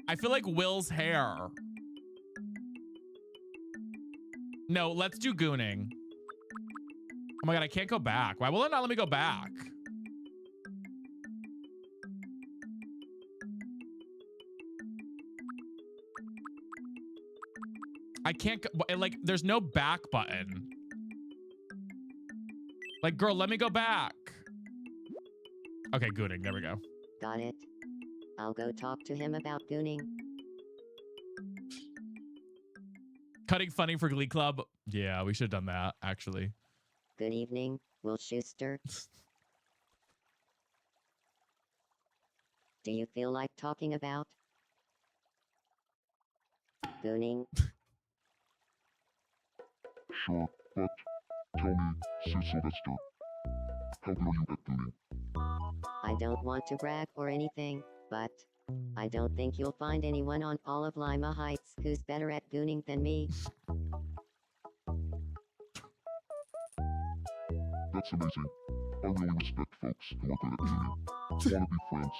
I feel like Will's hair. No, let's do gooning. Oh my God, I can't go back. Why will it not let me go back? I can't, like, there's no back button. Like, girl, let me go back. Okay, gooning, there we go. Got it. I'll go talk to him about gooning. Cutting funny for Glee Club. Yeah, we should have done that, actually. Good evening, Will Schuster. Do you feel like talking about gooning? Sure. But tell me, Sue Sylvester, how good are you at gooning? I don't want to brag or anything, but I don't think you'll find anyone on all of Lima Heights who's better at gooning than me. That's amazing. I really respect folks who are good at gooning. Wanna be friends?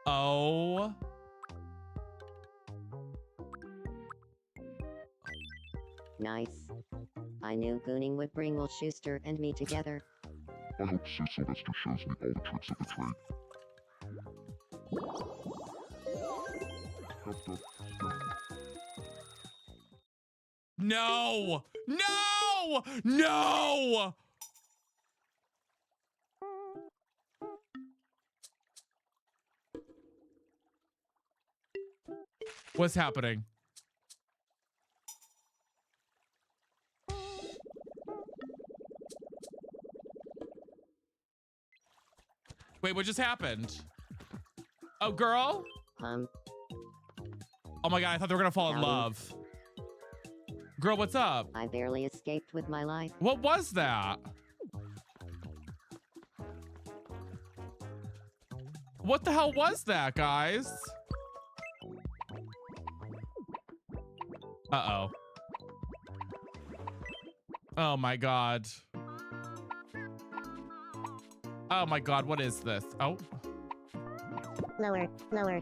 Oh. Nice. I knew gooning would bring Will Schuster and me together. I hope Sue Sylvester shows me all the tricks of the trade. No! No! No! What's happening? Wait, what just happened? Oh, girl? Oh my god, I thought they were gonna fall in love. Girl, what's up? I barely escaped with my life. What was that? What the hell was that, guys? Uh-oh. Oh my god. Oh my god, what is this? Oh. Lower, lower.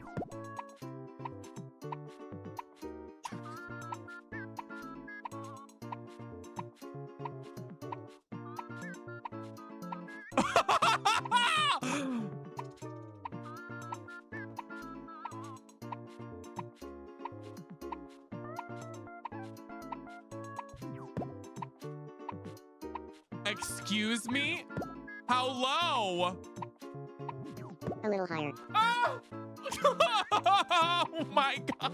Excuse me? How low? A little higher. Oh! Oh my god.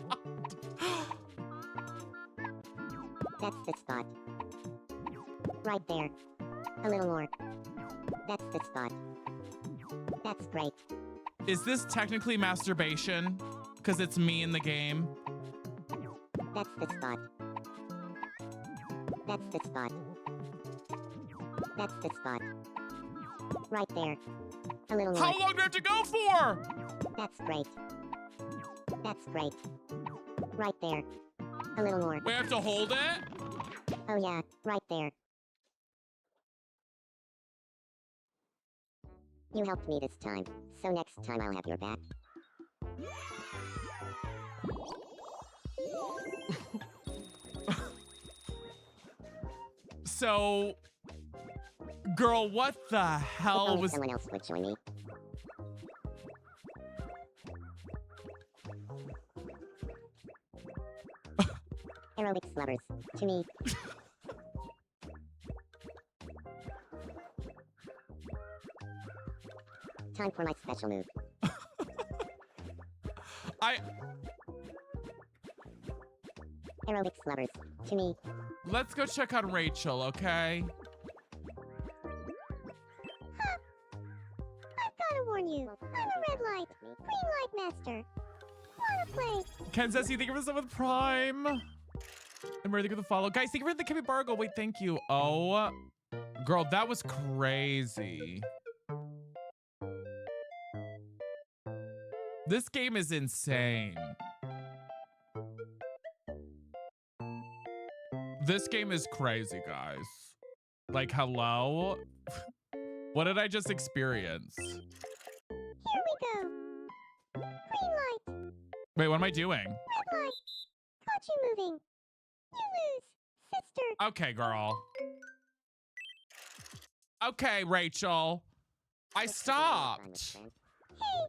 That's the spot. Right there. A little more. That's the spot. That's great. Is this technically masturbation? Because it's me in the game? That's the spot. That's the spot. That's the spot. Right there. A little more. How long do I have to go for? That's great. That's great. Right there. A little more. We have to hold it? Oh yeah, right there. You helped me this time, so next time I'll have your back. So, girl, what the If hell only was... someone else would join me. Aerobics lovers, to me. Time for my special move. Aerobics lovers, to me. Let's go check on Rachel, okay? I've gotta warn you, I'm a red light, green light master. Wanna play? Ken says, you think of someone with Prime? I'm ready to the follow. Guys, thank you for the capybara. Wait, thank you. Oh, girl, that was crazy. This game is insane. This game is crazy, guys. Like, hello? What did I just experience? Here we go. Green light, Wait, what am I doing? red light. Caught you moving. You lose, sister. Okay, girl. Okay, Rachel. I stopped. Hey,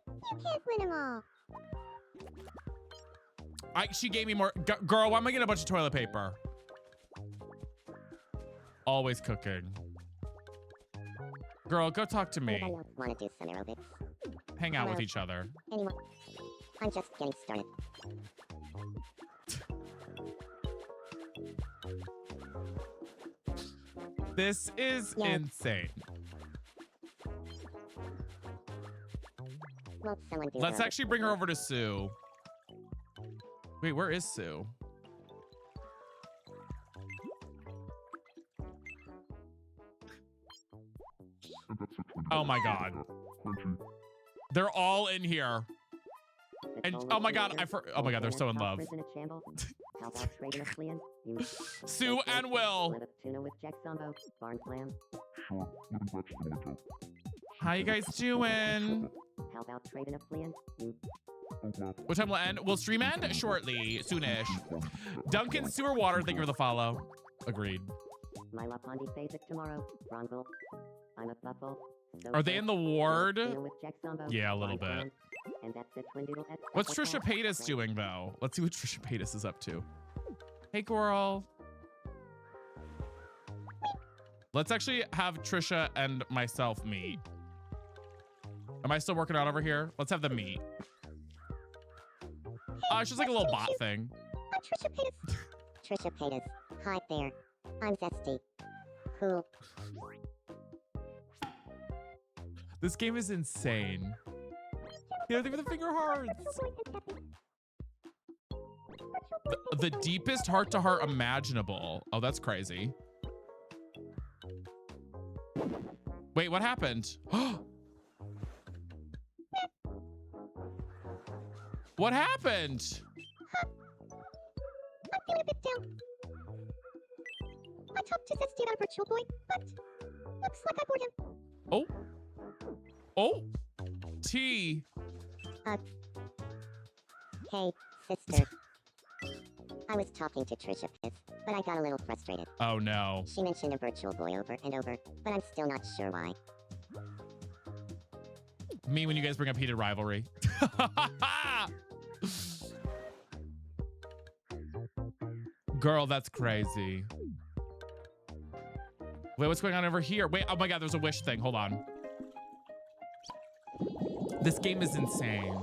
you can't win them all. She gave me more. Girl, why am I getting a bunch of toilet paper? Always cooking. Girl, go talk to me. Anybody else want to do some aerobics? Hang out with Hello. each other. Anyone? I'm just getting started. This is Yeah. insane. Won't someone do Let's her actually bring her over to Sue. Wait, where is Sue? And that's a 20. Oh my God. Crunchy. They're all in here. And oh my God, oh my God, they're so in love. How about trading a fleeing? You Sue and Will. live tuna with Jack Zombo, barn clam. Sure, living Rex the Winter. How you guys doing? How about trading a fleeing? You Oh wow. What time will end? Will stream end shortly, soonish. Duncan Sewer Water, thank you for the follow. Agreed. my La Pondi phase it tomorrow. Bronville. I'm a buffalo. So Are they in the ward? tuna with Jack Zombo, Yeah, a little barn bit. clam. And that's it, Twindoodle. What's Trisha Paytas doing though? Let's see what Trisha Paytas is up to. Hey, girl. Let's actually have Trisha and myself meet. Am I still working out over here? Let's have them meet. It's just like a little bot thing. I'm Trisha Paytas. Trisha Paytas. Hi there. I'm Zesty. Cool. This game is insane. Yeah, think of the finger hearts. The deepest heart-to-heart imaginable. Oh, that's crazy. Wait, what happened? What happened? I'm feeling a bit down. I talked to Zesty about a virtual boy, but looks like I bored him. Oh. Oh. T. Hey, sister. I was talking to Trisha Paytas, but I got a little frustrated. Oh, no. She mentioned a virtual boy over and over, but I'm still not sure why. Me when you guys bring up heated rivalry. Girl, that's crazy. Wait, what's going on over here? Wait, oh my God, there's a wish thing. Hold on. This game is insane.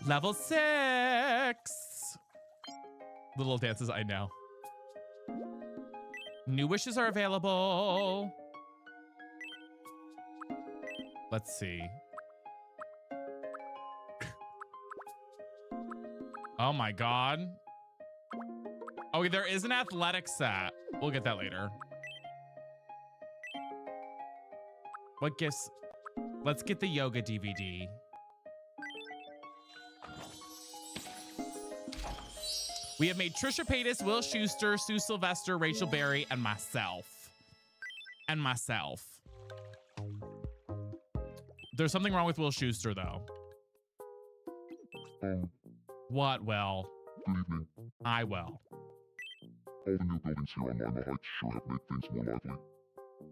Level 6. The little dances, I know. New wishes are available. Let's see. Oh my God. Oh, there is an athletic set. We'll get that later. What gifts? Let's get the yoga DVD. We have made Trisha Paytas, Will Schuster, Sue Sylvester, Rachel Berry, and myself. And myself. There's something wrong with Will Schuster, though. What, Will? Good evening. I will. All the new buildings here on Lima Heights sure have made things more lively.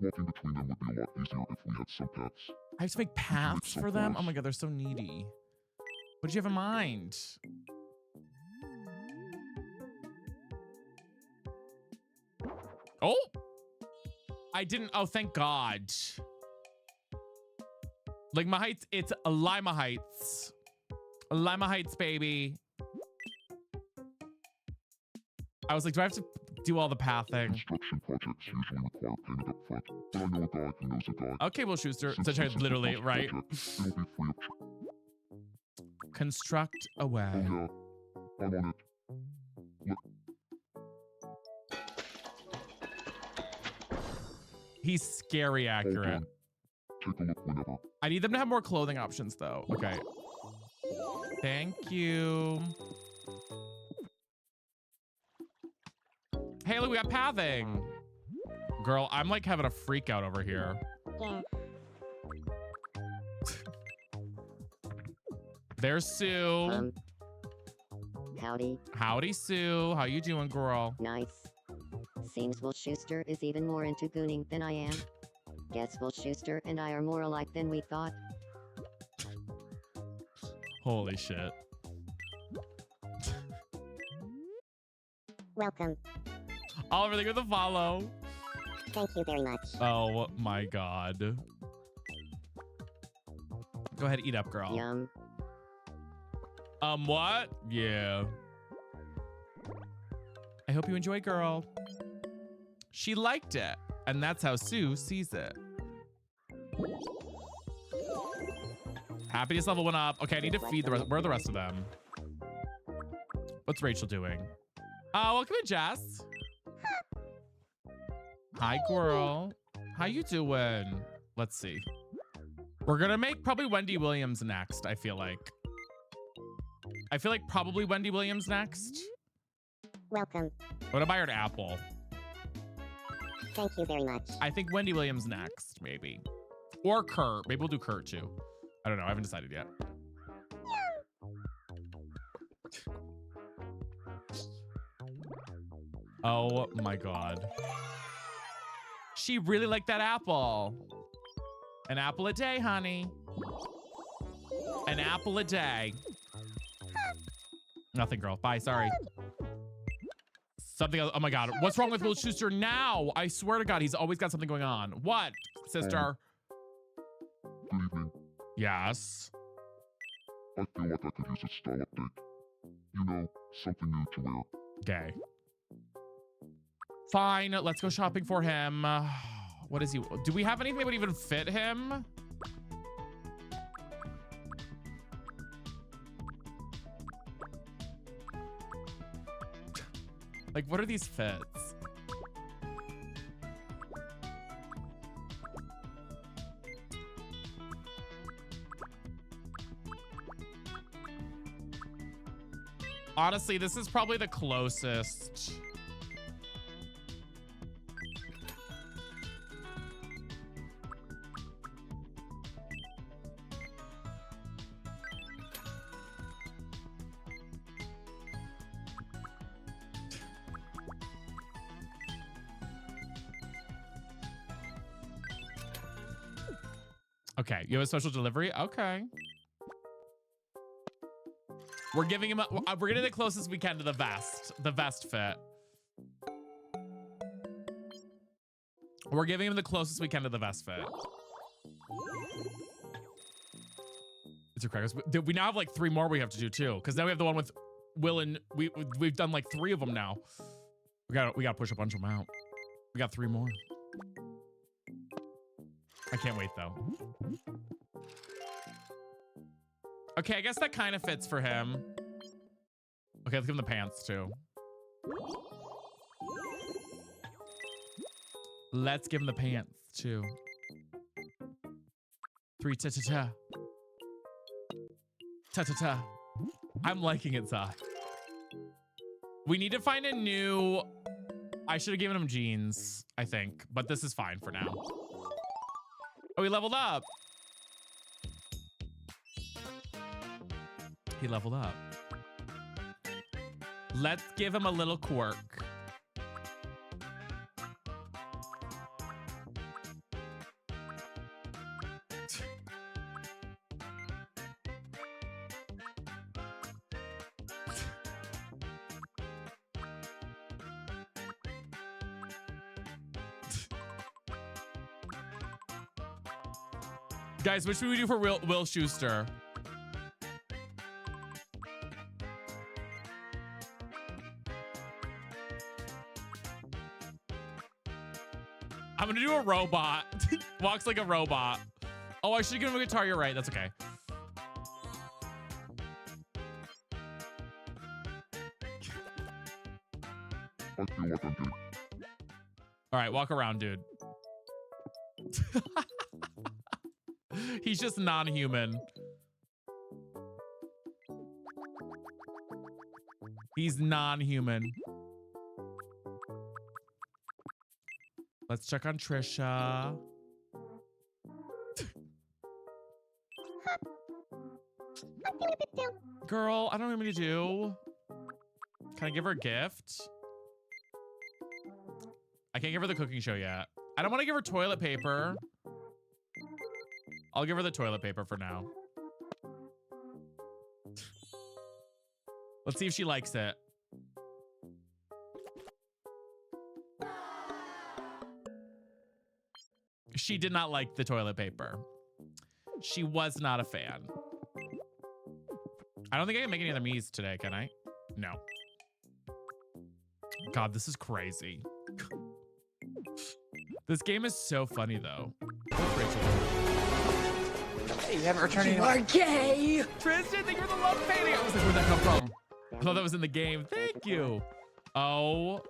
Walking between them would be a lot easier if we had some paths. I have to make paths for them? Oh my God, they're so needy. What did you have in mind? Oh! I didn't. Oh, thank God. Lima Heights, it's Lima Heights. Lima Heights, baby. I was like, do I have to do all the pathing? Construction projects usually require payment up front, but I know a guy who knows a guy. Okay, Will Schuster. Since Such this a is the literally, first right? project, it'll be free of charge. Construct away. Oh yeah, I'm on it. He's scary Hold accurate. on. Take a look whenever. I need them to have more clothing options, though. Okay. Thank you. Hey, look, we got pathing. Girl, I'm like having a freak out over here. Yeah. There's Sue. Howdy. Howdy, Sue. How you doing, girl? Nice. Seems Will Schuster is even more into gooning than I am. Guess Will Schuster and I are more alike than we thought. Holy shit. Welcome. Oliver, thank you for the follow. Thank you very much. Oh my God. Go ahead, eat up, girl. Yum. What? Yeah. I hope you enjoy, girl. She liked it, and that's how Sue sees it. Happiness level went up. Okay, I need to feed the rest. Where are the rest of them? What's Rachel doing? Welcome in, Jess. Hi, girl. How you doing? Let's see. We're gonna make probably Wendy Williams next, I feel like. I feel like probably Wendy Williams next. Welcome. What if I heard Apple? Thank you very much. I think Wendy Williams next, maybe. Or Kurt. Maybe we'll do Kurt too. I don't know. I haven't decided yet. Oh my God. She really liked that apple. An apple a day, honey. An apple a day. Nothing, girl. Bye. Sorry. Something else. Oh my God. What's wrong with Will Schuster now? I swear to God, he's always got something going on. What, sister? Good evening. Yes. I feel like I could use a style update. You know, something new to wear. Okay. Fine. Let's go shopping for him. What is he? Do we have anything that would even fit him? Like, what are these fits? Honestly, this is probably the closest. Okay, you have a special delivery? Okay. We're giving him we're getting the closest we can to the vest fit. We're giving him the closest we can to the vest fit. It's a crackers. We now have like 3 more we have to do too, because now we have the one with Will, and we've done like 3 of them now. We gotta push a bunch of them out. We got 3 more. I can't wait though. Okay, I guess that kind of fits for him. Okay, let's give him the pants too. Let's give him the pants too. 3 ta-ta-ta. Ta-ta-ta. I'm liking it, Zach. We need to find a new... I should have given him jeans, I think. But this is fine for now. Oh, he leveled up. He leveled up. Let's give him a little quirk. Guys, what should we do for Will Schuster? I'm gonna do a robot. Walks like a robot. Oh, I should give him a guitar. You're right. That's okay. I feel like I'm getting... All right, walk around, dude. He's just non-human. He's non-human. Let's check on Trisha. Girl, I don't know what to do. Can I give her a gift? I can't give her the cooking show yet. I don't want to give her toilet paper. I'll give her the toilet paper for now. Let's see if she likes it. She did not like the toilet paper. She was not a fan. I don't think I can make any other me's today, can I? No. God, this is crazy. This game is so funny though. What's Rachel doing? Hey, you haven't returned any. are gay. Tristan, thank you for the love painting. I was like, where'd that come from? I thought that was in the game. Thank you. Oh,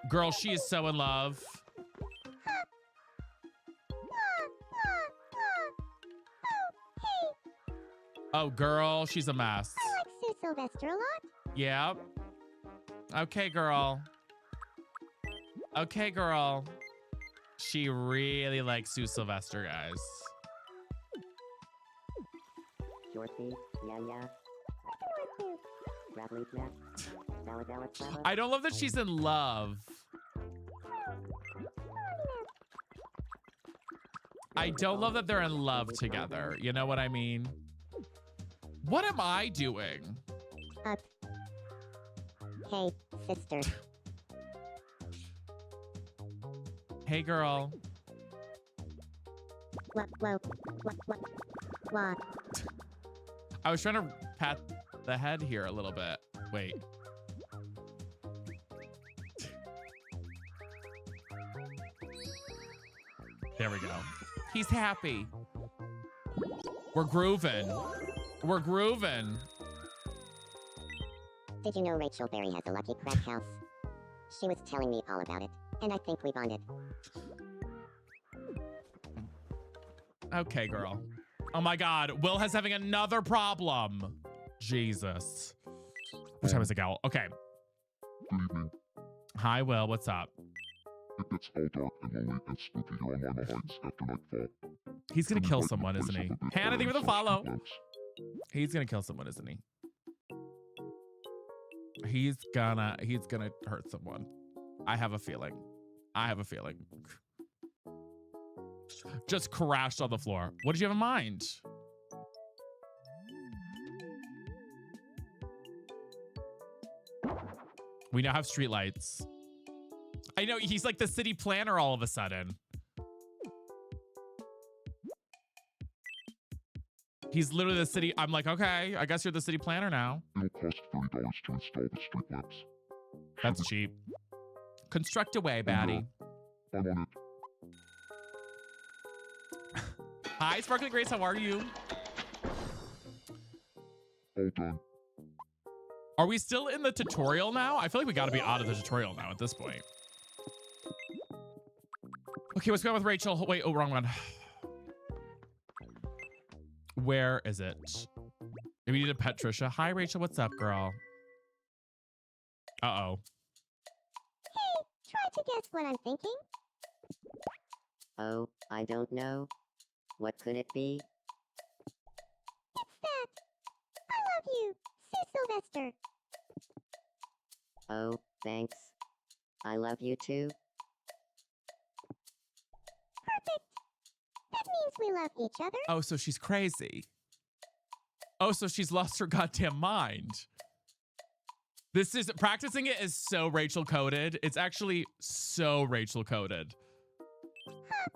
girl, she is so in love. Oh, girl, she's a mess. I like Sue Sylvester a lot. Yep. Okay, girl. Okay, girl. She really likes Sue Sylvester, guys. Dorothy, yeah. Bradley Smith. I don't love that she's in love. I don't love that they're in love together. You know what I mean? What am I doing? Hey, sister. Hey, girl. What? I was trying to pat the head here a little bit. Wait. There we go. He's happy. We're grooving. We're grooving. Did you know Rachel Berry has a lucky crack house? She was telling me all about it, and I think we bonded. Okay, girl. Oh my God. Will has having another problem. Jesus. What time is it, Gal? Okay. Good evening. Hi, Will. What's up? It gets all dark and lonely and spooky here on Lima Heights after nightfall. He's gonna And kill we might someone, be isn't he? placed up a bit Hannah, thank you for the better in some follow. street lamps. He's gonna kill someone, isn't he? He's gonna hurt someone. I have a feeling. I have a feeling. Just crashed on the floor. What did you have in mind? We now have streetlights. I know, he's like the city planner all of a sudden. He's literally the city. I'm like, okay, I guess you're the city planner now. It'll cost $30 to install the street lamps. That's cheap. Construct away, baddie. I'm on it. Hi, Sparkling Grace, how are you? All done. Are we still in the tutorial now? I feel like we gotta be out of the tutorial now at this point. Okay, what's going on with Rachel? Wait, oh, wrong one. Where is it? Maybe we need to pet Trisha. Hi, Rachel, what's up, girl? Uh-oh. Hey, try to guess what I'm thinking. Oh, I don't know. What could it be? It's that. I love you, Sue Sylvester. Oh, thanks. I love you too. Perfect. That means we love each other. Oh, so she's crazy. Oh, so she's lost her goddamn mind. This is, practicing it is so Rachel coded. It's actually so Rachel coded. Huh.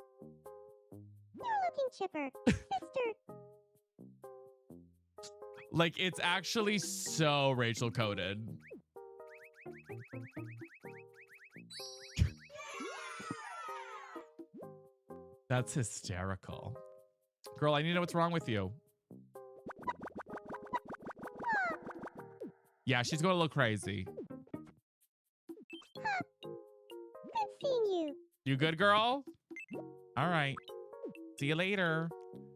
You're looking chipper, sister. Like, it's actually so Rachel coded. That's hysterical. Girl, I need to know what's wrong with you. Yeah, she's going a little crazy. Huh. Good seeing you. You good, girl? All right. See you later.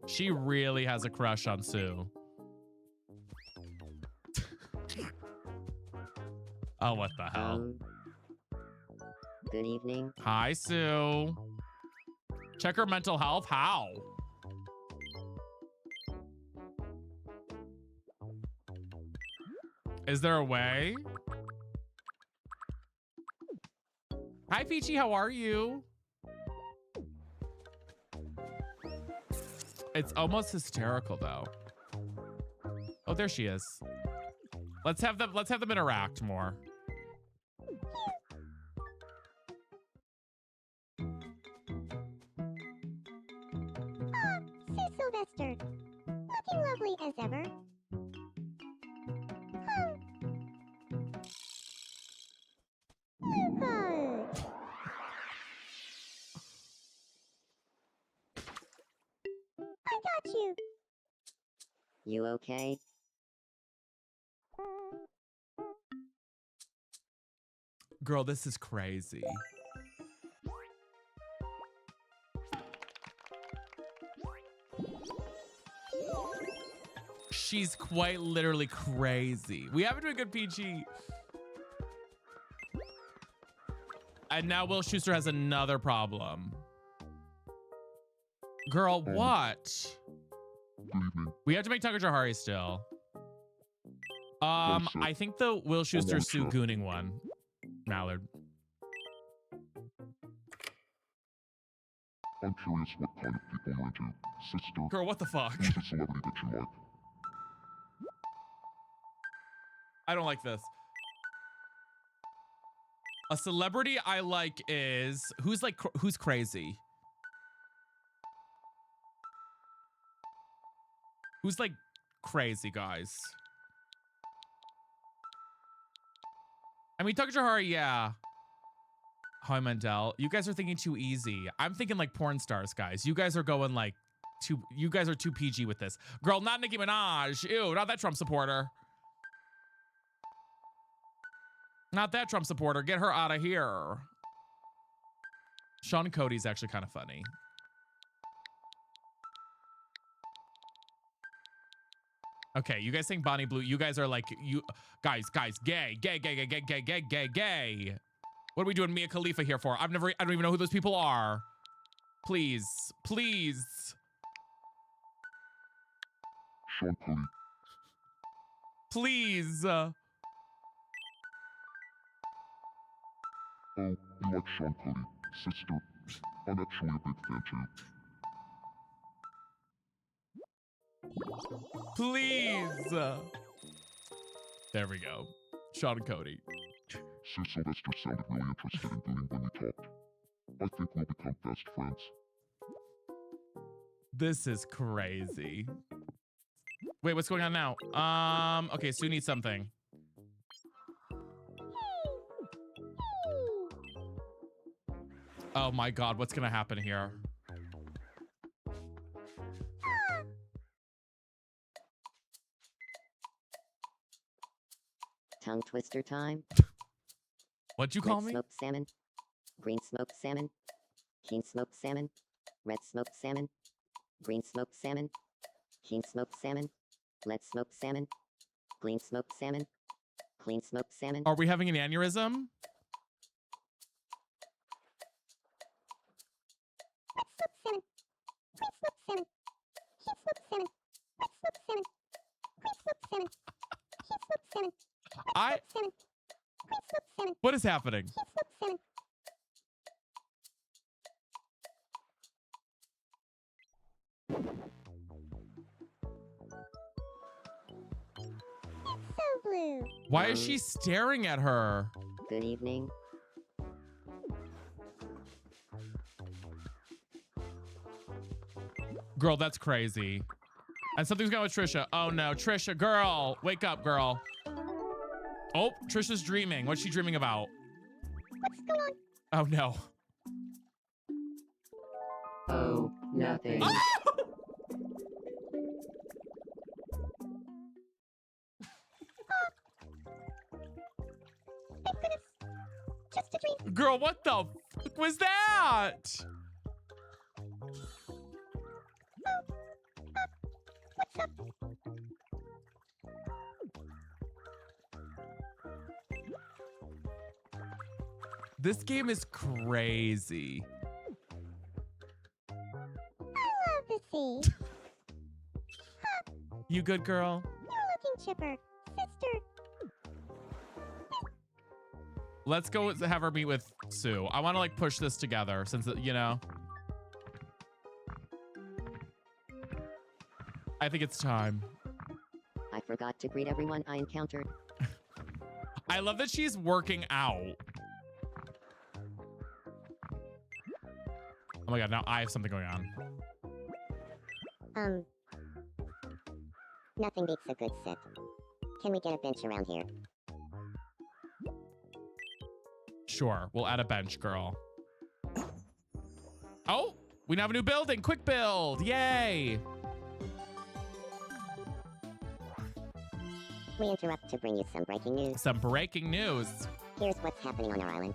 She really has a crush on Sue. Oh, what the hell? Good evening. Hi, Sue. Check her mental health. How? Is there a way? Hi, Peachy. How are you? It's almost hysterical, though. Oh, there she is. Let's have them interact more. Sue Sylvester. Looking lovely as ever. You okay? Girl, this is crazy. She's quite literally crazy. We haven't done a good PG. And now Will Schuester has another problem. Girl, what? Good evening. We have to make Tucker Jahari still. I think the Will Schuester Sue Gooning one. Mallard. I'm curious what kind of people you're into. Sister, Girl, what the fuck? who's a celebrity that you like? I don't like this. A celebrity I like is who's crazy? Who's like crazy, guys? I mean, Tucker Jahari, yeah. Howie Mandel. You guys are thinking too easy. I'm thinking like porn stars, guys. You guys are going like you guys are too PG with this. Girl, not Nicki Minaj. Ew, not that Trump supporter. Not that Trump supporter. Get her out of here. Sean Cody's actually kind of funny. Okay, you guys think Bonnie Blue. You guys are like, you guys, gay. What are we doing Mia Khalifa here for? I don't even know who those people are. Please. Sean Cody. Please. Oh, you like Sean Cody. Sister, I'm actually a big fan too. Please. There we go. Sean and Cody. Sue Sylvester sounded really interested in Gooning when we talked. I think we'll become best friends. This is crazy. Wait, what's going on now? Okay, Sue needs something. Oh my God, what's gonna happen here? Tongue twister time. What'd you call Red me? smoked salmon. Green smoked salmon. Keen smoked salmon. Red smoked salmon. Green smoked salmon. Keen smoked salmon. Lead smoked salmon. Green smoked salmon. Clean smoked salmon. Are we having an aneurysm? What is happening? Blue. Why is she staring at her? Good evening. Girl, that's crazy. And something's going with Trisha. Oh no, Trisha, girl. Wake up, girl. Oh, Trisha's dreaming. What's she dreaming about? What's going on? Oh no. Oh, nothing. Just a dream. Girl, what the fuck was that? What's up? This game is crazy. I love the sea. You good, girl? You're looking chipper. Sister. Let's go have her meet with Sue. I want to like push this together since, you know. I think it's time. I forgot to greet everyone I encountered. I love that she's working out. Oh my God, now I have something going on. Nothing beats a good sit. Can we get a bench around here? Sure, we'll add a bench, girl. Oh, we now have a new building. Quick build, yay. We interrupt to bring you some breaking news. Some breaking news. Here's what's happening on our island.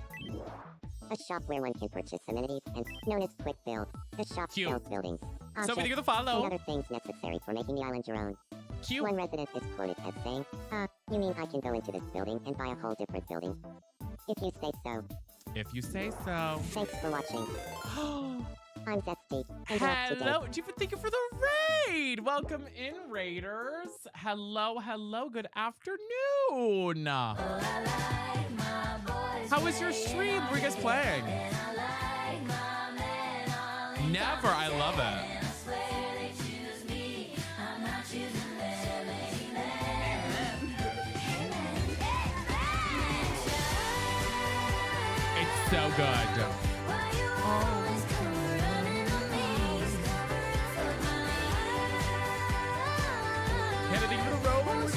A shop where one can purchase amenities and known as Quick Build. The shop Cute. sells buildings, So we objects, do the and follow. other things necessary for making the island your own. Cute. One resident is quoted as saying, you mean I can go into this building and buy a whole different building? If you say so. If you say so. Thanks for watching. I'm Zesty, and you're up to Hello, date. thank you for the raid. Welcome in, Raiders. Hello, hello, good afternoon. How was your stream? Were you guys playing? Never, I love it. It's so good. Kennedy for the road.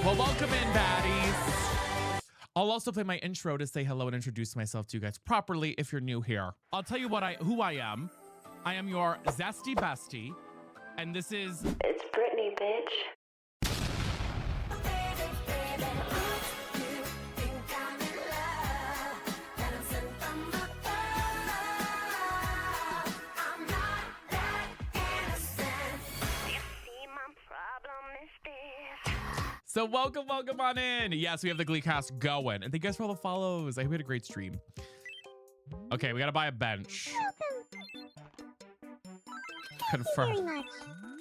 Well, welcome in, baddies. I'll also play my intro to say hello and introduce myself to you guys properly if you're new here. I'll tell you who I am. I am your zesty bestie, and this is... It's Brittany, bitch. So welcome on in. Yes, we have the Gleecast going. And thank you guys for all the follows. I hope you had a great stream. Okay, we gotta buy a bench. Confirm. Very much.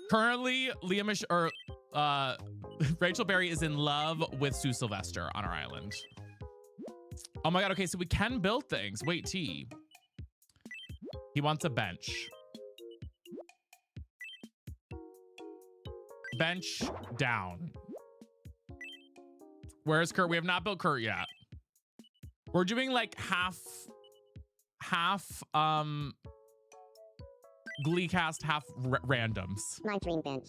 Currently, Rachel Berry is in love with Sue Sylvester on our island. Oh my god, okay, so we can build things. Wait, T. He wants a bench. Bench down. Where's Kurt? We have not built Kurt yet. We're doing like half Gleecast, half randoms. My dream bench.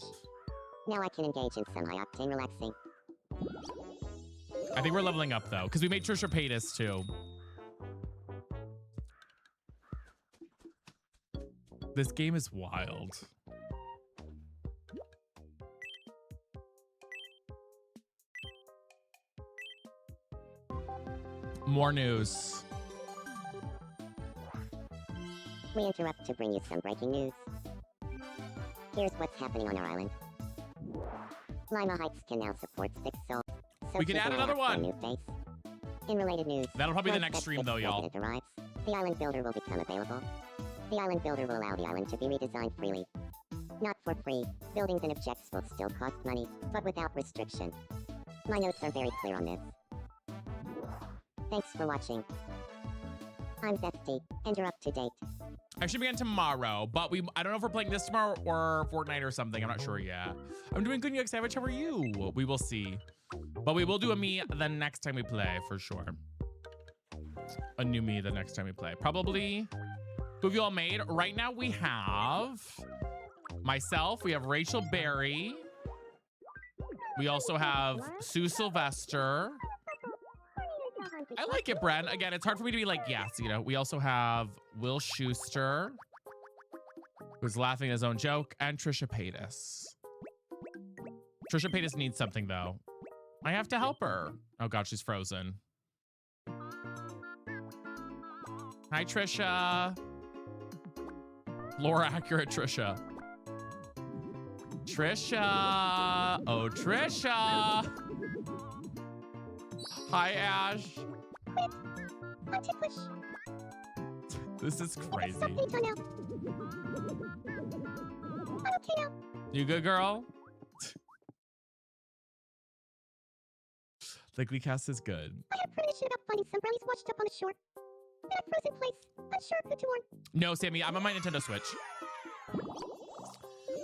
Now I can engage in semi-octane relaxing. I think we're leveling up though, because we made Trisha Paytas too. This game is wild. More news. We interrupt to bring you some breaking news. Here's what's happening on our island. Lima Heights can now support 6 souls. We can add another one. New face. In related news, That'll probably be the once next that stream sixth though, y'all. resident arrives, the island builder will become available. The island builder will allow the island to be redesigned freely. Not for free. Buildings and objects will still cost money, but without restriction. My notes are very clear on this. Thanks for watching. I'm Zesty, and you're up to date. I should begin tomorrow, but I don't know if we're playing this tomorrow or Fortnite or something. I'm not sure yet. I'm doing good, UX Savage. How are you? We will see. But we will do a me the next time we play, for sure. A new me the next time we play. Probably. Who have you all made? Right now we have myself. We have Rachel Berry. We also have Sue Sylvester. I like it, Bren. Again, it's hard for me to be like, yes, you know. We also have Will Schuster, who's laughing at his own joke, and Trisha Paytas. Trisha Paytas needs something, though. I have to help her. Oh, God, she's frozen. Hi, Trisha. Lore accurate Trisha. Trisha. Oh, Trisha. Hi, Ash. I'm ticklish. This is crazy. Stop being done now. I'm okay now. You good, girl? The Gleecast is good. I had a premonition about finding some brownies washed up on the shore. In a frozen place. Unsure who to warn. No, Sammy, I'm on my Nintendo Switch.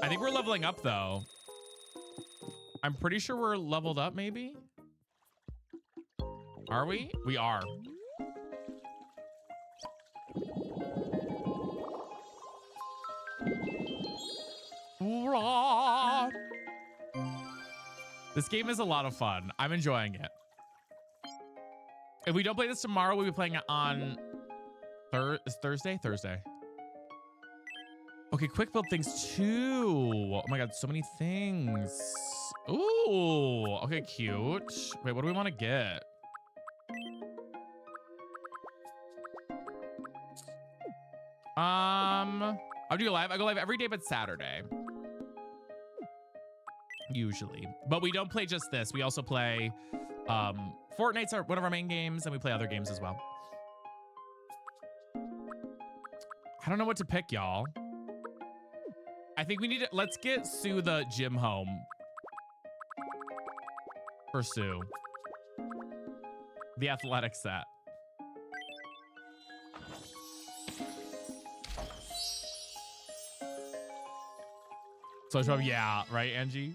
I think we're leveling up, though. I'm pretty sure we're leveled up, maybe? Are we? We are. Raw. This game is a lot of fun. I'm enjoying it. If we don't play this tomorrow, we'll be playing it on Thursday? Thursday. Okay, quick build things too. Oh my God, so many things. Ooh, okay, cute. Wait, what do we want to get? I'll do live. I go live every day but Saturday. Usually. But we don't play just this. We also play Fortnite's one of our main games, and we play other games as well. I don't know what to pick, y'all. I think we need to, let's get Sue the gym home. For Sue. The athletic set. So, yeah, right, Angie?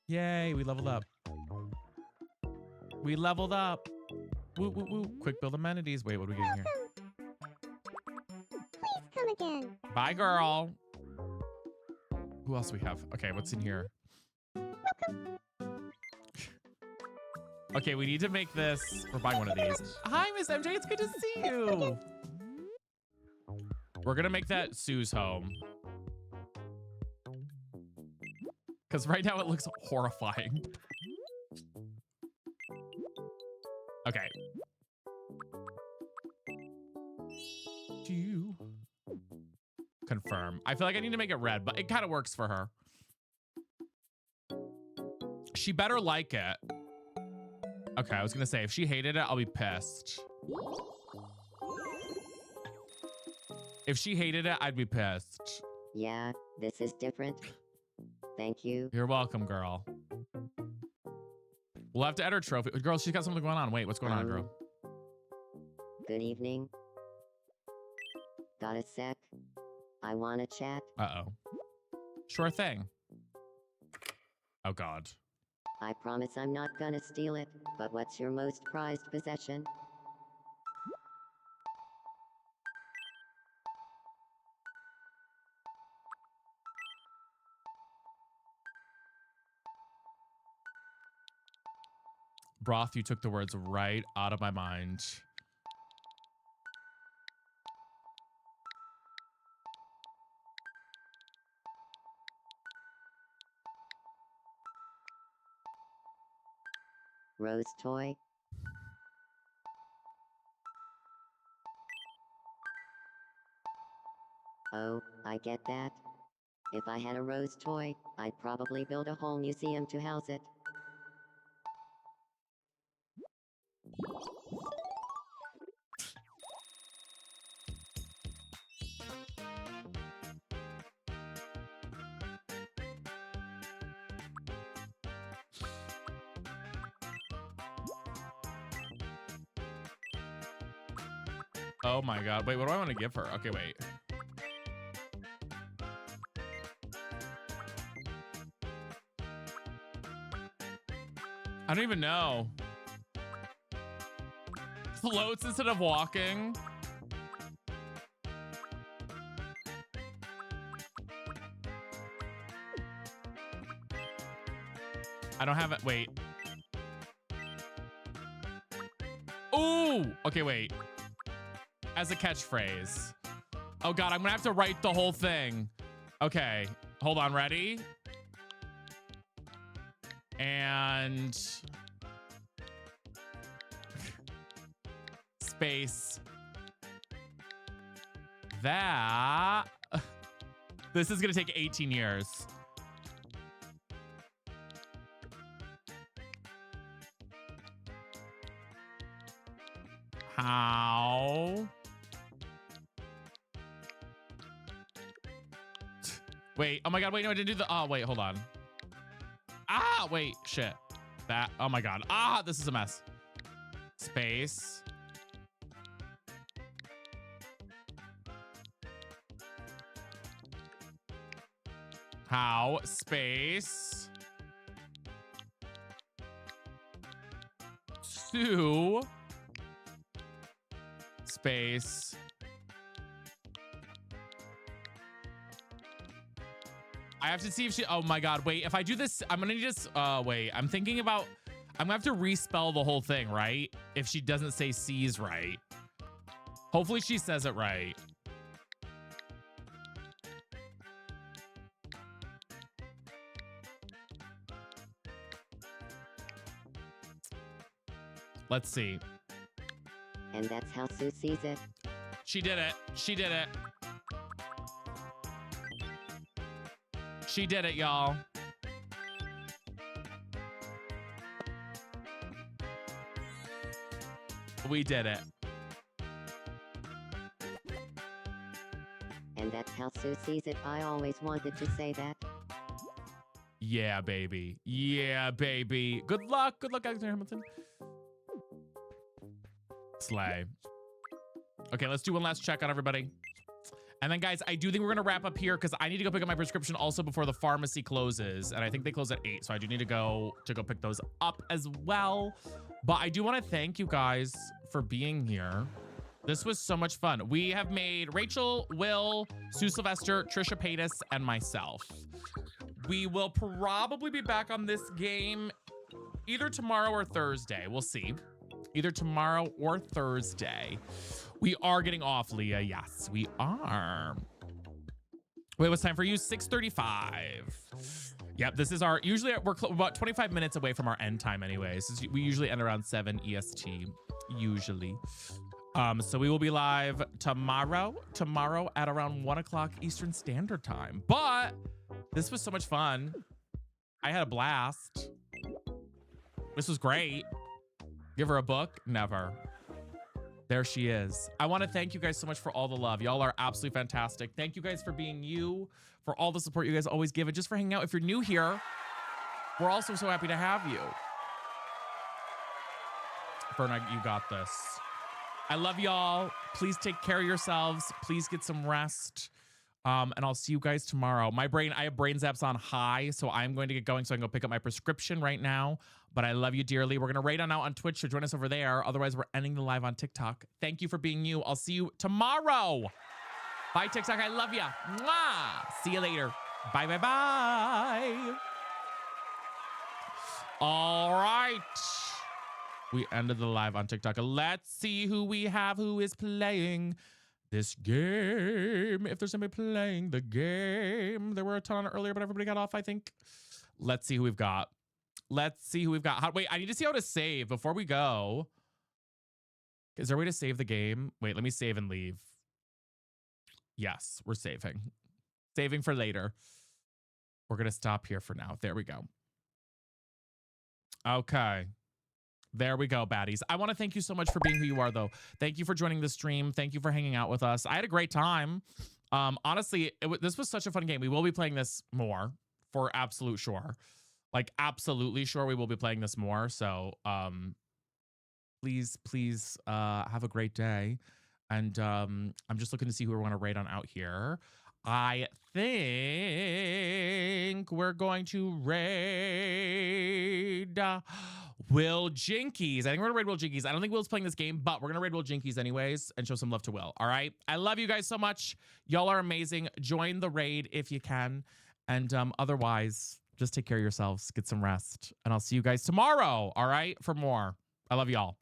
Yay, we leveled up. We leveled up. Woo, woo, woo. Quick build amenities. Wait, what are we getting here? Please come again. Bye, girl. Who else we have? Okay, what's in here? Okay, we need to make this. We're buying one of these. Hi, Miss MJ. It's good to see you. We're gonna make that Sue's home. Because right now it looks horrifying. Okay. Confirm. I feel like I need to make it red, but it kind of works for her. She better like it. Okay, I was gonna say, if she hated it, I'll be pissed. If she hated it, I'd be pissed. Yeah, this is different. Thank you. You're welcome, girl. We'll have to enter trophy. Girl, she's got something going on. Wait, what's going on, girl? Good evening. Got a sec? I wanna chat. Uh-oh. Sure thing. Oh, God. I promise I'm not gonna steal it, but what's your most prized possession? Broth, you took the words right out of my mind. Rose toy? Oh, I get that. If I had a rose toy, I'd probably build a whole museum to house it. Oh my God. Wait, what do I want to give her? Okay, wait. I don't even know. Floats instead of walking. I don't have it. Wait. Ooh. Okay, wait. As a catchphrase. Oh God, I'm gonna have to write the whole thing. Okay, hold on, ready? And space. That. This is gonna take 18 years. How? Wait, oh my God, wait, no, I didn't do the, oh, wait, hold on. Ah, wait, shit. That, oh my God. Ah, this is a mess. Space. How? Space. Sue. Space. I have to see if she, oh my God, wait, if I do this, I'm gonna just, wait, I'm thinking about, I'm gonna have to respell the whole thing, right? If she doesn't say C's right. Hopefully she says it right. Let's see. And that's how Sue sees it. She did it. She did it. She did it, y'all. We did it. And that's how Sue sees it. I always wanted to say that. Yeah, baby. Yeah, baby. Good luck. Good luck, Alexander Hamilton. Slay. Okay, let's do one last check on everybody. And then, guys, I do think we're going to wrap up here because I need to go pick up my prescription also before the pharmacy closes. And I think they close at 8, so I do need to go pick those up as well. But I do want to thank you guys for being here. This was so much fun. We have made Rachel, Will, Sue Sylvester, Trisha Paytas, and myself. We will probably be back on this game either tomorrow or Thursday. We'll see. Either tomorrow or Thursday. We are getting off, Leah. Yes, we are. Wait, what's time for you? 6:35. Yep, this is our, usually we're about 25 minutes away from our end time anyways. We usually end around 7 EST, usually. So we will be live tomorrow at around 1 o'clock Eastern Standard Time. But this was so much fun. I had a blast. This was great. Give her a book? Never. There she is. I want to thank you guys so much for all the love. Y'all are absolutely fantastic. Thank you guys for being you, for all the support you guys always give, and just for hanging out. If you're new here, we're also so happy to have you. Ferna, you got this. I love y'all. Please take care of yourselves. Please get some rest. And I'll see you guys tomorrow. I have brain zaps on high, so I'm going to get going so I can go pick up my prescription right now. But I love you dearly. We're going to raid on out on Twitch, so join us over there. Otherwise, we're ending the live on TikTok. Thank you for being you. I'll see you tomorrow. Bye, TikTok. I love ya. Mwah. See you later. Bye, bye, bye. All right. We ended the live on TikTok. Let's see who we have who is playing this game. If there's somebody playing the game. There were a ton on it earlier, but everybody got off, I think. Let's see who we've got. Let's see who we've got. Wait, I need to see how to save before we go. Is there a way to save the game? Wait, let me save and leave. Yes, we're saving. Saving for later. We're going to stop here for now. There we go. Okay. There we go, baddies. I want to thank you so much for being who you are, though. Thank you for joining the stream. Thank you for hanging out with us. I had a great time. Honestly, this was such a fun game. We will be playing this more for absolute sure. Like, absolutely sure we will be playing this more. So, please have a great day. And I'm just looking to see who we want to raid on out here. I think we're going to raid Will Jinkies. I think we're going to raid Will Jinkies. I don't think Will's playing this game, but we're going to raid Will Jinkies anyways and show some love to Will. All right? I love you guys so much. Y'all are amazing. Join the raid if you can. And otherwise, just take care of yourselves. Get some rest. And I'll see you guys tomorrow, all right, for more. I love y'all.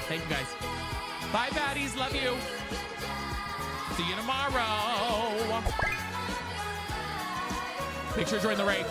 Thank you, guys. Bye, baddies. Love you. See you tomorrow. Make sure to join the raid.